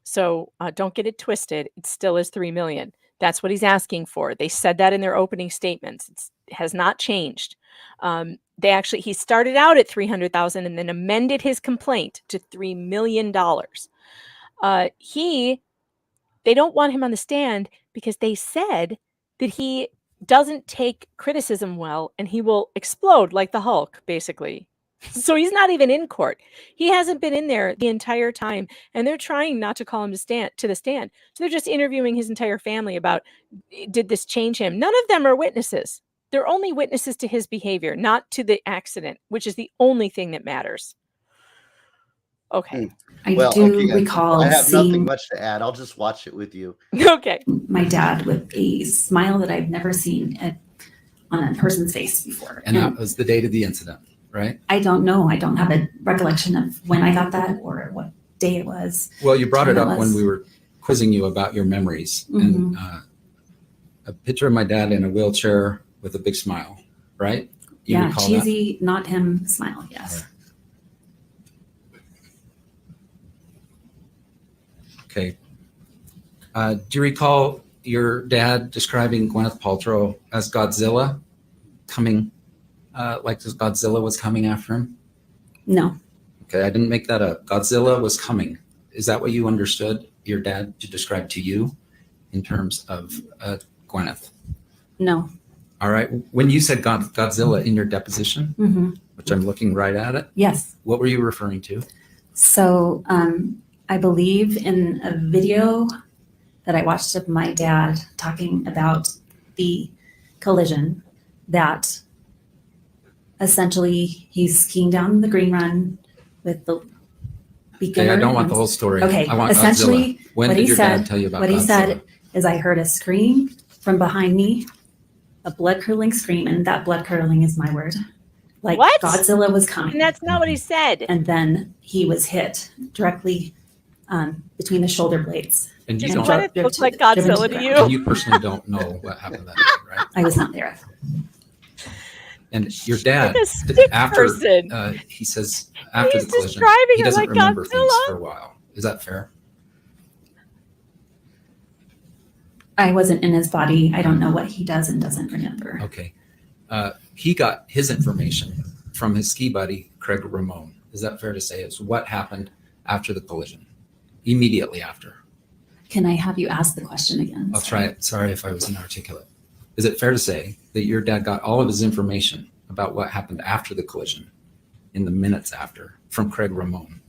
Speaker 2: So don't get it twisted. It still is 3 million. That's what he's asking for. They said that in their opening statements. It has not changed. He started out at 300,000 and then amended his complaint to $3 million. They don't want him on the stand because they said that he doesn't take criticism well and he will explode like the Hulk, basically. So he's not even in court. He hasn't been in there the entire time, and they're trying not to call him to the stand. So they're just interviewing his entire family about, did this change him? None of them are witnesses. They're only witnesses to his behavior, not to the accident, which is the only thing that matters. Okay.
Speaker 1: I recall
Speaker 14: I have
Speaker 1: seeing
Speaker 14: nothing much to add. I'll just watch it with you.
Speaker 2: Okay.
Speaker 1: my dad with a smile that I've never seen on a person's face before.
Speaker 15: And that was the date of the incident, right?
Speaker 1: I don't know. I don't have a recollection of when I got that or what day it was.
Speaker 15: Well, you brought it up when
Speaker 1: was.
Speaker 15: we were quizzing you about your memories.
Speaker 1: Mhm.
Speaker 15: And a picture of my dad in a wheelchair with a big smile, right? You
Speaker 1: Yeah,
Speaker 15: recall
Speaker 1: cheesy, not him smile. Yes.
Speaker 15: Okay. Do you recall your dad describing Gwyneth Paltrow as Godzilla coming, like Godzilla was coming after him?
Speaker 1: No.
Speaker 15: Okay, I didn't make that up. Godzilla was coming. Is that what you understood your dad to describe to you in terms of Gwyneth?
Speaker 1: No.
Speaker 15: All right. When you said Godzilla in your deposition,
Speaker 1: Mhm.
Speaker 15: which I'm looking right at it,
Speaker 1: Yes.
Speaker 15: what were you referring to?
Speaker 1: So I believe in a video that I watched of my dad talking about the collision that essentially he's skiing down the green run with the beginner.
Speaker 15: Okay, I don't want the whole story.
Speaker 1: Okay,
Speaker 15: I want
Speaker 1: essentially
Speaker 15: Godzilla. When
Speaker 1: what
Speaker 15: did
Speaker 1: he
Speaker 15: your
Speaker 1: said,
Speaker 15: dad tell you about
Speaker 1: what he
Speaker 15: Godzilla?
Speaker 1: said is I heard a scream from behind me, a blood-curdling scream, and that blood-curdling is my word. Like
Speaker 2: What?
Speaker 1: Godzilla was coming.
Speaker 2: And that's not what he said.
Speaker 1: And then he was hit directly between the shoulder blades.
Speaker 15: And you
Speaker 2: Does
Speaker 15: don't.
Speaker 2: Gwyneth look like Godzilla to you?
Speaker 15: And you personally don't know what happened that night, right?
Speaker 1: I was not there.
Speaker 15: And your dad,
Speaker 2: Like a stick
Speaker 15: after
Speaker 2: person.
Speaker 15: he says after
Speaker 2: He's
Speaker 15: the collision,
Speaker 2: describing
Speaker 15: he
Speaker 2: it
Speaker 15: doesn't
Speaker 2: like
Speaker 15: remember things
Speaker 2: Godzilla.
Speaker 15: for a while. Is that fair?
Speaker 1: I wasn't in his body. I don't know what he does and doesn't remember.
Speaker 15: Okay. He got his information from his ski buddy, Craig Ramone. Is that fair to say? It's what happened after the collision, immediately after.
Speaker 1: Can I have you ask the question again?
Speaker 15: I'll try it. Sorry if I was inarticulate. Is it fair to say that your dad got all of his information about what happened after the collision in the minutes after from Craig Ramone?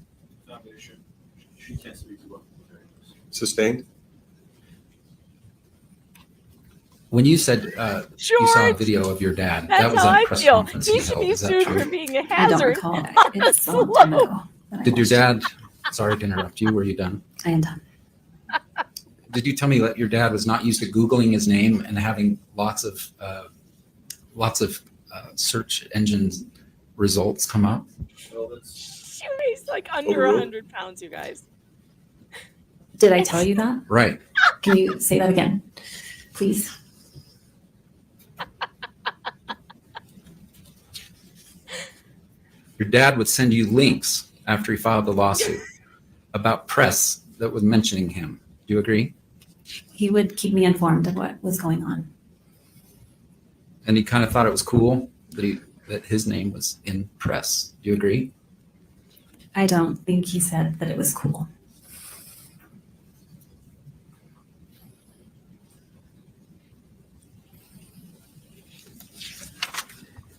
Speaker 3: Sustained?
Speaker 15: When you said you saw a video of your dad, that
Speaker 2: That's
Speaker 15: was
Speaker 2: how
Speaker 15: at
Speaker 2: I
Speaker 15: a press
Speaker 2: feel.
Speaker 15: conference.
Speaker 2: He
Speaker 15: he
Speaker 2: should
Speaker 15: held.
Speaker 2: be
Speaker 15: Is that
Speaker 2: sued
Speaker 15: true?
Speaker 2: for being a
Speaker 1: I don't
Speaker 2: hazard
Speaker 1: recall.
Speaker 2: on
Speaker 1: It's
Speaker 2: the
Speaker 1: a long time
Speaker 2: slope.
Speaker 1: ago. that I
Speaker 15: Did your
Speaker 1: watched it.
Speaker 15: dad, sorry to interrupt you, were you done?
Speaker 1: I am done.
Speaker 15: Did you tell me that your dad was not used to Googling his name and having lots of search engines results come up?
Speaker 2: He's like under
Speaker 15: Overruled.
Speaker 2: 100 pounds, you guys.
Speaker 1: Did I tell you that?
Speaker 15: Right.
Speaker 1: Can you say that again, please?
Speaker 15: Your dad would send you links after he filed the lawsuit about press that was mentioning him. Do you agree?
Speaker 1: He would keep me informed of what was going on.
Speaker 15: And he kind of thought it was cool that his name was in press. Do you agree?
Speaker 1: I don't think he said that it was cool.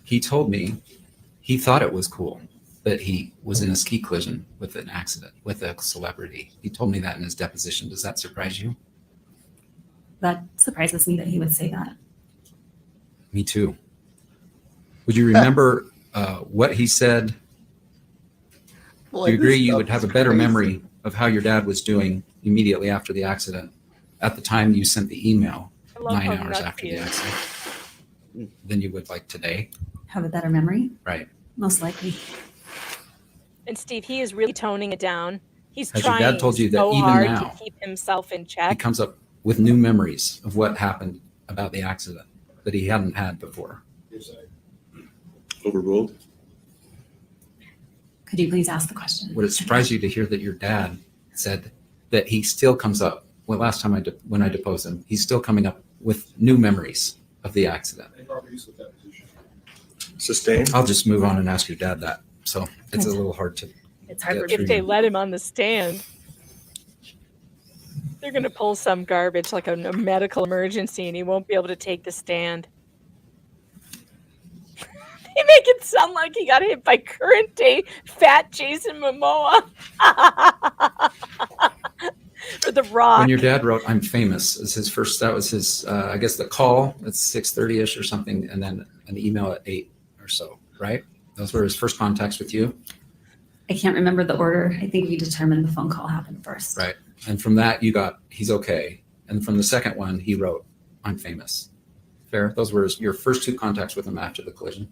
Speaker 15: He told me he thought it was cool that he was in a ski collision with an accident with a celebrity. He told me that in his deposition. Does that surprise you?
Speaker 1: That surprises me that he would say that.
Speaker 15: Me too. Would you remember what he said?
Speaker 14: Boy,
Speaker 15: Do you
Speaker 14: this
Speaker 15: agree you
Speaker 14: stuff
Speaker 15: would have a
Speaker 14: is
Speaker 15: better
Speaker 14: crazy.
Speaker 15: memory of how your dad was doing immediately after the accident at the time you sent the email
Speaker 2: I love
Speaker 15: 9
Speaker 2: how
Speaker 15: hours
Speaker 2: nuts
Speaker 15: after
Speaker 2: he
Speaker 15: the
Speaker 2: is.
Speaker 15: accident than you would like today?
Speaker 1: Have a better memory?
Speaker 15: Right.
Speaker 1: Most likely.
Speaker 2: And Steve, he is really toning it down. He's
Speaker 15: Has your
Speaker 2: trying
Speaker 15: dad told you that
Speaker 2: so
Speaker 15: even
Speaker 2: hard
Speaker 15: now
Speaker 2: to keep himself in
Speaker 15: he
Speaker 2: check.
Speaker 15: comes up with new memories of what happened about the accident that he hadn't had before?
Speaker 3: Overruled?
Speaker 1: Could you please ask the question?
Speaker 15: Would it surprise you to hear that your dad said that he still comes up, well, last time when I deposed him, he's still coming up with new memories of the accident?
Speaker 3: Sustained?
Speaker 15: I'll just move on and ask your dad that. So it's a little hard to.
Speaker 1: It's hard for
Speaker 15: get
Speaker 1: me.
Speaker 2: If they
Speaker 15: through.
Speaker 2: let him on the stand, they're going to pull some garbage like a medical emergency and he won't be able to take the stand. They make it sound like he got hit by current day fat Jason Momoa. Or The Rock.
Speaker 15: When your dad wrote "I'm famous" as his first, that was his, I guess the call at 6:30ish or something, and then an email at 8 or so, right? Those were his first contacts with you,
Speaker 1: I can't remember the order. I think we determined the phone call happened first.
Speaker 15: right? And from that you got "He's okay," and from the second one he wrote "I'm famous." Fair. Those were your first two contacts with him after the collision.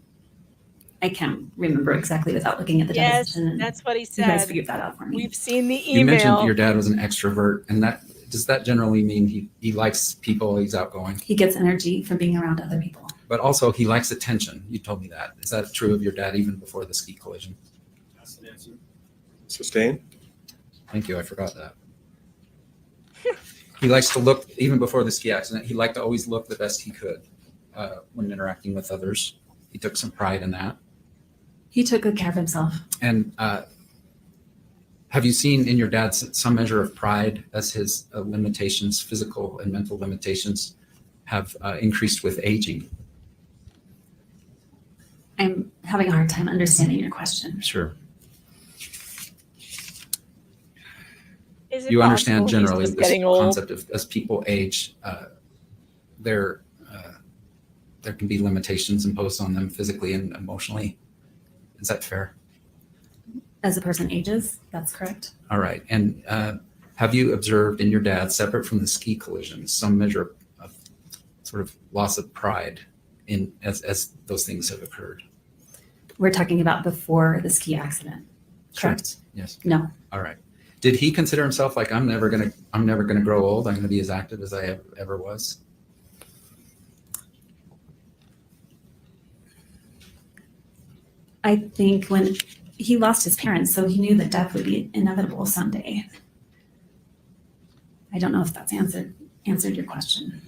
Speaker 1: I can't remember exactly without looking at the
Speaker 2: Yes,
Speaker 1: deposition. and
Speaker 2: that's what he
Speaker 1: You guys
Speaker 2: said.
Speaker 1: figured that out for me.
Speaker 2: We've seen the
Speaker 15: You mentioned
Speaker 2: email.
Speaker 15: your dad was an extrovert, and that does that generally mean he likes people, he's outgoing,
Speaker 1: He gets energy from being around other people.
Speaker 15: but also he likes attention. You told me that. Is that true of your dad even before the ski collision?
Speaker 3: Sustained?
Speaker 15: Thank you. I forgot that. He likes to look, even before the ski accident, he liked to always look the best he could when interacting with others. He took some pride in that.
Speaker 1: He took good care of himself.
Speaker 15: And have you seen in your dad some measure of pride as his limitations, physical and mental limitations, have increased with aging?
Speaker 1: I'm having a hard time understanding your question.
Speaker 15: Sure.
Speaker 2: Is it
Speaker 15: You understand
Speaker 2: possible he's
Speaker 15: generally
Speaker 2: just
Speaker 15: this
Speaker 2: getting old?
Speaker 15: concept of as people age, there can be limitations imposed on them physically and emotionally. Is that fair?
Speaker 1: As a person ages, that's correct.
Speaker 15: All right. And have you observed in your dad, separate from the ski collision, some measure of sort of loss of pride in as those things have occurred?
Speaker 1: We're talking about before the ski accident, correct?
Speaker 15: Sure. Yes.
Speaker 1: No.
Speaker 15: All right. Did he consider himself like, I'm never gonna grow old. I'm gonna be as active as I ever was?
Speaker 1: I think when he lost his parents, so he knew that death would be inevitable someday. I don't know if that's answered your question.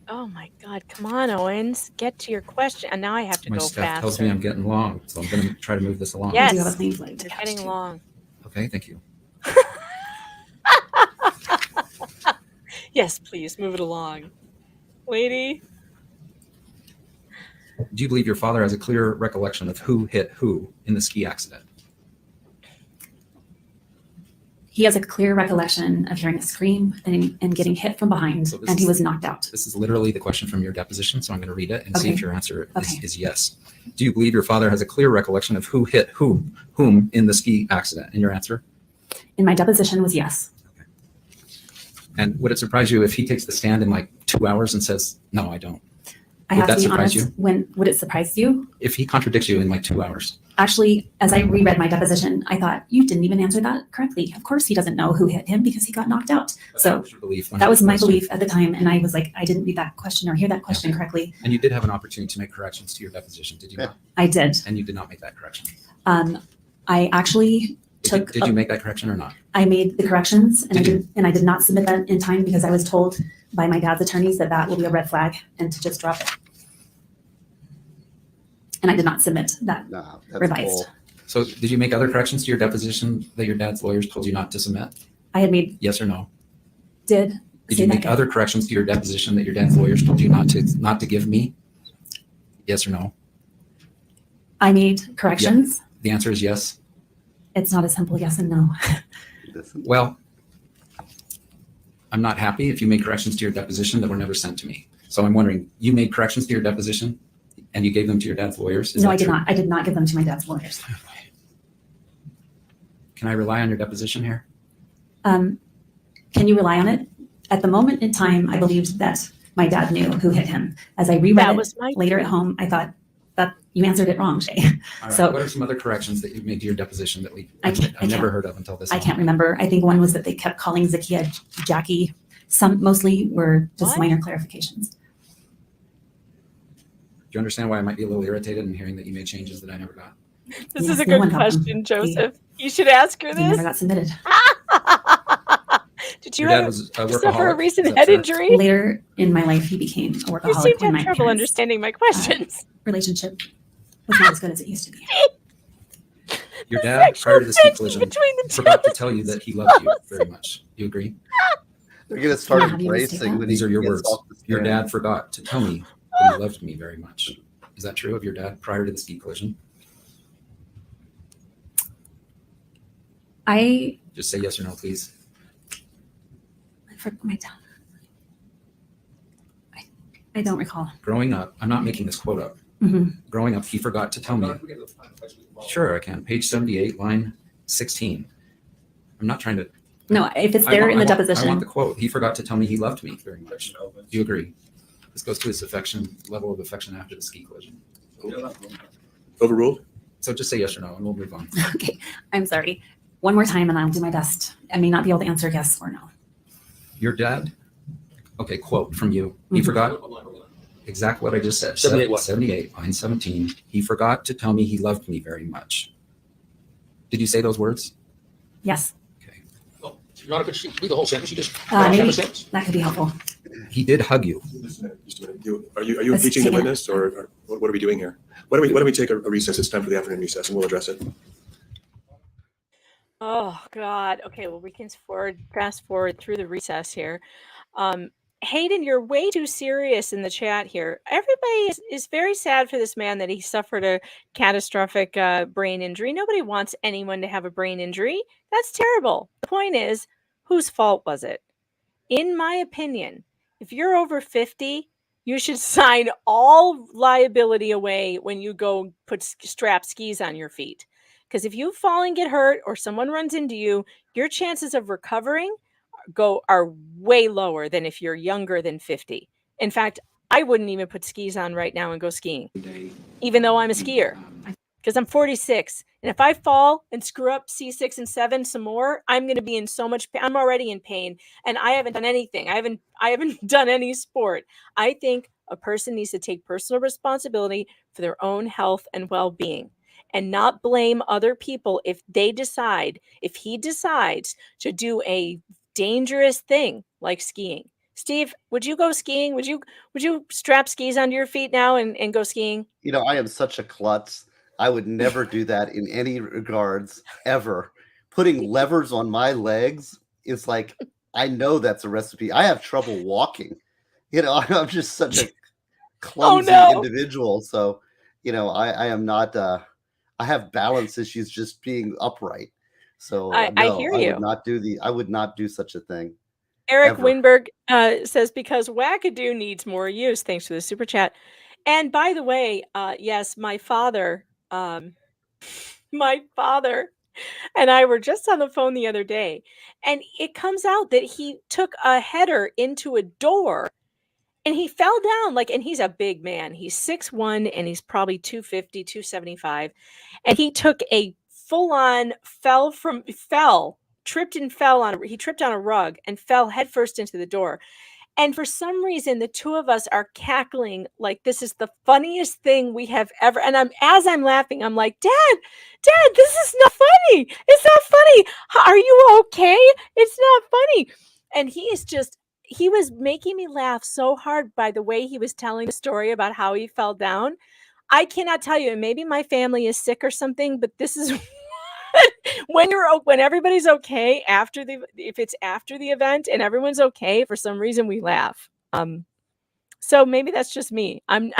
Speaker 2: Oh my God! Come on, Owens, get to your question. And now I have to
Speaker 15: My
Speaker 2: go
Speaker 15: staff
Speaker 2: faster.
Speaker 15: tells me I'm getting long, so I'm going to try to move this along.
Speaker 2: Yes,
Speaker 1: We do have a clean flight to
Speaker 2: you're
Speaker 1: catch,
Speaker 2: getting
Speaker 1: too.
Speaker 2: long.
Speaker 15: Okay, thank you.
Speaker 2: Yes, please move it along, lady.
Speaker 15: Do you believe your father has a clear recollection of who hit who in the ski accident?
Speaker 1: He has a clear recollection of hearing a scream and getting hit from behind,
Speaker 15: So this
Speaker 1: and he
Speaker 15: is-
Speaker 1: was knocked out.
Speaker 15: This is literally the question from your deposition, so I'm going to read it and see
Speaker 1: Okay.
Speaker 15: if your answer
Speaker 1: Okay.
Speaker 15: is yes. Do you believe your father has a clear recollection of who hit whom in the ski accident? And your answer?
Speaker 1: In my deposition was yes.
Speaker 15: And would it surprise you if he takes the stand in like 2 hours and says, no, I don't?
Speaker 1: I
Speaker 15: Would
Speaker 1: have
Speaker 15: that
Speaker 1: to be
Speaker 15: surprise
Speaker 1: honest.
Speaker 15: you?
Speaker 1: When would it surprise you?
Speaker 15: If he contradicts you in like 2 hours?
Speaker 1: Actually, as I reread my deposition, I thought you didn't even answer that correctly. Of course, he doesn't know who hit him because he got knocked out. So
Speaker 15: Your belief when
Speaker 1: that
Speaker 15: you
Speaker 1: was my
Speaker 15: posted.
Speaker 1: belief at the time, and I was like, I didn't read that question or hear that question correctly.
Speaker 15: And you did have an opportunity to make corrections to your deposition, did you not?
Speaker 1: I did.
Speaker 15: And you did not make that correction.
Speaker 1: I actually took.
Speaker 15: Did you make that correction or not?
Speaker 1: I made the corrections, and I did not submit that in time because I was told by my dad's attorneys that that will be a red flag and to just drop it. And I did not submit that revised.
Speaker 15: So did you make other corrections to your deposition that your dad's lawyers told you not to submit?
Speaker 1: I had made.
Speaker 15: Yes or no?
Speaker 1: Did
Speaker 15: Did you make other corrections to your deposition that your dad's lawyers told you not to give me? Yes or no?
Speaker 1: I made corrections.
Speaker 15: The answer is yes.
Speaker 1: It's not a simple yes and no.
Speaker 15: Well, I'm not happy if you made corrections to your deposition that were never sent to me. So I'm wondering, you made corrections to your deposition and you gave them to your dad's lawyers? Is
Speaker 1: No,
Speaker 15: that
Speaker 1: I did
Speaker 15: true?
Speaker 1: not. I did not give them to my dad's lawyers.
Speaker 15: Can I rely on your deposition here?
Speaker 1: Can you rely on it? At the moment in time, I believed that my dad knew who hit him. As I reread
Speaker 2: That
Speaker 1: it
Speaker 2: was my
Speaker 1: later at
Speaker 2: point.
Speaker 1: home, I thought that you answered it wrong, Shay.
Speaker 15: All right.
Speaker 1: So
Speaker 15: What are some other corrections that you've made to your deposition that
Speaker 1: I
Speaker 15: I've never
Speaker 1: can't-
Speaker 15: heard of until this?
Speaker 1: I can't remember. I think one was that they kept calling Zakia Jackie. Some mostly were just
Speaker 2: What?
Speaker 1: minor clarifications.
Speaker 15: Do you understand why I might be a little irritated in hearing that you made changes that I never got?
Speaker 2: This
Speaker 1: Yes,
Speaker 2: is a
Speaker 1: no
Speaker 2: good
Speaker 1: one got them.
Speaker 2: question, Joseph. You should ask her
Speaker 1: They never
Speaker 2: this.
Speaker 1: got submitted.
Speaker 2: Did you
Speaker 15: Your dad
Speaker 2: have
Speaker 15: was a
Speaker 2: suffer a
Speaker 15: workaholic? Is
Speaker 2: recent
Speaker 15: that
Speaker 2: head
Speaker 15: fair?
Speaker 2: injury?
Speaker 1: Later in my life, he became a
Speaker 2: You
Speaker 1: workaholic
Speaker 2: seem to
Speaker 1: when
Speaker 2: have
Speaker 1: my
Speaker 2: trouble
Speaker 1: parents'
Speaker 2: understanding my questions.
Speaker 1: relationship was not as good as it used to be.
Speaker 15: Your
Speaker 2: The
Speaker 15: dad,
Speaker 2: sexual
Speaker 15: prior to the ski
Speaker 2: tension
Speaker 15: collision,
Speaker 2: between the two
Speaker 15: forgot to
Speaker 2: of
Speaker 15: tell you that he loved you very much. You agree?
Speaker 14: They're gonna start
Speaker 1: Yeah, have you missed
Speaker 14: embracing
Speaker 1: that?
Speaker 14: when
Speaker 15: These are your
Speaker 14: gets
Speaker 15: words.
Speaker 14: off the
Speaker 15: Your
Speaker 14: stand.
Speaker 15: dad forgot to tell me that he loved me very much. Is that true of your dad prior to the ski collision?
Speaker 1: I
Speaker 15: Just say yes or no, please.
Speaker 1: for my dad. I don't recall.
Speaker 15: Growing up, I'm not making this quote up.
Speaker 1: Mhm.
Speaker 15: Growing up, he forgot to tell me. Sure, I can. Page 78, line 16. I'm not trying to.
Speaker 1: No, if it's
Speaker 15: I
Speaker 1: there
Speaker 15: want-
Speaker 1: in the
Speaker 15: I want
Speaker 1: deposition,
Speaker 15: the quote. He forgot to tell me he loved me very much. Do you agree? This goes to his level of affection after the ski collision.
Speaker 3: Overruled?
Speaker 15: So just say yes or no, and we'll move on.
Speaker 1: okay, I'm sorry. One more time and I'll do my best. I may not be able to answer yes or no.
Speaker 15: Your dad, okay, quote from you. He
Speaker 1: Mhm.
Speaker 15: forgot exactly what I just said.
Speaker 12: 78 what?
Speaker 15: 78, line 17. He forgot to tell me he loved me very much. Did you say those words?
Speaker 1: Yes,
Speaker 12: You're not a good sheet. Read the whole sentence. You just
Speaker 1: maybe
Speaker 12: have a sentence.
Speaker 1: that could be helpful.
Speaker 15: He did hug you.
Speaker 3: Are you
Speaker 1: Let's
Speaker 3: impeaching the
Speaker 1: take it.
Speaker 3: witness, or what are we doing here? Why don't we take a recess? It's time for the afternoon recess, and we'll address it.
Speaker 2: Oh God. Okay. Well, we can fast forward through the recess here. Hayden, you're way too serious in the chat here. Everybody is very sad for this man that he suffered a catastrophic brain injury. Nobody wants anyone to have a brain injury. That's terrible. The point is, whose fault was it? In my opinion, if you're over 50, you should sign all liability away when you go put strap skis on your feet. Because if you fall and get hurt or someone runs into you, your chances of recovering are way lower than if you're younger than 50. In fact, I wouldn't even put skis on right now and go skiing, even though I'm a skier, because I'm 46. And if I fall and screw up C6 and 7 some more, I'm going to be in so much pain. I'm already in pain, and I haven't done anything. I haven't done any sport. I think a person needs to take personal responsibility for their own health and well-being and not blame other people if he decides to do a dangerous thing like skiing. Steve, would you go skiing? Would you strap skis onto your feet now and go skiing?
Speaker 14: You know, I am such a klutz. I would never do that in any regards, ever. Putting levers on my legs is like, I know that's a recipe. I have trouble walking. You know, I'm just such a clumsy individual. So, you know, I am not, I have balance issues just being upright. So
Speaker 2: I hear you.
Speaker 14: I would not do such a thing.
Speaker 2: Eric
Speaker 14: ever.
Speaker 2: Winberg says, because wackadoo needs more use. Thanks for the super chat. And by the way, yes, my father and I were just on the phone the other day, and it comes out that he took a header into a door and he fell down and he's a big man. He's 6'1" and he's probably 250, 275. And he took a full-on tripped on a rug and fell headfirst into the door. And for some reason, the two of us are cackling like this is the funniest thing we have ever. And as I'm laughing, I'm like, Dad, this is not funny. It's not funny. Are you okay? It's not funny. And he was making me laugh so hard by the way he was telling the story about how he fell down. I cannot tell you, and maybe my family is sick or something, but this is when everybody's okay if it's after the event and everyone's okay, for some reason we laugh. So maybe that's just me. I'm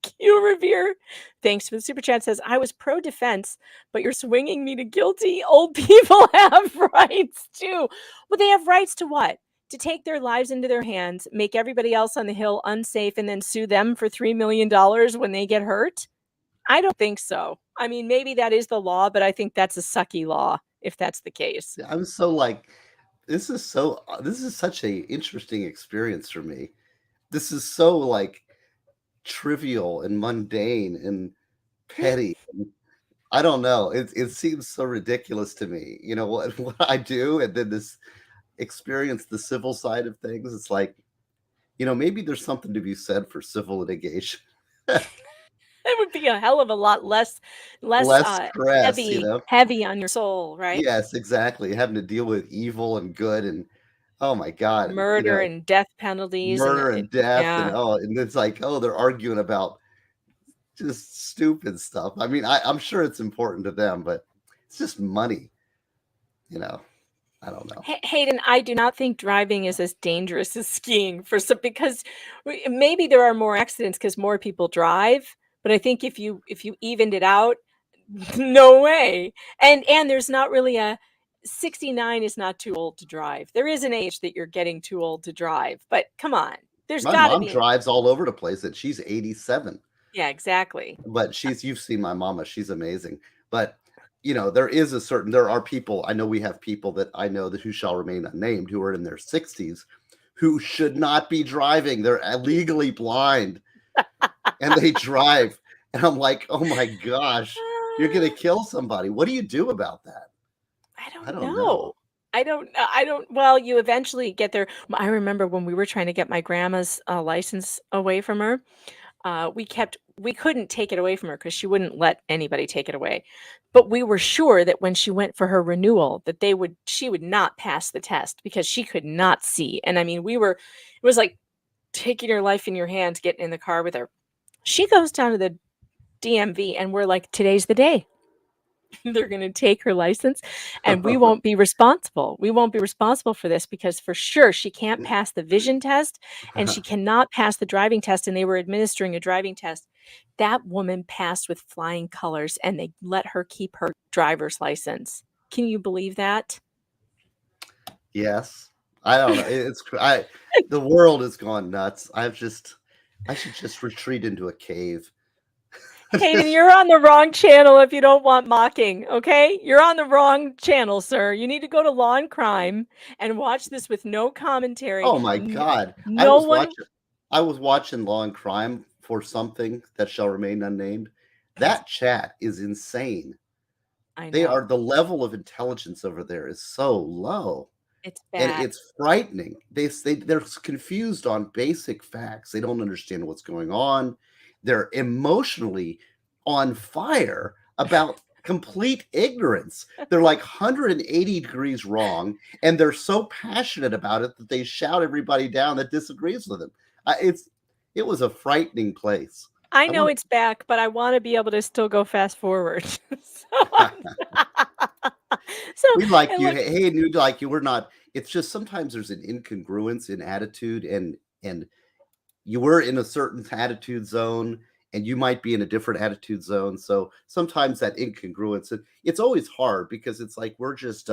Speaker 2: Q Revere, thanks for the super chat, says, I was pro defense, but you're swinging me to guilty. Old people have rights too. Well, they have rights to what? To take their lives into their hands, make everybody else on the Hill unsafe, and then sue them for $3 million when they get hurt? I don't think so. I mean, maybe that is the law, but I think that's a sucky law if that's the case.
Speaker 14: I'm so like, this is such a interesting experience for me. This is so like trivial and mundane and petty. I don't know. It seems so ridiculous to me. You know what I do, and then this experience, the civil side of things. It's like, you know, maybe there's something to be said for civil litigation.
Speaker 2: It would be a hell of a lot less
Speaker 14: stress,
Speaker 2: heavy on your soul, right?
Speaker 14: Yes, exactly. Having to deal with evil and good, and oh my God,
Speaker 2: murder and death penalties,
Speaker 14: and it's like, they're arguing about just stupid stuff. I mean, I'm sure it's important to them, but it's just money, you know. I don't know.
Speaker 2: Hayden, I do not think driving is as dangerous as skiing because maybe there are more accidents because more people drive. But I think if you evened it out, no way. And there's not really 69 is not too old to drive. There is an age that you're getting too old to drive. But come on, my
Speaker 14: mom drives all over the place, and she's 87.
Speaker 2: Yeah, exactly.
Speaker 14: But you've seen my mama. She's amazing. But you know, there are people, I know we have people that I know who shall remain unnamed, who are in their 60s, who should not be driving. They're legally blind and they drive. And I'm like, oh my gosh, you're going to kill somebody. What do you do about that?
Speaker 2: I don't know. Well, you eventually get there. I remember when we were trying to get my grandma's license away from her, we couldn't take it away from her because she wouldn't let anybody take it away. But we were sure that when she went for her renewal, that she would not pass the test because she could not see. And I mean, it was like taking your life in your hands, getting in the car with her. She goes down to the DMV and we're like, today's the day. They're going to take her license and we won't be responsible. We won't be responsible for this because for sure she can't pass the vision test and she cannot pass the driving test. And they were administering a driving test. That woman passed with flying colors and they let her keep her driver's license. Can you believe that?
Speaker 14: Yes. I don't know. The world has gone nuts. I should just retreat into a cave.
Speaker 2: Hayden, you're on the wrong channel if you don't want mocking, okay? You're on the wrong channel, sir. You need to go to Law and Crime and watch this with no commentary.
Speaker 14: Oh my God. I was watching Law and Crime for something that shall remain unnamed. That chat is insane.
Speaker 2: I
Speaker 14: They
Speaker 2: know.
Speaker 14: are, the level of intelligence over there is so low.
Speaker 2: It's
Speaker 14: And
Speaker 2: bad.
Speaker 14: it's frightening. They're confused on basic facts. They don't understand what's going on. They're emotionally on fire about complete ignorance. They're like 180 degrees wrong, and they're so passionate about it that they shout everybody down that disagrees with them. It was a frightening place.
Speaker 2: I know
Speaker 14: wanna-
Speaker 2: it's back, but I want to be able to still go fast forward. So
Speaker 14: We like
Speaker 2: and
Speaker 14: you.
Speaker 2: look,
Speaker 14: Hey, dude, like you. We're not. It's just sometimes there's an incongruence in attitude, and you were in a certain attitude zone, and you might be in a different attitude zone. So sometimes that incongruence, it's always hard because it's like we're just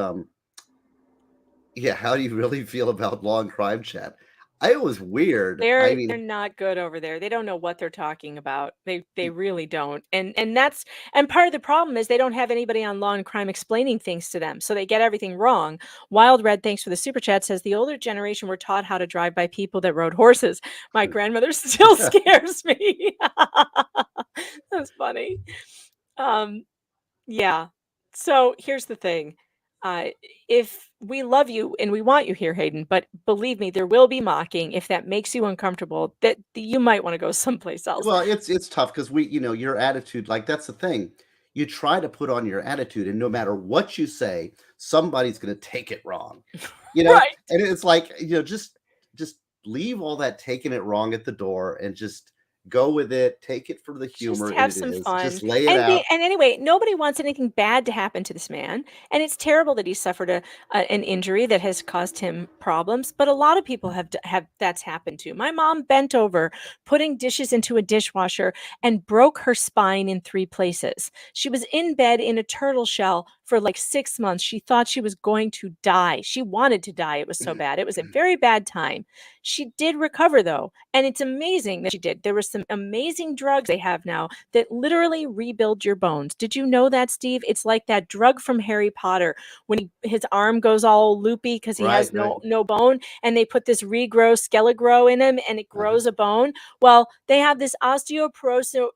Speaker 14: yeah. How do you really feel about Law and Crime chat? It was weird. I
Speaker 2: they're
Speaker 14: mean,
Speaker 2: not good over there. They don't know what they're talking about. They really don't. And that's and part of the problem is they don't have anybody on Law and Crime explaining things to them. So they get everything wrong. Wild Red, thanks for the super chat, says the older generation were taught how to drive by people that rode horses. My grandmother still scares me. That's funny. Yeah. So here's the thing. If we love you and we want you here, Hayden, but believe me, there will be mocking. If that makes you uncomfortable, that you might want to go someplace else.
Speaker 14: well, it's tough because your attitude, like that's the thing. You try to put on your attitude, and no matter what you say, somebody's going to take it wrong.
Speaker 2: Right.
Speaker 14: And it's like just leave all that taking it wrong at the door and just go with it. Take it for the humor.
Speaker 2: Just have
Speaker 14: it
Speaker 2: some
Speaker 14: is.
Speaker 2: fun.
Speaker 14: Just lay it out.
Speaker 2: And anyway, nobody wants anything bad to happen to this man. And it's terrible that he suffered an injury that has caused him problems. But a lot of people have that's happened to. My mom bent over putting dishes into a dishwasher and broke her spine in 3 places. She was in bed in a turtle shell for like 6 months. She thought she was going to die. She wanted to die. It was so bad. It was a very bad time. She did recover though. And it's amazing that she did. There were some amazing drugs they have now that literally rebuild your bones. Did you know that, Steve? It's like that drug from Harry Potter when his arm goes all loopy because he has no bone, and they put this Skelligro in him and it grows a bone. Well, they have this osteoporosis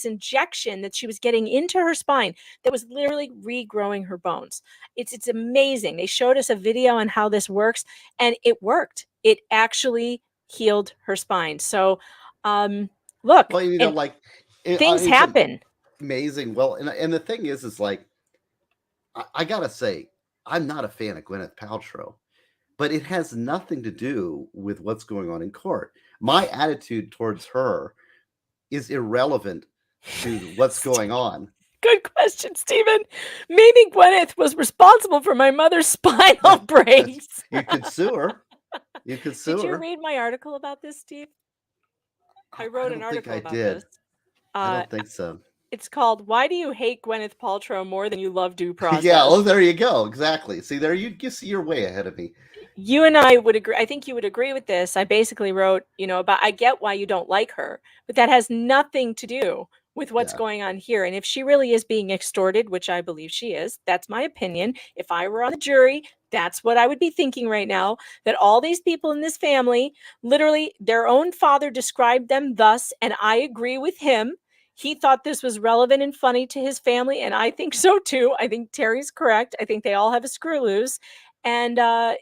Speaker 2: injection that she was getting into her spine that was literally regrowing her bones. It's amazing. They showed us a video on how this works, and it worked. It actually healed her spine. So look,
Speaker 14: Well,
Speaker 2: things happen.
Speaker 14: Amazing. Well, and the thing is like I gotta say, I'm not a fan of Gwyneth Paltrow, but it has nothing to do with what's going on in court. My attitude towards her is irrelevant to what's going on.
Speaker 2: Good question, Stephen. Maybe Gwyneth was responsible for my mother's spinal breaks.
Speaker 14: You could sue her. You could sue her.
Speaker 2: Did you read my article about this, Steve? I wrote an article about
Speaker 14: did.
Speaker 2: this.
Speaker 14: I don't think so.
Speaker 2: It's called "Why Do You Hate Gwyneth Paltrow More Than You Love Due Process?"
Speaker 14: Yeah, well, there you go. Exactly. See, there you see you're way ahead of me.
Speaker 2: You and I would agree. I think you would agree with this. I basically wrote, about I get why you don't like her, but that has nothing to do with what's going on here. And if she really is being extorted, which I believe she is, that's my opinion. If I were on the jury, that's what I would be thinking right now, that all these people in this family, literally their own father described them thus, and I agree with him. He thought this was relevant and funny to his family, and I think so too. I think Terry's correct. I think they all have a screw loose. And, I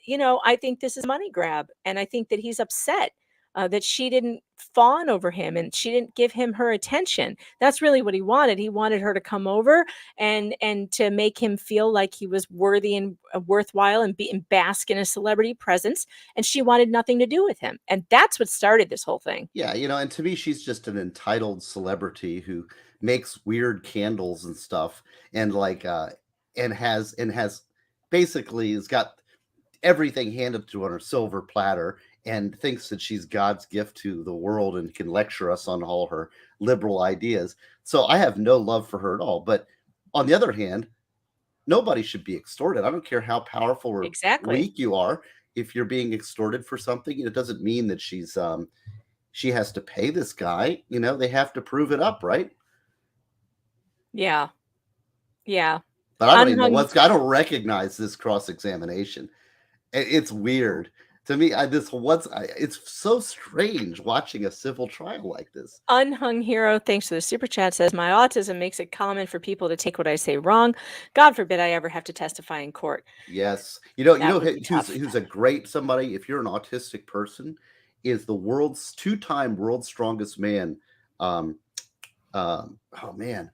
Speaker 2: think this is a money grab. And I think that he's upset that she didn't fawn over him and she didn't give him her attention. That's really what he wanted. He wanted her to come over and to make him feel like he was worthy and worthwhile and bask in a celebrity presence. And she wanted nothing to do with him. And that's what started this whole thing.
Speaker 14: Yeah, and to me, she's just an entitled celebrity who makes weird candles and stuff, and and has basically has got everything handed to her on a silver platter, and thinks that she's God's gift to the world and can lecture us on all her liberal ideas. So I have no love for her at all. But on the other hand, nobody should be extorted. I don't care how powerful or weak you are. If you're being extorted for something, it doesn't mean that she has to pay this guy. They have to prove it up, right?
Speaker 2: Yeah. Yeah.
Speaker 14: But I don't even know I don't recognize this cross-examination. It's weird. To me, it's so strange watching a civil trial like this.
Speaker 2: Unhung Hero, thanks for the super chat, says, my autism makes it common for people to take what I say wrong. God forbid I ever have to testify in court.
Speaker 14: Yes. You know
Speaker 2: would be tough.
Speaker 14: who's a great somebody, if you're an autistic person, is the world's two-time world's strongest man. Stoltman.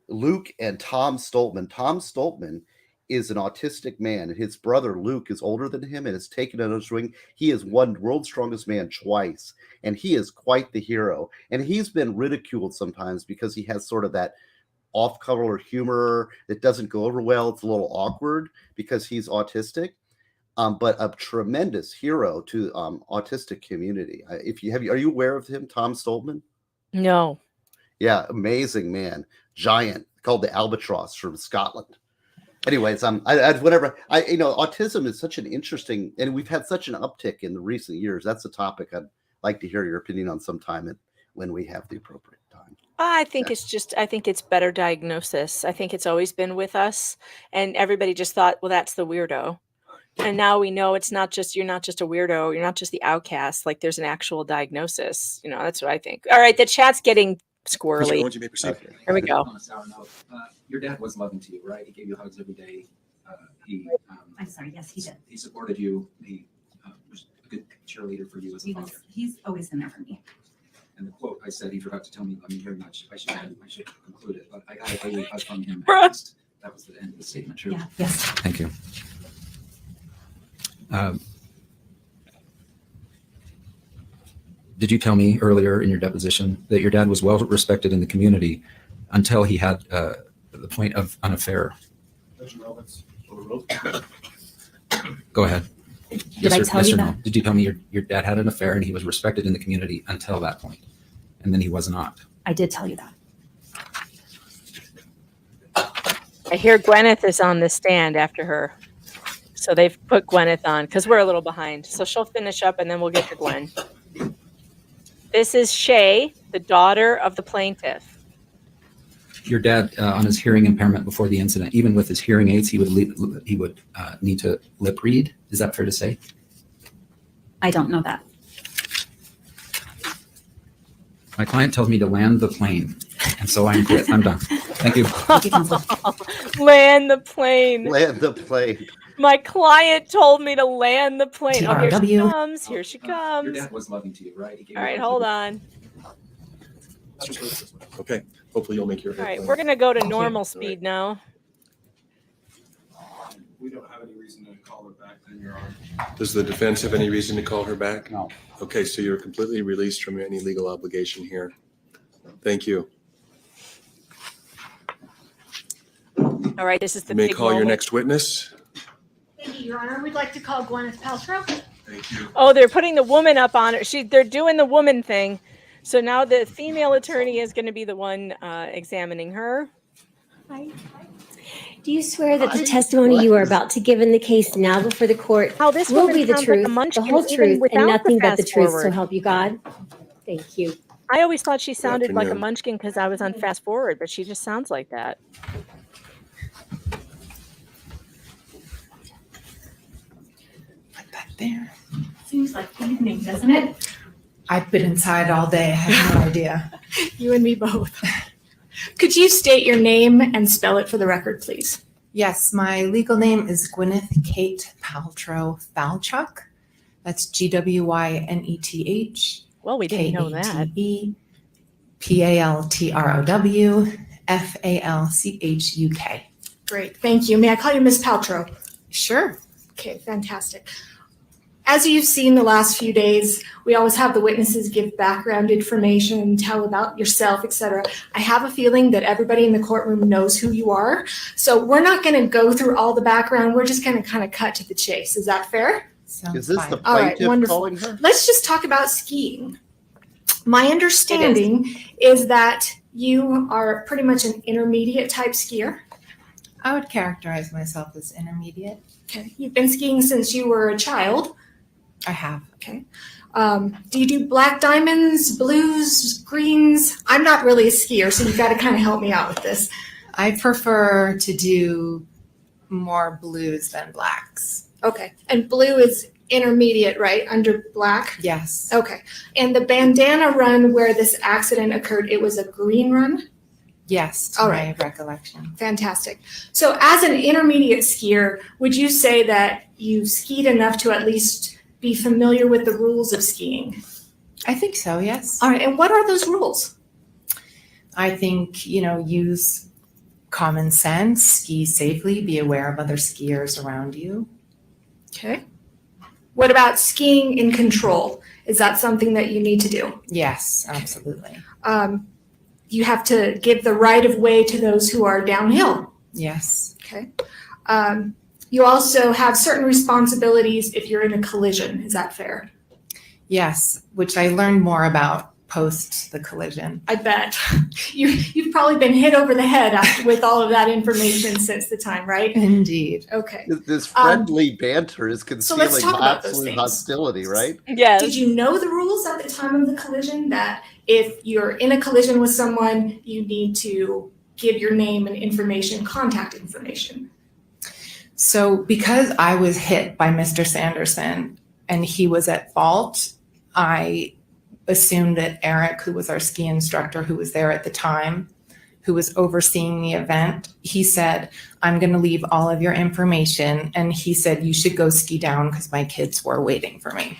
Speaker 14: Luke and Tom Stoltman. Tom Stoltman is an autistic man, and his brother Luke is older than him and has taken under his wing. He has won World's Strongest Man twice, and he is quite the hero. And he's been ridiculed sometimes because he has sort of that off-color humor that doesn't go over well. It's a little awkward because he's autistic, but a tremendous hero to autistic community. Are you aware of him, Tom Stoltman?
Speaker 2: No.
Speaker 14: Yeah, amazing man, giant, called the Albatross from Scotland. Anyways, autism is such an interesting, and we've had such an uptick in the recent years. That's a topic I'd like to hear your opinion on sometime when we have the appropriate time.
Speaker 2: I think it's better diagnosis. I think it's always been with us, and everybody just thought, well, that's the weirdo. And now we know you're not just a weirdo. You're not just the outcast. Like, there's an actual diagnosis. That's what I think. All right. The chat's getting squirrely.
Speaker 14: Okay.
Speaker 2: Here we go.
Speaker 15: On a sour note, your dad was loving to you, right? He gave you hugs every day.
Speaker 1: I'm sorry. Yes, he did.
Speaker 15: He supported you. He was a good cheerleader for you as a father.
Speaker 1: He's always been there for me.
Speaker 15: And the quote I said, he forgot to tell me, love me very much. I should conclude it, but I got a really hug from him. That was the end of the statement. True.
Speaker 1: Yeah. Yes.
Speaker 15: Thank you. Did you tell me earlier in your deposition that your dad was well respected in the community until he had the point of an affair? Go ahead.
Speaker 1: Did I tell you
Speaker 15: or no?
Speaker 1: that?
Speaker 15: Did you tell me your dad had an affair and he was respected in the community until that point, and then he was not?
Speaker 1: I did tell you that.
Speaker 2: I hear Gwyneth is on the stand after her. So they've put Gwyneth on because we're a little behind. So she'll finish up and then we'll get to Gwen. This is Shay, the daughter of the plaintiff.
Speaker 15: Your dad, on his hearing impairment before the incident, even with his hearing aids, he would need to lip read. Is that fair to say?
Speaker 1: I don't know that.
Speaker 15: My client tells me to land the plane, and so I'm done. Thank you.
Speaker 2: Land the plane.
Speaker 14: Land the plane.
Speaker 2: My client told me to land the plane. Oh, here she
Speaker 1: TRW.
Speaker 2: comes. Here she comes.
Speaker 15: Your dad was loving to you, right?
Speaker 2: All right, hold on.
Speaker 3: Okay. Hopefully you'll make your.
Speaker 2: All right, we're going to go to normal speed now.
Speaker 12: We don't have any reason to call her back, then, Your Honor.
Speaker 3: Does the defense have any reason to call her back?
Speaker 12: No.
Speaker 3: Okay, so you're completely released from any legal obligation here. Thank you.
Speaker 2: All right, this is the
Speaker 3: You may
Speaker 2: big
Speaker 3: call your
Speaker 2: moment.
Speaker 3: next witness.
Speaker 17: Thank you, Your Honor. We'd like to call Gwyneth Paltrow.
Speaker 3: Thank you.
Speaker 2: Oh, they're putting the woman up on it. They're doing the woman thing. So now the female attorney is going to be the one examining her.
Speaker 18: Hi. Do you swear that the testimony you are about to give in the case now before the court
Speaker 2: this
Speaker 18: will
Speaker 2: woman
Speaker 18: be the
Speaker 2: sounds like a
Speaker 18: truth, the
Speaker 2: munchkin
Speaker 18: whole
Speaker 2: even
Speaker 18: truth,
Speaker 2: without
Speaker 18: and
Speaker 2: the
Speaker 18: nothing but the
Speaker 2: fast
Speaker 18: truth, so
Speaker 2: forward?
Speaker 18: help you God? Thank you.
Speaker 2: I always thought she sounded like a
Speaker 3: afternoon.
Speaker 2: munchkin because I was on fast forward, but she just sounds like that.
Speaker 19: There.
Speaker 1: Seems like evening, doesn't it?
Speaker 19: I've been inside all day. I have no idea.
Speaker 17: You and me both. Could you state your name and spell it for the record, please?
Speaker 19: Yes, my legal name is Gwyneth Kate Paltrow Falchuk. That's Gwyneth.
Speaker 2: Well, we didn't know that.
Speaker 19: Paltrow Falchuk.
Speaker 17: Great, thank you. May I call you Miss Paltrow?
Speaker 19: Sure.
Speaker 17: Okay, fantastic. As you've seen the last few days, we always have the witnesses give background information, tell about yourself, etc. I have a feeling that everybody in the courtroom knows who you are. So we're not going to go through all the background. We're just going to kind of cut to the chase. Is that fair?
Speaker 14: Is this the
Speaker 17: All right,
Speaker 14: plaintiff
Speaker 17: wonderful.
Speaker 14: calling her?
Speaker 17: Let's just talk about skiing. My understanding is that you are pretty much an intermediate type skier.
Speaker 19: I would characterize myself as intermediate.
Speaker 17: Okay. You've been skiing since you were a child.
Speaker 19: I have.
Speaker 17: Okay. Do you do black diamonds, blues, greens? I'm not really a skier, so you've got to kind of help me out with this.
Speaker 19: I prefer to do more blues than blacks.
Speaker 17: Okay. And blue is intermediate, right? Under black?
Speaker 19: Yes.
Speaker 17: Okay. And the bandana run where this accident occurred, it was a green run?
Speaker 19: Yes, to
Speaker 17: All
Speaker 19: my
Speaker 17: right.
Speaker 19: recollection.
Speaker 17: Fantastic. So as an intermediate skier, would you say that you skied enough to at least be familiar with the rules of skiing?
Speaker 19: I think so, yes.
Speaker 17: All right. And what are those rules?
Speaker 19: I think, use common sense, ski safely, be aware of other skiers around you.
Speaker 17: Okay. What about skiing in control? Is that something that you need to do?
Speaker 19: Yes, absolutely.
Speaker 17: You have to give the right of way to those who are downhill.
Speaker 19: Yes.
Speaker 17: Okay. You also have certain responsibilities if you're in a collision. Is that fair?
Speaker 19: Yes, which I learned more about post the collision.
Speaker 17: I bet. You've probably been hit over the head with all of that information since the time, right?
Speaker 19: Indeed.
Speaker 17: Okay.
Speaker 14: This friendly banter is
Speaker 17: so let's
Speaker 14: concealing
Speaker 17: talk about those
Speaker 14: absolute
Speaker 17: things.
Speaker 14: hostility, right?
Speaker 2: Yes.
Speaker 17: Did you know the rules at the time of the collision that if you're in a collision with someone, you need to give your name and information, contact information?
Speaker 19: So because I was hit by Mr. Sanderson and he was at fault, I assumed that Eric, who was our ski instructor, who was there at the time, who was overseeing the event, he said, I'm going to leave all of your information. And he said, you should go ski down because my kids were waiting for me.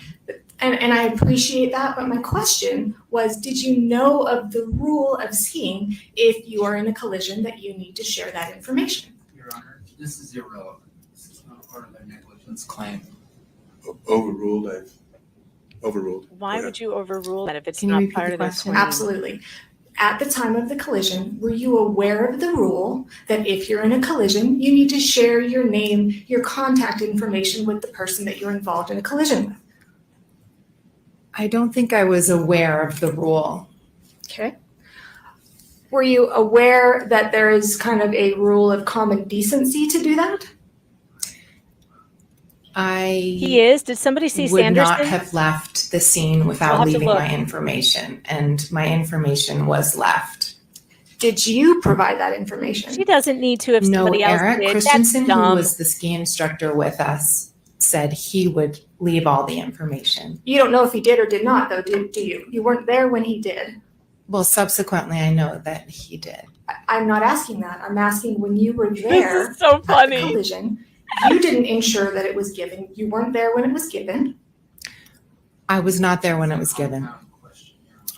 Speaker 17: And I appreciate that, but my question was, did you know of the rule of skiing if you are in a collision that you need to share that information?
Speaker 20: Your Honor, this is irrelevant. This is not part of their negligence claim.
Speaker 3: Overruled. I've overruled.
Speaker 2: Why would you overrule that if it's
Speaker 19: Can you
Speaker 2: not
Speaker 19: repeat
Speaker 2: part
Speaker 19: the
Speaker 2: of their
Speaker 19: question?
Speaker 2: claim?
Speaker 17: Absolutely. At the time of the collision, were you aware of the rule that if you're in a collision, you need to share your name, your contact information with the person that you're involved in a collision with?
Speaker 19: I don't think I was aware of the rule.
Speaker 17: Okay. Were you aware that there is kind of a rule of common decency to do that?
Speaker 2: He is? Did somebody see
Speaker 19: would
Speaker 2: Sanderson?
Speaker 19: not have left the scene
Speaker 2: I'll
Speaker 19: without
Speaker 2: have to
Speaker 19: leaving
Speaker 2: look.
Speaker 19: my information, and my information was left.
Speaker 17: Did you provide that information?
Speaker 2: She doesn't need to if
Speaker 19: No,
Speaker 2: somebody else
Speaker 19: Eric
Speaker 2: did.
Speaker 19: Christensen,
Speaker 2: That's
Speaker 19: who
Speaker 2: dumb.
Speaker 19: was the ski instructor with us, said he would leave all the information.
Speaker 17: You don't know if he did or did not, though, do you? You weren't there when he did.
Speaker 19: Well, subsequently, I know that he did.
Speaker 17: I'm not asking that. I'm asking when you were there
Speaker 2: This is so
Speaker 17: at
Speaker 2: funny.
Speaker 17: the collision, you didn't ensure that it was given. You weren't there when it was given.
Speaker 19: I was not there when it was given.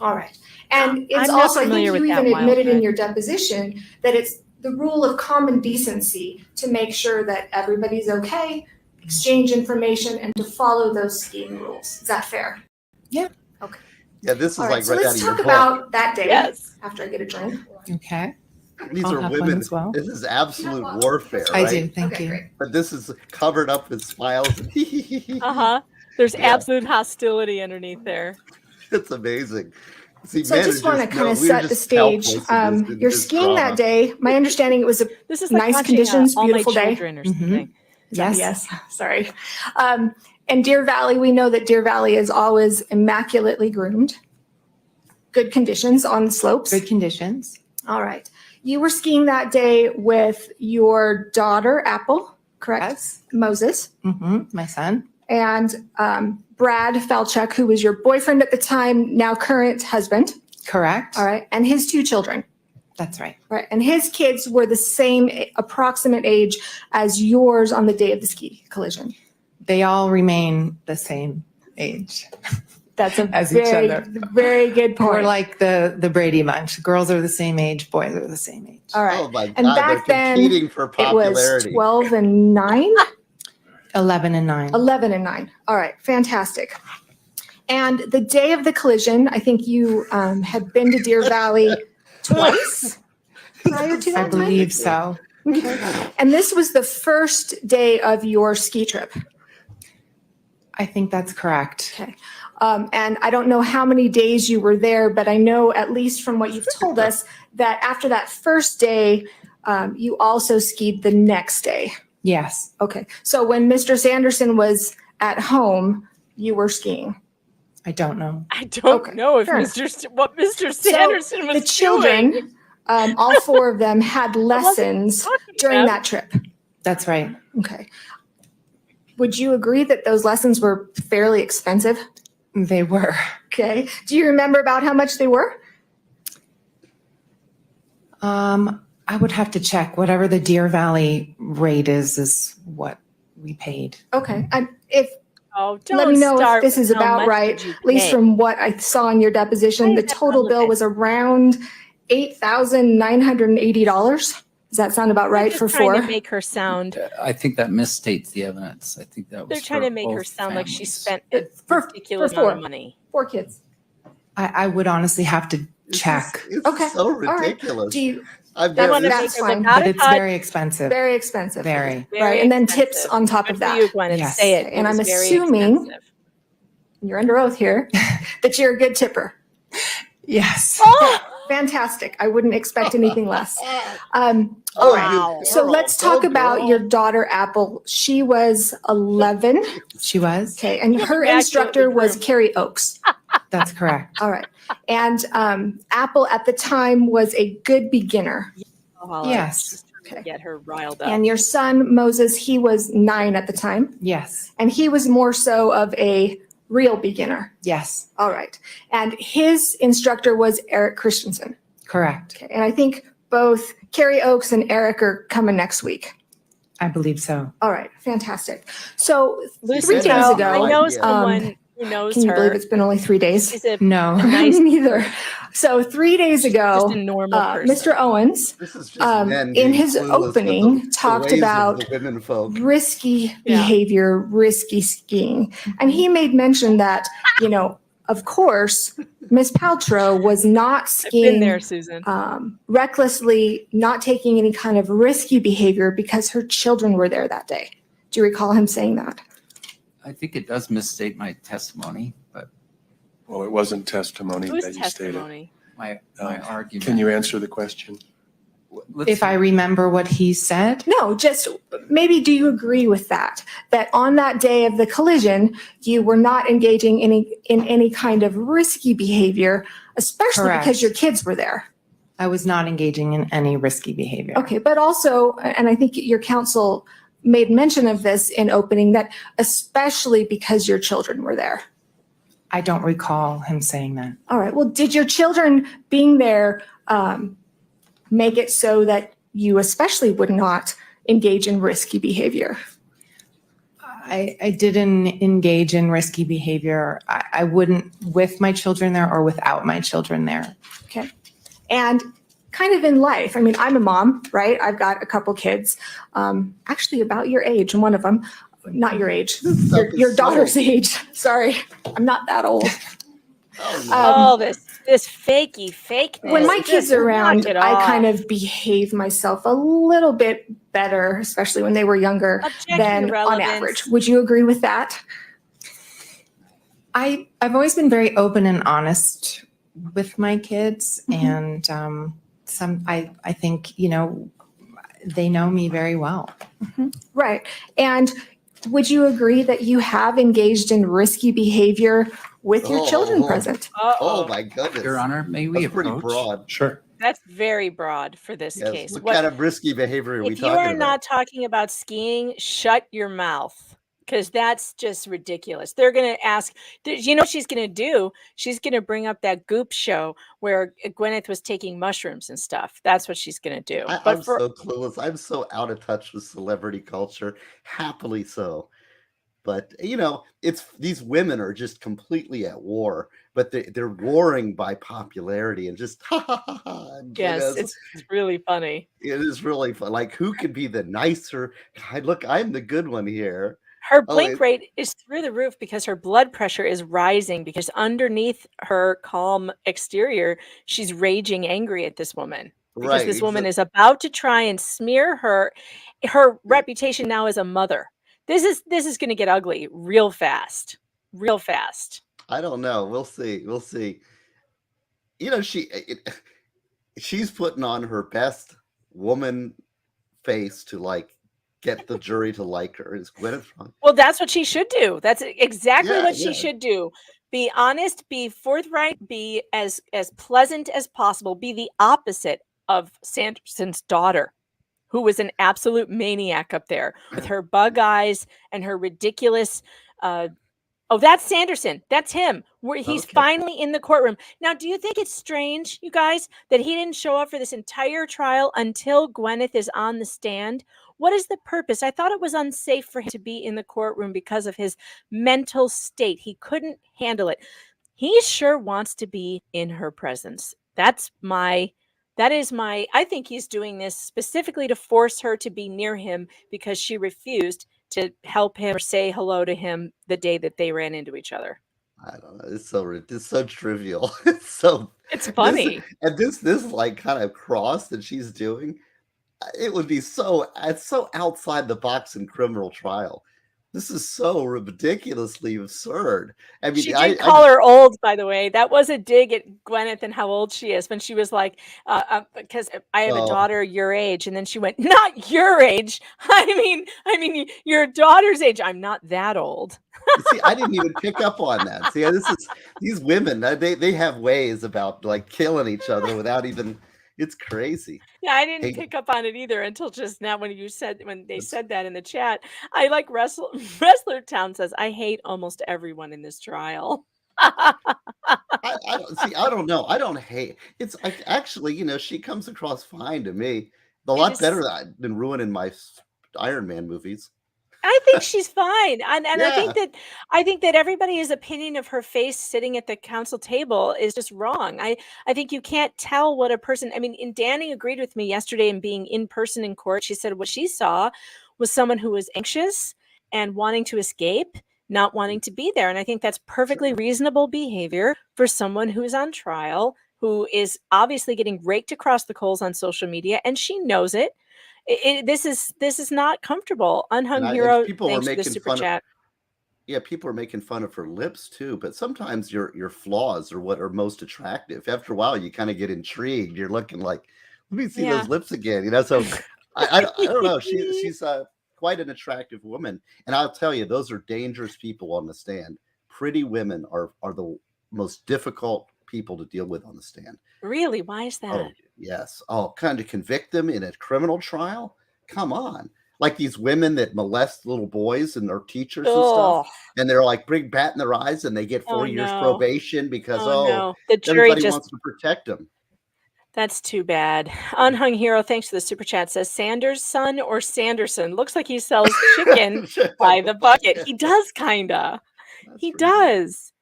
Speaker 17: All right. And it's
Speaker 2: I'm not
Speaker 17: also, I think
Speaker 2: familiar
Speaker 17: you
Speaker 2: with that
Speaker 17: even admitted in
Speaker 2: wildcat.
Speaker 17: your deposition that it's the rule of common decency to make sure that everybody's okay, exchange information, and to follow those skiing rules. Is that fair?
Speaker 19: Yeah.
Speaker 17: Okay.
Speaker 14: Yeah, this is
Speaker 17: All
Speaker 14: like
Speaker 17: so
Speaker 14: right out
Speaker 17: let's
Speaker 14: of your
Speaker 17: talk
Speaker 14: book.
Speaker 17: about that day
Speaker 2: Yes.
Speaker 17: after I get a drink.
Speaker 19: Okay.
Speaker 14: These
Speaker 19: I'll
Speaker 14: are
Speaker 19: have one
Speaker 14: women.
Speaker 19: as well.
Speaker 14: This is absolute warfare,
Speaker 19: I
Speaker 14: right?
Speaker 19: do, thank
Speaker 17: Okay,
Speaker 19: you.
Speaker 17: great.
Speaker 14: But this is covered up with smiles.
Speaker 2: Uh-huh. There's
Speaker 14: Yeah.
Speaker 2: absolute hostility underneath there.
Speaker 14: It's amazing. See,
Speaker 17: So I just want to
Speaker 14: managers
Speaker 17: kind
Speaker 14: know
Speaker 17: of
Speaker 14: we're
Speaker 17: set the
Speaker 14: just
Speaker 17: stage.
Speaker 14: helpless in
Speaker 17: You're
Speaker 14: this
Speaker 17: skiing that
Speaker 14: drama.
Speaker 17: day. My understanding, it was a
Speaker 2: This is like
Speaker 17: nice
Speaker 2: watching,
Speaker 17: conditions,
Speaker 2: All My
Speaker 17: beautiful day.
Speaker 2: Children or
Speaker 19: Mhm.
Speaker 2: something.
Speaker 19: Yes.
Speaker 17: Yes, sorry. And Deer Valley, we know that Deer Valley is always immaculately groomed. Good conditions on the slopes.
Speaker 19: Good conditions.
Speaker 17: All right. You were skiing that day with your daughter, Apple, correct?
Speaker 19: Yes.
Speaker 17: Moses.
Speaker 19: My son.
Speaker 17: And Brad Falchuk, who was your boyfriend at the time, now current husband.
Speaker 19: Correct.
Speaker 17: All right. And his two children.
Speaker 19: That's right.
Speaker 17: Right. And his kids were the same approximate age as yours on the day of the ski collision.
Speaker 19: They all remain the same age.
Speaker 17: That's a
Speaker 19: As each
Speaker 17: very,
Speaker 19: other.
Speaker 17: very good point.
Speaker 19: We're like the Brady Bunch. Girls are the same age, boys are the same age.
Speaker 17: All right.
Speaker 14: Oh my
Speaker 17: And
Speaker 14: God,
Speaker 17: back
Speaker 14: they're
Speaker 17: then,
Speaker 14: competing for
Speaker 17: it was
Speaker 14: popularity.
Speaker 17: 12 and 9?
Speaker 19: 11 and 9.
Speaker 17: 11 and 9. All right. Fantastic. And the day of the collision, I think you had been to Deer Valley twice prior to
Speaker 19: I
Speaker 17: that time?
Speaker 19: believe so.
Speaker 17: Okay. And this was the first day of your ski trip.
Speaker 19: I think that's correct.
Speaker 17: Okay. And I don't know how many days you were there, but I know, at least from what you've told us, that after that first day, you also skied the next day.
Speaker 19: Yes.
Speaker 17: Okay. So when Mr. Sanderson was at home, you were skiing.
Speaker 19: I don't know.
Speaker 2: I don't know if
Speaker 17: fair enough.
Speaker 2: what Mr. Sanderson was
Speaker 17: the children,
Speaker 2: doing.
Speaker 17: all four of them had lessons
Speaker 2: talking
Speaker 17: during
Speaker 2: about-
Speaker 17: that trip.
Speaker 19: That's right.
Speaker 17: Okay. would you agree that those lessons were fairly expensive?
Speaker 19: They were.
Speaker 17: Okay. Do you remember about how much they were?
Speaker 19: I would have to check. Whatever the Deer Valley rate is what we paid.
Speaker 17: Okay. If
Speaker 2: Oh, don't
Speaker 17: let me know if
Speaker 2: start
Speaker 17: this is
Speaker 2: with how
Speaker 17: about
Speaker 2: much
Speaker 17: right.
Speaker 2: did you
Speaker 17: At least
Speaker 2: pay.
Speaker 17: from what I saw in your deposition, the total bill was around $8,980. Does that sound about right for
Speaker 2: trying
Speaker 17: four?
Speaker 2: to make her sound.
Speaker 20: I think that misstates the evidence. I think that was.
Speaker 2: They're trying
Speaker 20: for
Speaker 2: to make her
Speaker 20: both
Speaker 2: sound like she
Speaker 20: families.
Speaker 2: spent a ridiculous amount of money.
Speaker 17: 4 kids.
Speaker 19: I would honestly have to check.
Speaker 17: Okay.
Speaker 14: So
Speaker 17: All right.
Speaker 14: ridiculous.
Speaker 17: Do you?
Speaker 14: I've
Speaker 2: They
Speaker 14: never,
Speaker 2: want to
Speaker 17: That's
Speaker 2: make her
Speaker 17: fine.
Speaker 2: look out
Speaker 19: But
Speaker 2: of
Speaker 19: it's
Speaker 2: touch.
Speaker 19: very expensive.
Speaker 17: Very expensive.
Speaker 19: Very.
Speaker 17: Right. And then tips on top
Speaker 2: Good
Speaker 17: of
Speaker 2: for
Speaker 17: that.
Speaker 2: you, Gwyneth.
Speaker 19: Yes.
Speaker 2: Say it.
Speaker 17: And
Speaker 2: It
Speaker 17: I'm
Speaker 2: was very
Speaker 17: assuming
Speaker 2: expensive.
Speaker 17: you're under oath here that you're a good tipper.
Speaker 19: Yes.
Speaker 17: Fantastic. I wouldn't expect anything less. All
Speaker 14: Oh,
Speaker 17: right.
Speaker 14: wow.
Speaker 17: So let's talk
Speaker 14: Go,
Speaker 17: about
Speaker 14: girl.
Speaker 17: your daughter, Apple. She was 11.
Speaker 19: She was.
Speaker 17: Okay. And
Speaker 2: You're
Speaker 17: her
Speaker 2: back to
Speaker 17: instructor
Speaker 2: the
Speaker 17: was
Speaker 2: group.
Speaker 17: Carrie Oakes.
Speaker 19: That's correct.
Speaker 17: All right. And Apple at the time was a good beginner.
Speaker 19: Yes.
Speaker 17: Okay.
Speaker 2: Get her riled up.
Speaker 17: And your son, Moses, he was 9 at the time.
Speaker 19: Yes.
Speaker 17: And he was more so of a real beginner.
Speaker 19: Yes.
Speaker 17: All right. And his instructor was Eric Christensen.
Speaker 19: Correct.
Speaker 17: Okay. And I think both Carrie Oakes and Eric are coming next week.
Speaker 19: I believe so.
Speaker 17: All right. Fantastic. So
Speaker 2: Lucy,
Speaker 17: 3 days
Speaker 2: no,
Speaker 17: ago,
Speaker 2: I know someone who knows
Speaker 17: can you
Speaker 2: her.
Speaker 17: believe it's been only 3 days?
Speaker 2: She's a
Speaker 19: No.
Speaker 2: nice
Speaker 17: Neither. So 3 days ago,
Speaker 2: just a normal person.
Speaker 17: Mr. Owens,
Speaker 14: This is just men
Speaker 17: in
Speaker 14: being
Speaker 17: his
Speaker 14: clueless with
Speaker 17: opening,
Speaker 14: the
Speaker 17: talked
Speaker 14: ways of
Speaker 17: about
Speaker 14: the women folk.
Speaker 17: risky
Speaker 2: Yeah.
Speaker 17: behavior, risky skiing. And he made mention that, of course, Miss Paltrow was not
Speaker 2: I've been
Speaker 17: skiing
Speaker 2: there, Susan.
Speaker 17: recklessly, not taking any kind of risky behavior because her children were there that day. Do you recall him saying that?
Speaker 20: I think it does misstate my testimony, but
Speaker 3: Well, it wasn't testimony
Speaker 2: Whose
Speaker 3: that you stated.
Speaker 2: testimony?
Speaker 20: my argument.
Speaker 3: Can you answer the question?
Speaker 20: Let's
Speaker 19: If I remember what he said,
Speaker 17: No, just maybe do you agree with that? That on that day of the collision, you were not engaging in any kind of risky behavior, especially
Speaker 19: Correct.
Speaker 17: because your kids were there.
Speaker 19: I was not engaging in any risky behavior.
Speaker 17: Okay, but also, and I think your counsel made mention of this in opening, that especially because your children were there.
Speaker 19: I don't recall him saying that.
Speaker 17: All right, well, did your children being there make it so that you especially would not engage in risky behavior?
Speaker 19: I didn't engage in risky behavior. I wouldn't with my children there or without my children there.
Speaker 17: Okay. And kind of in life, I mean, I'm a mom, right? I've got a couple kids, actually about your age, and one of them, not your age, your daughter's age. Sorry, I'm not that old.
Speaker 2: Oh, this fakey fakeness.
Speaker 17: When my kids
Speaker 2: Just
Speaker 17: are around,
Speaker 2: knock it
Speaker 17: I
Speaker 2: off.
Speaker 17: kind of behave myself a little bit better, especially when they were younger,
Speaker 2: Objection,
Speaker 17: than on
Speaker 2: relevance.
Speaker 17: average. Would you agree with that?
Speaker 19: I've always been very open and honest with my kids, and I think they know me very well.
Speaker 17: Right. And would you agree that you have engaged in risky behavior with your children present?
Speaker 14: Oh my goodness.
Speaker 20: Your Honor, may we
Speaker 14: That's pretty
Speaker 20: approach?
Speaker 14: broad.
Speaker 3: Sure.
Speaker 2: That's very broad for this
Speaker 14: Yes.
Speaker 2: case.
Speaker 14: What kind of risky behavior are we
Speaker 2: If you
Speaker 14: talking
Speaker 2: are
Speaker 14: about?
Speaker 2: not talking about skiing, shut your mouth, because that's just ridiculous. They're going to ask, you know what she's going to do? She's going to bring up that Goop show where Gwyneth was taking mushrooms and stuff. That's what she's going to do.
Speaker 14: I'm so clueless. I'm so out of touch with celebrity culture. Happily so. But it's these women are just completely at war, but they're warring by popularity and just
Speaker 2: Yes, it's really funny.
Speaker 14: It is really fun. Like, who could be the nicer? Look, I'm the good one here.
Speaker 2: Her blink rate is through the roof because her blood pressure is rising, because underneath her calm exterior, she's raging angry at this woman. Because
Speaker 14: Right,
Speaker 2: this woman is about to try and smear her reputation now as a mother. This is going to get ugly real fast. Real fast.
Speaker 14: I don't know. We'll see. We'll see. She's putting on her best woman face to get the jury to like her. Is Gwyneth wrong?
Speaker 2: Well, that's what she should do. That's exactly
Speaker 14: Yeah,
Speaker 2: what she
Speaker 14: yeah.
Speaker 2: should do. Be honest, be forthright, be as pleasant as possible, be the opposite of Sanderson's daughter. who was an absolute maniac up there with her bug eyes and her ridiculous. Oh, that's Sanderson. That's him. He's finally in the courtroom. Now, do you think it's strange, you guys, that he didn't show up for this entire trial until Gwyneth is on the stand? What is the purpose? I thought it was unsafe for him to be in the courtroom because of his mental state. He couldn't handle it. He sure wants to be in her presence. I think he's doing this specifically to force her to be near him because she refused to help him or say hello to him the day that they ran into each other.
Speaker 14: I don't know. It's so trivial.
Speaker 2: It's funny.
Speaker 14: This like kind of cross that she's doing, it would be it's so outside the box in criminal trial. This is so ridiculously absurd. I mean,
Speaker 2: She did call her old, by the way. That was a dig at Gwyneth and how old she is when she was like, because I have a daughter your age. And then she went, not your age. I mean, your daughter's age. I'm not that old.
Speaker 14: See, I didn't even pick up on that. See, these women, they have ways about like killing each other without even, it's crazy.
Speaker 2: Yeah, I didn't pick up on it either until just now when they said that in the chat. I like Wrestler Town says, I hate almost everyone in this trial.
Speaker 14: I don't know. I don't hate. It's actually, she comes across fine to me. A lot better than ruining my Iron Man movies.
Speaker 2: I think she's fine. And I think that everybody's opinion of her face sitting at the counsel table is just wrong. I think you can't tell what a person, and Danny agreed with me yesterday in being in person in court. She said what she saw was someone who was anxious and wanting to escape, not wanting to be there. And I think that's perfectly reasonable behavior for someone who is on trial, who is obviously getting raked across the coals on social media, and she knows it. This is not comfortable. Unhung Hero, thanks for the super chat.
Speaker 14: People are making fun of her lips too, but sometimes your flaws are what are most attractive. After a while, you kind of get intrigued. You're looking like, let me see those lips again. So I don't know. She's quite an attractive woman, and I'll tell you, those are dangerous people on the stand. Pretty women are the most difficult people to deal with on the stand.
Speaker 2: Really? Why is that?
Speaker 14: Oh, yes. Oh, kind of convict them in a criminal trial? Come on. Like these women that molest little boys and their teachers and stuff. And they're like big bat in their eyes and they get 4 years probation because,
Speaker 2: the jury
Speaker 14: everybody wants to protect them.
Speaker 2: That's too bad. Unhung Hero, thanks for the super chat, says Sanders' son or Sanderson. Looks like he sells chicken by the bucket. He does, kinda. He does.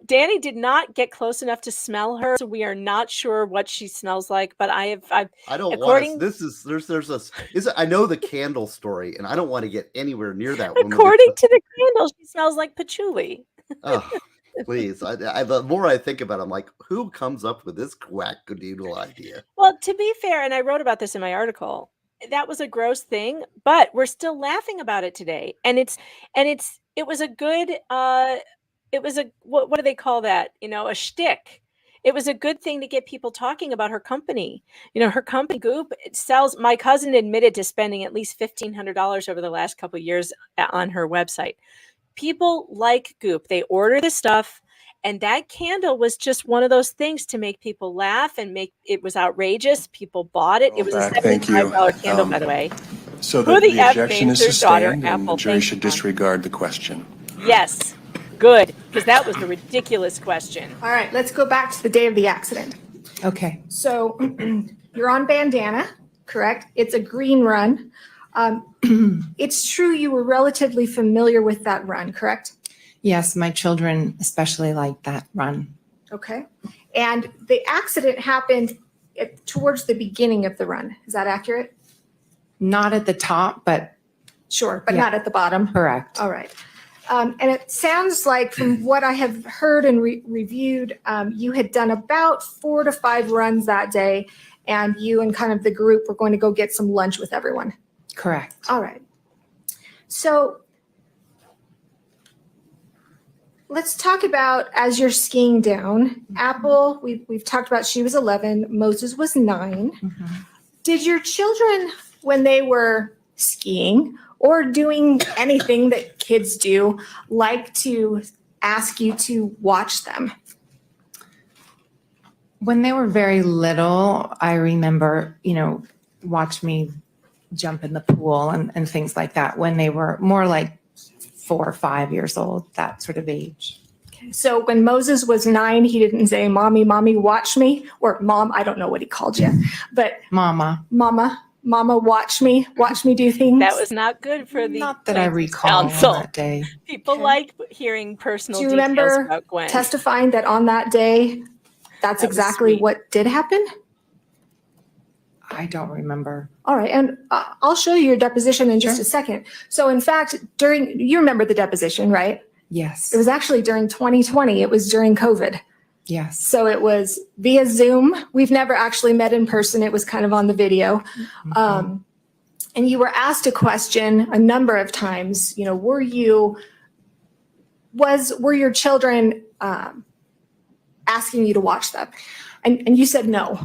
Speaker 2: Danny did not get close enough to smell her, so we are not sure what she smells like. But I don't
Speaker 14: want to. I know the candle story, and I don't want to get anywhere near that woman.
Speaker 2: According to the candle, she smells like patchouli.
Speaker 14: Oh, please! The more I think about it, I'm like, who comes up with this wackadoodle idea?
Speaker 2: Well, to be fair, and I wrote about this in my article, that was a gross thing, but we're still laughing about it today, and it was a good. It was what do they call that? A shtick. It was a good thing to get people talking about her company. Her company Goop sells. My cousin admitted to spending at least $1,500 over the last couple of years on her website. People like Goop. They order the stuff, and that candle was just one of those things to make people laugh and it was outrageous. People bought it. It was a $75 candle, by the way.
Speaker 3: So
Speaker 2: Who
Speaker 3: the
Speaker 2: F
Speaker 3: objection
Speaker 2: names
Speaker 3: is
Speaker 2: their daughter
Speaker 3: sustained, and the
Speaker 2: Apple?
Speaker 3: jury should disregard the question.
Speaker 2: Yes. Good, because that was the ridiculous question.
Speaker 17: All right, let's go back to the day of the accident.
Speaker 19: Okay.
Speaker 17: So you're on Bandana, correct? It's a green run. It's true you were relatively familiar with that run, correct?
Speaker 19: Yes, my children especially like that run.
Speaker 17: Okay. And the accident happened towards the beginning of the run. Is that accurate?
Speaker 19: Not at the top, but.
Speaker 17: Sure, but not at the bottom.
Speaker 19: Correct.
Speaker 17: All right. And it sounds like from what I have heard and reviewed, you had done about 4 to 5 runs that day, and you and kind of the group were going to go get some lunch with everyone.
Speaker 19: Correct.
Speaker 17: All right. So let's talk about as you're skiing down. Apple, we've talked about she was 11. Moses was 9.
Speaker 19: Mm-hmm.
Speaker 17: Did your children, when they were skiing or doing anything that kids do, like to ask you to watch them?
Speaker 19: When they were very little, I remember, watch me jump in the pool and things like that when they were more like 4 or 5 years old, that sort of age.
Speaker 17: So when Moses was 9, he didn't say, "Mommy, mommy, watch me," or "Mom," I don't know what he called you, but
Speaker 19: Mama,
Speaker 17: watch me do things.
Speaker 2: That was not good for the
Speaker 19: not that I
Speaker 2: plaintiff's
Speaker 19: recall on
Speaker 2: counsel.
Speaker 19: that day.
Speaker 2: People like hearing personal
Speaker 17: Do you
Speaker 2: details
Speaker 17: remember
Speaker 2: about Gwen.
Speaker 17: testifying that on that day, that's
Speaker 2: That was
Speaker 17: exactly
Speaker 2: sweet.
Speaker 17: what did happen?
Speaker 19: I don't remember.
Speaker 17: All right, and I'll show you your deposition in just a second. So in fact, you remember the deposition, right?
Speaker 19: Yes.
Speaker 17: It was actually during 2020. It was during COVID.
Speaker 19: Yes.
Speaker 17: So it was via Zoom. We've never actually met in person. It was kind of on the video. And you were asked a question a number of times, were your children asking you to watch them? And you said no.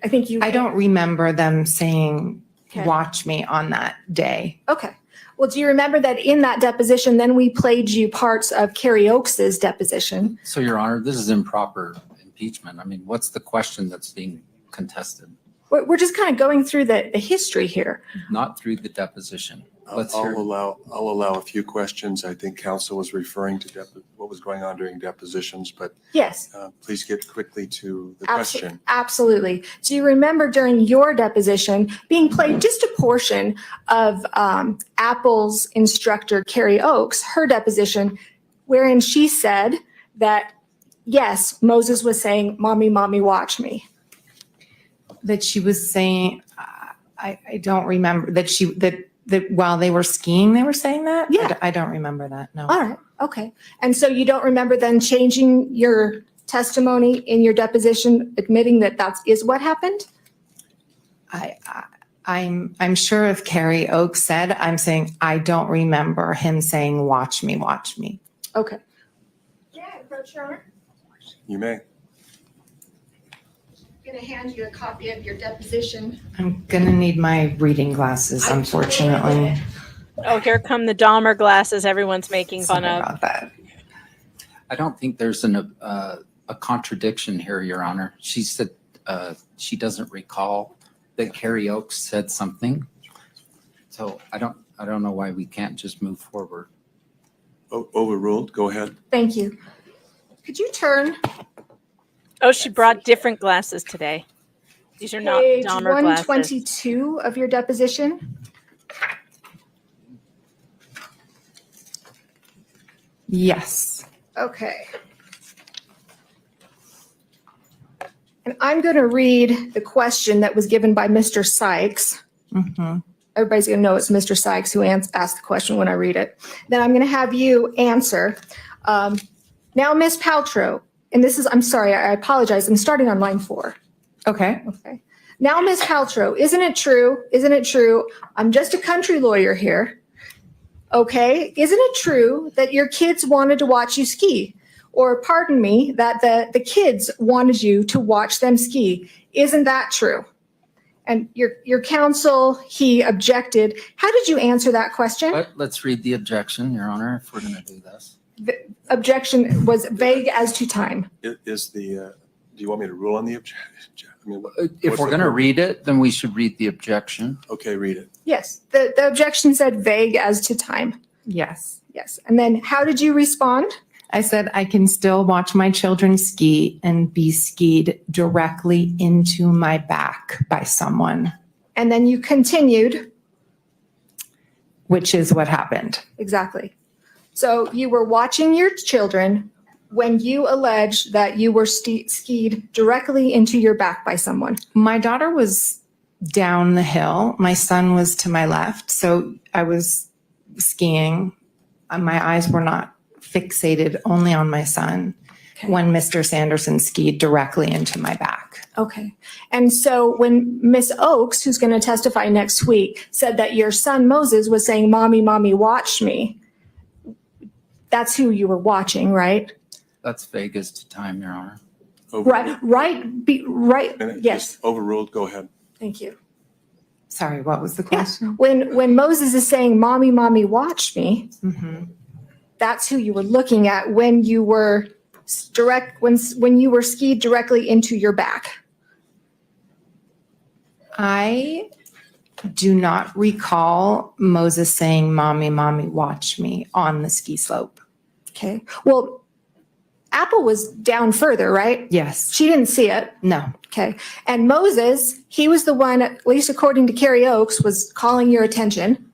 Speaker 17: I think
Speaker 19: I don't remember them saying,
Speaker 17: Okay.
Speaker 19: watch me on that day.
Speaker 17: Okay. Well, do you remember that in that deposition, then we played you parts of Carrie Oakes's deposition?
Speaker 15: So, Your Honor, this is improper impeachment. I mean, what's the question that's being contested?
Speaker 17: We're just kind of going through the history here.
Speaker 15: Not through the deposition. Let's
Speaker 3: I'll
Speaker 15: hear.
Speaker 3: allow a few questions. I think counsel was referring to what was going on during depositions, but
Speaker 17: Yes.
Speaker 3: please get quickly to the question.
Speaker 17: Absolutely. Do you remember during your deposition being played just a portion of Apple's instructor, Carrie Oakes, her deposition, wherein she said that, yes, Moses was saying, "Mommy, mommy, watch me."
Speaker 19: That she was saying, I don't remember that while they were skiing, they were saying that?
Speaker 17: Yeah.
Speaker 19: I don't remember that, no.
Speaker 17: All right. Okay. And so you don't remember then changing your testimony in your deposition, admitting that is what happened?
Speaker 19: I'm sure if Carrie Oakes said, I'm saying, I don't remember him saying, watch me, watch me.
Speaker 17: Okay. Yeah, approach your honor.
Speaker 3: You may.
Speaker 17: I'm going to hand you a copy of your deposition.
Speaker 19: I'm gonna need my reading glasses, unfortunately.
Speaker 2: Oh, here come the Dahmer glasses everyone's making fun
Speaker 19: Sorry
Speaker 2: of.
Speaker 19: about that.
Speaker 15: I don't think there's a contradiction here, Your Honor. She said she doesn't recall that Carrie Oakes said something. So I don't know why we can't just move forward.
Speaker 3: Overruled. Go ahead.
Speaker 17: Thank you. Could you turn
Speaker 2: Oh, she brought different glasses today. These are not
Speaker 17: page
Speaker 2: Dahmer glasses.
Speaker 17: 122 of your deposition?
Speaker 19: Yes.
Speaker 17: Okay. And I'm going to read the question that was given by Mr. Sykes.
Speaker 19: Mhm.
Speaker 17: Everybody's going to know it's Mr. Sykes who asked the question when I read it. Then I'm going to have you answer. Now, Ms. Paltrow, and this is, I'm sorry, I apologize. I'm starting on line 4.
Speaker 19: Okay.
Speaker 17: Okay. Now, Ms. Paltrow, isn't it true? Isn't it true? I'm just a country lawyer here. Okay. Isn't it true that your kids wanted to watch you ski? Or pardon me, that the kids wanted you to watch them ski. Isn't that true? And your counsel, he objected. How did you answer that question?
Speaker 15: Let's read the objection, Your Honor, if we're going to do this.
Speaker 17: The objection was vague as to time.
Speaker 3: Do you want me to rule on the objection? I mean,
Speaker 15: If we're going to read it, then we should read the objection.
Speaker 3: Okay, read it.
Speaker 17: Yes, the objection said vague as to time.
Speaker 19: Yes.
Speaker 17: Yes. And then how did you respond?
Speaker 19: I said, I can still watch my children ski and be skied directly into my back by someone.
Speaker 17: And then you continued.
Speaker 19: Which is what happened.
Speaker 17: Exactly. So you were watching your children when you alleged that you were skied directly into your back by someone.
Speaker 19: My daughter was down the hill. My son was to my left. So I was skiing. My eyes were not fixated only on my son when Mr. Sanderson skied directly into my back.
Speaker 17: Okay. And so when Miss Oakes, who's going to testify next week, said that your son Moses was saying, "Mommy, mommy, watch me," that's who you were watching, right?
Speaker 15: That's vague as to time, Your Honor.
Speaker 17: Right. Yes.
Speaker 3: Just overruled. Go ahead.
Speaker 17: Thank you.
Speaker 19: Sorry, what was the question?
Speaker 17: When Moses is saying, "Mommy, mommy, watch me,"
Speaker 19: Mm-hmm.
Speaker 17: that's who you were looking at when you were when you were skied directly into your back.
Speaker 19: I do not recall Moses saying, "Mommy, mommy, watch me" on the ski slope.
Speaker 17: Okay. Well, Apple was down further, right?
Speaker 19: Yes.
Speaker 17: She didn't see it.
Speaker 19: No.
Speaker 17: Okay. And Moses, he was the one, at least according to Carrie Oakes, was calling your attention.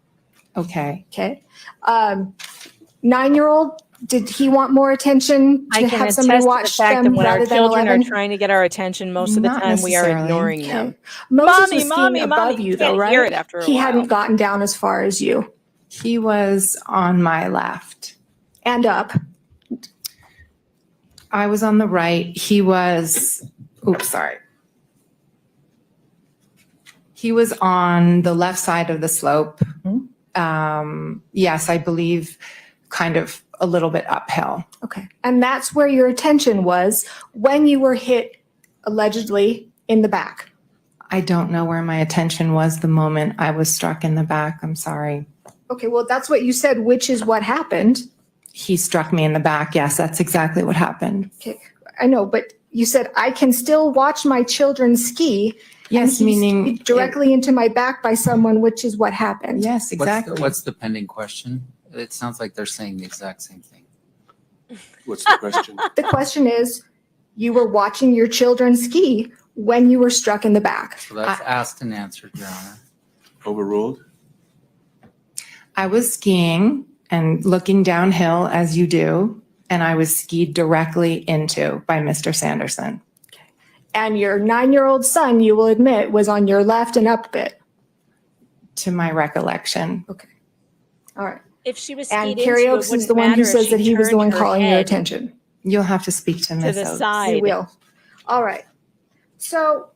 Speaker 19: Okay.
Speaker 17: Okay. 9-year-old, did he want more attention
Speaker 2: I
Speaker 17: to
Speaker 2: can
Speaker 17: have
Speaker 2: attest
Speaker 17: somebody
Speaker 2: to the
Speaker 17: watch
Speaker 2: fact that
Speaker 17: them
Speaker 2: when our
Speaker 17: rather than
Speaker 2: children
Speaker 17: 11?
Speaker 2: are trying to get our attention, most of the
Speaker 19: Not
Speaker 2: time we are
Speaker 19: necessarily.
Speaker 2: ignoring
Speaker 17: Okay.
Speaker 2: them.
Speaker 17: Moses
Speaker 2: Mommy,
Speaker 17: was
Speaker 2: mommy,
Speaker 17: skiing above
Speaker 2: mommy.
Speaker 17: you,
Speaker 2: You
Speaker 17: though,
Speaker 2: can't
Speaker 17: right?
Speaker 2: hear it after a
Speaker 17: he
Speaker 2: while.
Speaker 17: hadn't gotten down as far as you.
Speaker 19: He was on my left.
Speaker 17: And up.
Speaker 19: I was on the right. He was, oops, sorry. He was on the left side of the slope. Yes, I believe kind of a little bit uphill.
Speaker 17: Okay. And that's where your attention was when you were hit allegedly in the back.
Speaker 19: I don't know where my attention was the moment I was struck in the back. I'm sorry.
Speaker 17: Okay, well, that's what you said, which is what happened.
Speaker 19: He struck me in the back. Yes, that's exactly what happened.
Speaker 17: Okay, I know, but you said, I can still watch my children ski.
Speaker 19: Yes,
Speaker 17: and he's
Speaker 19: meaning
Speaker 17: directly into my back by someone, which is what happened.
Speaker 19: Yes, exactly.
Speaker 20: What's the pending question? It sounds like they're saying the exact same thing.
Speaker 3: What's the question?
Speaker 17: The question is, you were watching your children ski when you were struck in the back.
Speaker 20: So that's asked and answered, Your Honor.
Speaker 3: Overruled?
Speaker 19: I was skiing and looking downhill as you do, and I was skied directly into by Mr. Sanderson.
Speaker 17: And your 9-year-old son, you will admit, was on your left and up a bit.
Speaker 19: To my recollection.
Speaker 17: Okay. All right.
Speaker 2: If she was
Speaker 17: And
Speaker 2: skied
Speaker 17: Carrie
Speaker 2: into,
Speaker 17: Oakes
Speaker 2: it
Speaker 17: is the
Speaker 2: wouldn't
Speaker 17: one who
Speaker 2: matter if
Speaker 17: says
Speaker 2: she
Speaker 17: that he was the
Speaker 2: turned
Speaker 17: one
Speaker 2: her
Speaker 17: calling your
Speaker 2: head
Speaker 17: attention.
Speaker 19: You'll have to speak to
Speaker 2: to
Speaker 19: Miss
Speaker 2: the
Speaker 19: Oakes.
Speaker 2: side.
Speaker 17: We will. All right. So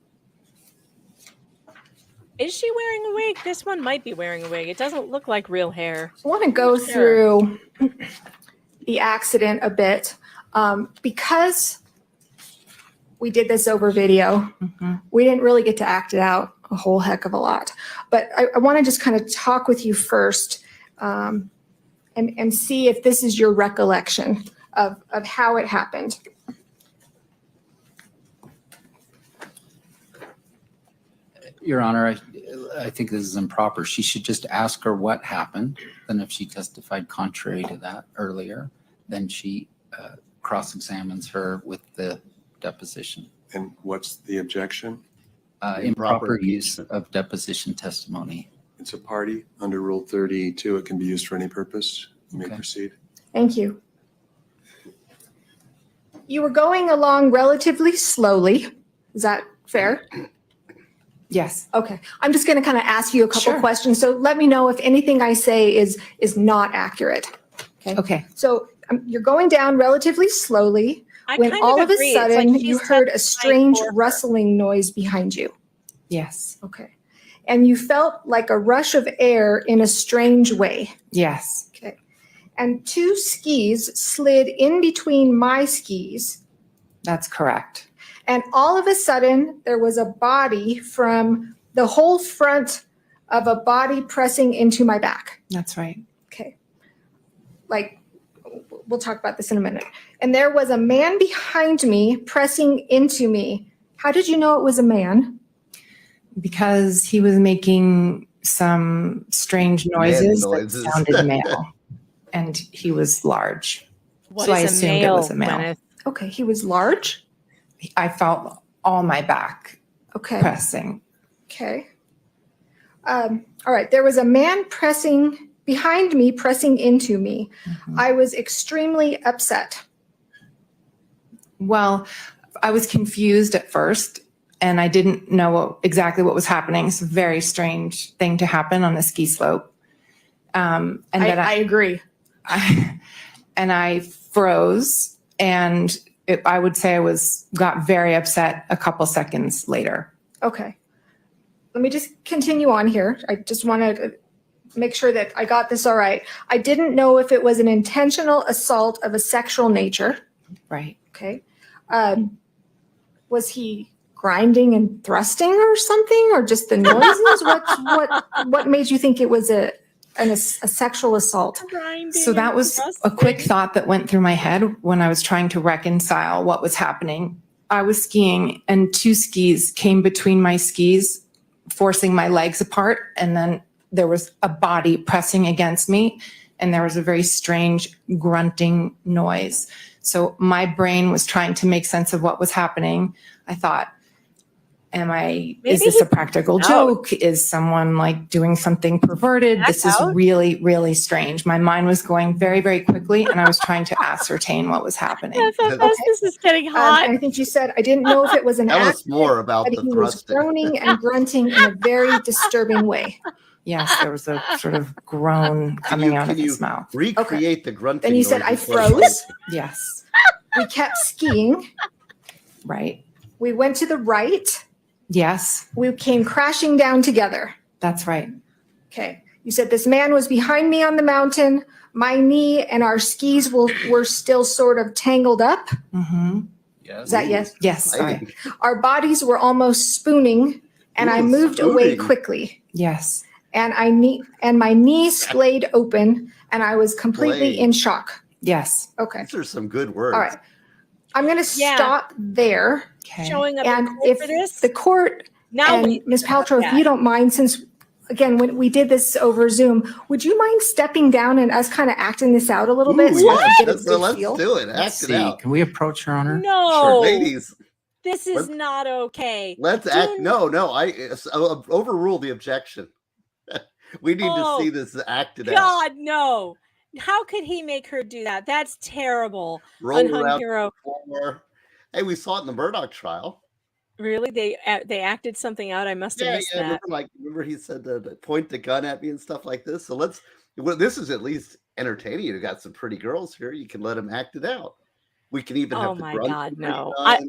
Speaker 2: Is she wearing a wig? This one might be wearing a wig. It doesn't look like real hair.
Speaker 17: I want to go through the accident a bit because we did this over video. We didn't really get to act it out a whole heck of a lot. But I want to just kind of talk with you first and see if this is your recollection of how it happened.
Speaker 20: Your Honor, I think this is improper. She should just ask her what happened. Then if she testified contrary to that earlier, then she cross-examines her with the deposition.
Speaker 3: And what's the objection?
Speaker 20: Improper use of deposition testimony.
Speaker 3: It's a party under Rule 32. It can be used for any purpose. You may proceed.
Speaker 17: Thank you. You were going along relatively slowly. Is that fair?
Speaker 19: Yes.
Speaker 17: Okay. I'm just going to kind of ask you a couple questions. So let me know if anything I say is not accurate. Okay.
Speaker 19: Okay.
Speaker 17: So you're going down relatively slowly when
Speaker 2: kind
Speaker 17: all
Speaker 2: of
Speaker 17: of a
Speaker 2: agree. It's like
Speaker 17: sudden
Speaker 2: she's
Speaker 17: you heard a
Speaker 2: testifying
Speaker 17: strange
Speaker 2: for her.
Speaker 17: rustling noise behind you.
Speaker 19: Yes.
Speaker 17: Okay. And you felt like a rush of air in a strange way.
Speaker 19: Yes.
Speaker 17: Okay. And 2 skis slid in between my skis.
Speaker 19: That's correct.
Speaker 17: And all of a sudden, there was a body from the whole front of a body pressing into my back.
Speaker 19: That's right.
Speaker 17: Okay. Like, we'll talk about this in a minute. And there was a man behind me pressing into me. How did you know it was a man?
Speaker 19: Because he was making some strange noises
Speaker 14: noises.
Speaker 19: that sounded male. And he was large.
Speaker 2: What
Speaker 19: So I
Speaker 2: is a
Speaker 19: assumed
Speaker 2: male,
Speaker 19: it was a male.
Speaker 2: Gwyneth?
Speaker 17: Okay, he was large.
Speaker 19: I felt all my back
Speaker 17: Okay.
Speaker 19: pressing.
Speaker 17: Okay. All right. There was a man pressing behind me, pressing into me. I was extremely upset.
Speaker 19: Well, I was confused at first and I didn't know exactly what was happening. It's a very strange thing to happen on a ski slope. And then
Speaker 17: I agree.
Speaker 19: And I froze, and I would say I got very upset a couple seconds later.
Speaker 17: Okay. Let me just continue on here. I just want to make sure that I got this all right. I didn't know if it was an intentional assault of a sexual nature.
Speaker 19: Right.
Speaker 17: Okay. Was he grinding and thrusting or something, or just the noises? What made you think it was a sexual assault?
Speaker 19: So that was a quick thought that went through my head when I was trying to reconcile what was happening. I was skiing and 2 skis came between my skis forcing my legs apart, and then there was a body pressing against me, and there was a very strange grunting noise. So my brain was trying to make sense of what was happening. I thought, is this a practical joke? Is someone like doing something perverted? This is really, really strange. My mind was going very, very quickly, and I was trying to ascertain what was happening.
Speaker 2: This is getting hot.
Speaker 17: I think you said, I didn't know if it was an
Speaker 14: Tell us
Speaker 17: accident,
Speaker 14: more about
Speaker 17: but
Speaker 14: the
Speaker 17: he was
Speaker 14: thrusting.
Speaker 17: groaning and grunting in a very disturbing way.
Speaker 19: Yes, there was a sort of groan coming out of his mouth.
Speaker 14: Recreate the grunting.
Speaker 17: Then you said,
Speaker 14: noise
Speaker 17: I
Speaker 14: before you
Speaker 17: froze.
Speaker 19: Yes.
Speaker 17: We kept skiing.
Speaker 19: Right.
Speaker 17: We went to the right.
Speaker 19: Yes.
Speaker 17: We came crashing down together.
Speaker 19: That's right.
Speaker 17: Okay. You said this man was behind me on the mountain. My knee and our skis were still sort of tangled up.
Speaker 19: Mm-hmm.
Speaker 14: Yes.
Speaker 17: Is that yes?
Speaker 19: Yes.
Speaker 17: Okay. Our bodies were almost spooning, and I moved away quickly.
Speaker 19: Yes.
Speaker 17: And my knee splayed open, and I was completely
Speaker 14: Splayed.
Speaker 17: in shock.
Speaker 19: Yes.
Speaker 17: Okay.
Speaker 14: These are some good words.
Speaker 17: All right. I'm going to stop there.
Speaker 2: Showing up
Speaker 17: And
Speaker 2: in court
Speaker 17: if
Speaker 2: for this?
Speaker 17: the court
Speaker 2: Now
Speaker 17: and
Speaker 2: we-
Speaker 17: Ms. Paltrow, if you don't mind, since again, when we did this over Zoom, would you mind stepping down and us kind of acting this out a little bit so I can get a good feel?
Speaker 14: do it.
Speaker 20: Let's
Speaker 14: Act it
Speaker 20: see.
Speaker 14: out.
Speaker 20: Can we approach, Your Honor?
Speaker 2: No.
Speaker 14: Sure, ladies.
Speaker 2: This is not okay.
Speaker 14: Let's
Speaker 2: Do
Speaker 14: act. No. I overrule the objection. We need to see this acted out.
Speaker 2: God, no. How could he make her do that? That's terrible.
Speaker 14: Roll
Speaker 2: Unhung
Speaker 14: around
Speaker 2: hero.
Speaker 14: the floor. Hey, we saw it in the Murdoch trial.
Speaker 2: Really? They acted something out? I must have missed that.
Speaker 14: Remember he said to point the gun at me and stuff like this. So this is at least entertaining. You got some pretty girls here. You can let them act it out. We can even have
Speaker 2: Oh
Speaker 14: the
Speaker 2: my
Speaker 14: grunt
Speaker 2: God,
Speaker 14: already
Speaker 2: no.
Speaker 14: done.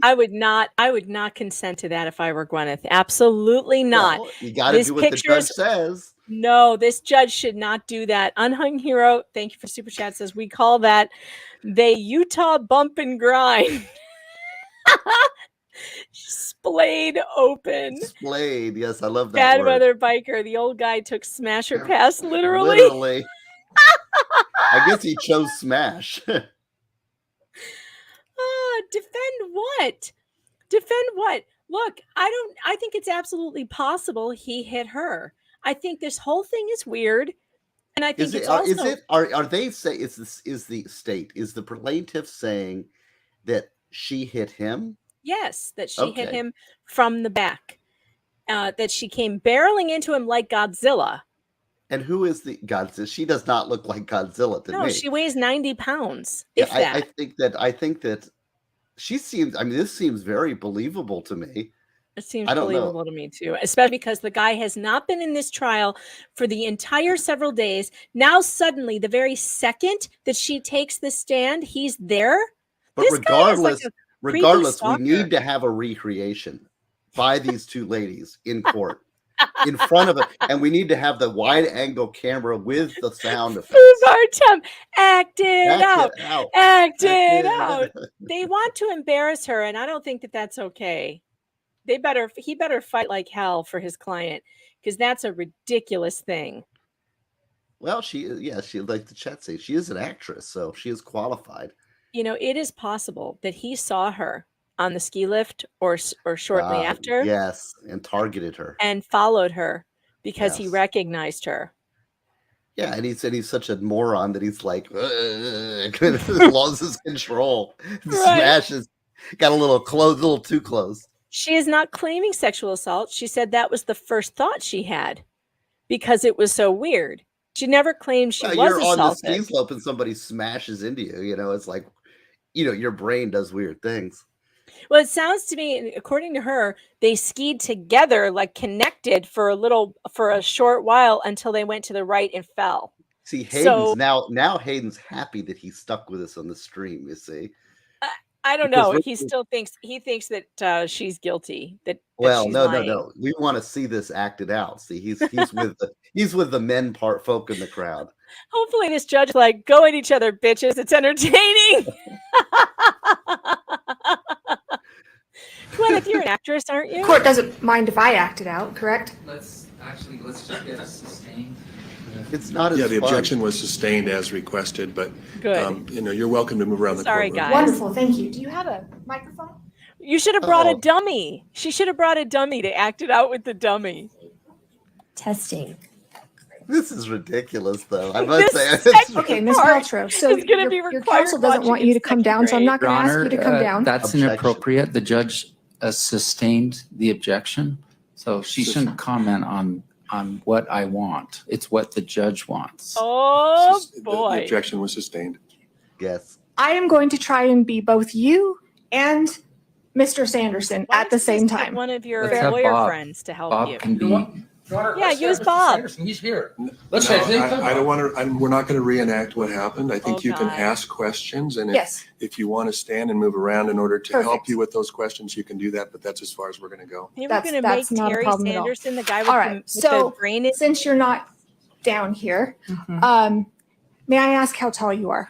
Speaker 2: I would not consent to that if I were Gwyneth. Absolutely not.
Speaker 14: Well, you got to do what the judge says.
Speaker 2: No, this judge should not do that. Unhung hero, thank you for super chat, says we call that the Utah bump and grind. Splayed open.
Speaker 14: Splayed. Yes, I love that
Speaker 2: Bad
Speaker 14: word.
Speaker 2: weather biker. The old guy took smasher pass literally.
Speaker 14: Literally. I guess he chose smash.
Speaker 2: Defend what? Defend what? Look, I think it's absolutely possible he hit her. I think this whole thing is weird. And I think
Speaker 14: Are they saying is the state, is the plaintiff saying that she hit him?
Speaker 2: Yes, that she hit him from the back. That she came barreling into him like Godzilla.
Speaker 14: And who is the Godzilla? She does not look like Godzilla to me.
Speaker 2: No, she weighs 90 pounds.
Speaker 14: Yeah,
Speaker 2: If that.
Speaker 14: I think that she seems. I mean, this seems very believable to me.
Speaker 2: It seems
Speaker 14: I don't know.
Speaker 2: believable to me too, especially because the guy has not been in this trial for the entire several days. Now, suddenly, the very second that she takes the stand, he's there.
Speaker 14: But
Speaker 2: This guy is like a creepy
Speaker 14: regardless, we
Speaker 2: stalker.
Speaker 14: need to have a recreation by these two ladies in court, in front of it, and we need to have the wide-angle camera with the sound effects.
Speaker 2: Bartum, act it
Speaker 14: Act
Speaker 2: out.
Speaker 14: it out.
Speaker 2: Act
Speaker 14: Act
Speaker 2: it
Speaker 14: it
Speaker 2: out.
Speaker 14: out.
Speaker 2: They want to embarrass her, and I don't think that that's okay. He better fight like hell for his client, because that's a ridiculous thing.
Speaker 14: Well, she like the chat say, she is an actress, so she is qualified.
Speaker 2: You know, it is possible that he saw her on the ski lift or shortly after.
Speaker 14: Yes, and targeted her.
Speaker 2: And followed her because he
Speaker 14: Yes.
Speaker 2: recognized her.
Speaker 14: Yeah, and he said he's such a moron that he's like, loses control. Smashes. Got a little too close.
Speaker 2: She is not claiming sexual assault. She said that was the first thought she had because it was so weird. She never claimed she was
Speaker 14: You're on the
Speaker 2: assaulted.
Speaker 14: ski slope and somebody smashes into you. You know, it's like, your brain does weird things.
Speaker 2: Well, it sounds to me, according to her, they skied together, like connected for a short while until they went to the right and fell.
Speaker 14: See, Hayden's now Hayden's happy that he stuck with us on the stream. You see.
Speaker 2: I don't
Speaker 14: Because
Speaker 2: know. He thinks that she's guilty.
Speaker 14: Well,
Speaker 2: she's
Speaker 14: no.
Speaker 2: lying.
Speaker 14: We want to see this acted out. See, he's with the men folk in the crowd.
Speaker 2: Hopefully, this judge is like, go at each other, bitches. It's entertaining. Gwyneth, you're an actress, aren't you?
Speaker 17: Court doesn't mind if I act it out, correct?
Speaker 20: Let's just get a sustained.
Speaker 14: It's not
Speaker 3: Yeah, the objection was sustained as requested, but
Speaker 2: Good.
Speaker 3: you're welcome to move around the
Speaker 2: Sorry,
Speaker 3: courtroom.
Speaker 2: guys.
Speaker 17: Wonderful, thank you. Do you have a microphone?
Speaker 2: You should have brought a dummy. She should have brought a dummy to act it out with the dummy.
Speaker 18: Testing.
Speaker 14: This is ridiculous, though. I must say.
Speaker 17: Okay, Ms. Paltrow, so
Speaker 2: is gonna be
Speaker 17: your
Speaker 2: required
Speaker 17: counsel doesn't want
Speaker 2: watching
Speaker 17: you
Speaker 2: in
Speaker 17: to come down, so I'm not
Speaker 20: Your
Speaker 17: going to ask
Speaker 20: Honor,
Speaker 17: you to come down.
Speaker 20: that's
Speaker 14: Objection.
Speaker 20: inappropriate. The judge sustained the objection, so she shouldn't comment on what I want. It's what the judge wants.
Speaker 2: Oh
Speaker 3: The
Speaker 2: boy.
Speaker 3: objection was sustained.
Speaker 14: Yes.
Speaker 17: I am going to try and be both you and Mr. Sanderson
Speaker 2: Why
Speaker 17: at the
Speaker 2: don't you
Speaker 17: same
Speaker 2: just get
Speaker 17: time.
Speaker 2: one of your
Speaker 20: Let's have
Speaker 2: lawyer
Speaker 20: Bob.
Speaker 2: friends to help
Speaker 20: Bob
Speaker 2: you.
Speaker 20: can be.
Speaker 2: Yeah, use Bob.
Speaker 12: He's here.
Speaker 3: No,
Speaker 12: Let's have him come.
Speaker 3: I don't want to, we're not going to reenact what happened. I think
Speaker 2: Oh,
Speaker 3: you can
Speaker 2: God.
Speaker 3: ask questions, and
Speaker 17: Yes.
Speaker 3: if you want to stand and move around in order to help
Speaker 17: Perfect.
Speaker 3: you with those questions, you can do that, but that's as far as we're going to go.
Speaker 2: They were
Speaker 17: That's-
Speaker 2: going to make
Speaker 17: that's not a
Speaker 2: Terry
Speaker 17: problem at all.
Speaker 2: Sanderson the guy with,
Speaker 17: All right,
Speaker 2: with
Speaker 17: so
Speaker 2: the brain. In-
Speaker 17: since you're not down here,
Speaker 19: Mhm.
Speaker 17: may I ask how tall you are?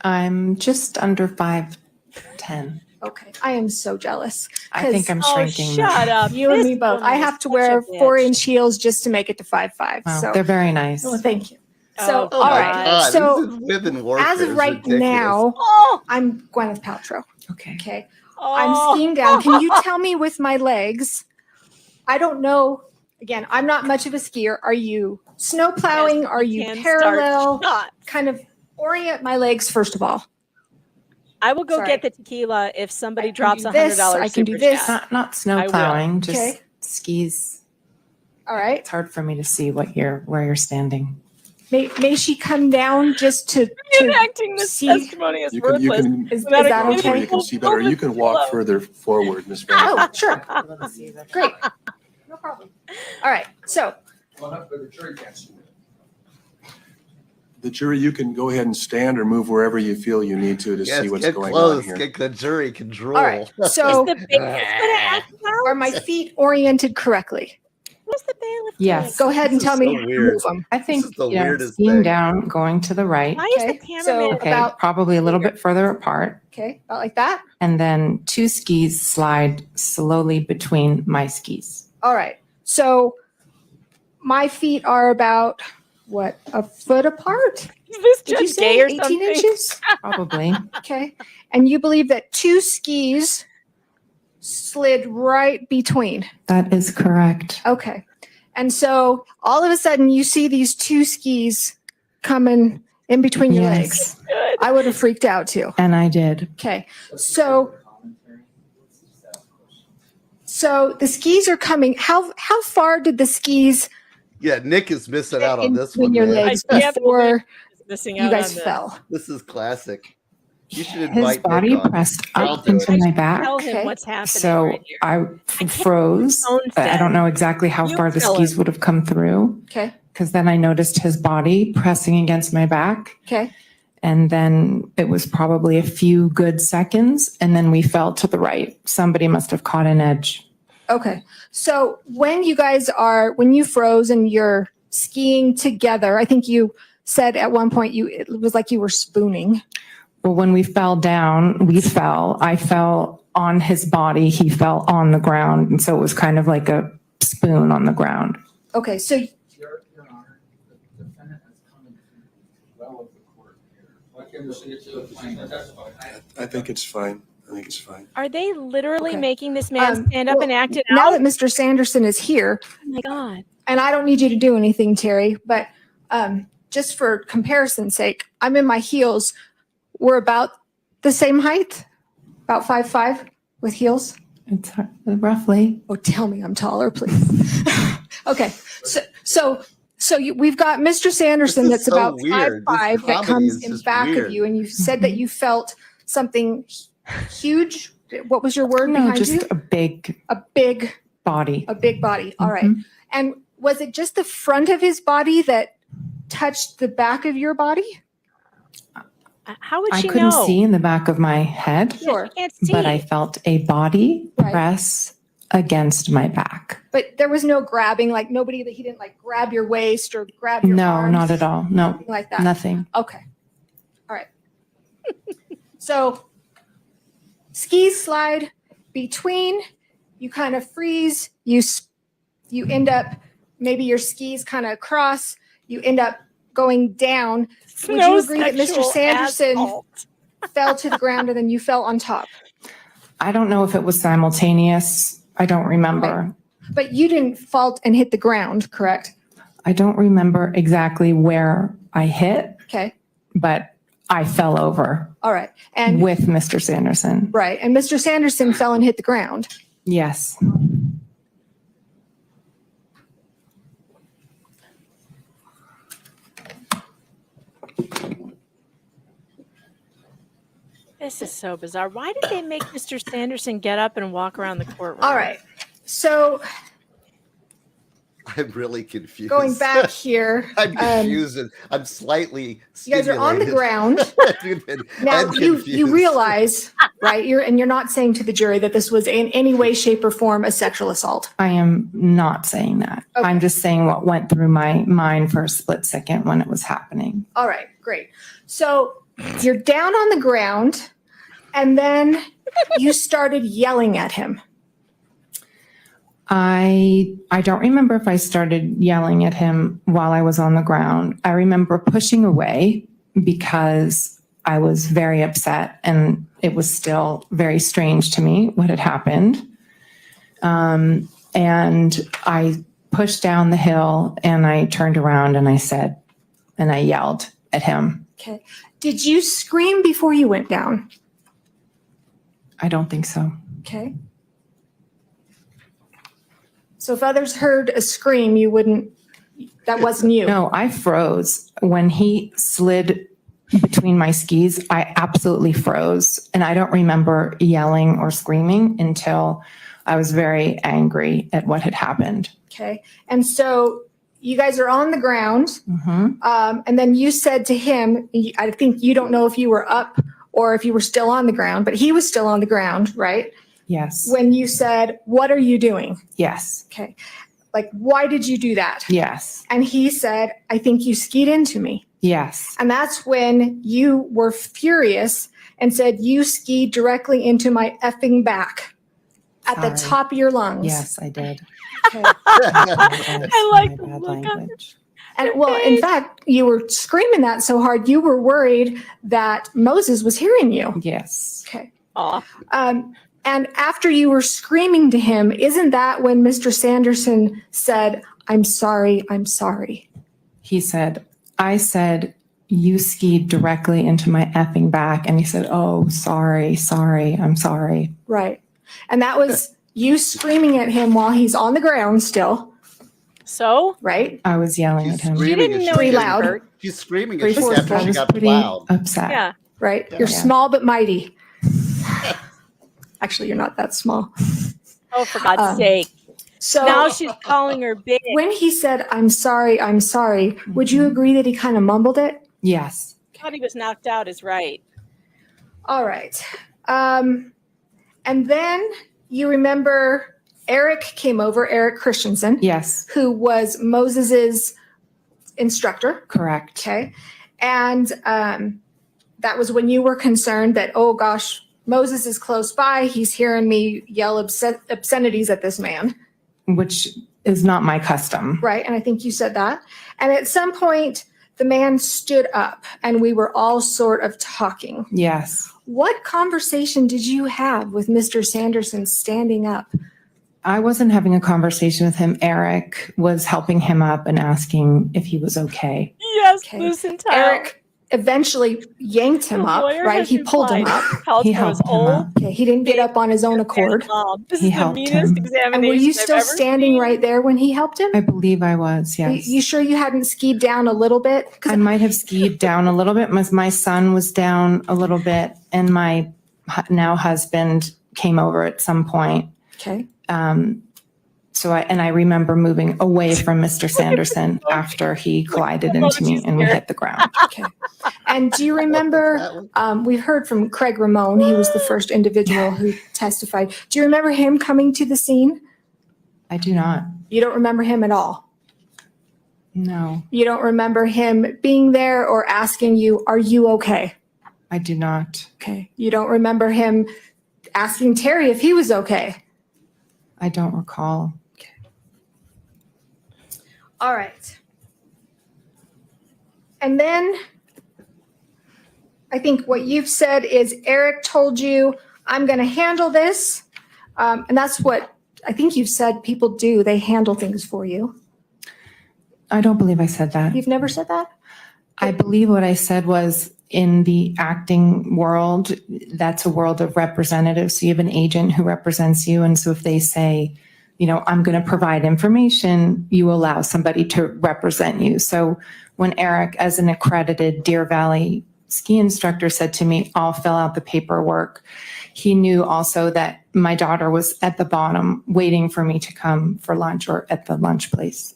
Speaker 19: I'm just under 5'10".
Speaker 17: Okay, I am so jealous.
Speaker 19: I think I'm
Speaker 2: oh,
Speaker 19: shrinking.
Speaker 2: shut up.
Speaker 17: You and
Speaker 2: This
Speaker 17: me both.
Speaker 2: woman
Speaker 17: I
Speaker 2: is
Speaker 17: have to
Speaker 2: such
Speaker 17: wear
Speaker 2: a bitch.
Speaker 17: 4-inch heels just to make it to 5'5".
Speaker 19: Wow,
Speaker 17: So,
Speaker 19: they're very nice.
Speaker 17: well, thank you. So,
Speaker 2: Oh,
Speaker 17: all
Speaker 2: my
Speaker 17: right.
Speaker 14: God,
Speaker 17: So,
Speaker 14: this is women warfare.
Speaker 17: as of
Speaker 14: It's
Speaker 17: right
Speaker 14: ridiculous.
Speaker 17: now,
Speaker 2: Oh,
Speaker 17: I'm Gwyneth Paltrow.
Speaker 19: Okay.
Speaker 17: Okay.
Speaker 2: oh.
Speaker 17: I'm skiing down. Can you tell me with my legs? I don't know. Again, I'm not much of a skier. Are you snow plowing?
Speaker 2: Yes,
Speaker 17: Are you
Speaker 2: can
Speaker 17: parallel?
Speaker 2: start shot.
Speaker 17: Kind of orient my legs first of all.
Speaker 2: I will go
Speaker 17: Sorry.
Speaker 2: get the tequila if somebody
Speaker 17: I can
Speaker 2: drops
Speaker 17: do
Speaker 2: $100
Speaker 17: this, I can do
Speaker 2: super
Speaker 17: this.
Speaker 2: chat.
Speaker 19: Not snow
Speaker 2: I will.
Speaker 19: plowing, just
Speaker 17: Okay.
Speaker 19: skis.
Speaker 17: All right.
Speaker 19: It's hard for me to see where you're standing.
Speaker 17: May she come down just to
Speaker 2: Reenacting this
Speaker 17: see?
Speaker 2: testimony is
Speaker 3: You can,
Speaker 2: worthless.
Speaker 17: Is
Speaker 2: Without a
Speaker 17: that
Speaker 3: where
Speaker 17: okay?
Speaker 3: you can see better. You can walk further forward, Ms. Van.
Speaker 17: Oh, sure. Great. No problem. All right. So,
Speaker 3: The jury, you can go ahead and stand or move wherever you feel you need to
Speaker 14: Yes,
Speaker 3: see what's
Speaker 14: get
Speaker 3: going
Speaker 14: close.
Speaker 3: on here.
Speaker 14: Get the jury control.
Speaker 17: all right. So,
Speaker 2: The bailiff's gonna act out?
Speaker 17: are my feet oriented correctly?
Speaker 2: What's the bailiff
Speaker 19: Yes.
Speaker 17: Go ahead and
Speaker 14: This is
Speaker 17: tell me
Speaker 14: so
Speaker 17: how to
Speaker 14: weird.
Speaker 17: move them.
Speaker 19: I think
Speaker 14: This is the
Speaker 19: you know,
Speaker 14: weirdest
Speaker 19: skiing
Speaker 14: thing.
Speaker 19: down, going to the right.
Speaker 2: Why is the
Speaker 17: Okay,
Speaker 2: cameraman?
Speaker 17: so-
Speaker 19: Okay,
Speaker 17: About
Speaker 19: probably a little bit further apart.
Speaker 17: Okay, about like that.
Speaker 19: And then 2 skis slide slowly between my skis.
Speaker 17: All right. So, my feet are about what, a foot apart?
Speaker 2: Is this
Speaker 17: Did you
Speaker 2: Judge
Speaker 17: say
Speaker 2: Gay or
Speaker 17: 18
Speaker 2: something?
Speaker 17: inches?
Speaker 19: Probably.
Speaker 17: Okay. And you believe that 2 skis slid right between.
Speaker 19: That is correct.
Speaker 17: Okay. And so all of a sudden you see these 2 skis coming in between your
Speaker 19: Yes.
Speaker 17: legs.
Speaker 2: Good.
Speaker 17: I would have freaked out too.
Speaker 19: And I did.
Speaker 17: Okay. So the skis are coming. How far did the skis
Speaker 14: Yeah, Nick is missing out on
Speaker 17: in
Speaker 14: this
Speaker 17: between
Speaker 14: one,
Speaker 17: your
Speaker 14: man.
Speaker 17: legs
Speaker 2: I can't
Speaker 17: before
Speaker 2: Missing
Speaker 17: you
Speaker 2: out
Speaker 17: guys
Speaker 2: on this.
Speaker 17: fell?
Speaker 14: This is classic. You should
Speaker 19: His
Speaker 14: invite
Speaker 19: body
Speaker 14: Nick on.
Speaker 19: pressed
Speaker 14: I'll
Speaker 19: up
Speaker 14: do
Speaker 19: into
Speaker 14: it.
Speaker 19: my back.
Speaker 2: Tell him
Speaker 17: Okay.
Speaker 2: what's happening
Speaker 19: So
Speaker 2: right here.
Speaker 19: I froze.
Speaker 2: phone
Speaker 19: I don't know exactly how
Speaker 2: You
Speaker 19: far the
Speaker 2: tell
Speaker 19: skis
Speaker 2: him.
Speaker 19: would have come through
Speaker 17: Okay.
Speaker 19: because then I noticed his body pressing against my back.
Speaker 17: Okay.
Speaker 19: And then it was probably a few good seconds. And then we fell to the right. Somebody must have caught an edge.
Speaker 17: Okay. So when you froze and you're skiing together, I think you said at one point it was like you were spooning.
Speaker 19: Well, when we fell down, I fell on his body. He fell on the ground. And so it was kind of like a spoon on the ground.
Speaker 17: Okay. So
Speaker 20: Your Honor, the defendant has come into well of the court here. Why can't we see it to the plaintiff?
Speaker 3: I think it's fine. I think it's fine.
Speaker 2: Are they literally
Speaker 17: Okay.
Speaker 2: making this man stand up
Speaker 17: well,
Speaker 2: and act it
Speaker 17: now
Speaker 2: out?
Speaker 17: that Mr. Sanderson is here,
Speaker 2: Oh my God.
Speaker 17: and I don't need you to do anything, Terry, but just for comparison's sake, I'm in my heels. We're about the same height, about 5'5" with heels.
Speaker 19: It's roughly.
Speaker 17: Oh, tell me I'm taller, please. Okay, we've got Mr. Sanderson
Speaker 14: This is
Speaker 17: that's
Speaker 14: so
Speaker 17: about
Speaker 14: weird.
Speaker 17: 5'5"
Speaker 14: This
Speaker 17: that
Speaker 14: comedy
Speaker 17: comes
Speaker 14: is
Speaker 17: in
Speaker 14: just
Speaker 17: back
Speaker 14: weird.
Speaker 17: of you, and you said that you felt something huge. What was your word
Speaker 19: No,
Speaker 17: behind
Speaker 19: just
Speaker 17: you?
Speaker 19: a big
Speaker 17: A big
Speaker 19: body.
Speaker 17: body. All right.
Speaker 19: Mhm.
Speaker 17: And was it just the front of his body that touched the back of your body?
Speaker 2: How would
Speaker 19: I
Speaker 2: she
Speaker 19: couldn't
Speaker 2: know?
Speaker 19: see in the back of my head,
Speaker 17: Sure.
Speaker 2: She can't see.
Speaker 19: but I felt a body
Speaker 17: Right.
Speaker 19: press against my back.
Speaker 17: But there was no grabbing, like he didn't like grab your waist or grab your
Speaker 19: No,
Speaker 17: arms,
Speaker 19: not at all. No,
Speaker 17: nothing like that.
Speaker 19: nothing.
Speaker 17: Okay. All right. So skis slide between, you kind of freeze, you end up, maybe your skis kind of cross, you end up going down. Would you agree that Mr.
Speaker 2: Sexual
Speaker 17: Sanderson
Speaker 2: assault.
Speaker 17: fell to the ground and then you fell on top?
Speaker 19: I don't know if it was simultaneous. I don't remember.
Speaker 17: But you didn't fall and hit the ground, correct?
Speaker 19: I don't remember exactly where I hit,
Speaker 17: Okay.
Speaker 19: but I fell over
Speaker 17: All right. And
Speaker 19: with Mr. Sanderson.
Speaker 17: right. And Mr. Sanderson fell and hit the ground.
Speaker 19: Yes.
Speaker 2: This is so bizarre. Why did they make Mr. Sanderson get up and walk around the courtroom?
Speaker 17: All right. So
Speaker 14: I'm really confused.
Speaker 17: going back here,
Speaker 14: I'm confused. And I'm slightly.
Speaker 17: you guys are on the ground. Now
Speaker 14: I'm
Speaker 17: you
Speaker 14: confused.
Speaker 17: realize, right? You're not saying to the jury that this was in any way, shape, or form a sexual assault.
Speaker 19: I am not saying that.
Speaker 17: Okay.
Speaker 19: I'm just saying what went through my mind for a split second when it was happening.
Speaker 17: All right, great. So you're down on the ground, and then you started yelling at him.
Speaker 19: I don't remember if I started yelling at him while I was on the ground. I remember pushing away because I was very upset and it was still very strange to me what had happened. And I pushed down the hill and I turned around and I yelled at him.
Speaker 17: Okay. Did you scream before you went down?
Speaker 19: I don't think so.
Speaker 17: Okay. So if others heard a scream, you wouldn't, that wasn't you.
Speaker 19: No, I froze. When he slid between my skis, I absolutely froze. And I don't remember yelling or screaming until I was very angry at what had happened.
Speaker 17: Okay. And so you guys are on the ground. And then you said to him, I think you don't know if you were up or if you were still on the ground, but he was still on the ground, right?
Speaker 19: Yes.
Speaker 17: When you said, "What are you doing?"
Speaker 19: Yes.
Speaker 17: Okay. Like, why did you do that?
Speaker 19: Yes.
Speaker 17: And he said, "I think you skied into me."
Speaker 19: Yes.
Speaker 17: And that's when you were furious and said, "You skied directly into my effing back at the
Speaker 19: Sorry.
Speaker 17: top of your lungs."
Speaker 19: Yes, I did.
Speaker 17: Okay.
Speaker 2: I like the
Speaker 19: Bad
Speaker 2: look on
Speaker 19: language.
Speaker 17: And well, in fact, you were screaming that so hard, you were worried that Moses was hearing you.
Speaker 19: Yes.
Speaker 17: Okay.
Speaker 2: Aw.
Speaker 17: And after you were screaming to him, isn't that when Mr. Sanderson said, "I'm sorry, I'm sorry"?
Speaker 19: He said, I said, you skied directly into my effing back. And he said, "Oh, sorry, I'm sorry."
Speaker 17: Right. And that was you screaming at him while he's on the ground still.
Speaker 2: So?
Speaker 17: Right?
Speaker 19: I was yelling at him.
Speaker 2: You didn't know
Speaker 17: Pretty
Speaker 2: you were
Speaker 17: loud.
Speaker 2: hurt.
Speaker 14: She's screaming
Speaker 17: Pretty
Speaker 14: at you after
Speaker 17: forceful.
Speaker 14: she
Speaker 19: I was
Speaker 14: got
Speaker 19: pretty
Speaker 14: plowed.
Speaker 19: upset.
Speaker 2: Yeah.
Speaker 17: Right? You're
Speaker 14: Yeah.
Speaker 17: small but mighty. Actually, you're not that small.
Speaker 2: Oh, for God's sake.
Speaker 17: So
Speaker 2: Now she's calling her big.
Speaker 17: when he said, "I'm sorry, would you agree that he kind of mumbled it?
Speaker 19: Yes.
Speaker 2: Thought he was knocked out is right.
Speaker 17: All right. And then you remember Eric came over, Eric Christensen,
Speaker 19: Yes.
Speaker 17: who was Moses's instructor.
Speaker 19: Correct.
Speaker 17: Okay. And that was when you were concerned that, oh gosh, Moses is close by. He's hearing me yell obscenities at this man.
Speaker 19: Which is not my custom.
Speaker 17: Right. And I think you said that. And at some point, the man stood up and we were all sort of talking.
Speaker 19: Yes.
Speaker 17: What conversation did you have with Mr. Sanderson standing up?
Speaker 19: I wasn't having a conversation with him. Eric was helping him up and asking if he was okay.
Speaker 2: Yes,
Speaker 17: Okay.
Speaker 2: listen to
Speaker 17: Eric eventually yanked him
Speaker 2: The
Speaker 17: up,
Speaker 2: lawyer
Speaker 17: right?
Speaker 2: has
Speaker 17: He pulled him
Speaker 2: replied.
Speaker 17: up.
Speaker 19: He
Speaker 2: Paltrow
Speaker 19: helped
Speaker 2: is
Speaker 19: him
Speaker 2: old.
Speaker 19: up.
Speaker 17: Okay, he didn't get up on his own accord.
Speaker 2: This
Speaker 19: He
Speaker 2: is the
Speaker 19: helped
Speaker 2: meanest
Speaker 19: him.
Speaker 2: examination
Speaker 17: And were you
Speaker 2: I've
Speaker 17: still
Speaker 2: ever
Speaker 17: standing
Speaker 2: seen.
Speaker 17: right there when he helped him?
Speaker 19: I believe I was, yes.
Speaker 17: You sure you hadn't skied down a little bit? 'Cause
Speaker 19: I might have skied down a little bit. My son was down a little bit, and my now husband came over at some point.
Speaker 17: Okay.
Speaker 19: So I remember moving away from Mr. Sanderson after he collided into me and we hit the ground.
Speaker 17: Okay. And do you remember, we heard from Craig Ramone, he was the first individual who testified. Do you remember him coming to the scene?
Speaker 19: I do not.
Speaker 17: You don't remember him at all?
Speaker 19: No,
Speaker 17: You don't remember him being there or asking you, "Are you okay?"
Speaker 19: I do not.
Speaker 17: Okay. You don't remember him asking Terry if he was okay?
Speaker 19: I don't recall.
Speaker 17: All right. And then I think what you've said is Eric told you, "I'm going to handle this." And that's what I think you've said people do. They handle things for you.
Speaker 19: I don't believe I said that.
Speaker 17: You've never said that?
Speaker 19: I believe what I said was in the acting world, that's a world of representatives. So you have an agent who represents you. And so if they say, I'm going to provide information, you allow somebody to represent you. So when Eric, as an accredited Deer Valley ski instructor, said to me, I'll fill out the paperwork, he knew also that my daughter was at the bottom waiting for me to come for lunch or at the lunch place.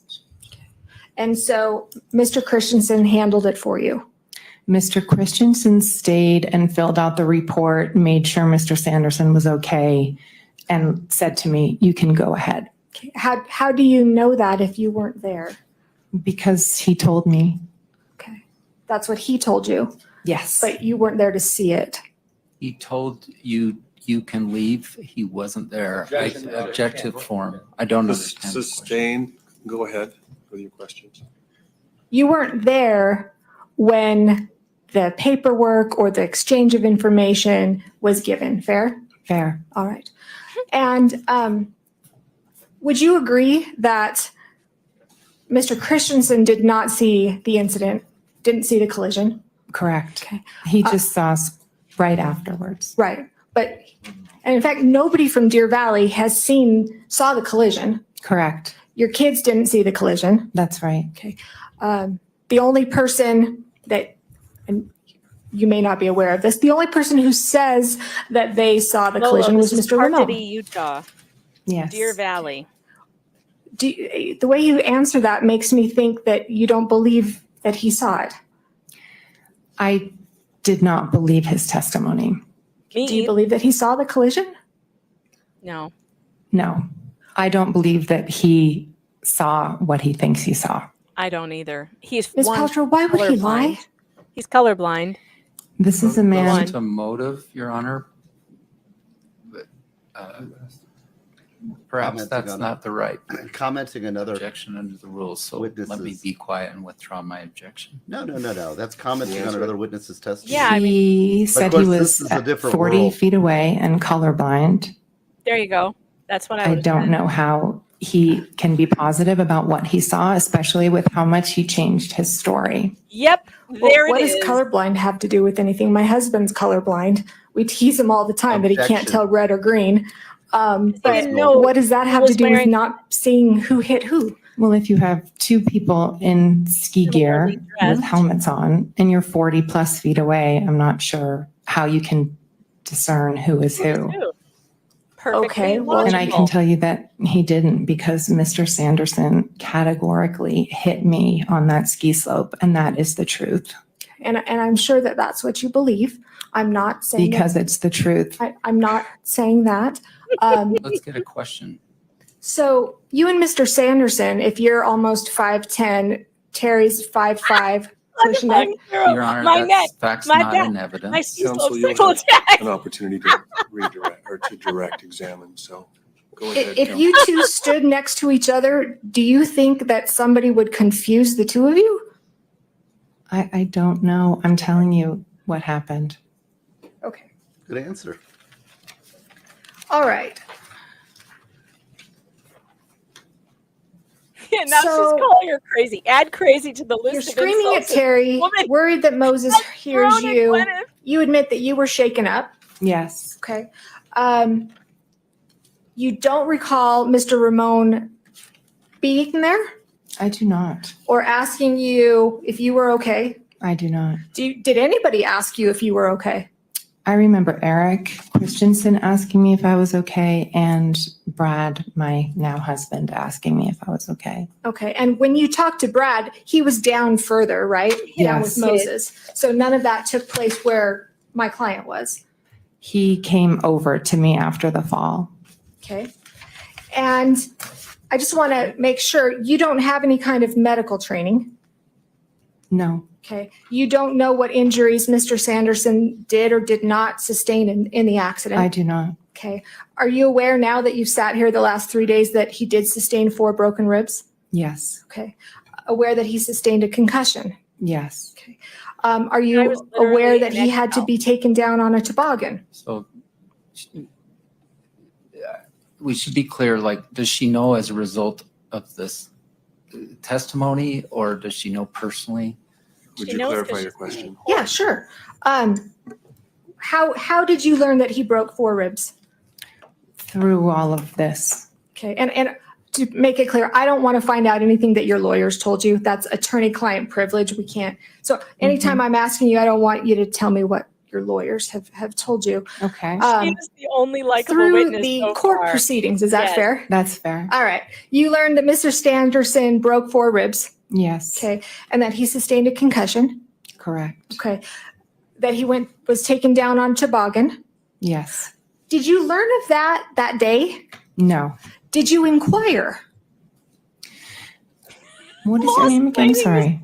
Speaker 17: And so Mr. Christensen handled it for you.
Speaker 19: Mr. Christensen stayed and filled out the report, made sure Mr. Sanderson was okay, and said to me, you can go ahead.
Speaker 17: Okay. How do you know that if you weren't there?
Speaker 19: Because he told me.
Speaker 17: Okay. That's what he told you.
Speaker 19: Yes.
Speaker 17: But you weren't there to see it.
Speaker 20: He told you can leave. He wasn't there. Objective form. I don't understand.
Speaker 3: Sustain. Go ahead with your questions.
Speaker 17: You weren't there when the paperwork or the exchange of information was given. Fair?
Speaker 19: Fair.
Speaker 17: All right. And would you agree that Mr. Christensen did not see the incident, didn't see the collision?
Speaker 19: Correct.
Speaker 17: Okay.
Speaker 19: He just saw us right afterwards.
Speaker 17: Right. And in fact, nobody from Deer Valley saw the collision.
Speaker 19: Correct.
Speaker 17: Your kids didn't see the collision.
Speaker 19: That's right.
Speaker 17: Okay. The only person that, and you may not be aware of this, the only person who says that they saw the collision was Mr. Ramon.
Speaker 2: Utah.
Speaker 19: Yes.
Speaker 2: Deer Valley.
Speaker 17: The way you answer that makes me think that you don't believe that he saw it.
Speaker 19: I did not believe his testimony.
Speaker 17: Do you believe that he saw the collision?
Speaker 2: No.
Speaker 19: No. I don't believe that he saw what he thinks he saw.
Speaker 2: I don't either. He's
Speaker 17: Ms. Paltrow, why would he lie?
Speaker 2: He's colorblind.
Speaker 19: This is a man.
Speaker 20: Wasn't a motive, Your Honor. But, perhaps that's not the right
Speaker 14: commenting another
Speaker 20: objection under the rules. So
Speaker 14: witnesses.
Speaker 20: let me be quiet and withdraw my objection.
Speaker 14: No. That's commenting on another witness's testimony.
Speaker 2: Yeah,
Speaker 19: He said he was at 40 feet away and colorblind.
Speaker 2: There you go. That's what
Speaker 19: I don't know how he can be positive about what he saw, especially with how much he changed his story.
Speaker 2: Yep. There
Speaker 17: What
Speaker 2: it
Speaker 17: does
Speaker 2: is.
Speaker 17: colorblind have to do with anything? My husband's colorblind. We tease him all the time that he can't tell red or green. But what does that have to do with not seeing who hit who?
Speaker 19: Well, if you have two people in ski gear with helmets on and you're 40 plus feet away, I'm not sure how you can discern who is who.
Speaker 17: Okay, well,
Speaker 19: And I can tell you that he didn't, because Mr. Sanderson categorically hit me on that ski slope, and that is the truth.
Speaker 17: And I'm sure that that's what you believe. I'm not saying
Speaker 19: Because it's the truth.
Speaker 17: I'm not saying that.
Speaker 20: Let's get a question.
Speaker 17: So you and Mr. Sanderson, if you're almost 5'10", Terry's 5'5", pushing it.
Speaker 20: Your Honor, that's facts not in evidence.
Speaker 3: Counsel, you'll have an opportunity to redirect or to direct examine. So go ahead.
Speaker 17: If you two stood next to each other, do you think that somebody would confuse the two of you?
Speaker 19: I don't know. I'm telling you what happened.
Speaker 17: Okay.
Speaker 14: Good answer.
Speaker 17: All right.
Speaker 2: Yeah, now she's calling her crazy. Add crazy to the list.
Speaker 17: You're
Speaker 2: of
Speaker 17: screaming at
Speaker 2: insults.
Speaker 17: Terry,
Speaker 2: Woman.
Speaker 17: worried that Moses hears
Speaker 2: grown and
Speaker 17: you.
Speaker 2: Gwyneth.
Speaker 17: You admit that you were shaken up.
Speaker 19: Yes.
Speaker 17: Okay. You don't recall Mr. Ramon being there
Speaker 19: I do not.
Speaker 17: or asking you if you were okay?
Speaker 19: I do not.
Speaker 17: Did anybody ask you if you were okay?
Speaker 19: I remember Eric Christensen asking me if I was okay, and Brad, my now husband, asking me if I was okay.
Speaker 17: Okay. And when you talked to Brad, he was down further, right? Down with
Speaker 19: Yes.
Speaker 17: Moses. So none of that took place where my client was.
Speaker 19: He came over to me after the fall.
Speaker 17: Okay. And I just want to make sure you don't have any kind of medical training.
Speaker 19: No.
Speaker 17: Okay. You don't know what injuries Mr. Sanderson did or did not sustain in the accident.
Speaker 19: I do not.
Speaker 17: Okay. Are you aware now that you've sat here the last 3 days that he did sustain 4 broken ribs?
Speaker 19: Yes.
Speaker 17: Okay. Aware that he sustained a concussion?
Speaker 19: Yes.
Speaker 17: Okay. Are you aware that he had to be taken down on a toboggan?
Speaker 20: So we should be clear, like, does she know as a result of this testimony, or does she know personally?
Speaker 3: Would
Speaker 2: She
Speaker 3: you
Speaker 2: knows
Speaker 3: clarify
Speaker 2: 'cause
Speaker 3: your
Speaker 2: she's
Speaker 3: question?
Speaker 17: Yeah, sure. How did you learn that he broke 4 ribs?
Speaker 19: Through all of this.
Speaker 17: Okay, and to make it clear, I don't want to find out anything that your lawyers told you. That's attorney-client privilege. We can't. So anytime I'm asking you, I don't want you to tell me what your lawyers have told you.
Speaker 19: Okay.
Speaker 2: She is the only likable
Speaker 17: Through
Speaker 2: witness
Speaker 17: the
Speaker 2: so
Speaker 17: court
Speaker 2: far.
Speaker 17: proceedings, is that
Speaker 2: Yes.
Speaker 17: fair?
Speaker 19: That's fair.
Speaker 17: All right. You learned that Mr. Sanderson broke 4 ribs.
Speaker 19: Yes.
Speaker 17: Okay, and that he sustained a concussion.
Speaker 19: Correct.
Speaker 17: Okay, that he was taken down on toboggan.
Speaker 19: Yes.
Speaker 17: Did you learn of that day?
Speaker 19: No.
Speaker 17: Did you inquire?
Speaker 19: What is your name again? Sorry.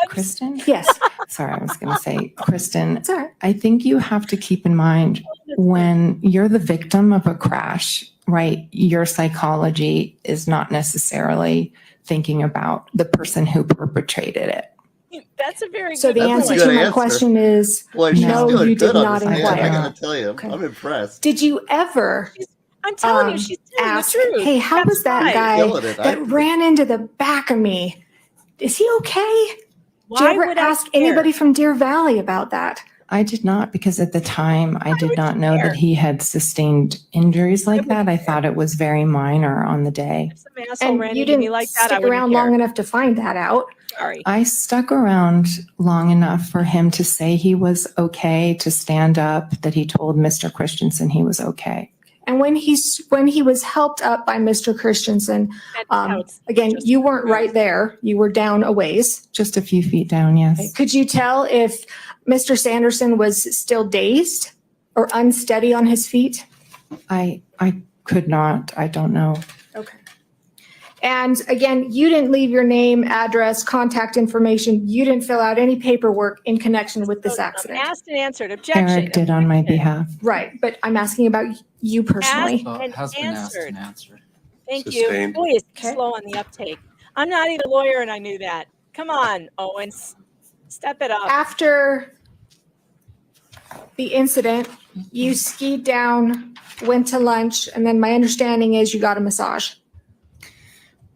Speaker 19: Kristen?
Speaker 17: Yes.
Speaker 19: Sorry, I was going to say, Kristen,
Speaker 17: It's all right.
Speaker 19: I think you have to keep in mind when you're the victim of a crash, right? Your psychology is not necessarily thinking about the person who perpetrated it.
Speaker 2: That's a very
Speaker 17: So
Speaker 2: good
Speaker 17: the
Speaker 2: point.
Speaker 17: answer to my question is
Speaker 14: Boy, she's
Speaker 17: no,
Speaker 14: doing
Speaker 17: you did
Speaker 14: good on
Speaker 17: not
Speaker 14: this, man. I
Speaker 17: inquire.
Speaker 14: gotta tell you, I'm impressed.
Speaker 17: Did you ever
Speaker 2: I'm telling you, she's telling
Speaker 17: ask,
Speaker 2: the truth.
Speaker 17: hey, how was that
Speaker 2: right.
Speaker 17: guy
Speaker 14: Killing it.
Speaker 17: that ran into the back of me? Is he okay? Did
Speaker 2: Why
Speaker 17: you ever
Speaker 2: would I
Speaker 17: ask
Speaker 2: care?
Speaker 17: anybody from Deer Valley about that?
Speaker 19: I did not, because at the time I did not know that he had sustained injuries like that. I thought it was very minor on the day.
Speaker 2: If some asshole
Speaker 17: And
Speaker 2: ran
Speaker 17: you
Speaker 2: into me
Speaker 17: didn't
Speaker 2: like that, I
Speaker 17: stick
Speaker 2: wouldn't
Speaker 17: around
Speaker 2: care.
Speaker 17: long enough to find that out.
Speaker 2: Sorry.
Speaker 19: I stuck around long enough for him to say he was okay, to stand up, that he told Mr. Christensen he was okay.
Speaker 17: And when he was helped up by Mr. Christensen, again, you weren't right there. You were down a ways.
Speaker 19: Just a few feet down, yes.
Speaker 17: Could you tell if Mr. Sanderson was still dazed or unsteady on his feet?
Speaker 19: I could not. I don't know.
Speaker 17: Okay. And again, you didn't leave your name, address, contact information. You didn't fill out any paperwork in connection with this accident.
Speaker 2: Asked and answered. Objection.
Speaker 19: Eric did on my behalf.
Speaker 17: Right, but I'm asking about you personally.
Speaker 2: Asked and
Speaker 20: Has been asked
Speaker 2: answered.
Speaker 20: and answered.
Speaker 2: Thank
Speaker 3: Sustained.
Speaker 2: you. Boy, is he slow on the uptake. I'm not even a lawyer, and I knew that. Come on, Owens. Step it up.
Speaker 17: After the incident, you skied down, went to lunch, and then my understanding is you got a massage.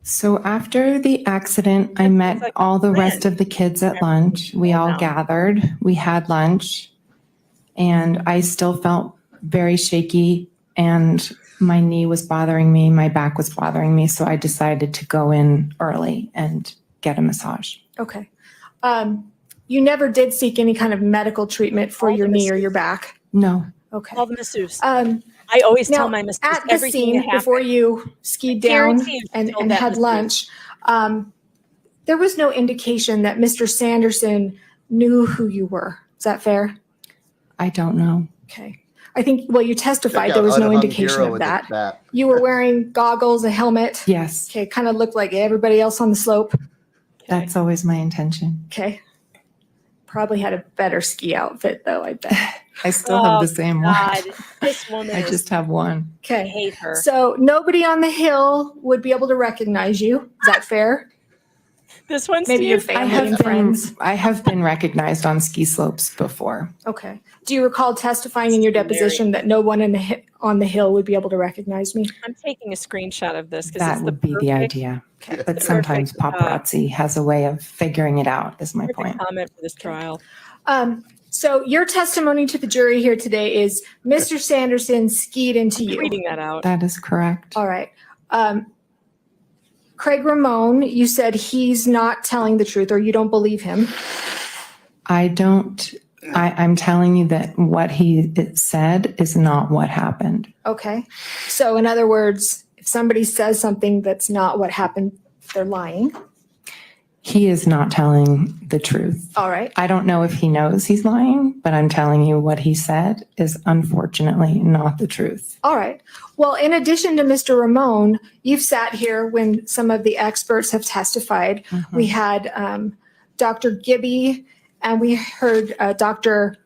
Speaker 19: So after the accident, I met all the rest of the kids at lunch. We all gathered, we had lunch, and I still felt very shaky, and my knee was bothering me, my back was bothering me, so I decided to go in early and get a massage.
Speaker 17: Okay. You never did seek any kind of medical treatment for your knee or your back?
Speaker 19: No.
Speaker 17: Okay.
Speaker 2: All the masseuse. I always tell my masseuse
Speaker 17: at the
Speaker 2: everything that
Speaker 17: scene before
Speaker 2: happened.
Speaker 17: you skied down
Speaker 2: Guarantee you she
Speaker 17: and
Speaker 2: told that
Speaker 17: had
Speaker 2: masseuse.
Speaker 17: lunch, there was no indication that Mr. Sanderson knew who you were. Is that fair?
Speaker 19: I don't know.
Speaker 17: Okay. I think, well, you testified
Speaker 14: Check
Speaker 17: there
Speaker 14: out
Speaker 17: was no
Speaker 14: Unhung
Speaker 17: indication
Speaker 14: Hero
Speaker 17: of
Speaker 14: with the
Speaker 17: that.
Speaker 14: bat.
Speaker 17: You were wearing goggles, a helmet.
Speaker 19: Yes.
Speaker 17: Okay, kind of looked like everybody else on the slope.
Speaker 19: That's always my intention.
Speaker 17: Okay. Probably had a better ski outfit though, I bet.
Speaker 19: I still have the same
Speaker 2: God,
Speaker 19: one.
Speaker 2: this woman
Speaker 19: I
Speaker 2: is,
Speaker 19: just have one.
Speaker 2: I
Speaker 17: Okay.
Speaker 2: hate her.
Speaker 17: So nobody on the hill would be able to recognize you. Is that fair?
Speaker 2: This one's
Speaker 17: Maybe your
Speaker 19: I
Speaker 17: family and friends.
Speaker 19: have been recognized on ski slopes before.
Speaker 17: Okay. Do you recall testifying in your deposition that no one on the hill would be able to recognize me?
Speaker 2: I'm taking a screenshot of this because
Speaker 19: That
Speaker 2: it's
Speaker 19: would be the idea. But sometimes paparazzi has a way of figuring it out, is my point.
Speaker 2: comment for this trial.
Speaker 17: So your testimony to the jury here today is Mr. Sanderson skied into you.
Speaker 2: Reading that out.
Speaker 19: That is correct.
Speaker 17: All right. Craig Ramon, you said he's not telling the truth or you don't believe him.
Speaker 19: I'm telling you that what he said is not what happened.
Speaker 17: Okay. So in other words, if somebody says something that's not what happened, they're lying.
Speaker 19: He is not telling the truth.
Speaker 17: All right.
Speaker 19: I don't know if he knows he's lying, but I'm telling you what he said is unfortunately not the truth.
Speaker 17: All right. Well, in addition to Mr. Ramon, you've sat here when some of the experts have testified.
Speaker 19: Mm-hmm.
Speaker 17: We had Dr. Gibby and we heard Dr.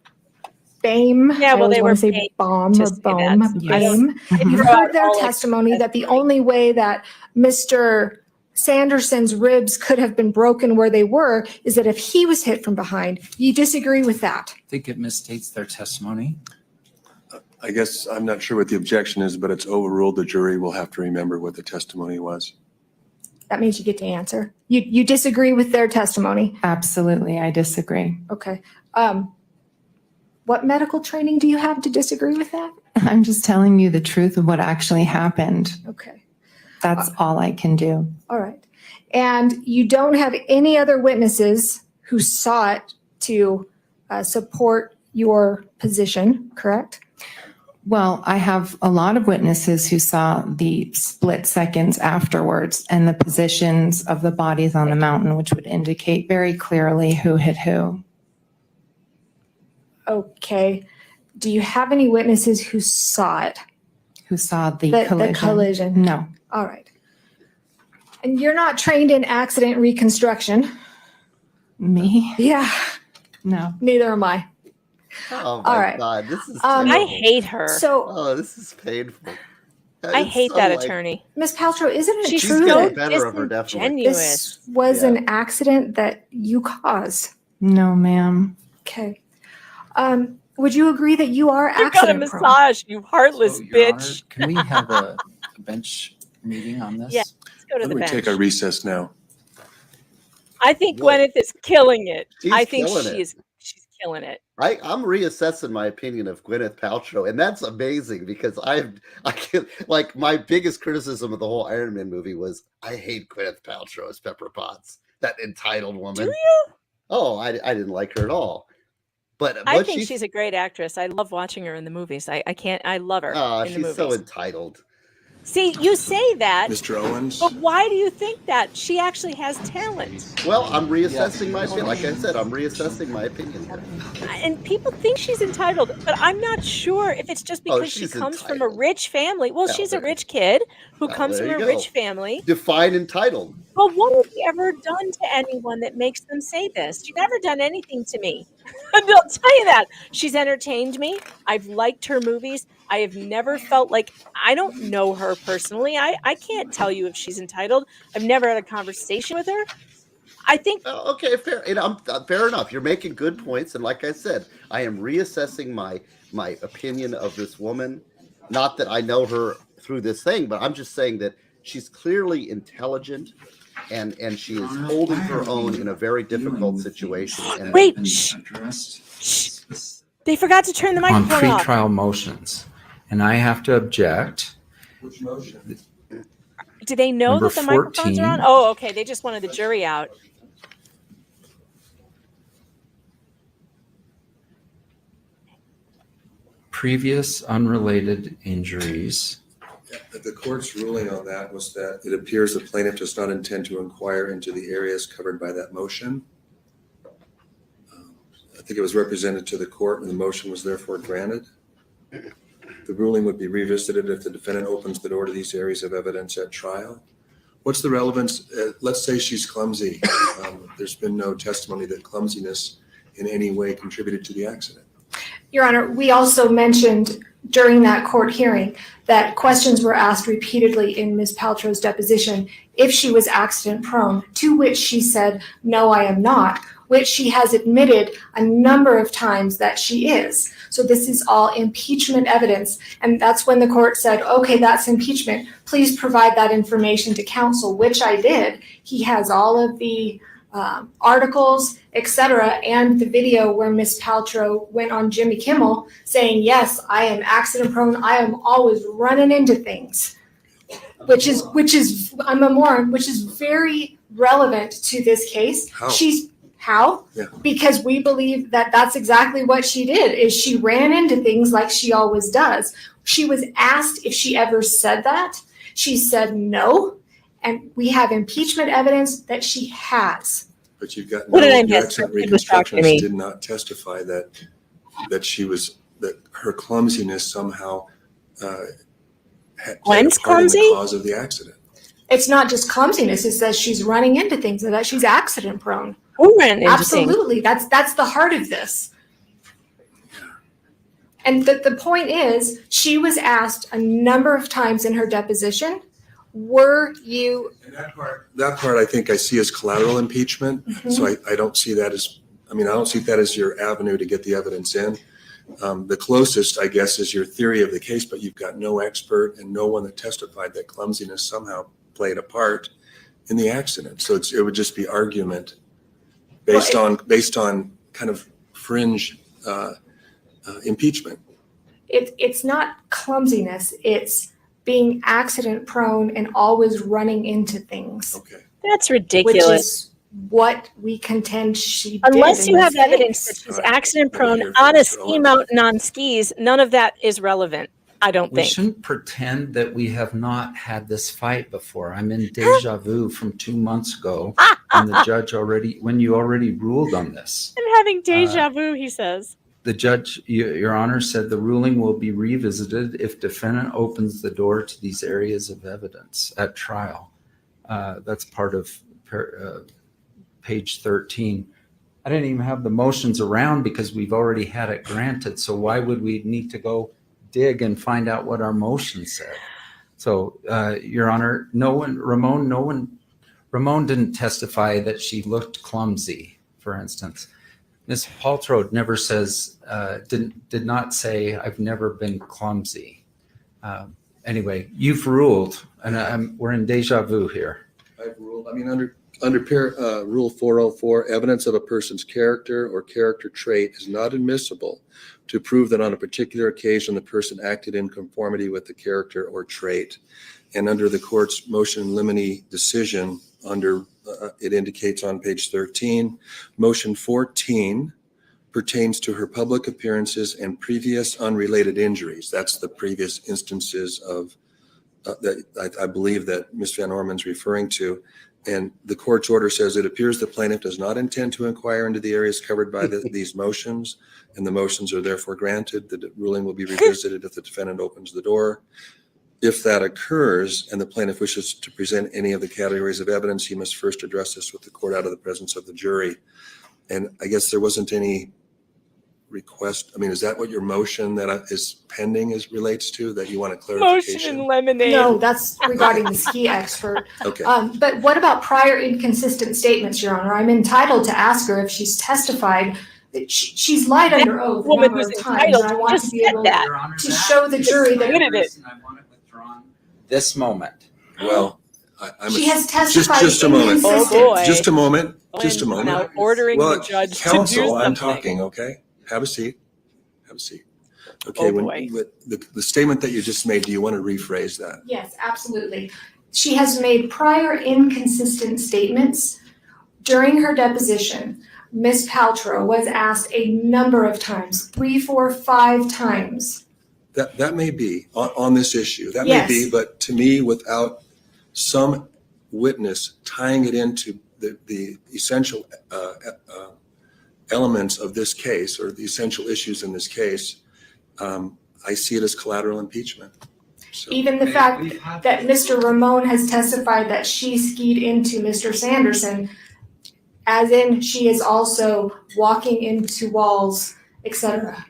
Speaker 17: Bame.
Speaker 2: Yeah, well,
Speaker 17: I always
Speaker 2: they
Speaker 17: wanna
Speaker 2: were
Speaker 17: say
Speaker 2: paid
Speaker 17: Baum
Speaker 2: to
Speaker 17: or
Speaker 2: say
Speaker 17: Bohm.
Speaker 2: that.
Speaker 17: Bame.
Speaker 19: Mhm.
Speaker 17: You heard their testimony that the only way that Mr. Sanderson's ribs could have been broken where they were is that if he was hit from behind. You disagree with that?
Speaker 20: I think it misstates their testimony.
Speaker 3: I guess I'm not sure what the objection is, but it's overruled. The jury will have to remember what the testimony was.
Speaker 17: That means you get to answer. You disagree with their testimony?
Speaker 19: Absolutely, I disagree.
Speaker 17: Okay. What medical training do you have to disagree with that?
Speaker 19: I'm just telling you the truth of what actually happened.
Speaker 17: Okay.
Speaker 19: That's all I can do.
Speaker 17: All right. And you don't have any other witnesses who sought to support your position, correct?
Speaker 19: Well, I have a lot of witnesses who saw the split seconds afterwards and the positions of the bodies on the mountain, which would indicate very clearly who hit who.
Speaker 17: Okay. Do you have any witnesses who saw it?
Speaker 19: Who saw the collision?
Speaker 17: The collision?
Speaker 19: No.
Speaker 17: All right. And you're not trained in accident reconstruction?
Speaker 19: Me?
Speaker 17: Yeah.
Speaker 19: No.
Speaker 17: Neither am I.
Speaker 14: Oh
Speaker 17: All
Speaker 14: my
Speaker 17: right.
Speaker 14: God, this is
Speaker 2: I
Speaker 14: terrible.
Speaker 2: hate her.
Speaker 17: So
Speaker 14: this is painful.
Speaker 2: I
Speaker 14: It's
Speaker 2: hate
Speaker 14: so,
Speaker 2: that
Speaker 14: like,
Speaker 2: attorney.
Speaker 17: Ms. Paltrow, isn't it
Speaker 2: She's
Speaker 17: true
Speaker 2: so
Speaker 17: that
Speaker 14: better of her, definitely.
Speaker 17: this was
Speaker 14: Yeah.
Speaker 17: an accident that you caused?
Speaker 19: No, ma'am.
Speaker 17: Okay. Would you agree that you are
Speaker 2: You got a
Speaker 17: accident prone?
Speaker 2: massage, you heartless
Speaker 20: Your
Speaker 2: bitch.
Speaker 20: Honor, can we have a bench meeting on this?
Speaker 2: Yeah, let's go to
Speaker 3: Why
Speaker 2: the
Speaker 3: don't we
Speaker 2: bench.
Speaker 3: take our recess now?
Speaker 2: I think
Speaker 14: What?
Speaker 2: Gwyneth is killing it.
Speaker 14: She's
Speaker 2: I think
Speaker 14: killing it.
Speaker 2: she's killing it.
Speaker 14: I'm reassessing my opinion of Gwyneth Paltrow, and that's amazing because I can't, like, my biggest criticism of the whole Iron Man movie was I hate Gwyneth Paltrow as Pepper Potts, that entitled woman.
Speaker 2: Do you?
Speaker 14: Oh, I didn't like her at all. But
Speaker 2: I think she's a great actress. I love watching her in the movies. I love her in the
Speaker 14: she's
Speaker 2: movies.
Speaker 14: so entitled.
Speaker 2: See, you say that,
Speaker 3: Mr. Owens?
Speaker 2: but why do you think that? She actually has talent.
Speaker 14: Well, I'm reassessing my opinion. Like I said, I'm reassessing my opinion here.
Speaker 2: And people think she's entitled, but I'm not sure if it's just because she
Speaker 14: she's
Speaker 2: comes from a rich family. Well, she's a rich kid who comes
Speaker 14: there
Speaker 2: from a
Speaker 14: you
Speaker 2: rich
Speaker 14: go.
Speaker 2: family.
Speaker 14: Define entitled.
Speaker 2: But what have you ever done to anyone that makes them say this? You've never done anything to me. I'll tell you that. She's entertained me. I've liked her movies. I have never felt like, I don't know her personally. I can't tell you if she's entitled. I've never had a conversation with her. I think.
Speaker 14: Okay, fair. And fair enough. You're making good points. And like I said, I am reassessing my opinion of this woman. Not that I know her through this thing, but I'm just saying that she's clearly intelligent. And she is holding her own in a very difficult situation. And
Speaker 2: Wait, shh. They forgot to turn the
Speaker 15: On
Speaker 2: microphone off.
Speaker 15: pretrial motions, and I have to object.
Speaker 3: Which motion?
Speaker 2: Do they know
Speaker 15: Number
Speaker 2: that the microphones are on?
Speaker 15: 14.
Speaker 2: Oh, okay. They just wanted the jury out.
Speaker 15: Previous unrelated injuries.
Speaker 3: The court's ruling on that was that it appears the plaintiff does not intend to inquire into the areas covered by that motion. I think it was represented to the court and the motion was therefore granted. The ruling would be revisited if the defendant opens the door to these areas of evidence at trial. What's the relevance? Let's say she's clumsy. There's been no testimony that clumsiness in any way contributed to the accident.
Speaker 17: Your Honor, we also mentioned during that court hearing that questions were asked repeatedly in Ms. Paltrow's deposition if she was accident prone, to which she said, no, I am not, which she has admitted a number of times that she is. So this is all impeachment evidence. And that's when the court said, okay, that's impeachment. Please provide that information to counsel, which I did. He has all of the articles, etc., and the video where Ms. Paltrow went on Jimmy Kimmel saying, yes, I am accident prone. I am always running into things, which is I'm a moron, which is very relevant to this case.
Speaker 3: How?
Speaker 17: Yeah. Because we believe that that's exactly what she did, is she ran into things like she always does. She was asked if she ever said that. She said no. And we have impeachment evidence that she has.
Speaker 3: But you've got
Speaker 2: What did I
Speaker 3: no
Speaker 2: miss?
Speaker 3: accident
Speaker 2: It was shocking to
Speaker 3: reconstructionist
Speaker 2: me.
Speaker 3: did not testify that her clumsiness somehow had played a
Speaker 2: Gwen's
Speaker 3: part in the
Speaker 2: clumsy?
Speaker 3: cause of the accident.
Speaker 17: It's not just clumsiness. It says she's running into things and that she's accident prone.
Speaker 2: Who ran into
Speaker 17: Absolutely. That's the heart of this. And the point is, she was asked a number of times in her deposition, were you...
Speaker 3: That part I think I see as collateral impeachment.
Speaker 17: Mhm.
Speaker 3: So I don't see that as, I don't see that as your avenue to get the evidence in. The closest, I guess, is your theory of the case, but you've got no expert and no one that testified that clumsiness somehow played a part in the accident. So it would just be argument based on kind of fringe impeachment.
Speaker 17: It's not clumsiness. It's being accident prone and always running into things.
Speaker 3: Okay.
Speaker 2: That's
Speaker 17: Which
Speaker 2: ridiculous.
Speaker 17: is what we contend she
Speaker 2: Unless
Speaker 17: did
Speaker 2: you
Speaker 17: in
Speaker 2: have
Speaker 17: this
Speaker 2: evidence
Speaker 17: case.
Speaker 2: that she's accident prone on a ski mountain on skis, none of that is relevant, I don't
Speaker 15: We
Speaker 2: think.
Speaker 15: shouldn't pretend that we have not had this fight before. I'm in deja vu from 2 months ago when you already ruled on this.
Speaker 2: I'm having deja vu, he says.
Speaker 15: The judge, Your Honor, said the ruling will be revisited if defendant opens the door to these areas of evidence at trial. That's part of page 13. I didn't even have the motions around because we've already had it granted. So why would we need to go dig and find out what our motion said? So, Your Honor, Ramon didn't testify that she looked clumsy, for instance. Ms. Paltrow never says, did not say, I've never been clumsy. Anyway, you've ruled, and we're in deja vu here.
Speaker 3: I've ruled, I mean, under Rule 404, evidence of a person's character or character trait is not admissible to prove that on a particular occasion the person acted in conformity with the character or trait. And under the court's motion in limine decision, it indicates on page 13, motion 14 pertains to her public appearances and previous unrelated injuries. That's the previous instances of that I believe that Ms. Van Orman's referring to. And the court's order says it appears the plaintiff does not intend to inquire into the areas covered by these motions, and the motions are therefore granted. The ruling will be revisited if the defendant opens the door. If that occurs and the plaintiff wishes to present any of the categories of evidence, he must first address this with the court out of the presence of the jury. And I guess there wasn't any request. I mean, is that what your motion that is pending relates to, that you want a clarification?
Speaker 2: Motion in lemonade.
Speaker 17: No, that's regarding the ski expert.
Speaker 3: Okay.
Speaker 17: But what about prior inconsistent statements, Your Honor? I'm entitled to ask her if she's testified that she's lied under oath a
Speaker 2: woman
Speaker 17: number
Speaker 2: who's
Speaker 17: of times. And I want
Speaker 2: just
Speaker 17: to be
Speaker 2: said
Speaker 17: able
Speaker 2: that.
Speaker 17: to show the jury that
Speaker 15: This moment.
Speaker 3: Well,
Speaker 17: she has testified.
Speaker 3: Just a moment.
Speaker 2: Oh, boy.
Speaker 3: Just a moment. Just a moment.
Speaker 2: Now ordering
Speaker 3: Well,
Speaker 2: the judge
Speaker 3: counsel,
Speaker 2: to do something.
Speaker 3: I'm talking, okay? Have a seat. Have a seat. Okay,
Speaker 2: Oh,
Speaker 3: the statement that you just made, do you want to rephrase that?
Speaker 17: Yes, absolutely. She has made prior inconsistent statements. During her deposition, Ms. Paltrow was asked a number of times, 3, 4, 5 times.
Speaker 3: That may be on this issue. That
Speaker 17: Yes.
Speaker 3: may be, but to me, without some witness tying it into the essential elements of this case, or the essential issues in this case, I see it as collateral impeachment. So,
Speaker 17: Even the fact that Mr. Ramon has testified that she skied into Mr. Sanderson, as in she is also walking into walls, etc.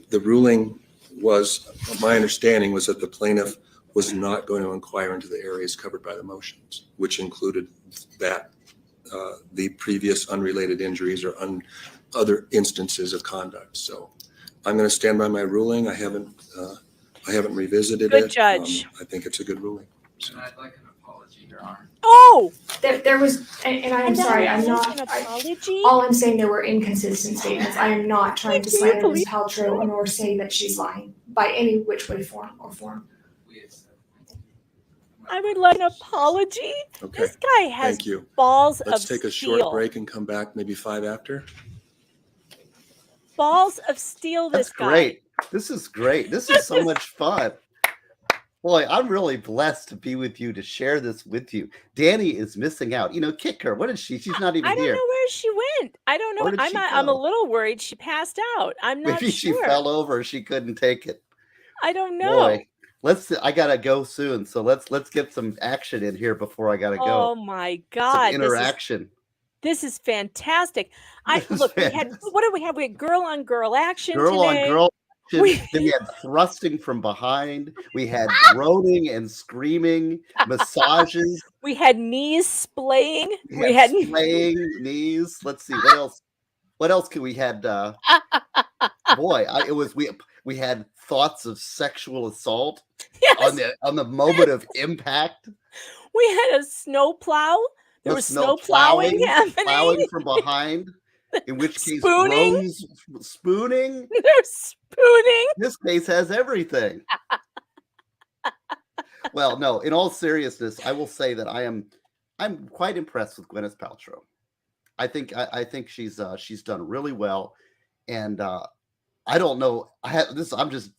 Speaker 3: the ruling was, my understanding was that the plaintiff was not going to inquire into the areas covered by the motions, which included that the previous unrelated injuries or other instances of conduct. So I'm going to stand by my ruling. I haven't revisited it.
Speaker 2: Good judge.
Speaker 3: I think it's a good ruling. So.
Speaker 15: I'd like an apology, Your Honor.
Speaker 2: Oh!
Speaker 17: There was, and I'm sorry, I'm not, all I'm saying, there were inconsistent statements. I am not trying to slander Ms. Paltrow nor say that she's lying by any which way, form.
Speaker 2: I would like an apology.
Speaker 3: Okay.
Speaker 2: This guy has
Speaker 3: Thank you.
Speaker 2: balls of
Speaker 3: Let's take a
Speaker 2: steel.
Speaker 3: short break and come back maybe 5 after.
Speaker 2: Balls of steel, this
Speaker 14: That's
Speaker 2: guy.
Speaker 14: great. This is great. This is so much fun. Boy, I'm really blessed to be with you, to share this with you. Danny is missing out. Kick her. What is she? She's not even
Speaker 2: I don't
Speaker 14: here.
Speaker 2: know where she went. I don't know.
Speaker 14: Where did she
Speaker 2: I'm a
Speaker 14: go?
Speaker 2: little worried she passed out. I'm not
Speaker 14: Maybe
Speaker 2: sure.
Speaker 14: she fell over. She couldn't take it.
Speaker 2: I don't know.
Speaker 14: Boy, I gotta go soon. So let's get some action in here before I gotta go.
Speaker 2: Oh my God.
Speaker 14: Some interaction.
Speaker 2: This is fantastic. Look, what did we have? We had girl on girl action
Speaker 14: Girl
Speaker 2: today.
Speaker 14: on girl. Then we had thrusting from behind. We had groaning and screaming, massages.
Speaker 2: We had knees splaying.
Speaker 14: We had splaying knees. Let's see what else. What else could we had? Boy, we had thoughts of sexual assault.
Speaker 2: Yes.
Speaker 14: on the moment of impact.
Speaker 2: We had a snow plow. There
Speaker 14: The
Speaker 2: was snow plowing happening.
Speaker 14: plowing from behind. In which case,
Speaker 2: Spooning.
Speaker 14: Rose spooning.
Speaker 2: There's spooning.
Speaker 14: This case has everything. Well, no. In all seriousness, I will say that I'm quite impressed with Gwyneth Paltrow. I think she's done really well, and I don't know. I'm just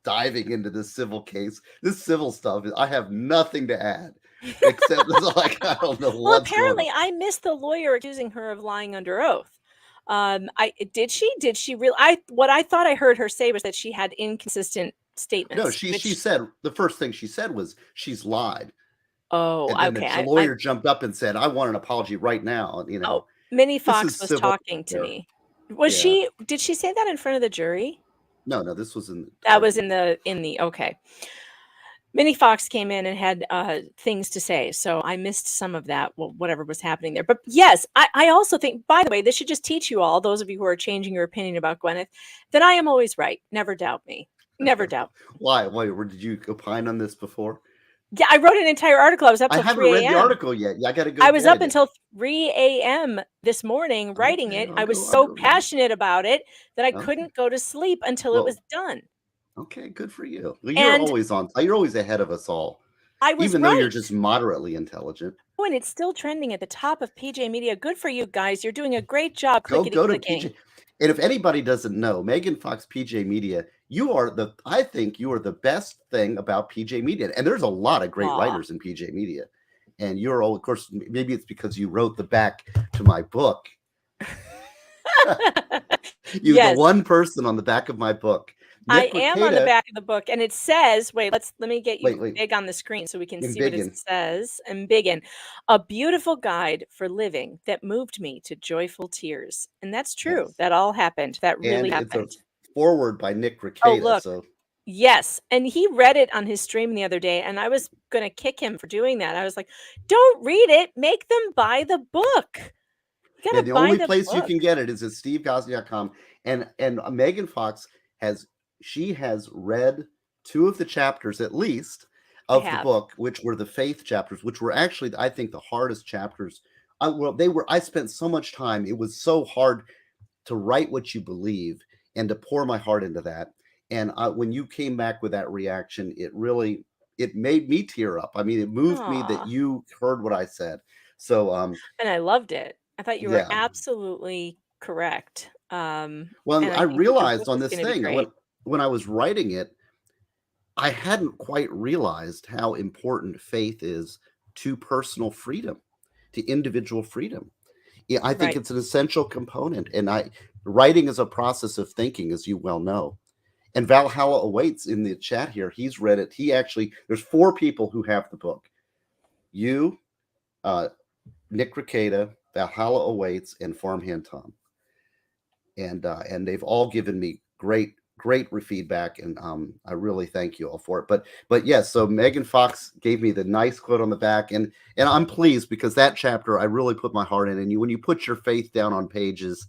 Speaker 14: diving into this civil case. This civil stuff. I have nothing to add except it's like I don't know
Speaker 2: Well,
Speaker 14: what's
Speaker 2: apparently,
Speaker 14: going on.
Speaker 2: I missed the lawyer accusing her of lying under oath. Did she really? What I thought I heard her say was that she had inconsistent statements.
Speaker 14: No, she said the first thing she said was she's lied.
Speaker 2: Oh,
Speaker 14: And then
Speaker 2: okay.
Speaker 14: the lawyer jumped up and said, "I want an apology right now." You know,
Speaker 2: Minnie
Speaker 14: this
Speaker 2: Fox
Speaker 14: is
Speaker 2: was
Speaker 14: civil
Speaker 2: talking to
Speaker 14: here.
Speaker 2: me. Was
Speaker 14: Yeah.
Speaker 2: did she say that in front of the jury?
Speaker 14: No, this was in.
Speaker 2: That was in the okay. Minnie Fox came in and had things to say, so I missed some of that. Well, whatever was happening there, but yes, I also think. By the way, this should just teach you all, those of you who are changing your opinion about Gwyneth, that I am always right. Never doubt me. Never doubt.
Speaker 14: Why? Did you opine on this before?
Speaker 2: Yeah, I wrote an entire article. I was up
Speaker 14: I
Speaker 2: till
Speaker 14: haven't
Speaker 2: 3
Speaker 14: read the
Speaker 2: a.m.
Speaker 14: article yet. I got to go.
Speaker 2: I was up
Speaker 14: get it.
Speaker 2: until 3 a.m. this morning writing it. I was so passionate about it that I couldn't go to sleep until it was done.
Speaker 14: Okay, good for you. Well, you're always on. You're always ahead of us all.
Speaker 2: I was
Speaker 14: even though you're
Speaker 2: right.
Speaker 14: just moderately intelligent.
Speaker 2: Oh, and it's still trending at the top of PJ Media. Good for you guys. You're doing a great job.
Speaker 14: Go to
Speaker 2: Clickety-clicking.
Speaker 14: PJ. And if anybody doesn't know, Megan Fox, PJ Media, I think you are the best thing about PJ Media. And there's a lot of great writers in PJ Media. And you're all, of course, maybe it's because you wrote the back to my book. You're the one person on the back of my book.
Speaker 2: I am on the back of the book, and it says, wait, let me get you big on the screen so we can see what it says. And biggin, a beautiful guide for living that moved me to joyful tears. And that's true. Yes. That all happened. That really happened.
Speaker 14: It's a foreword by Nick Recollections.
Speaker 2: Oh, look. So. Yes. And he read it on his stream the other day, and I was going to kick him for doing that. I was like, don't read it. Make them buy the book.
Speaker 14: Yeah, the only place you can get it is at stevegosney.com. And Megan Fox has read 2 of the chapters at least of the book, which were the faith chapters, which were actually, I think, the hardest chapters. I spent so much time. It was so hard to write what you believe and to pour my heart into that. And when you came back with that reaction, it made me tear up. I mean, it moved me that you heard what I said. So,
Speaker 2: and I loved it. I thought you were absolutely correct.
Speaker 14: Well, I realized on this thing when I was writing it, I hadn't quite realized how important faith is to personal freedom, to individual freedom. Yeah, I think it's an essential component. And writing is a process of thinking, as you well know. And Valhalla Awaits in the chat here. He's read it. There's 4 people who have the book. You, Nick Recollections, Valhalla Awaits, and Farmhand Tom. And they've all given me great feedback, and I really thank you all for it. But yes, so Megan Fox gave me the nice quote on the back, and I'm pleased because that chapter I really put my heart in. And when you put your faith down on pages,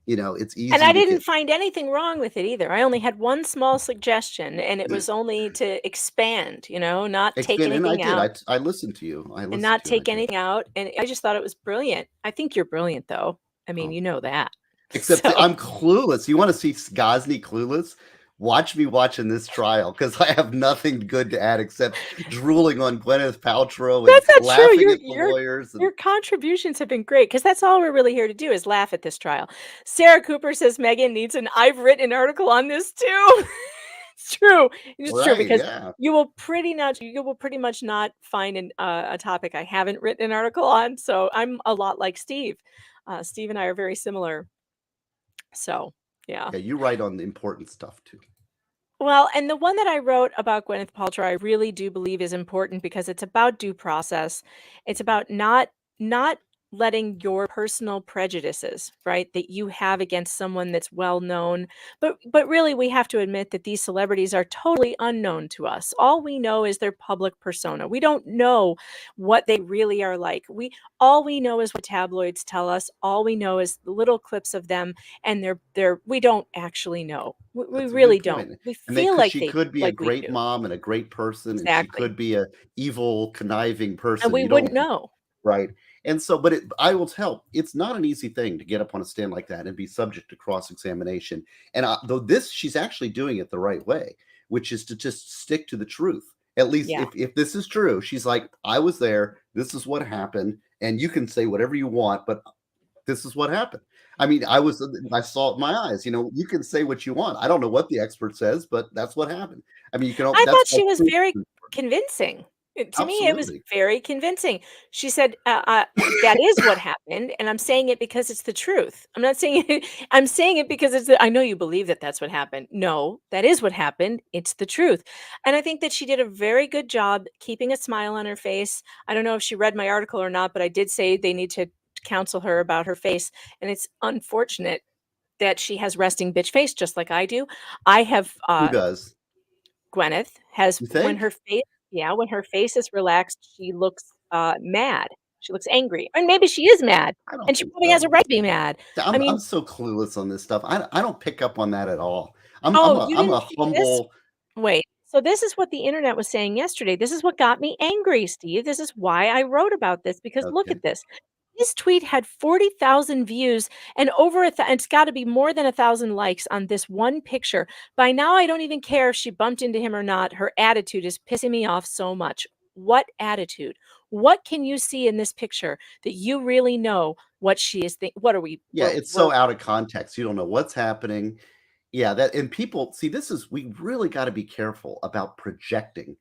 Speaker 14: it's easy.
Speaker 2: And I didn't find anything wrong with it either. I only had one small suggestion, and it was only to expand, not take anything out.
Speaker 14: I listened to you.
Speaker 2: And not take anything out. And I just thought it was brilliant. I think you're brilliant, though. I mean, you know that.
Speaker 14: Except I'm clueless. You want to see Gosney clueless? Watch me watching this trial because I have nothing good to add except drooling on Gwyneth Paltrow and laughing at the lawyers.
Speaker 2: Your contributions have been great because that's all we're really here to do is laugh at this trial. Sarah Cooper says Megan needs I've written an article on this too. It's true. It's true because you will pretty much not find a topic I haven't written an article on. So I'm a lot like Steve. Steve and I are very similar. So, yeah.
Speaker 14: Yeah, you write on the important stuff too.
Speaker 2: Well, and the one that I wrote about Gwyneth Paltrow, I really do believe is important because it's about due process. It's about not letting your personal prejudices, right, that you have against someone that's well known. But really, we have to admit that these celebrities are totally unknown to us. All we know is their public persona. We don't know what they really are like. All we know is what tabloids tell us. All we know is the little clips of them, and we don't actually know. We
Speaker 14: That's a
Speaker 2: really
Speaker 14: good point.
Speaker 2: don't. We
Speaker 14: And
Speaker 2: feel like
Speaker 14: she
Speaker 2: they
Speaker 14: could be a
Speaker 2: like we
Speaker 14: great
Speaker 2: do.
Speaker 14: mom and a great person, and she
Speaker 2: Exactly.
Speaker 14: could be a evil, conniving person.
Speaker 2: And we
Speaker 14: You
Speaker 2: wouldn't
Speaker 14: don't
Speaker 2: know.
Speaker 14: right. And so, but I will tell, it's not an easy thing to get up on a stand like that and be subject to cross-examination. And though she's actually doing it the right way, which is to just stick to the truth. At least
Speaker 2: Yeah.
Speaker 14: if this is true, she's like, I was there, this is what happened, and you can say whatever you want, but this is what happened. I mean, I saw it in my eyes. You know, you can say what you want. I don't know what the expert says, but that's what happened. I mean, you can.
Speaker 2: I
Speaker 14: That's
Speaker 2: thought she
Speaker 14: called
Speaker 2: was
Speaker 14: proof.
Speaker 2: very convincing. To me, it was
Speaker 14: Absolutely.
Speaker 2: very convincing. She said, that is what happened, and I'm saying it because it's the truth. I'm not saying it, I'm saying it because I know you believe that that's what happened. No, that is what happened. It's the truth. And I think that she did a very good job keeping a smile on her face. I don't know if she read my article or not, but I did say they need to counsel her about her face. And it's unfortunate that she has resting bitch face, just like I do. I have,
Speaker 14: Who does?
Speaker 2: Gwyneth has,
Speaker 14: You
Speaker 2: when
Speaker 14: think?
Speaker 2: her face, yeah, when her face is relaxed, she looks mad. She looks angry. And maybe she is mad.
Speaker 14: I don't
Speaker 2: And she
Speaker 14: think
Speaker 2: probably has a
Speaker 14: so.
Speaker 2: right to be mad. I
Speaker 14: I'm
Speaker 2: mean,
Speaker 14: so clueless on this stuff. I don't pick up on that at all. I'm
Speaker 2: you
Speaker 14: I'm
Speaker 2: didn't
Speaker 14: a
Speaker 2: see this?
Speaker 14: humble.
Speaker 2: Wait. So this is what the internet was saying yesterday. This is what got me angry, Steve. This is why I wrote about this, because look
Speaker 14: Okay.
Speaker 2: at this. This tweet had 40,000 views and it's got to be more than 1,000 likes on this one picture. By now, I don't even care if she bumped into him or not. Her attitude is pissing me off so much. What attitude? What can you see in this picture that you really know what she is thinking? What are we?
Speaker 14: Yeah, it's so out of context. You don't know what's happening. Yeah, that and people see we really got to be careful about projecting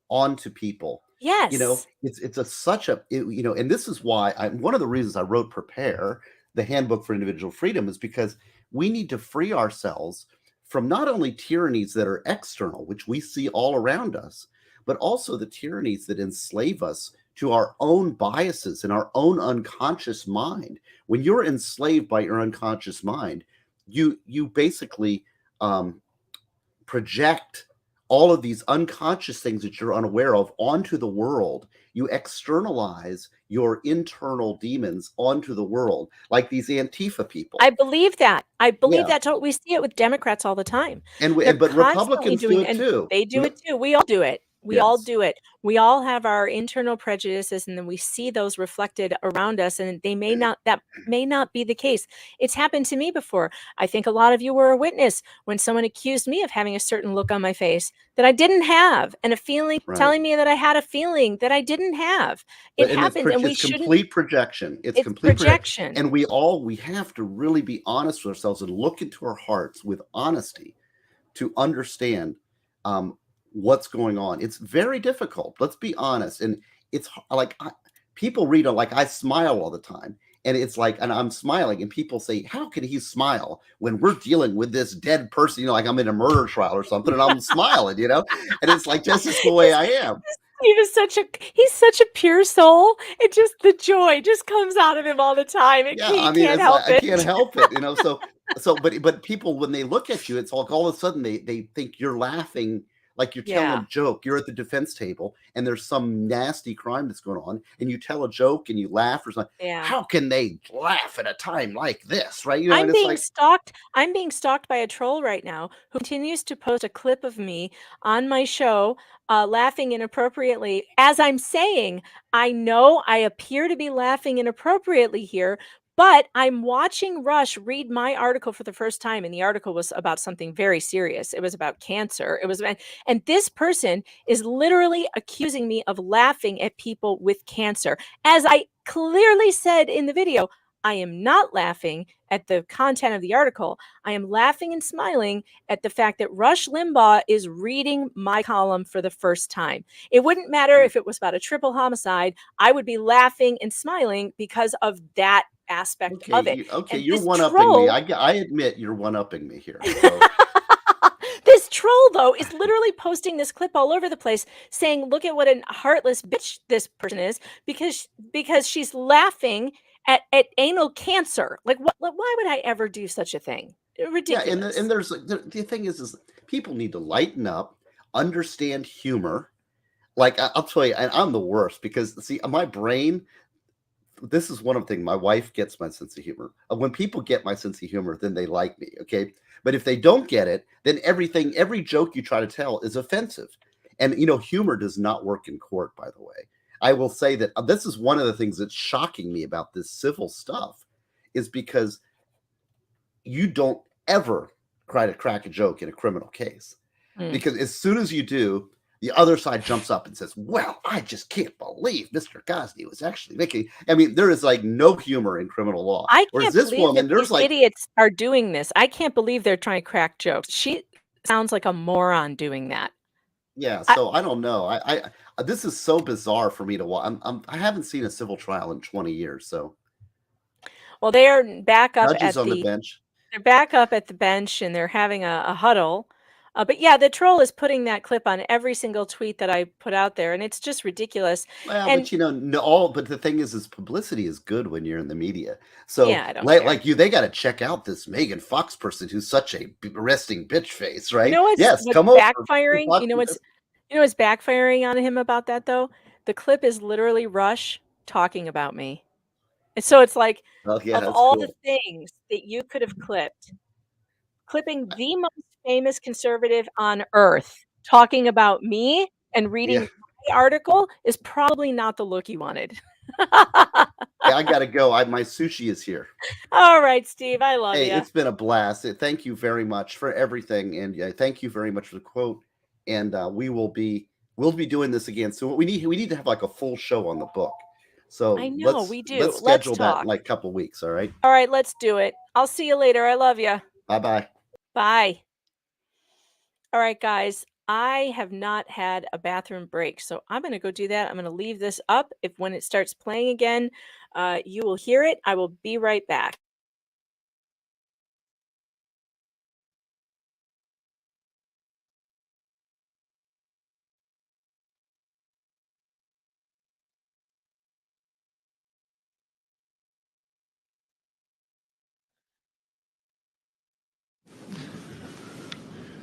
Speaker 14: onto people. You know,
Speaker 2: Yes.
Speaker 14: it's and this is why one of the reasons I wrote Prepare, the Handbook for Individual Freedom, is because we need to free ourselves from not only tyrannies that are external, which we see all around us, but also the tyrannies that enslave us to our own biases and our own unconscious mind. When you're enslaved by your unconscious mind, you basically project all of these unconscious things that you're unaware of onto the world. You externalize your internal demons onto the world, like these Antifa people.
Speaker 2: I believe that. I believe
Speaker 14: Yeah.
Speaker 2: that. We see it with Democrats all the time.
Speaker 14: And
Speaker 2: They're
Speaker 14: but
Speaker 2: constantly
Speaker 14: Republicans do it
Speaker 2: and
Speaker 14: too.
Speaker 2: they do it too. We all do it. We all
Speaker 14: Yes.
Speaker 2: do it. We all have our internal prejudices, and then we see those reflected around us, and that may not be the case. It's happened to me before. I think a lot of you were a witness when someone accused me of having a certain look on my face that I didn't have, and a feeling
Speaker 14: Right.
Speaker 2: telling me that I had a feeling that I didn't have. It
Speaker 14: And
Speaker 2: happens, and we
Speaker 14: it's
Speaker 2: shouldn't.
Speaker 14: complete projection. It's complete projection. And we have to really be honest with ourselves and look into our hearts with honesty to understand what's going on. It's very difficult. Let's be honest. And it's like people read it like I smile all the time. And it's like, and I'm smiling, and people say, how can he smile when we're dealing with this dead person? You know, like I'm in a murder trial or something, and I'm smiling, you know? And it's like, this is the way I am.
Speaker 2: He's such a pure soul. It just, the joy just comes out of him all the time.
Speaker 14: Yeah, I mean,
Speaker 2: Can't help it.
Speaker 14: I can't help it, you know? But people, when they look at you, it's like all of a sudden they think you're laughing, like you're telling a joke. You're at the defense table and there's some nasty crime that's going on, and you tell a joke and you laugh or something.
Speaker 2: Yeah.
Speaker 14: How can they laugh at a time like this, right? You know,
Speaker 2: I'm
Speaker 14: and it's
Speaker 2: being
Speaker 14: like,
Speaker 2: stalked. I'm being stalked by a troll right now who continues to post a clip of me on my show, laughing inappropriately. As I'm saying, I know I appear to be laughing inappropriately here, but I'm watching Rush read my article for the first time, and the article was about something very serious. It was about cancer. And this person is literally accusing me of laughing at people with cancer. As I clearly said in the video, I am not laughing at the content of the article. I am laughing and smiling at the fact that Rush Limbaugh is reading my column for the first time. It wouldn't matter if it was about a triple homicide. I would be laughing and smiling because of that aspect of it.
Speaker 14: you're one-upping me. I admit you're one-upping me here. So.
Speaker 2: This troll, though, is literally posting this clip all over the place saying, look at what a heartless bitch this person is, because she's laughing at anal cancer. Like, why would I ever do such a thing? Ridiculous.
Speaker 14: Yeah, and there's the thing is people need to lighten up, understand humor. Like I'll tell you, and I'm the worst because see, my brain. This is one of the things. My wife gets my sense of humor. When people get my sense of humor, then they like me. Okay, but if they don't get it, then every joke you try to tell is offensive. And humor does not work in court. By the way, I will say that this is one of the things that's shocking me about this civil stuff, is because you don't ever try to crack a joke in a criminal case, because as soon as you do, the other side jumps up and says, well, I just can't believe Mr. Gosney was actually making. I mean, there is like no humor in criminal law.
Speaker 2: I
Speaker 14: Whereas
Speaker 2: can't
Speaker 14: this
Speaker 2: believe
Speaker 14: woman,
Speaker 2: that
Speaker 14: there's
Speaker 2: these
Speaker 14: like
Speaker 2: idiots are doing this. I can't believe they're trying to crack jokes. She sounds like a moron doing that.
Speaker 14: Yeah, so I don't know. I this is so bizarre for me to watch. I haven't seen a civil trial in 20 years. So
Speaker 2: Well, they are back up
Speaker 14: judges
Speaker 2: at
Speaker 14: on the bench.
Speaker 2: They're back up at the bench and they're having a huddle. But yeah, the troll is putting that clip on every single tweet that I put out there, and it's just ridiculous.
Speaker 14: Well,
Speaker 2: And
Speaker 14: but but the thing is publicity is good when you're in the media. So
Speaker 2: yeah, I don't care.
Speaker 14: like they got to check out this Megan Fox person who's such a resting bitch face, right?
Speaker 2: You know what's
Speaker 14: Come over.
Speaker 2: backfiring? You know what's backfiring on him about that though? The clip is literally Rush talking about me. And so it's like,
Speaker 14: Oh, yeah,
Speaker 2: of
Speaker 14: that's
Speaker 2: all
Speaker 14: cool.
Speaker 2: the things that you could have clipping the most famous conservative on earth talking about me and reading
Speaker 14: Yeah.
Speaker 2: my article is probably not the look you wanted.
Speaker 14: Yeah, I gotta go. My sushi is here.
Speaker 2: All right, Steve, I love
Speaker 14: Hey,
Speaker 2: you.
Speaker 14: it's been a blast. Thank you very much for everything, and thank you very much for the quote. And we'll be doing this again soon. We need to have like a full show on the book. So
Speaker 2: I know,
Speaker 14: let's
Speaker 2: we do.
Speaker 14: let's
Speaker 2: Let's
Speaker 14: schedule that
Speaker 2: talk.
Speaker 14: in like a couple weeks. All right.
Speaker 2: All right, let's do it. I'll see you later. I love you.
Speaker 14: Bye.
Speaker 2: Bye. All right, guys. I have not had a bathroom break, so I'm going to go do that. I'm going to leave this up. If when it starts playing again, you will hear it. I will be right back.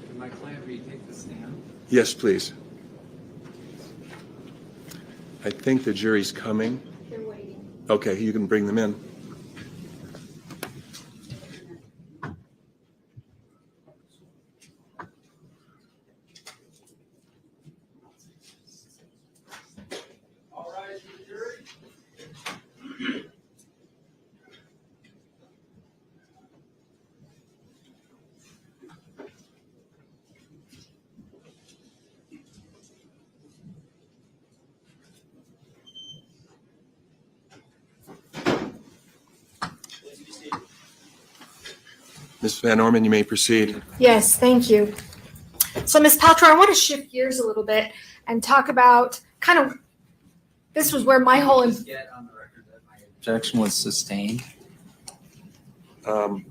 Speaker 15: Can my client retake the stand?
Speaker 3: Yes, please. I think the jury's coming.
Speaker 17: They're waiting.
Speaker 3: Okay, you can bring them in. Ms. Van Orman, you may proceed.
Speaker 17: Yes, thank you. So, Ms. Paltrow, I want to shift gears a little bit and talk about this was where my whole
Speaker 20: Objection was sustained.
Speaker 3: I'm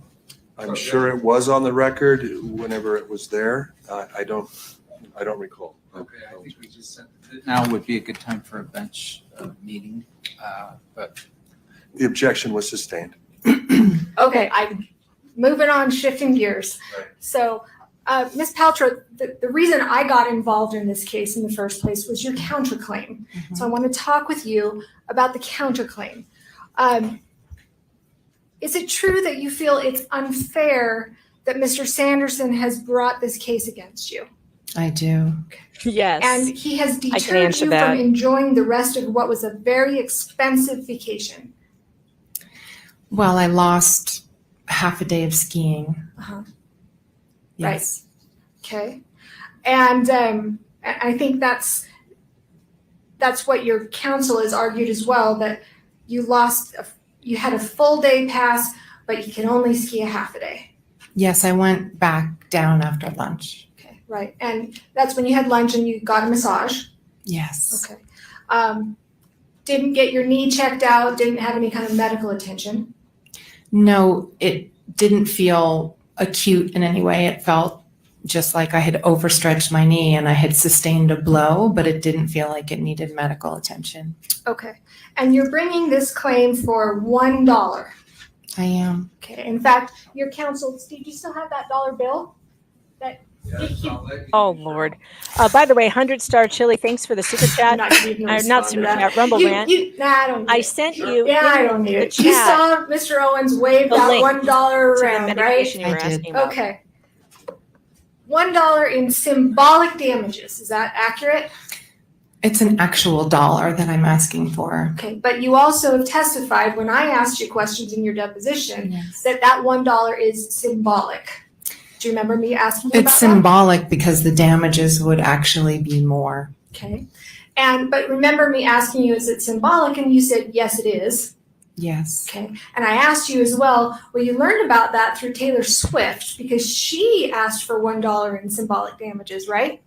Speaker 3: sure it was on the record whenever it was there. I don't recall.
Speaker 20: Okay, I think we just said that now would be a good time for a bench meeting, but
Speaker 3: The objection was sustained.
Speaker 17: Okay, I'm moving on, shifting gears.
Speaker 3: Right.
Speaker 17: So, Ms. Paltrow, the reason I got involved in this case in the first place was your counterclaim. So I want to talk with you about the counterclaim. Is it true that you feel it's unfair that Mr. Sanderson has brought this case against you?
Speaker 19: I do.
Speaker 2: Yes.
Speaker 17: And he has
Speaker 2: I can
Speaker 17: deterred
Speaker 2: answer
Speaker 17: you
Speaker 2: that.
Speaker 17: from enjoying the rest of what was a very expensive vacation?
Speaker 19: Well, I lost half a day of skiing.
Speaker 17: Uh-huh.
Speaker 19: Yes.
Speaker 17: Okay. And I think that's what your counsel has argued as well, that you you had a full day pass, but you can only ski a half a day.
Speaker 19: Yes, I went back down after lunch.
Speaker 17: Okay, right. And that's when you had lunch and you got a massage.
Speaker 19: Yes.
Speaker 17: Okay. Didn't get your knee checked out, didn't have any kind of medical attention.
Speaker 19: No, it didn't feel acute in any way. It felt just like I had overstretched my knee and I had sustained a blow, but it didn't feel like it needed medical attention.
Speaker 17: Okay. And you're bringing this claim for $1.
Speaker 19: I am.
Speaker 17: Okay. In fact, your counsel, Steve, do you still have that dollar bill? That
Speaker 2: Oh Lord! By the way, 100-star chili. Thanks for the super chat.
Speaker 17: not
Speaker 2: Super chat. Rumble rant.
Speaker 17: I don't need
Speaker 2: I
Speaker 17: it.
Speaker 2: sent you.
Speaker 17: Yeah, I don't need it. You saw Mr. Owens wave
Speaker 2: The
Speaker 17: that
Speaker 2: link
Speaker 17: $1
Speaker 2: to the
Speaker 17: around, right?
Speaker 2: medication you were asking about.
Speaker 17: Okay. $1 in symbolic damages. Is that accurate?
Speaker 19: It's an actual dollar that I'm asking for.
Speaker 17: Okay, but you also have testified when I asked you questions in your deposition that $1 is symbolic. Do you remember me asking you
Speaker 19: It's
Speaker 17: about
Speaker 19: symbolic because the damages would actually be more.
Speaker 17: that? Okay. But remember me asking you, is it symbolic? And you said, yes, it is.
Speaker 19: Yes.
Speaker 17: Okay. And I asked you as well, you learned about that through Taylor Swift because she asked for $1 in symbolic damages, right?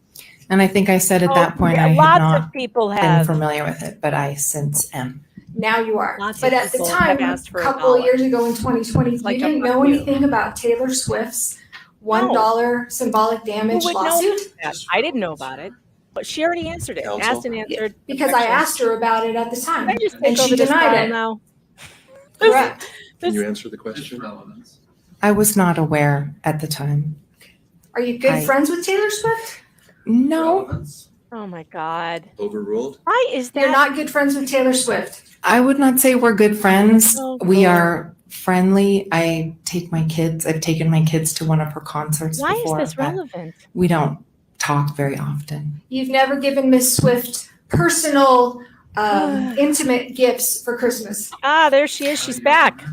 Speaker 19: And I think I said at that point I had
Speaker 2: lots
Speaker 19: not
Speaker 2: of people
Speaker 19: been
Speaker 2: have.
Speaker 19: familiar with it, but I since am.
Speaker 17: Now you are.
Speaker 2: Lots
Speaker 17: But
Speaker 2: of
Speaker 17: at the
Speaker 2: people
Speaker 17: time,
Speaker 2: have asked
Speaker 17: a
Speaker 2: for
Speaker 17: couple of
Speaker 2: $1.
Speaker 17: years ago in 2020,
Speaker 2: like
Speaker 17: you
Speaker 2: a
Speaker 17: didn't know
Speaker 2: fuck you.
Speaker 17: anything about Taylor Swift's $1 symbolic damage
Speaker 2: Who would know
Speaker 17: lawsuit?
Speaker 2: that? I didn't know about it, but she already answered it.
Speaker 3: Counsel?
Speaker 2: Asked and answered.
Speaker 17: Because I asked her about it at the time,
Speaker 2: I just
Speaker 17: and
Speaker 2: take
Speaker 17: she
Speaker 2: over this
Speaker 17: denied
Speaker 2: file
Speaker 17: it.
Speaker 2: now.
Speaker 17: Correct.
Speaker 3: Can you answer the question?
Speaker 19: I was not aware at the time.
Speaker 17: Are you good
Speaker 19: I-
Speaker 17: friends with Taylor Swift?
Speaker 19: No,
Speaker 2: Oh my God!
Speaker 3: Overruled?
Speaker 2: Why is that?
Speaker 17: You're not good friends with Taylor Swift.
Speaker 19: I would not say we're good friends.
Speaker 2: Oh,
Speaker 19: We
Speaker 2: Lord.
Speaker 19: are friendly. I've taken my kids to one of her concerts
Speaker 2: Why
Speaker 19: before.
Speaker 2: is this
Speaker 19: but
Speaker 2: relevant?
Speaker 19: We don't talk very often.
Speaker 17: You've never given Miss Swift personal, intimate gifts for Christmas.
Speaker 2: Ah, there she is. She's back.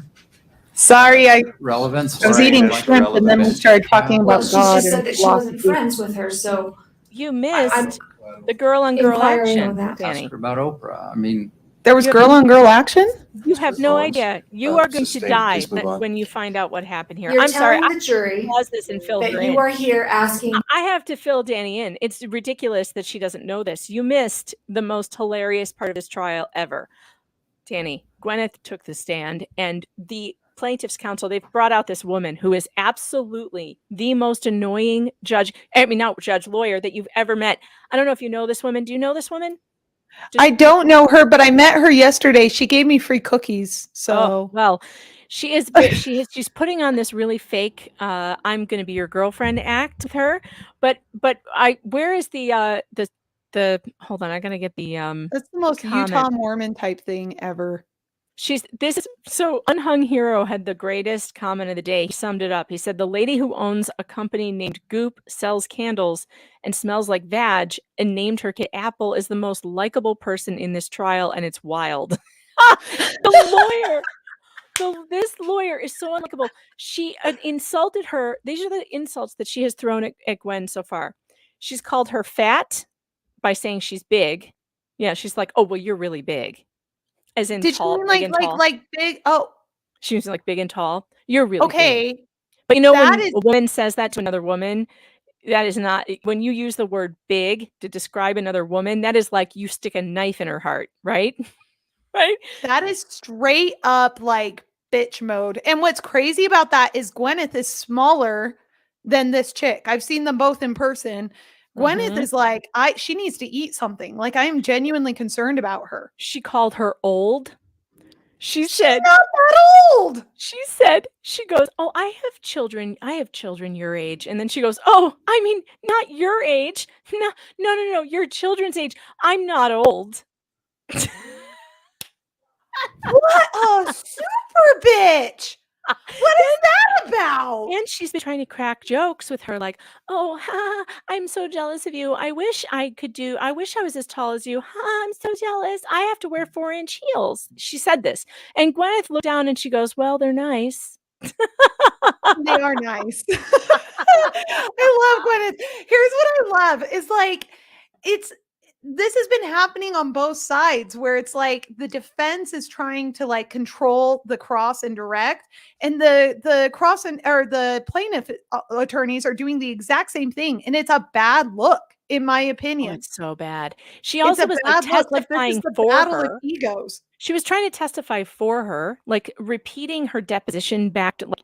Speaker 13: Sorry, I
Speaker 20: Relevance.
Speaker 13: was
Speaker 20: or
Speaker 13: eating
Speaker 20: like
Speaker 13: shrimp and then we
Speaker 20: relevance?
Speaker 13: started talking
Speaker 17: Well,
Speaker 13: about
Speaker 17: she
Speaker 13: God
Speaker 17: just said
Speaker 13: and
Speaker 17: that she wasn't
Speaker 13: philosophy.
Speaker 17: friends with her, so
Speaker 2: You missed
Speaker 17: I'm
Speaker 2: the girl on girl
Speaker 17: inquiring
Speaker 2: action,
Speaker 17: on that.
Speaker 2: Danny.
Speaker 20: Ask her about Oprah. I mean,
Speaker 13: There was
Speaker 2: You-
Speaker 13: girl on girl action?
Speaker 2: You have no idea. You are going to
Speaker 3: sustained.
Speaker 2: die
Speaker 3: Please move on.
Speaker 2: when you find out what happened here.
Speaker 17: You're
Speaker 2: I'm sorry.
Speaker 17: telling
Speaker 2: I
Speaker 17: the jury
Speaker 2: pause this and fill her
Speaker 17: that
Speaker 2: in.
Speaker 17: you are here asking.
Speaker 2: I have to fill Danny in. It's ridiculous that she doesn't know this. You missed the most hilarious part of this trial ever. Danny, Gwyneth took the stand, and the plaintiff's counsel, they've brought out this woman who is absolutely the most annoying lawyer that you've ever met. I don't know if you know this woman. Do you know this woman?
Speaker 13: I don't know her, but I met her yesterday. She gave me free cookies. So
Speaker 2: Oh, well, she is she's putting on this really fake I'm going to be your girlfriend act with her. But where is the hold on, I got to get the
Speaker 13: that's the most
Speaker 2: comment.
Speaker 13: Utah Mormon type thing ever.
Speaker 2: Unhung Hero had the greatest comment of the day. He summed it up. He said, the lady who owns a company named Goop, sells candles, and smells like vag, and named her kid Apple is the most likable person in this trial, and it's wild. The lawyer. This lawyer is so unlikable. She insulted her. These are the insults that she has thrown at Gwen so far. She's called her fat by saying she's big. Yeah, she's like, oh, well, you're really big. As in
Speaker 13: Did
Speaker 2: tall,
Speaker 13: you
Speaker 2: big
Speaker 13: mean
Speaker 2: and
Speaker 13: like
Speaker 2: tall.
Speaker 13: big? Oh,
Speaker 2: She was like big and tall. You're really big.
Speaker 13: okay.
Speaker 2: But you know
Speaker 13: That
Speaker 2: when
Speaker 13: is-
Speaker 2: a woman says that to another woman, that is not when you use the word big to describe another woman, that is like you stick a knife in her heart, right? Right?
Speaker 13: That is straight up like bitch mode. And what's crazy about that is Gwyneth is smaller than this chick. I've seen them both in person. Gwyneth
Speaker 2: Mhm.
Speaker 13: is like, she needs to eat something. Like, I am genuinely concerned about her.
Speaker 2: She called her old. She's not
Speaker 13: that old.
Speaker 2: She goes, oh, I have children your age. And then she goes, oh, I mean, not your age. No, your children's age. I'm not old.
Speaker 13: What a super bitch. What is that about?
Speaker 2: And she's been trying to crack jokes with her, like, oh, I'm so jealous of you. I wish I was as tall as you. I'm so jealous. I have to wear 4-inch heels. She said this. And Gwyneth looked down and she goes, well, they're nice.
Speaker 13: They are nice. I love Gwyneth. Here's what I love is like, this has been happening on both sides where it's like the defense is trying to like control the cross and direct, and the cross or the plaintiff attorneys are doing the exact same thing, and it's a bad look in my opinion.
Speaker 2: Oh, it's so bad. She also was like
Speaker 13: bad look. Like, this
Speaker 2: testifying
Speaker 13: is the
Speaker 2: for
Speaker 13: battle
Speaker 2: her.
Speaker 13: of egos.
Speaker 2: She was trying to testify for her, like repeating her deposition back to like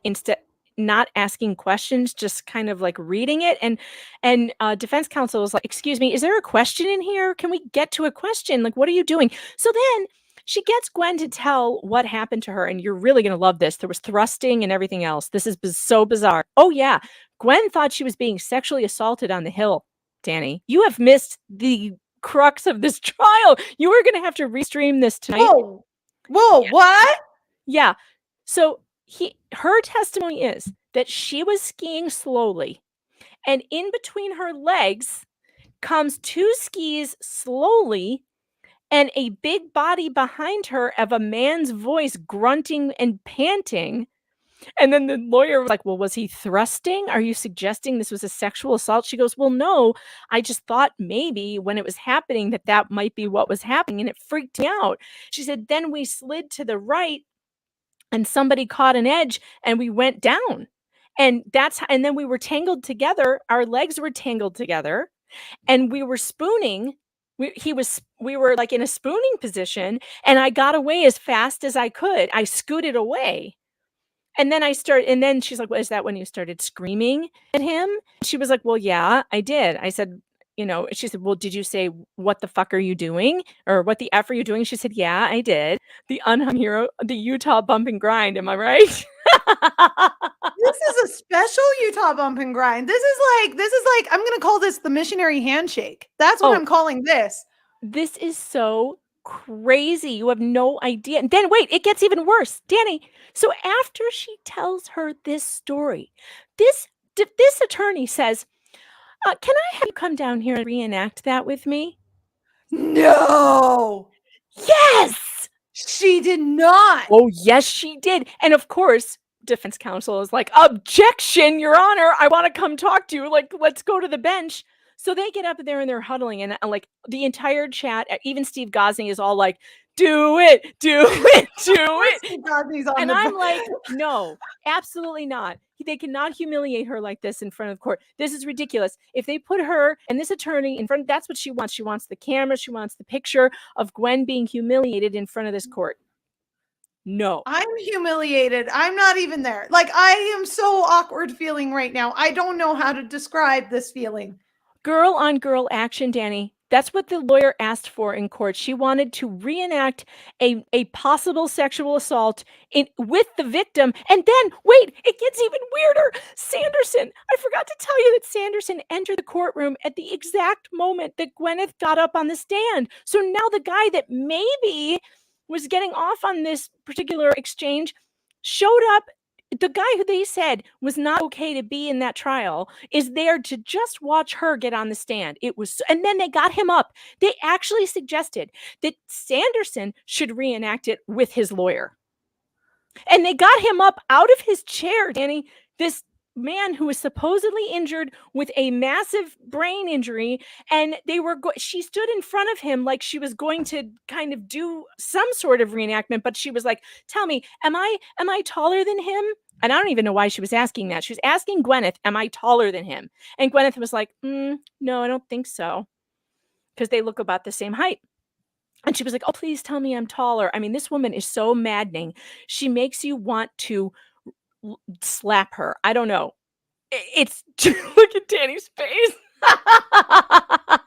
Speaker 2: not asking questions, just kind of like reading it. And defense counsel was like, excuse me, is there a question in here? Can we get to a question? Like, what are you doing? So then she gets Gwen to tell what happened to her. And you're really going to love this. There was thrusting and everything else. This is so bizarre. Oh, yeah. Gwen thought she was being sexually assaulted on the Hill, Danny. You have missed the crux of this trial. You are going to have to restream this tonight.
Speaker 13: Whoa,
Speaker 2: Yeah.
Speaker 13: what?
Speaker 2: Yeah. So her testimony is that she was skiing slowly, and in between her legs comes 2 skis slowly and a big body behind her of a man's voice grunting and panting. And then the lawyer was like, well, was he thrusting? Are you suggesting this was a sexual assault? She goes, well, no, I just thought maybe when it was happening that might be what was happening. And it freaked me out. She said, then we slid to the right and somebody caught an edge and we went down. And then we were tangled together. Our legs were tangled together and we were spooning. We were like in a spooning position, and I got away as fast as I could. I scooted away. And then she's like, well, is that when you started screaming at him? She was like, well, yeah, I did. I said, she said, well, did you say, what the fuck are you doing? Or what the F are you doing? She said, yeah, I did. The unhung hero, the Utah bump and grind. Am I right?
Speaker 13: This is a special Utah bump and grind. This is like, I'm going to call this the missionary handshake. That's what I'm calling this.
Speaker 2: This is so crazy. You have no idea. And then wait, it gets even worse. Danny, so after she tells her this story, this attorney says, can I have you come down here and reenact that with me?
Speaker 13: No.
Speaker 2: Yes.
Speaker 13: She did not.
Speaker 2: Oh, yes, she did. And of course, defense counsel is like, objection, Your Honor. I want to come talk to you. Like, let's go to the bench. So they get up there and they're huddling, and like the entire chat, even Steve Gosney is all like, do it.
Speaker 13: Steve Gosney's on
Speaker 2: and
Speaker 13: the
Speaker 2: I'm like, no, absolutely not. They cannot humiliate her like this in front of the court. This is ridiculous. If they put her and this attorney in front, that's what she wants. She wants the camera. She wants the picture of Gwen being humiliated in front of this court. No.
Speaker 13: I'm humiliated. I'm not even there. Like, I am so awkward feeling right now. I don't know how to describe this feeling.
Speaker 2: Girl on girl action, Danny. That's what the lawyer asked for in court. She wanted to reenact a possible sexual assault with the victim. And then, wait, it gets even weirder. Sanderson, I forgot to tell you that Sanderson entered the courtroom at the exact moment that Gwyneth got up on the stand. So now the guy that maybe was getting off on this particular exchange showed up. The guy who they said was not okay to be in that trial is there to just watch her get on the stand. And then they got him up. They actually suggested that Sanderson should reenact it with his lawyer. And they got him up out of his chair, Danny. This man who was supposedly injured with a massive brain injury, and she stood in front of him like she was going to kind of do some sort of reenactment, but she was like, tell me, am I taller than him? And I don't even know why she was asking that. She was asking Gwyneth, am I taller than him? And Gwyneth was like, no, I don't think so, because they look about the same height. And she was like, oh, please tell me I'm taller. I mean, this woman is so maddening. She makes you want to slap her. I don't know. It's look at Danny's face. I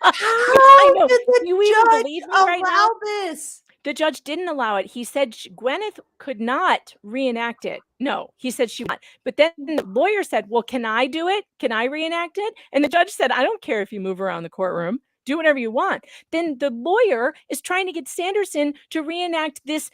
Speaker 2: know.
Speaker 13: Did the
Speaker 2: You even
Speaker 13: judge
Speaker 2: believe me right now?
Speaker 13: allow this?
Speaker 2: The judge didn't allow it. He said Gwyneth could not reenact it. No, he said she would. But then the lawyer said, well, can I do it? Can I reenact it? And the judge said, I don't care if you move around the courtroom. Do whatever you want. Then the lawyer is trying to get Sanderson to reenact this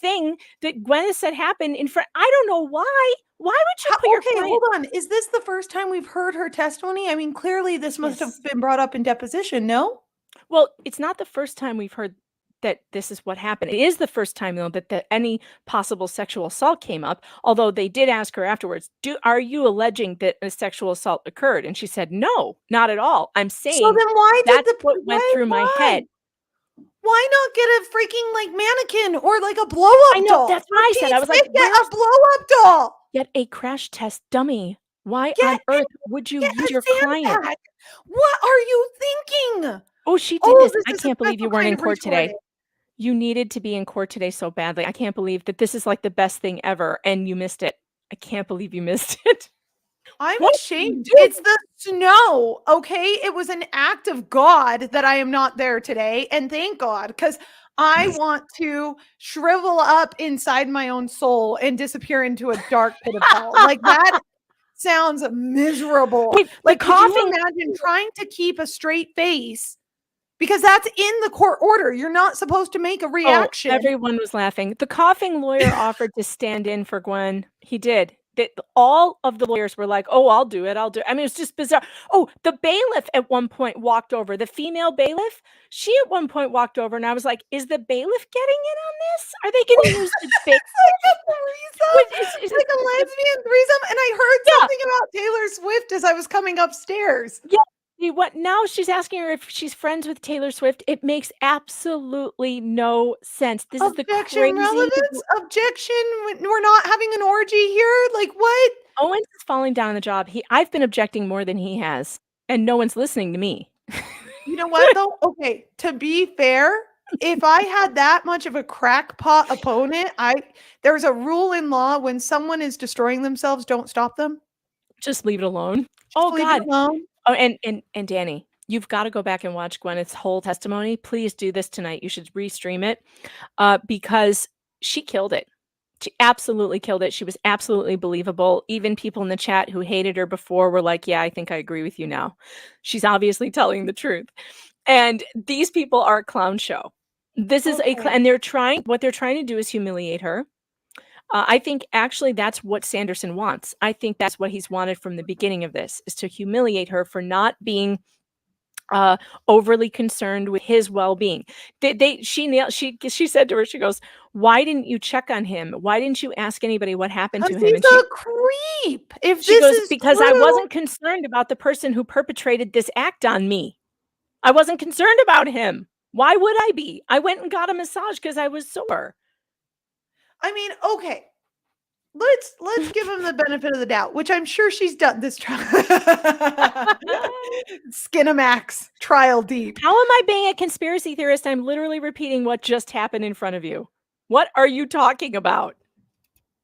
Speaker 2: thing that Gwyneth said happened in front. I don't know why. Why would you put your client?
Speaker 13: Hold on. Is this the first time we've heard her testimony? I mean, clearly this must have been brought up in deposition, no?
Speaker 2: Well, it's not the first time we've heard that this is what happened. It is the first time, though, that any possible sexual assault came up, although they did ask her afterwards, are you alleging that a sexual assault occurred? And she said, no, not at all. I'm saying
Speaker 13: So then why did
Speaker 2: that's what went through my head.
Speaker 13: Why not get a freaking like mannequin or like a blow up
Speaker 2: I know,
Speaker 13: doll?
Speaker 2: that's what I said. I was like,
Speaker 13: get a blow up doll.
Speaker 2: Get a crash test dummy. Why on earth would you use your client?
Speaker 13: Sandbag. What are you thinking?
Speaker 2: Oh, she did this.
Speaker 13: This
Speaker 2: I
Speaker 13: is a
Speaker 2: can't believe you
Speaker 13: special
Speaker 2: weren't
Speaker 13: kind
Speaker 2: in
Speaker 13: of
Speaker 2: court today.
Speaker 13: retarded.
Speaker 2: You needed to be in court today so badly. I can't believe that this is like the best thing ever and you missed it. I can't believe you missed it.
Speaker 13: I'm
Speaker 2: What
Speaker 13: ashamed.
Speaker 2: did you do?
Speaker 13: It's the snow. Okay. It was an act of God that I am not there today. And thank God, because I want to shrivel up inside my own soul and disappear into a dark pit of hell. Like that sounds miserable.
Speaker 2: Wait, the
Speaker 13: Like, could you
Speaker 2: coughing.
Speaker 13: imagine trying to keep a straight face? Because that's in the court order. You're not supposed to make a reaction.
Speaker 2: Oh, everyone was laughing. The coughing lawyer offered to stand in for Gwen. He did. All of the lawyers were like, "Oh, I'll do it. I'll do it." I mean, it's just bizarre. Oh, the bailiff at one point walked over. The female bailiff, she at one point walked over, and I was like, "Is the bailiff getting in on this? Are they going to use the bailiff?"
Speaker 13: It's like a lesbian threesome. And I heard something about Taylor Swift as I was coming upstairs.
Speaker 2: Yeah. What now? She's asking her if she's friends with Taylor Swift. It makes absolutely no sense. This is the
Speaker 13: Objection,
Speaker 2: crazy.
Speaker 13: relevance, objection. We're not having an orgy here. Like what?
Speaker 2: Owens is falling down on the job. I've been objecting more than he has, and no one's listening to me.
Speaker 13: You know what though? Okay, to be fair, if I had that much of a crackpot opponent, there's a rule in law: when someone is destroying themselves, don't stop them.
Speaker 2: Just leave it alone.
Speaker 13: Just leave it alone.
Speaker 2: Oh, and Danny, you've got to go back and watch Gwyneth's whole testimony. Please do this tonight. You should restream it because she killed it. She absolutely killed it. She was absolutely believable. Even people in the chat who hated her before were like, yeah, I think I agree with you now. She's obviously telling the truth. And these people are a clown show. This is and what they're trying to do is humiliate her. I think actually that's what Sanderson wants. I think that's what he's wanted from the beginning of this, is to humiliate her for not being overly concerned with his well-being. She said to her, she goes, "Why didn't you check on him? Why didn't you ask anybody what happened to him?"
Speaker 13: He's
Speaker 2: And
Speaker 13: a creep. If
Speaker 2: she
Speaker 13: this
Speaker 2: goes,
Speaker 13: is
Speaker 2: "Because I
Speaker 13: true-
Speaker 2: wasn't concerned about the person who perpetrated this act on me. I wasn't concerned about him. Why would I be? I went and got a massage because I was sore."
Speaker 13: I mean, okay. Let's give him the benefit of the doubt, which I'm sure she's done this trial. Skinamax trial deep.
Speaker 2: How am I being a conspiracy theorist? I'm literally repeating what just happened in front of you. What are you talking about?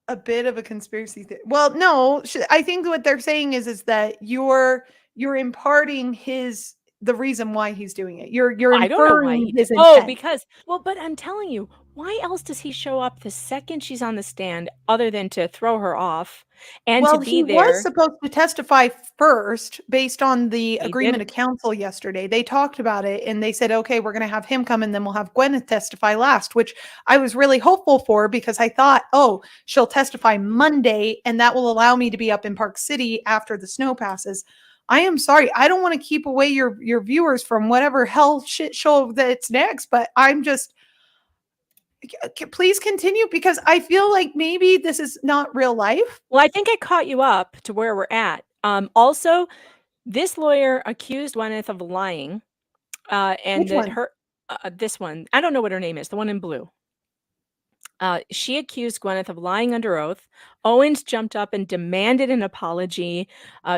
Speaker 13: A bit of a conspiracy theory. Well, no, I think what they're saying is that you're imparting the reason why he's doing it. You're
Speaker 2: I don't know why
Speaker 13: inferring
Speaker 2: he
Speaker 13: his
Speaker 2: did.
Speaker 13: intent.
Speaker 2: But I'm telling you, why else does he show up the second she's on the stand other than to throw her off and to be
Speaker 13: he
Speaker 2: there?
Speaker 13: was supposed to testify first based on the agreement
Speaker 2: did.
Speaker 13: of counsel yesterday. They talked about it and they said, okay, we're going to have him come and then we'll have Gwyneth testify last, which I was really hopeful for because I thought, oh, she'll testify Monday and that will allow me to be up in Park City after the snow passes. I am sorry. I don't want to keep away your viewers from whatever hell shit show that's next, but I'm just, please continue because I feel like maybe this is not real life.
Speaker 2: Well, I think I caught you up to where we're at. Also, this lawyer accused Gwyneth of lying, and
Speaker 13: Which
Speaker 2: that
Speaker 13: one?
Speaker 2: this one, I don't know what her name is, the one in blue. She accused Gwyneth of lying under oath. Owens jumped up and demanded an apology.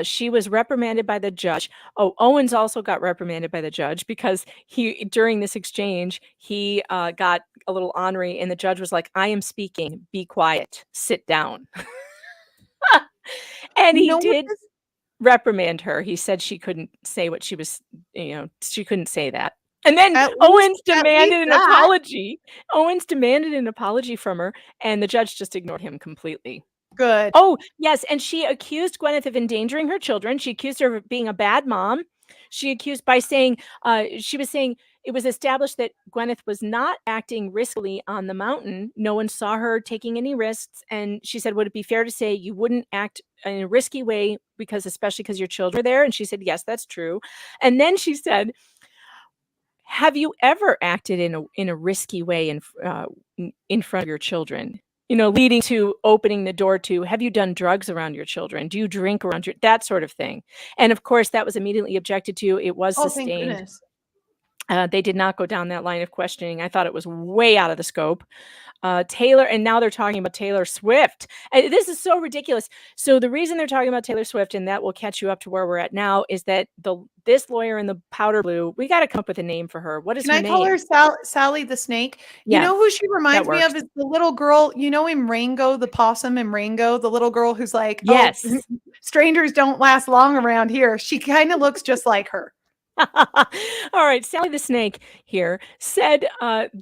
Speaker 2: She was reprimanded by the judge. Oh, Owens also got reprimanded by the judge because during this exchange, he got a little ornery and the judge was like, "I am speaking, be quiet, sit down." And he did reprimand her. He said she couldn't say what she was, she couldn't say that. And then Owens demanded an apology. Owens demanded an apology from her, and the judge just ignored him completely.
Speaker 13: Good.
Speaker 2: Oh, yes. And she accused Gwyneth of endangering her children. She accused her of being a bad mom. She accused by saying, she was saying it was established that Gwyneth was not acting riskily on the mountain. No one saw her taking any risks. And she said, would it be fair to say you wouldn't act in a risky way especially because your children are there? And she said, yes, that's true. And then she said, have you ever acted in a risky way in front of your children? Leading to opening the door to, have you done drugs around your children? Do you drink around that sort of thing? And of course, that was immediately objected to. It was sustained.
Speaker 13: Thank goodness.
Speaker 2: They did not go down that line of questioning. I thought it was way out of the scope. Taylor, and now they're talking about Taylor Swift. And this is so ridiculous. So the reason they're talking about Taylor Swift, and that will catch you up to where we're at now, is that this lawyer in the powder blue, we got to come up with a name for her. What is
Speaker 13: Can
Speaker 2: her
Speaker 13: I
Speaker 2: name?
Speaker 13: call her Sally the Snake? You
Speaker 2: Yes,
Speaker 13: know who she reminds
Speaker 2: that
Speaker 13: me of
Speaker 2: works.
Speaker 13: is the little girl, you know, in Rango, the possum in Rango, the little girl who's like,
Speaker 2: Yes.
Speaker 13: oh, strangers don't last long around here. She kind of looks just like her.
Speaker 2: All right, Sally the Snake here said,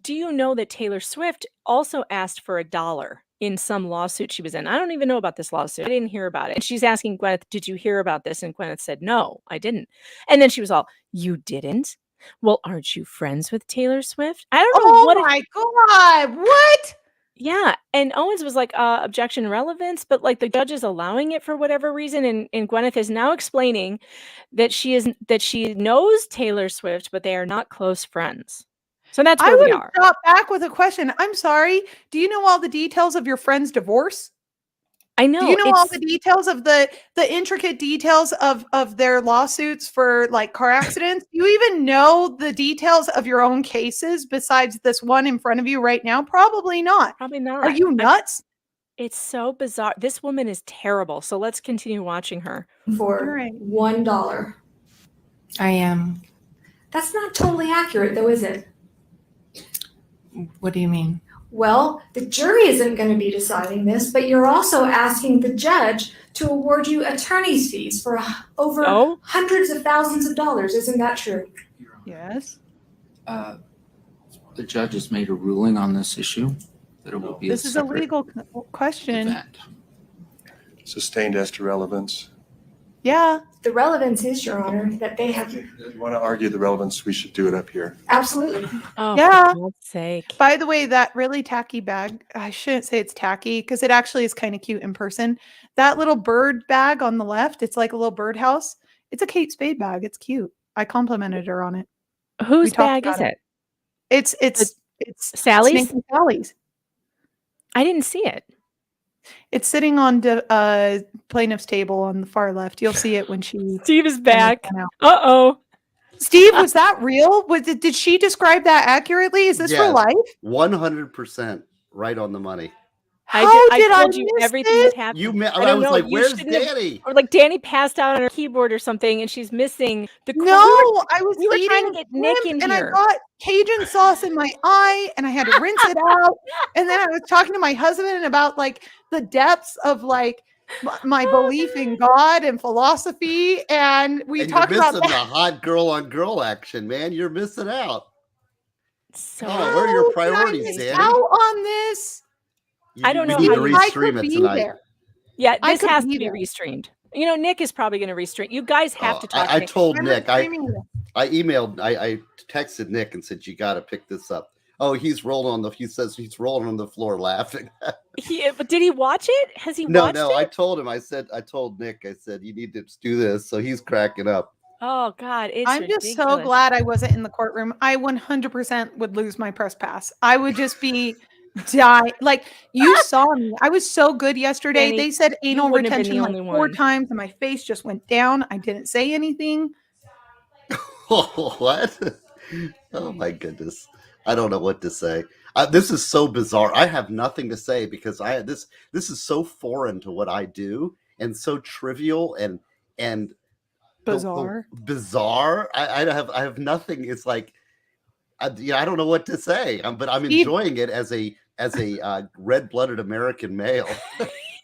Speaker 2: do you know that Taylor Swift also asked for $1 in some lawsuit she was in? I don't even know about this lawsuit. I didn't hear about it. And she's asking Gwyneth, did you hear about this? And Gwyneth said, no, I didn't. And then she was all, you didn't? Well, aren't you friends with Taylor Swift? I don't know what.
Speaker 13: Oh my God, what?
Speaker 2: Yeah, and Owens was like, objection relevance, but like the judge is allowing it for whatever reason, and Gwyneth is now explaining that she knows Taylor Swift, but they are not close friends. So that's
Speaker 13: I
Speaker 2: where we
Speaker 13: would
Speaker 2: are.
Speaker 13: drop back with a question. I'm sorry. Do you know all the details of your friend's divorce?
Speaker 2: I know.
Speaker 13: Do you know all the details of the intricate details of their lawsuits for like car accidents? Do you even know the details of your own cases besides this one in front of you right now? Probably not.
Speaker 2: Probably not.
Speaker 13: Are you nuts?
Speaker 2: It's so bizarre. This woman is terrible. So let's continue watching her.
Speaker 17: For $1.
Speaker 19: I am.
Speaker 17: That's not totally accurate, though, is it?
Speaker 19: What do you mean?
Speaker 17: Well, the jury isn't going to be deciding this, but you're also asking the judge to award you attorney's fees for over hundreds of thousands of dollars. Isn't that true?
Speaker 13: Yes.
Speaker 20: The judge has made a ruling on this issue that it will be
Speaker 13: This is a legal question.
Speaker 3: Sustained as to relevance.
Speaker 13: Yeah.
Speaker 17: The relevance is, Your Honor, that they have.
Speaker 3: If you want to argue the relevance, we should do it up here.
Speaker 17: Absolutely.
Speaker 2: Oh,
Speaker 13: Yeah.
Speaker 2: for God's sake.
Speaker 13: By the way, that really tacky bag, I shouldn't say it's tacky because it actually is kind of cute in person. That little bird bag on the left, it's like a little birdhouse. It's a Kate Spade bag. It's cute. I complimented her on it.
Speaker 2: Whose
Speaker 13: We talked
Speaker 2: bag is
Speaker 13: about
Speaker 2: it?
Speaker 13: It's
Speaker 2: Sally's?
Speaker 13: Snake and Sally's.
Speaker 2: I didn't see it.
Speaker 13: It's sitting on plaintiff's table on the far left. You'll see it when she.
Speaker 2: Steve is back.
Speaker 13: Uh
Speaker 2: oh.
Speaker 13: Steve, was that real? Did she describe that accurately? Is this for life?
Speaker 14: 100% right on the money.
Speaker 2: I told you
Speaker 13: miss
Speaker 2: everything
Speaker 13: this?
Speaker 2: that happened.
Speaker 14: You
Speaker 2: I
Speaker 14: I
Speaker 2: don't
Speaker 14: was
Speaker 2: know.
Speaker 14: like,
Speaker 2: You
Speaker 14: where's
Speaker 2: shouldn't have-
Speaker 14: Danny?
Speaker 2: Or like Danny passed out on her keyboard or something, and she's missing the.
Speaker 13: No, I was
Speaker 2: we were trying to
Speaker 13: eating
Speaker 2: get Nick in
Speaker 13: shrimp, and
Speaker 2: here.
Speaker 13: I got Cajun sauce in my eye, and I had to rinse it out. And then I was talking to my husband about like the depths of like my belief in God and philosophy, and we
Speaker 14: And you're
Speaker 13: talked
Speaker 14: missing
Speaker 13: about
Speaker 14: the
Speaker 13: that.
Speaker 14: hot girl on girl action, man. You're missing out.
Speaker 2: So
Speaker 14: Oh, where are your
Speaker 13: How did I
Speaker 14: priorities,
Speaker 13: miss
Speaker 14: Danny?
Speaker 13: out on this?
Speaker 2: I don't
Speaker 14: We
Speaker 2: know
Speaker 14: need
Speaker 2: how
Speaker 14: to
Speaker 2: you-
Speaker 13: I
Speaker 14: restream
Speaker 13: could
Speaker 14: it
Speaker 13: be
Speaker 14: tonight.
Speaker 13: there.
Speaker 2: Yeah,
Speaker 13: I
Speaker 2: this
Speaker 13: could
Speaker 2: has to
Speaker 13: be
Speaker 2: be
Speaker 13: there.
Speaker 2: restreamed. You know, Nick is probably going to restream. You guys have to talk.
Speaker 14: I
Speaker 2: to Nick.
Speaker 14: told
Speaker 13: I'm
Speaker 14: Nick,
Speaker 13: streaming it.
Speaker 14: I emailed, I texted Nick and said, you got to pick this up. Oh, he says he's rolling on the floor laughing.
Speaker 2: But did he watch it? Has he
Speaker 14: No,
Speaker 2: watched it?
Speaker 14: I told him, I told Nick, I said, you need to do this. So he's cracking up.
Speaker 2: Oh God, it's
Speaker 13: I'm just so
Speaker 2: ridiculous.
Speaker 13: glad I wasn't in the courtroom. I 100% would lose my press pass. I would just be die. Like you saw me. I was so good yesterday.
Speaker 2: Danny,
Speaker 13: They said
Speaker 2: you
Speaker 13: anal
Speaker 2: wouldn't have been
Speaker 13: retention
Speaker 2: the
Speaker 13: like
Speaker 2: only
Speaker 13: 4
Speaker 2: one.
Speaker 13: times, and my face just went down. I didn't say anything.
Speaker 14: What? Oh my goodness. I don't know what to say. This is so bizarre. I have nothing to say because this is so foreign to what I do and so trivial and
Speaker 13: Bizarre.
Speaker 14: bizarre. I have nothing. It's like I don't know what to say. But I'm
Speaker 13: Steve-
Speaker 14: enjoying it as a red-blooded American male.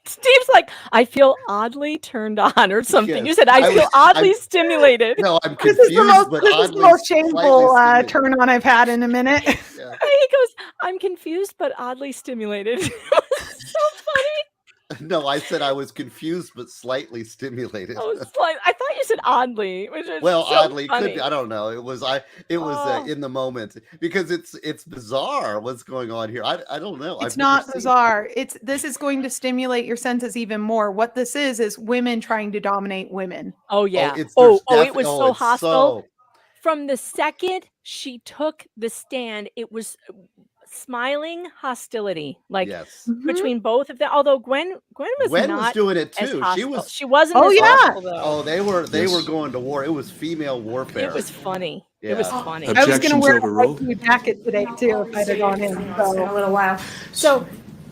Speaker 2: Steve's like, I feel oddly turned on or something.
Speaker 14: Yes.
Speaker 2: You said I feel oddly stimulated.
Speaker 14: No, I'm
Speaker 13: This
Speaker 14: confused,
Speaker 13: is the most,
Speaker 14: but
Speaker 13: this is the
Speaker 14: oddly
Speaker 13: most shameful
Speaker 14: slightly stimulated.
Speaker 13: turn on I've had in a minute.
Speaker 14: Yeah.
Speaker 2: He goes, I'm confused but oddly stimulated. It was so funny.
Speaker 14: No, I said I was confused but slightly stimulated.
Speaker 2: I was like, I thought you said oddly, which is
Speaker 14: Well,
Speaker 2: so
Speaker 14: oddly,
Speaker 2: funny.
Speaker 14: could be. I don't know. It was
Speaker 2: Oh.
Speaker 14: in the moment because it's bizarre what's going on here. I don't know.
Speaker 13: It's
Speaker 14: I've never
Speaker 13: not
Speaker 14: seen-
Speaker 13: bizarre. This is going to stimulate your senses even more. What this is women trying to dominate women.
Speaker 2: Oh yeah.
Speaker 14: It's-
Speaker 2: Oh,
Speaker 14: there's
Speaker 2: it was
Speaker 14: defi-
Speaker 2: so
Speaker 14: it's
Speaker 2: hostile.
Speaker 14: so-
Speaker 2: From the second she took the stand, it was smiling hostility, like
Speaker 14: Yes.
Speaker 2: between both of them. Although Gwen was
Speaker 14: Gwen
Speaker 2: not
Speaker 14: was doing it
Speaker 2: as
Speaker 14: too.
Speaker 2: hostile.
Speaker 14: She was.
Speaker 2: She wasn't.
Speaker 13: Oh,
Speaker 2: as
Speaker 13: yeah.
Speaker 2: hostile, though.
Speaker 14: Oh, they were going to war. It was female warfare.
Speaker 2: It was funny. It was
Speaker 14: Yeah.
Speaker 2: funny.
Speaker 13: I was going to
Speaker 3: Objections
Speaker 13: wear a
Speaker 3: overruled.
Speaker 13: white jacket today too if I'd have gone in.
Speaker 17: In
Speaker 13: So.
Speaker 17: a little while. So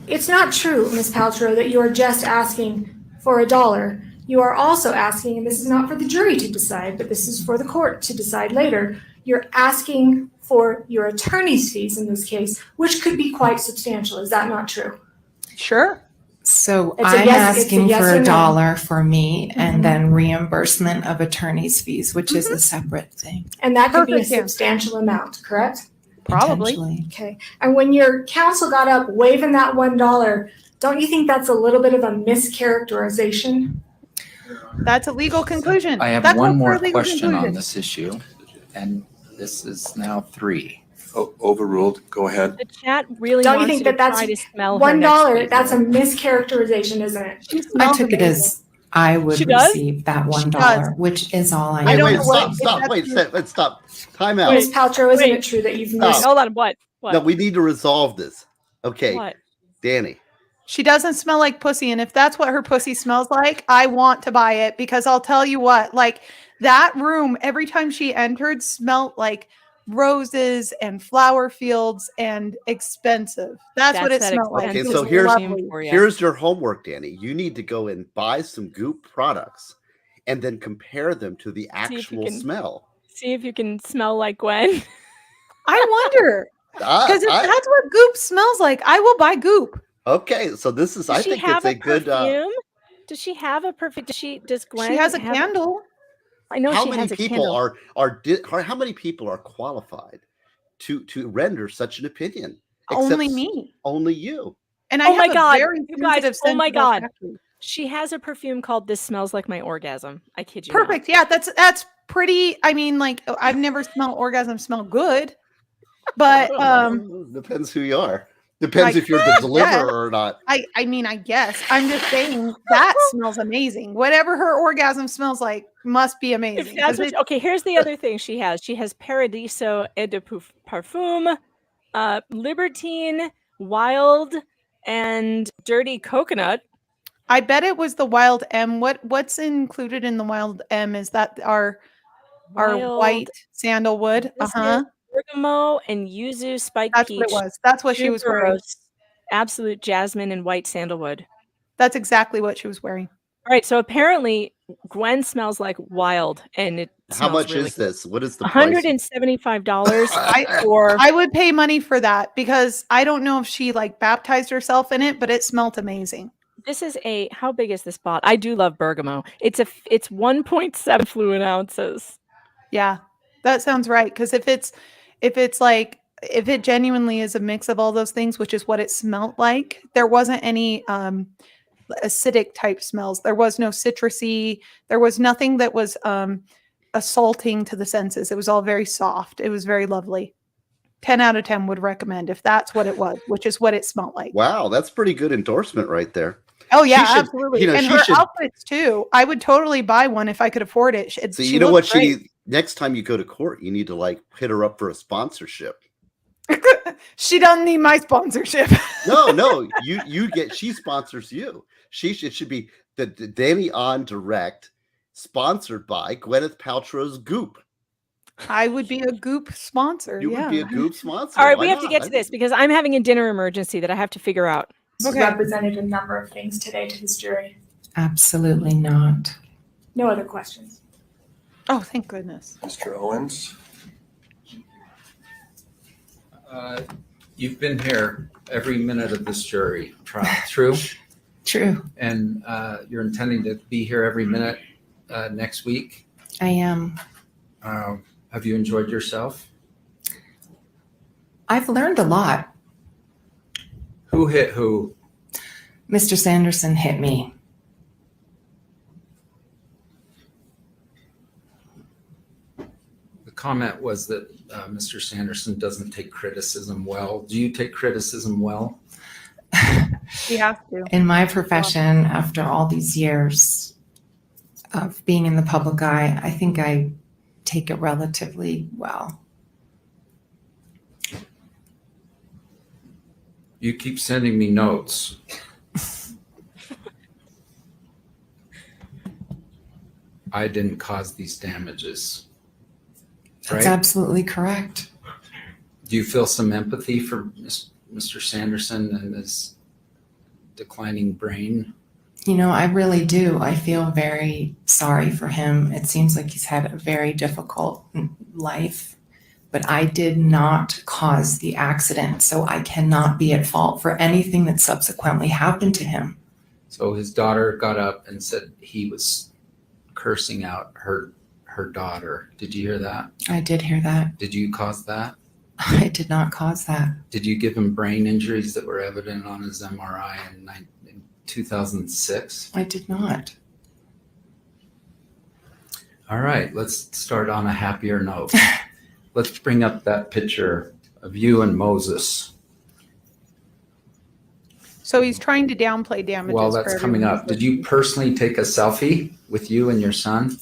Speaker 17: it's not true, Ms. Paltrow, that you are just asking for $1. You are also asking, and this is not for the jury to decide, but this is for the court to decide later. You're asking for your attorney's fees in this case, which could be quite substantial. Is that not true?
Speaker 13: Sure.
Speaker 19: So
Speaker 17: It's a
Speaker 19: I'm
Speaker 17: yes- it's a
Speaker 19: asking
Speaker 17: yes
Speaker 19: for
Speaker 17: or no.
Speaker 19: $1 for me
Speaker 17: Mhm.
Speaker 19: and then reimbursement of attorney's fees, which is a separate thing.
Speaker 17: And that could be a
Speaker 13: Perfect, yeah.
Speaker 17: substantial amount, correct?
Speaker 13: Probably.
Speaker 19: Potentially.
Speaker 17: Okay. And when your counsel got up waving that $1, don't you think that's a little bit of a mischaracterization?
Speaker 13: That's a legal conclusion.
Speaker 20: I have
Speaker 13: That's
Speaker 20: one
Speaker 13: a
Speaker 20: more
Speaker 13: legal
Speaker 20: question on
Speaker 13: conclusion.
Speaker 20: this issue, and this is now 3.
Speaker 3: Overruled. Go ahead.
Speaker 2: The chat really
Speaker 17: Don't you
Speaker 2: wants
Speaker 17: think
Speaker 2: you
Speaker 17: that
Speaker 2: to
Speaker 17: that's
Speaker 2: try to smell her
Speaker 17: $1?
Speaker 2: next
Speaker 17: That's a mischaracterization, isn't it?
Speaker 19: I took it as I would
Speaker 2: She does?
Speaker 19: receive that
Speaker 13: She
Speaker 19: $1,
Speaker 13: does.
Speaker 19: which is all I
Speaker 13: I don't
Speaker 14: Wait,
Speaker 13: know what-
Speaker 14: stop, wait, stop. Time out.
Speaker 17: Ms. Paltrow, isn't
Speaker 2: wait.
Speaker 17: it true that you've
Speaker 14: Stop.
Speaker 17: missed?
Speaker 2: Hold on. What?
Speaker 14: No, we need to resolve this. Okay,
Speaker 2: What?
Speaker 14: Danny.
Speaker 13: She doesn't smell like pussy. And if that's what her pussy smells like, I want to buy it because I'll tell you what, like that room, every time she entered, smelled like roses and flower fields and expensive. That's what it
Speaker 2: That's that
Speaker 13: smelled like.
Speaker 14: Okay,
Speaker 13: It
Speaker 14: so
Speaker 13: was
Speaker 14: here's
Speaker 13: lovely.
Speaker 2: for ya.
Speaker 14: here's your homework, Danny. You need to go and buy some Goop products and then compare them to the
Speaker 2: if you
Speaker 14: actual
Speaker 2: can-
Speaker 14: smell.
Speaker 2: See if you can smell like Gwen.
Speaker 13: I wonder. Because if that's what Goop smells like, I will buy Goop.
Speaker 14: Okay, so this is,
Speaker 2: Does
Speaker 14: I
Speaker 2: she
Speaker 14: think
Speaker 2: have
Speaker 14: it's a
Speaker 2: a
Speaker 14: good.
Speaker 2: perfume? Does she have a perfect? Does Gwen?
Speaker 13: She has a
Speaker 2: have
Speaker 13: candle.
Speaker 2: I know
Speaker 14: How
Speaker 2: she
Speaker 14: many
Speaker 2: has a
Speaker 14: people
Speaker 2: candle.
Speaker 14: how many people are qualified to render such an opinion?
Speaker 13: Only
Speaker 14: Except
Speaker 13: me.
Speaker 14: Only you.
Speaker 13: And I
Speaker 2: Oh my
Speaker 13: have a
Speaker 2: God,
Speaker 13: very
Speaker 2: you guys!
Speaker 13: sensitive
Speaker 2: Oh my
Speaker 13: sensitive
Speaker 2: God!
Speaker 13: olfactory.
Speaker 2: She has a perfume called "This Smells Like My Orgasm." I kid you not.
Speaker 13: Perfect. Yeah, that's pretty. I mean, like I've never smelled orgasm smell good, but
Speaker 14: Depends who you are. Depends
Speaker 13: like,
Speaker 14: if you're the
Speaker 13: yes.
Speaker 14: deliverer or not.
Speaker 13: I mean, I guess I'm just saying that smells amazing. Whatever her orgasm smells like must be
Speaker 2: If
Speaker 13: amazing.
Speaker 2: that's
Speaker 13: 'Cause
Speaker 2: what, okay, here's the other thing she has. She has Paradiso et de Parfum, Libertine, Wild, and Dirty Coconut.
Speaker 13: I bet it was the Wild M. What's included in the Wild M? Is that our
Speaker 2: Wild-
Speaker 13: white sandalwood?
Speaker 2: This
Speaker 13: Uh-huh.
Speaker 2: is bergamot and yuzu spiked
Speaker 13: That's
Speaker 2: peach.
Speaker 13: what it was. That's what she was wearing.
Speaker 2: tuberose, absolute jasmine and white sandalwood.
Speaker 13: That's exactly what she was wearing.
Speaker 2: All right, so apparently Gwen smells like wild, and it
Speaker 14: How
Speaker 2: smells
Speaker 14: much
Speaker 2: really
Speaker 14: is
Speaker 2: good.
Speaker 14: this? What is the price?
Speaker 2: $175
Speaker 13: I
Speaker 2: for
Speaker 13: I would pay money for that because I don't know if she like baptized herself in it, but it smelled amazing.
Speaker 2: this is a how big is this bottle? I do love bergamot. It's 1.7 fluid ounces.
Speaker 13: Yeah, that sounds right. Because if it genuinely is a mix of all those things, which is what it smelled like, there wasn't any acidic type smells. There was no citrusy. There was nothing that was assaulting to the senses. It was all very soft. It was very lovely. 10 out of 10 would recommend if that's what it was, which is what it smelled like.
Speaker 14: Wow, that's pretty good endorsement right there.
Speaker 13: Oh yeah,
Speaker 14: She should-
Speaker 13: absolutely.
Speaker 14: you know,
Speaker 13: and
Speaker 14: she
Speaker 13: her
Speaker 14: should-
Speaker 13: outfits too. I would totally buy one if I could afford it.
Speaker 14: So you know what she needs next time you go to court, you need to like hit her up for a sponsorship.
Speaker 13: She doesn't need my sponsorship.
Speaker 14: No, she sponsors you. It should be the Danny on Direct, sponsored by Gwyneth Paltrow's Goop.
Speaker 13: I would be a Goop sponsor.
Speaker 14: You
Speaker 13: yeah.
Speaker 14: would be a Goop sponsor.
Speaker 2: All right,
Speaker 14: Why
Speaker 2: we have to
Speaker 14: not?
Speaker 2: get to this because I'm having a dinner emergency that I have to figure out.
Speaker 17: Represented a number of things today to this jury.
Speaker 19: Absolutely not.
Speaker 17: No other questions.
Speaker 13: Oh, thank goodness.
Speaker 3: Mr. Owens?
Speaker 15: You've been here every minute of this jury trial, true?
Speaker 19: True.
Speaker 15: And you're intending to be here every minute next week?
Speaker 19: I am.
Speaker 15: Have you enjoyed yourself?
Speaker 19: I've learned a lot.
Speaker 15: Who hit who?
Speaker 19: Mr. Sanderson hit me.
Speaker 15: The comment was that Mr. Sanderson doesn't take criticism well. Do you take criticism well?
Speaker 13: You have to.
Speaker 19: In my profession, after all these years of being in the public eye, I think I take it relatively well.
Speaker 15: You keep sending me notes. I didn't cause these damages. right?
Speaker 19: That's absolutely correct.
Speaker 15: Do you feel some empathy for Mr. Sanderson and his declining brain?
Speaker 19: You know, I really do. I feel very sorry for him. It seems like he's had a very difficult life, but I did not cause the accident, so I cannot be at fault for anything that subsequently happened to him.
Speaker 15: So his daughter got up and said he was cursing out her daughter. Did you hear that?
Speaker 19: I did hear that.
Speaker 15: Did you cause that?
Speaker 19: I did not cause that.
Speaker 15: Did you give him brain injuries that were evident on his MRI in 2006?
Speaker 19: I did not.
Speaker 15: All right, let's start on a happier note. Let's bring up that picture of you and Moses.
Speaker 13: So he's trying to downplay damages.
Speaker 15: Well, that's
Speaker 13: for
Speaker 15: coming
Speaker 13: everyone.
Speaker 15: up. Did you personally take a selfie with you and your son?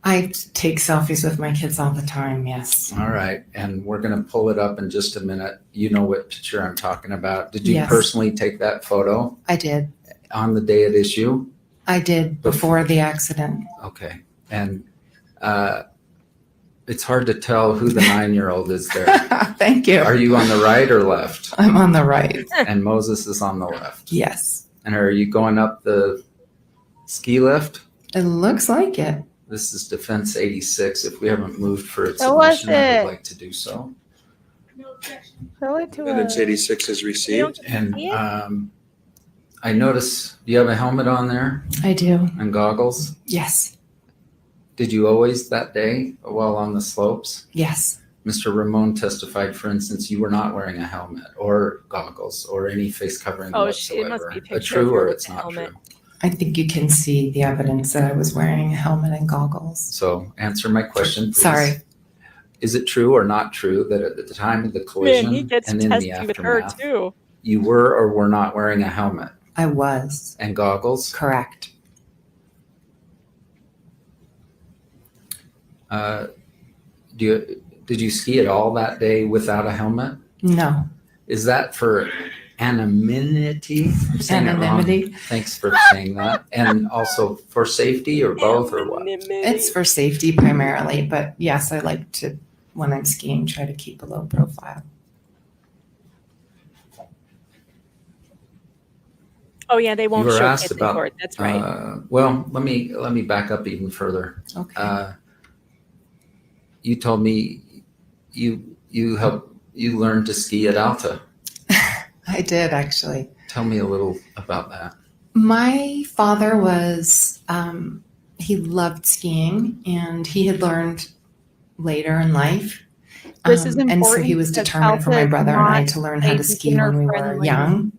Speaker 19: I take selfies with my kids all the time, yes.
Speaker 15: All right, and we're going to pull it up in just a minute. You know what picture I'm talking about. Did you
Speaker 19: Yes.
Speaker 15: personally take that photo
Speaker 19: I did.
Speaker 15: on the day at issue?
Speaker 19: I did before the accident.
Speaker 15: Okay, and it's hard to tell who the 9-year-old is there.
Speaker 19: Thank you.
Speaker 15: Are you on the right or left?
Speaker 19: I'm on the right.
Speaker 15: And Moses is on the left.
Speaker 19: Yes.
Speaker 15: And are you going up the ski lift?
Speaker 19: It looks like it.
Speaker 15: This is Defense 86. If we haven't moved for its
Speaker 13: Show us
Speaker 15: submission, I
Speaker 13: it.
Speaker 15: would like to do so.
Speaker 13: Show it to
Speaker 3: Defendants
Speaker 13: us.
Speaker 3: 86 is received.
Speaker 15: And I notice, do you have a helmet on there
Speaker 19: I do.
Speaker 15: and goggles?
Speaker 19: Yes.
Speaker 15: Did you always that day while on the slopes?
Speaker 19: Yes.
Speaker 15: Mr. Ramon testified, for instance, you were not wearing a helmet or goggles or any face covering
Speaker 2: Oh, it
Speaker 15: whatsoever.
Speaker 2: must be a
Speaker 15: A
Speaker 2: picture of
Speaker 15: true
Speaker 2: her
Speaker 15: or
Speaker 2: with
Speaker 15: it's
Speaker 2: the
Speaker 15: not
Speaker 2: helmet.
Speaker 15: true?
Speaker 19: I think you can see the evidence that I was wearing a helmet and goggles.
Speaker 15: So answer my question, please.
Speaker 19: Sorry.
Speaker 15: Is it true or not true that at the time of the collision
Speaker 2: Man, he gets
Speaker 15: and in the
Speaker 2: testy with her
Speaker 15: aftermath,
Speaker 2: too.
Speaker 15: you were or were not wearing a helmet
Speaker 19: I was.
Speaker 15: and goggles?
Speaker 19: Correct.
Speaker 15: Did you ski at all that day without a helmet?
Speaker 19: No.
Speaker 15: Is that for anonymity? I'm saying it wrong.
Speaker 19: Anonymity?
Speaker 15: Thanks for saying that. And also for safety or both or what?
Speaker 19: It's for safety primarily, but yes, I like to, when I'm skiing, try to keep a low profile.
Speaker 2: Oh yeah, they
Speaker 15: You
Speaker 2: won't
Speaker 15: were
Speaker 2: show
Speaker 15: asked
Speaker 2: kids in
Speaker 15: about.
Speaker 2: court. That's right.
Speaker 15: Well, let me back up even further.
Speaker 19: Okay.
Speaker 15: You told me you learned to ski at Alta.
Speaker 19: I did actually.
Speaker 15: Tell me a little about that.
Speaker 19: My father was, he loved skiing and he had learned later in life.
Speaker 13: This is
Speaker 19: And so
Speaker 13: important
Speaker 19: he was
Speaker 13: because
Speaker 19: determined for
Speaker 13: Alta
Speaker 19: my
Speaker 13: is
Speaker 19: brother and I
Speaker 13: not
Speaker 19: to learn how
Speaker 13: a
Speaker 19: to ski when we were
Speaker 13: beginner-friendly
Speaker 19: young.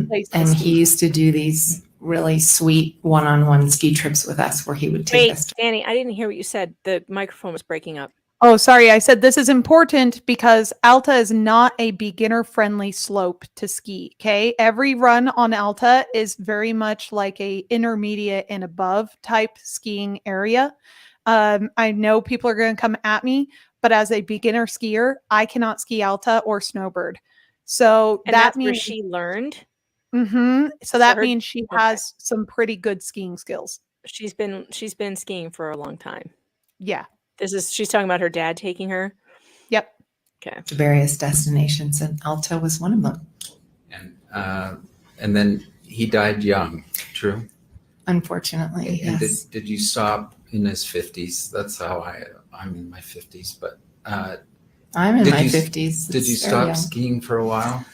Speaker 13: place to
Speaker 19: And
Speaker 13: ski.
Speaker 19: he used to do these really sweet one-on-one ski trips with us where he would take
Speaker 2: Wait,
Speaker 19: us.
Speaker 2: Danny, I didn't hear what you said. The microphone was breaking up.
Speaker 13: Oh, sorry. I said this is important because Alta is not a beginner friendly slope to ski. Okay. Every run on Alta is very much like a intermediate and above type skiing area. I know people are going to come at me, but as a beginner skier, I cannot ski Alta or snowbird. So
Speaker 2: And
Speaker 13: that
Speaker 2: that's where
Speaker 13: means
Speaker 2: she learned.
Speaker 13: So that
Speaker 2: her-
Speaker 13: means she
Speaker 2: okay.
Speaker 13: has some pretty good skiing skills.
Speaker 2: She's been skiing for a long time.
Speaker 13: Yeah.
Speaker 2: She's talking about her dad taking her.
Speaker 13: Yep.
Speaker 2: Okay.
Speaker 19: To various destinations, and Alta was one of them.
Speaker 15: And then he died young. True.
Speaker 19: Unfortunately,
Speaker 15: And
Speaker 19: yes.
Speaker 15: did you stop in his 50s? That's how I'm in my 50s. But
Speaker 19: I'm in
Speaker 15: did
Speaker 19: my
Speaker 15: you-
Speaker 19: 50s.
Speaker 15: Did you
Speaker 19: It's very
Speaker 15: stop
Speaker 19: young.
Speaker 15: skiing for a while?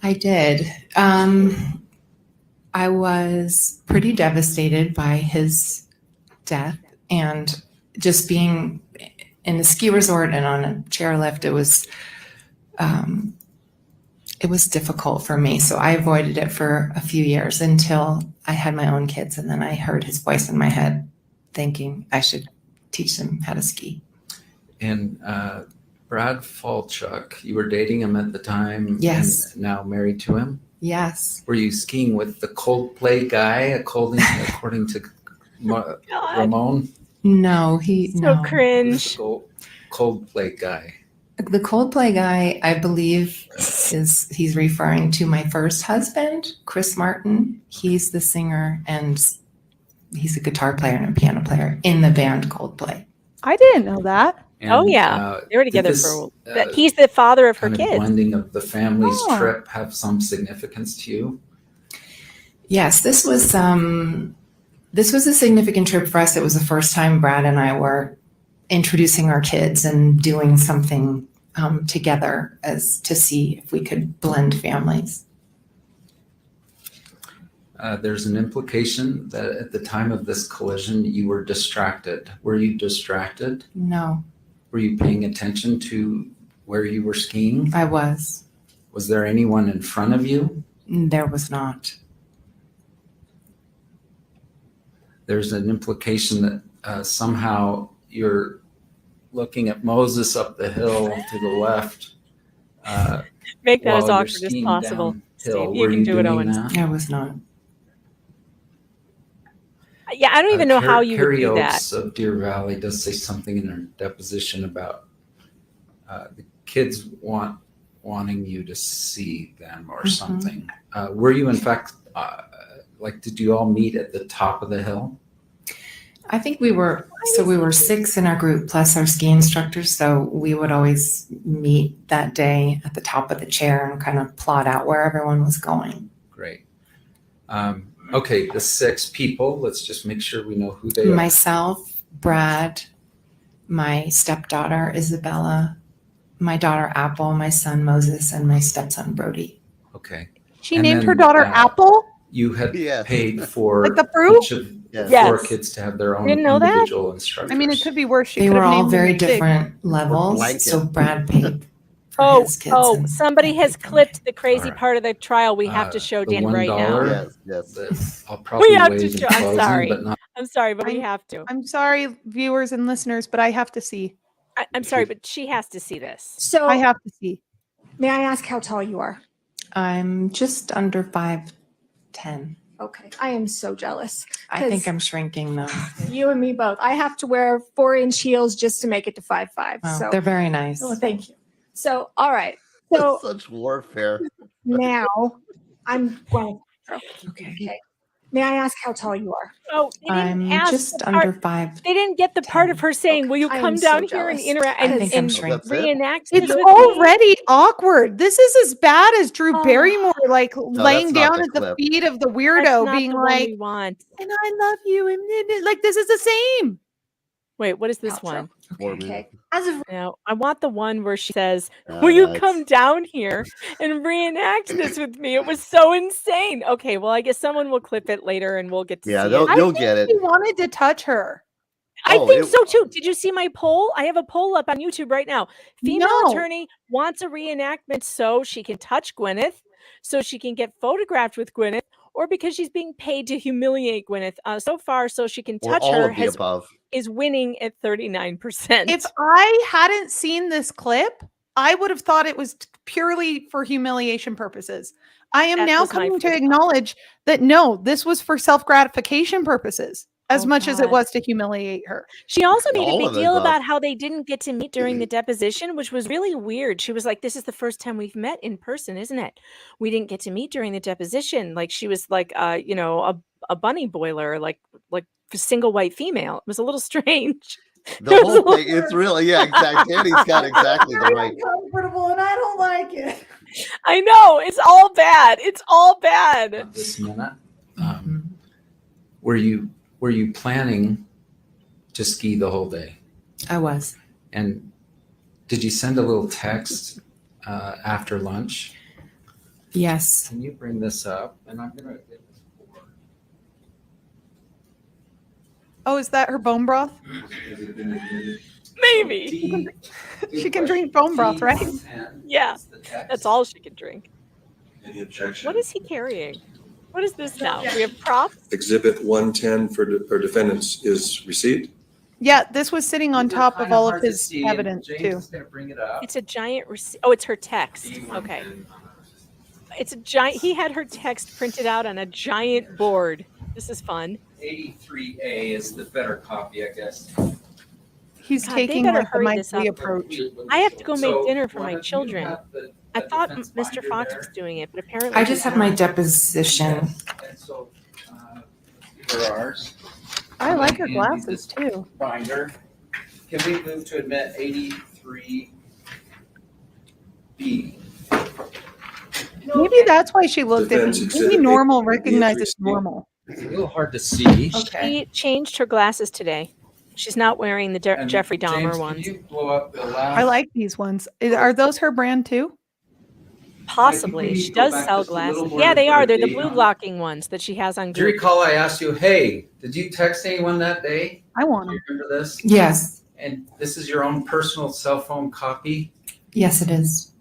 Speaker 19: I did. I was pretty devastated by his death and just being in a ski resort and on a chairlift. It was difficult for me. So I avoided it for a few years until I had my own kids. And then I heard his voice in my head thinking I should teach them how to ski.
Speaker 15: And Brad Falchuk, you were dating him at the time.
Speaker 19: Yes.
Speaker 15: And now married to him.
Speaker 19: Yes.
Speaker 15: Were you skiing with the Coldplay guy, according to Ramon?
Speaker 19: No,
Speaker 2: So cringe.
Speaker 15: Coldplay guy.
Speaker 19: The Coldplay guy, I believe, he's referring to my first husband, Chris Martin. He's the singer and he's a guitar player and a piano player in the band Coldplay.
Speaker 13: I didn't know that.
Speaker 2: Oh
Speaker 15: And,
Speaker 2: yeah, they were
Speaker 15: did
Speaker 2: together
Speaker 15: this,
Speaker 2: for. He's the father of her
Speaker 15: kind of
Speaker 2: kids.
Speaker 15: blending of the family's
Speaker 13: Oh.
Speaker 15: trip have some significance to you?
Speaker 19: Yes, this was a significant trip for us. It was the first time Brad and I were introducing our kids and doing something together as to see if we could blend families.
Speaker 15: There's an implication that at the time of this collision, you were distracted. Were you distracted?
Speaker 19: No,
Speaker 15: Were you paying attention to where you were skiing?
Speaker 19: I was.
Speaker 15: Was there anyone in front of you?
Speaker 19: There was not.
Speaker 15: There's an implication that somehow you're looking at Moses up the hill to the left.
Speaker 2: Make that as
Speaker 15: while you're
Speaker 2: awkward as
Speaker 15: skiing
Speaker 2: possible.
Speaker 15: downhill.
Speaker 2: Steve, you
Speaker 15: Were
Speaker 2: can do it,
Speaker 15: doing
Speaker 2: Owen.
Speaker 15: that?
Speaker 19: I was not.
Speaker 2: Yeah, I don't even know how you would
Speaker 15: Carrie
Speaker 2: do that.
Speaker 15: Oates of Deer Valley does say something in her deposition about the kids wanting you to see them or something. Were you in fact, did you all meet at the top of the hill?
Speaker 19: I think we were 6 in our group plus our ski instructors. So we would always meet that day at the top of the chair and kind of plot out where everyone was going.
Speaker 15: Great. Okay, the 6 people, let's just make sure we know who they are.
Speaker 19: Myself, Brad, my stepdaughter, Isabella, my daughter, Apple, my son, Moses, and my stepson, Brody.
Speaker 15: Okay.
Speaker 13: She
Speaker 15: And
Speaker 13: named
Speaker 15: then,
Speaker 13: her daughter Apple?
Speaker 15: You had
Speaker 14: Yes.
Speaker 15: paid for
Speaker 13: Like the fruit?
Speaker 15: each of the
Speaker 19: Yes.
Speaker 15: 4 kids to have their own
Speaker 13: Didn't know that?
Speaker 15: individual instructors.
Speaker 13: I mean, it could be worse. She
Speaker 19: They
Speaker 13: could
Speaker 19: were
Speaker 13: have
Speaker 19: all
Speaker 13: named them
Speaker 19: very
Speaker 13: Big.
Speaker 19: different levels.
Speaker 14: blanket.
Speaker 19: So Brad paid for
Speaker 2: Oh,
Speaker 19: his kids.
Speaker 2: somebody has clipped the crazy
Speaker 15: All right.
Speaker 2: part of the trial. We have to show
Speaker 15: the
Speaker 2: Dan right now.
Speaker 15: $1
Speaker 14: Yes, yes.
Speaker 15: that I'll probably
Speaker 2: We have to
Speaker 15: waive in
Speaker 2: show. I'm
Speaker 15: closing,
Speaker 2: sorry.
Speaker 15: but not.
Speaker 2: I'm sorry, but we have to.
Speaker 13: I'm sorry, viewers and listeners, but I have to see.
Speaker 2: I'm sorry, but she has to see this.
Speaker 17: So
Speaker 13: I have to see.
Speaker 17: may I ask how tall you are?
Speaker 19: I'm just under 5'10".
Speaker 17: Okay, I am so jealous.
Speaker 19: I think
Speaker 17: 'cause
Speaker 19: I'm shrinking though.
Speaker 17: you and me both. I have to wear 4-inch heels just to make it to 5'5".
Speaker 19: Wow,
Speaker 17: So
Speaker 19: they're very nice.
Speaker 17: oh, thank you. So all right. So
Speaker 14: Such warfare.
Speaker 17: now I'm Gwyneth Paltrow.
Speaker 19: Okay.
Speaker 17: May I ask how tall you are?
Speaker 2: Oh, they didn't
Speaker 19: I'm
Speaker 2: ask
Speaker 19: just
Speaker 2: the
Speaker 19: under
Speaker 2: part-
Speaker 19: 5.
Speaker 2: They didn't get the part of her saying, "Will you
Speaker 17: I
Speaker 2: come
Speaker 17: am so
Speaker 2: down here and
Speaker 17: jealous.
Speaker 2: interact
Speaker 19: I think I'm
Speaker 2: and
Speaker 19: shrinking.
Speaker 14: That's it?
Speaker 2: reenact
Speaker 13: It's
Speaker 2: this with me?"
Speaker 13: already awkward. This is as bad as Drew
Speaker 17: Oh.
Speaker 13: Barrymore, like laying
Speaker 14: that's not
Speaker 13: down
Speaker 14: the
Speaker 13: at the
Speaker 14: clip.
Speaker 13: feet of the
Speaker 2: That's
Speaker 13: weirdo,
Speaker 2: not
Speaker 13: being
Speaker 2: the one
Speaker 13: like,
Speaker 2: we want.
Speaker 13: "And I love you," and like this is the same.
Speaker 2: Wait, what is this
Speaker 17: Paltrow.
Speaker 2: one?
Speaker 17: Okay. As of
Speaker 2: No, I want the one where she says, "Will you
Speaker 14: that's-
Speaker 2: come down here and reenact this with me? It was so insane." Okay, well, I guess someone will clip it later and we'll get to
Speaker 14: Yeah,
Speaker 2: see
Speaker 14: they'll-
Speaker 2: it.
Speaker 14: you'll get it.
Speaker 13: He wanted to touch her.
Speaker 2: I
Speaker 14: Oh,
Speaker 2: think
Speaker 14: it-
Speaker 2: so too. Did you see my poll? I have a poll up on YouTube right now. Female
Speaker 13: No.
Speaker 2: attorney wants a reenactment so she can touch Gwyneth, so she can get photographed with Gwyneth, or because she's being paid to humiliate Gwyneth. So far, so she can
Speaker 14: Or
Speaker 2: touch
Speaker 14: all
Speaker 2: her
Speaker 14: of the above.
Speaker 2: is winning at 39%.
Speaker 13: If I hadn't seen this clip, I would have thought it was purely for humiliation purposes. I am
Speaker 2: That
Speaker 13: now
Speaker 2: was my
Speaker 13: coming to
Speaker 2: first
Speaker 13: acknowledge that no, this was for self-gratification purposes as
Speaker 2: Oh,
Speaker 13: much as it
Speaker 2: God.
Speaker 13: was to humiliate her.
Speaker 2: She also made a
Speaker 14: All
Speaker 2: big
Speaker 14: of the
Speaker 2: deal
Speaker 14: above.
Speaker 2: about how they didn't get to meet during the deposition, which was really weird. She was like, "This is the first time we've met in person, isn't it? We didn't get to meet during the deposition." Like she was like, a bunny boiler, like single white female. It was a little strange.
Speaker 14: The whole thing, it's really, yeah, exactly. Danny's got exactly the right.
Speaker 13: Uncomfortable, and I don't like it.
Speaker 2: I know, it's all bad. It's all bad.
Speaker 15: At this minute, were you planning to ski the whole day?
Speaker 19: I was.
Speaker 15: And did you send a little text after lunch?
Speaker 19: Yes.
Speaker 15: Can you bring this up? And I'm gonna get this board.
Speaker 13: Oh, is that her bone broth?
Speaker 2: Maybe.
Speaker 13: She can drink bone broth, right?
Speaker 2: Yeah, that's all she could drink.
Speaker 3: Any objection?
Speaker 2: What is he carrying? What is this now? We have props?
Speaker 3: Exhibit 110 for defendants is received.
Speaker 13: Yeah, this was sitting on top of
Speaker 15: Kinda
Speaker 13: all of
Speaker 15: hard to
Speaker 13: his
Speaker 15: see, and
Speaker 13: evidence
Speaker 15: James
Speaker 13: too.
Speaker 15: is gonna bring it up.
Speaker 2: It's a giant receipt. Oh, it's her text. Okay. It's a giant. He had her text printed out on a giant board. This is fun.
Speaker 15: 83A is the better copy, I guess.
Speaker 13: He's
Speaker 2: God, they
Speaker 13: taking
Speaker 2: better
Speaker 13: like the
Speaker 2: hurry
Speaker 13: Mike
Speaker 2: this
Speaker 13: Lee
Speaker 2: up.
Speaker 13: approach.
Speaker 2: I have to go make
Speaker 15: So,
Speaker 2: dinner for
Speaker 15: why
Speaker 2: my
Speaker 15: don't you
Speaker 2: children.
Speaker 15: have the
Speaker 2: I thought
Speaker 15: defense
Speaker 2: Mr.
Speaker 15: binder
Speaker 2: Fox
Speaker 15: there?
Speaker 2: was doing it, but apparently
Speaker 19: I just
Speaker 2: he's
Speaker 19: have my
Speaker 2: not.
Speaker 19: deposition.
Speaker 15: And so, for ours.
Speaker 13: I like her
Speaker 15: Handy
Speaker 13: glasses
Speaker 15: this
Speaker 13: too.
Speaker 15: Binder.
Speaker 20: Can we move to admit 83B?
Speaker 13: Maybe that's why she looked at
Speaker 3: Defense
Speaker 13: me.
Speaker 3: exhibit
Speaker 13: Maybe normal
Speaker 3: 83B.
Speaker 13: recognizes normal.
Speaker 15: It's a little hard to see.
Speaker 2: She changed her glasses today. She's not wearing the
Speaker 15: And
Speaker 2: Jeffrey Dahmer
Speaker 15: James,
Speaker 2: ones.
Speaker 15: Can you blow up the last?
Speaker 13: I like these ones. Are those her brand too?
Speaker 2: Possibly.
Speaker 15: need
Speaker 2: She
Speaker 15: to go
Speaker 2: does
Speaker 15: back
Speaker 2: sell
Speaker 15: just a little
Speaker 2: glasses.
Speaker 15: more
Speaker 2: Yeah,
Speaker 15: to
Speaker 2: they
Speaker 15: put
Speaker 2: are.
Speaker 15: a
Speaker 2: They're the
Speaker 15: date
Speaker 2: blue
Speaker 15: on it.
Speaker 2: blocking ones that she has on
Speaker 15: Do you
Speaker 2: Google.
Speaker 15: recall I asked you, hey, did you text anyone that day?
Speaker 13: I want
Speaker 15: Do
Speaker 13: them.
Speaker 15: you remember this?
Speaker 19: Yes.
Speaker 15: And this is your own personal cell phone copy?
Speaker 19: Yes, it is.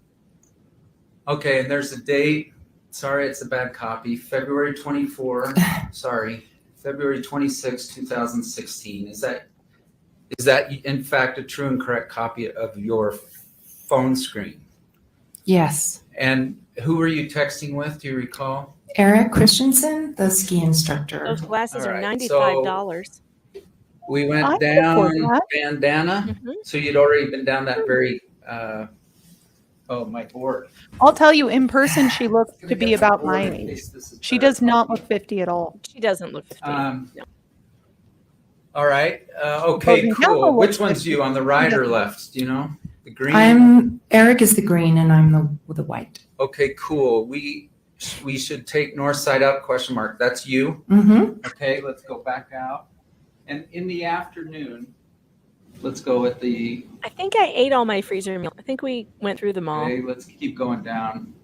Speaker 15: Okay, and there's a date. Sorry, it's a bad copy. February 24. Sorry, February 26, 2016. Is that in fact a true and correct copy of your phone screen?
Speaker 19: Yes.
Speaker 15: And who were you texting with? Do you recall?
Speaker 19: Eric Christensen, the ski instructor.
Speaker 2: Those glasses
Speaker 15: All
Speaker 2: are
Speaker 15: right,
Speaker 2: $95.
Speaker 15: We
Speaker 13: I
Speaker 15: went
Speaker 13: could
Speaker 15: down
Speaker 13: afford that.
Speaker 15: bandana. So you'd already been down that very. Oh, my board.
Speaker 13: I'll tell you, in person, she looks to be about my age. She does not look 50 at all.
Speaker 2: She doesn't look 50.
Speaker 15: All right. Okay,
Speaker 13: Well,
Speaker 15: cool.
Speaker 13: now
Speaker 15: Which one's you on the right or left? Do you know? The green?
Speaker 19: Eric is the green and I'm the white.
Speaker 15: Okay, cool. We should take north side up, question mark. That's you.
Speaker 19: Mm-hmm.
Speaker 15: Okay, let's go back out. And in the afternoon, let's go with the,
Speaker 2: I think I ate all my freezer meal. I think we went through them all.
Speaker 15: okay, let's keep going down.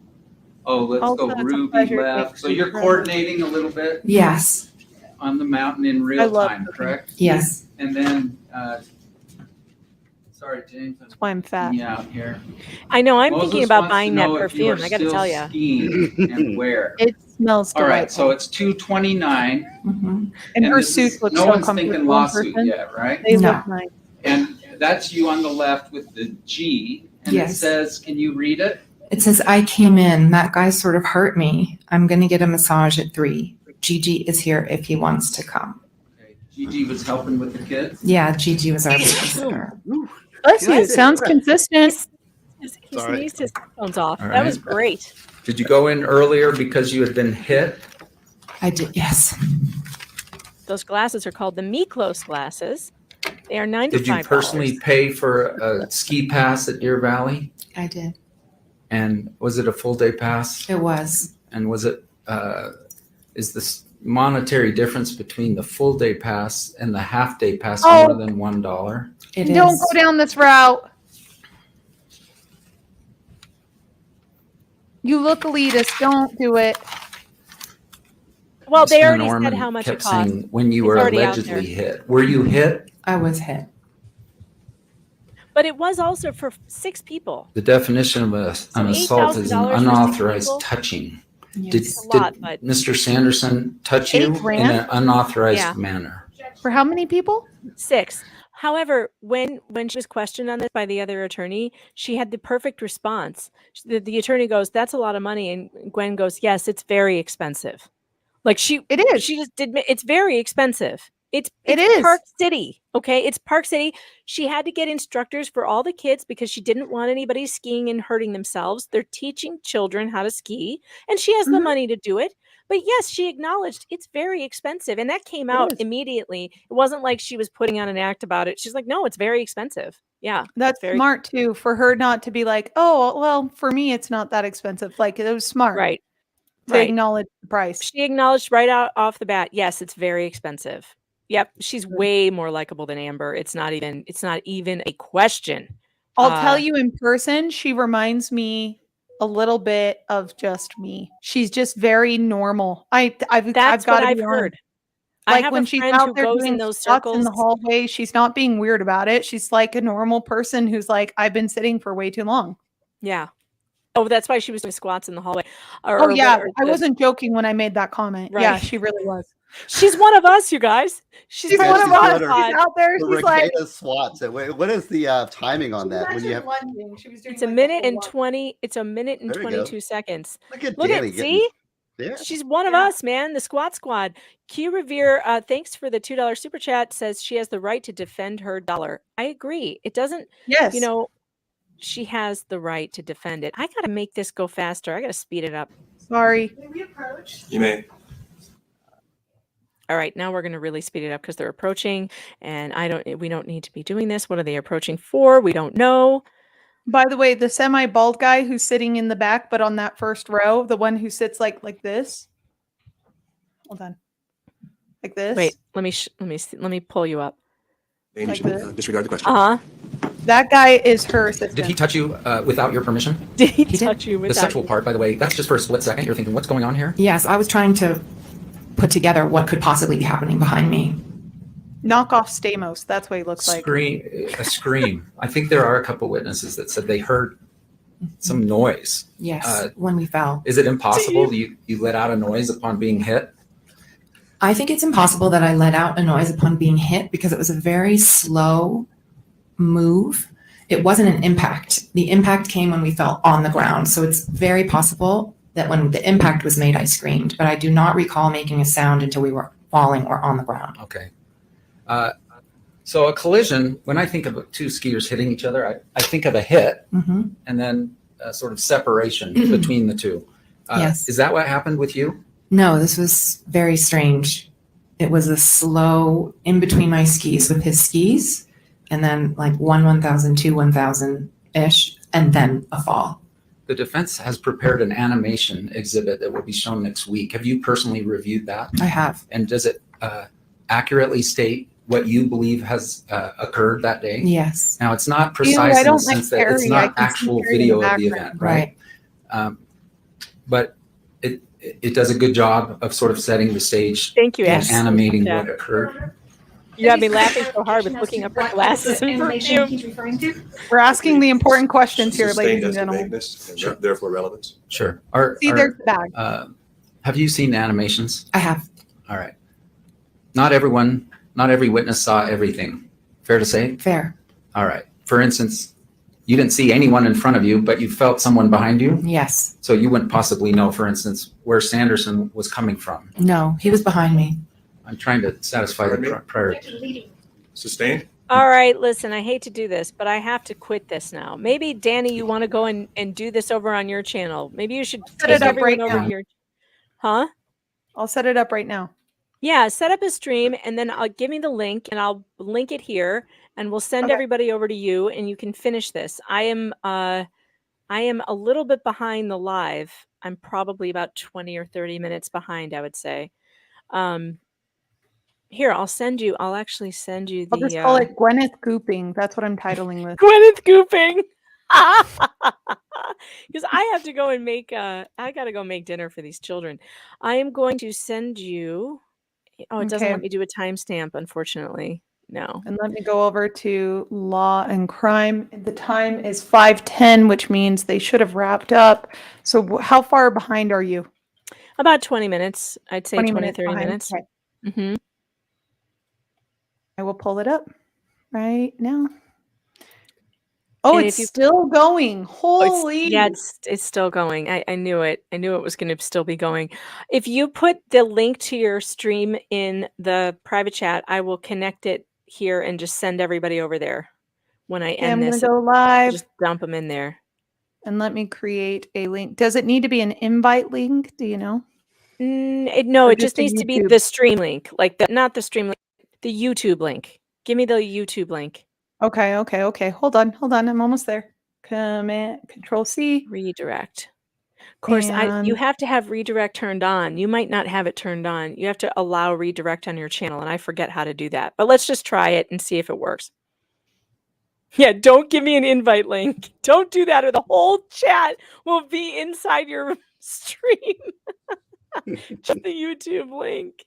Speaker 15: Oh, let's
Speaker 13: Also,
Speaker 15: go
Speaker 13: it's a
Speaker 15: Ruby
Speaker 13: pleasure
Speaker 15: left.
Speaker 13: to
Speaker 15: So
Speaker 13: meet
Speaker 15: you're
Speaker 13: you.
Speaker 15: coordinating a little bit
Speaker 19: Yes.
Speaker 15: on the mountain in
Speaker 13: I
Speaker 15: real
Speaker 13: love
Speaker 15: time,
Speaker 13: cooking.
Speaker 15: correct?
Speaker 19: Yes.
Speaker 15: And then, sorry, James, I'm
Speaker 13: That's why I'm fat.
Speaker 15: me out here.
Speaker 2: I know. I'm
Speaker 15: Moses
Speaker 2: thinking about
Speaker 15: wants to
Speaker 2: buying that
Speaker 15: know if you are
Speaker 2: perfume. I got to
Speaker 15: still
Speaker 2: tell you.
Speaker 15: skiing and where.
Speaker 13: It smells
Speaker 15: All
Speaker 13: delightful.
Speaker 15: right, so it's 229.
Speaker 19: Mm-hmm.
Speaker 13: And her
Speaker 15: this is-
Speaker 13: suits look
Speaker 15: no
Speaker 13: so
Speaker 15: one's thinking
Speaker 13: comfortable in
Speaker 15: lawsuit
Speaker 13: person.
Speaker 15: yet, right?
Speaker 13: They
Speaker 19: No.
Speaker 13: look nice.
Speaker 15: And that's you on the left with the G. And it
Speaker 19: Yes.
Speaker 15: says, can you read it?
Speaker 19: It says, I came in. That guy sort of hurt me. I'm going to get a massage at 3. Gigi is here if he wants to come.
Speaker 15: Okay. Gigi was helping with the kids.
Speaker 19: Yeah, Gigi was our babysitter.
Speaker 13: Bless you. It sounds consistent.
Speaker 2: He
Speaker 14: Sorry.
Speaker 2: sneezed his headphones off.
Speaker 15: All
Speaker 2: That was
Speaker 15: right.
Speaker 2: great.
Speaker 15: Did you go in earlier because you had been hit?
Speaker 19: I did, yes.
Speaker 2: Those glasses are called the Miklos glasses. They are $95.
Speaker 15: Did you personally pay for a ski pass at Deer Valley?
Speaker 19: I did.
Speaker 15: And was it a full day pass?
Speaker 19: It was.
Speaker 15: And was it, is this monetary difference between the full day pass and the half day pass
Speaker 13: Oh.
Speaker 15: more than $1?
Speaker 19: It
Speaker 13: Don't
Speaker 19: is.
Speaker 13: go down this route. You look elitist. Don't do it.
Speaker 2: Well, they
Speaker 15: Mr.
Speaker 2: already
Speaker 15: Norman
Speaker 2: said how much it
Speaker 15: kept
Speaker 2: cost.
Speaker 15: saying when you
Speaker 2: It's
Speaker 15: were
Speaker 2: already out
Speaker 15: allegedly
Speaker 2: there.
Speaker 15: hit. Were you hit?
Speaker 19: I was hit.
Speaker 2: But it was also for 6 people.
Speaker 15: The definition of an assault is an
Speaker 2: $8,000 for 6
Speaker 15: unauthorized
Speaker 2: people?
Speaker 15: touching.
Speaker 19: Yes.
Speaker 15: Did,
Speaker 2: It's a lot,
Speaker 15: did
Speaker 2: but-
Speaker 15: Mr. Sanderson touch you in
Speaker 13: $8,000?
Speaker 15: an unauthorized
Speaker 2: Yeah.
Speaker 15: manner?
Speaker 13: For how many people?
Speaker 2: 6. However, when she was questioned on this by the other attorney, she had the perfect response. The attorney goes, "That's a lot of money," and Gwen goes, "Yes, it's very expensive." Like
Speaker 13: It is.
Speaker 2: She just did. It's very expensive.
Speaker 13: It
Speaker 2: It's
Speaker 13: is.
Speaker 2: Park City. Okay, it's Park City. She had to get instructors for all the kids because she didn't want anybody skiing and hurting themselves. They're teaching children how to ski, and she has the money to do it. But yes, she acknowledged it's very expensive, and that came out
Speaker 13: is.
Speaker 2: immediately. It wasn't like she was putting on an act about it. She's like, "No, it's very expensive." Yeah,
Speaker 13: That's
Speaker 2: very
Speaker 13: smart too, for her not to be like, oh, well, for me, it's not that expensive. Like, it was smart.
Speaker 2: right.
Speaker 13: To
Speaker 2: Right.
Speaker 13: acknowledge the price.
Speaker 2: She acknowledged right out off the bat, yes, it's very expensive. Yep, she's way more likable than Amber. It's not even a question.
Speaker 13: I'll tell you in person, she reminds me a little bit of just me. She's just very normal. I've
Speaker 2: That's
Speaker 13: got
Speaker 2: what
Speaker 13: to
Speaker 2: I've
Speaker 13: be
Speaker 2: heard.
Speaker 13: honest.
Speaker 2: I
Speaker 13: Like
Speaker 2: have
Speaker 13: when
Speaker 2: a
Speaker 13: she's
Speaker 2: friend
Speaker 13: out
Speaker 2: who
Speaker 13: there
Speaker 2: goes
Speaker 13: doing
Speaker 2: in those
Speaker 13: squats in
Speaker 2: circles.
Speaker 13: the hallway, she's not being weird about it. She's like a normal person who's like, I've been sitting for way too long.
Speaker 2: Yeah. Oh, that's why she was doing squats in the hallway.
Speaker 13: Oh yeah, I wasn't joking when I made that comment. Yeah,
Speaker 2: Right.
Speaker 13: she really was.
Speaker 2: She's one of us, you guys. She's
Speaker 13: She's
Speaker 2: part
Speaker 13: one
Speaker 2: of
Speaker 13: of us.
Speaker 2: our
Speaker 13: She's
Speaker 2: pod.
Speaker 13: out there. She's like,
Speaker 14: swats. What is the timing on that? When you have
Speaker 13: lunging. She was doing
Speaker 2: It's a
Speaker 13: like
Speaker 2: minute
Speaker 13: full
Speaker 2: and
Speaker 13: lunge.
Speaker 2: 20. It's a minute and
Speaker 14: There you go.
Speaker 2: 22 seconds.
Speaker 14: look at
Speaker 2: Look
Speaker 14: Danny
Speaker 2: at
Speaker 14: getting-
Speaker 2: see.
Speaker 14: Yeah.
Speaker 2: She's one of us, man. The Squat Squad. Q Revere, thanks for the $2 super chat. Says she has the right to defend her dollar. I agree. It doesn't.
Speaker 13: Yes.
Speaker 2: You know, she has the right to defend it. I got to make this go faster. I got to speed it up.
Speaker 13: Sorry.
Speaker 3: You may.
Speaker 2: All right, now we're going to really speed it up because they're approaching, and we don't need to be doing this. What are they approaching for? We don't know.
Speaker 13: By the way, the semi-bald guy who's sitting in the back, but on that first row, the one who sits like this. Hold on. Like this.
Speaker 2: Wait, let me pull you up.
Speaker 13: Like this.
Speaker 3: Disregard the question.
Speaker 2: Uh-huh.
Speaker 13: That guy is her assistant.
Speaker 15: Did he touch you without your permission?
Speaker 2: Did he touch you
Speaker 15: The
Speaker 2: without
Speaker 15: sexual part, by the way, that's just for a split second. You're thinking, what's going on here?
Speaker 19: Yes, I was trying to put together what could possibly be happening behind me.
Speaker 13: Knock off Stamos. That's what he looks like.
Speaker 15: A scream. I think there are a couple witnesses that said they heard some noise.
Speaker 19: Yes, when we fell.
Speaker 15: Is it impossible you let out a noise upon being hit?
Speaker 19: I think it's impossible that I let out a noise upon being hit because it was a very slow move. It wasn't an impact. The impact came when we fell on the ground. So it's very possible that when the impact was made, I screamed, but I do not recall making a sound until we were falling or on the ground.
Speaker 15: Okay. So a collision, when I think of two skiers hitting each other, I think of a hit and then a sort of separation between the two.
Speaker 19: Yes.
Speaker 15: Is that what happened with you?
Speaker 19: No, this was very strange. It was a slow in between my skis with his skis, and then like 1,000, 1,000-ish, and then a fall.
Speaker 15: The defense has prepared an animation exhibit that will be shown next week. Have you personally reviewed that?
Speaker 19: I have.
Speaker 15: And does it accurately state what you believe has occurred that day?
Speaker 19: Yes.
Speaker 15: Now, it's not precise in the sense that it's not
Speaker 13: I can see
Speaker 15: actual
Speaker 13: Carrie in
Speaker 15: video
Speaker 13: the
Speaker 15: of the event, right? But it does a good job of sort of setting the stage.
Speaker 2: Thank you,
Speaker 15: and
Speaker 2: Ash.
Speaker 15: animating
Speaker 2: Yeah.
Speaker 15: what occurred.
Speaker 2: You have me laughing so hard with looking up her glasses in perfume.
Speaker 17: he's referring to?
Speaker 13: We're asking the important questions here, ladies
Speaker 3: Sustained
Speaker 13: and
Speaker 3: as to
Speaker 13: gentlemen.
Speaker 3: vagueness and therefore relevance.
Speaker 15: Sure.
Speaker 13: See, there's the bag.
Speaker 15: Have you seen animations?
Speaker 19: I have.
Speaker 15: All right. Not every witness saw everything. Fair to say?
Speaker 19: Fair.
Speaker 15: All right. For instance, you didn't see anyone in front of you, but you felt someone behind you?
Speaker 19: Yes.
Speaker 15: So you wouldn't possibly know, for instance, where Sanderson was coming from.
Speaker 19: No, he was behind me.
Speaker 15: I'm trying to satisfy the prior.
Speaker 3: Sustained?
Speaker 2: All right, listen, I hate to do this, but I have to quit this now. Maybe, Danny, you want to go and do this over on your channel. Maybe you should
Speaker 13: Set it
Speaker 2: take
Speaker 13: up right
Speaker 2: everyone over
Speaker 13: now.
Speaker 2: here. Huh?
Speaker 13: I'll set it up right now.
Speaker 2: Yeah, set up a stream and then give me the link and I'll link it here and we'll send everybody over to you and you can finish this. I am a little bit behind the live. I'm probably about 20 or 30 minutes behind, I would say. Here, I'll actually send you the
Speaker 13: I'll just call it Gwyneth Gooping. That's what I'm titling this.
Speaker 2: Gwyneth Gooping. Because I have to go and I got to go make dinner for these children. I am going to send you. Oh, it doesn't
Speaker 13: Okay.
Speaker 2: let me do a timestamp, unfortunately. No.
Speaker 13: And let me go over to law and crime. The time is 5:10, which means they should have wrapped up. So how far behind are you?
Speaker 2: About 20 minutes. I'd say 20, 30
Speaker 13: behind.
Speaker 2: minutes.
Speaker 13: Okay.
Speaker 2: Mm-hmm.
Speaker 13: I will pull it up right now. Oh,
Speaker 2: And
Speaker 13: it's
Speaker 2: if you-
Speaker 13: still going. Holy.
Speaker 2: It's still going. I knew it. I knew it was going to still be going. If you put the link to your stream in the private chat, I will connect it here and just send everybody over there when I
Speaker 13: Okay,
Speaker 2: end
Speaker 13: I'm
Speaker 2: this.
Speaker 13: gonna go live.
Speaker 2: Just dump them in there.
Speaker 13: And let me create a link. Does it need to be an invite link? Do you know?
Speaker 2: No,
Speaker 13: Or
Speaker 2: it just
Speaker 13: a
Speaker 2: needs to be
Speaker 13: YouTube?
Speaker 2: the stream link, not the stream link, the YouTube link. Give me the YouTube link.
Speaker 13: Okay. Hold on. I'm almost there. Command Control C.
Speaker 2: Redirect. Of course, you
Speaker 13: And-
Speaker 2: have to have redirect turned on. You might not have it turned on. You have to allow redirect on your channel, and I forget how to do that. But let's just try it and see if it works. Yeah, don't give me an invite link. Don't do that, or the whole chat will be inside your stream. Just the YouTube link.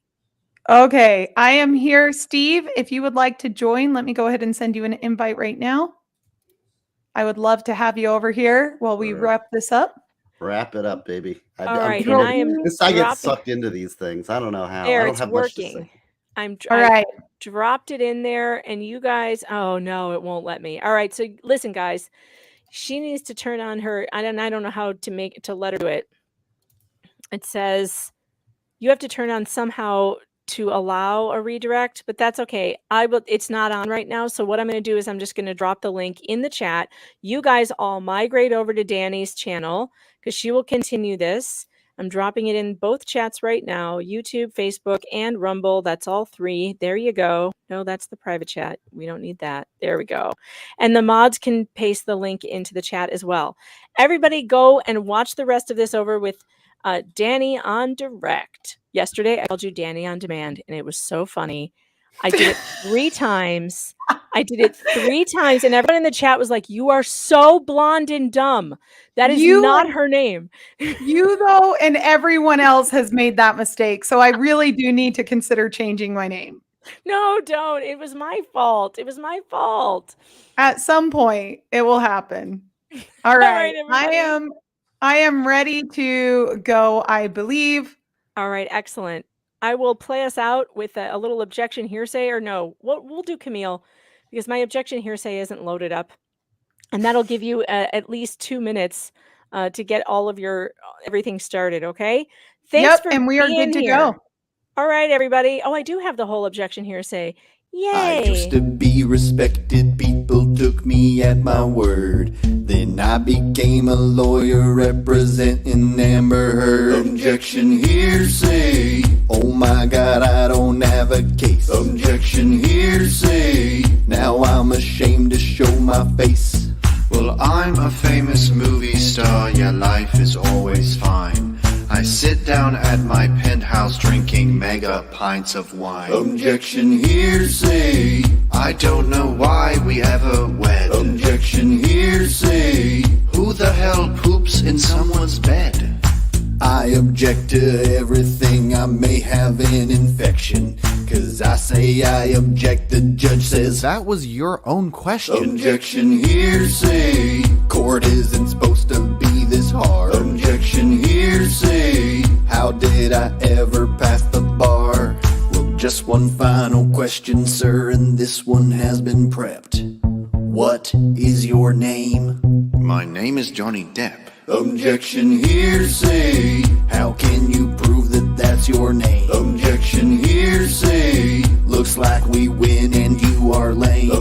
Speaker 13: Okay, I am here. Steve, if you would like to join, let me go ahead and send you an invite right now. I would love to have you over here while we wrap this up.
Speaker 14: Wrap it up, baby.
Speaker 2: All right, and I am
Speaker 14: I get
Speaker 2: dropping-
Speaker 14: sucked into these things. I don't know how. I
Speaker 2: There,
Speaker 14: don't
Speaker 2: it's
Speaker 14: have much to
Speaker 2: working.
Speaker 14: say.
Speaker 13: All right.
Speaker 2: I dropped it in there, and you guys. Oh no, it won't let me. All right, so listen, guys. She needs to turn on her. I don't know how to let her do it. It says you have to turn on somehow to allow a redirect, but that's okay. It's not on right now. So what I'm going to do is I'm just going to drop the link in the chat. You guys all migrate over to Danny's channel because she will continue this. I'm dropping it in both chats right now, YouTube, Facebook, and Rumble. That's all 3. There you go. No, that's the private chat. We don't need that. There we go. And the mods can paste the link into the chat as well. Everybody go and watch the rest of this over with Danny on Direct. Yesterday, I called you Danny on Demand, and it was so funny. I did it 3 times. And everyone in the chat was like, "You are so blonde and dumb. That is not her name."
Speaker 13: You, though, and everyone else has made that mistake. So I really do need to consider changing my name.
Speaker 2: No, don't. It was my fault.
Speaker 13: At some point, it will happen. All right.
Speaker 2: everybody.
Speaker 13: I am ready to go, I believe.
Speaker 2: All right, excellent. I will play us out with a little objection hearsay, or no, we'll do Camille, because my objection hearsay isn't loaded up. And that'll give you at least 2 minutes to get all of your everything started, okay? Thanks for
Speaker 13: and we are
Speaker 2: being
Speaker 13: good to
Speaker 2: here.
Speaker 13: go.
Speaker 2: All right, everybody. Oh, I do have the whole objection hearsay. Yay!
Speaker 6: I used to be respected, people took me at my word. Then I became a lawyer representing Amber Heard. Objection hearsay. Oh my God, I don't have a case. Objection hearsay. Now I'm ashamed to show my face. Well, I'm a famous movie star, yeah, life is always fine. I sit down at my penthouse drinking mega pints of wine. Objection hearsay. I don't know why we have a wed. Objection hearsay. Who the hell poops in someone's bed? I object to everything. I may have an infection. Cause I say I object, the judge says that was your own question. Objection hearsay. Court isn't supposed to be this hard. Objection hearsay. How did I ever pass the bar? Well, just one final question, sir, and this one has been prepped. What is your name? My name is Johnny Depp. Objection hearsay. How can you prove that that's your name? Objection hearsay. Looks like we win and you are lame.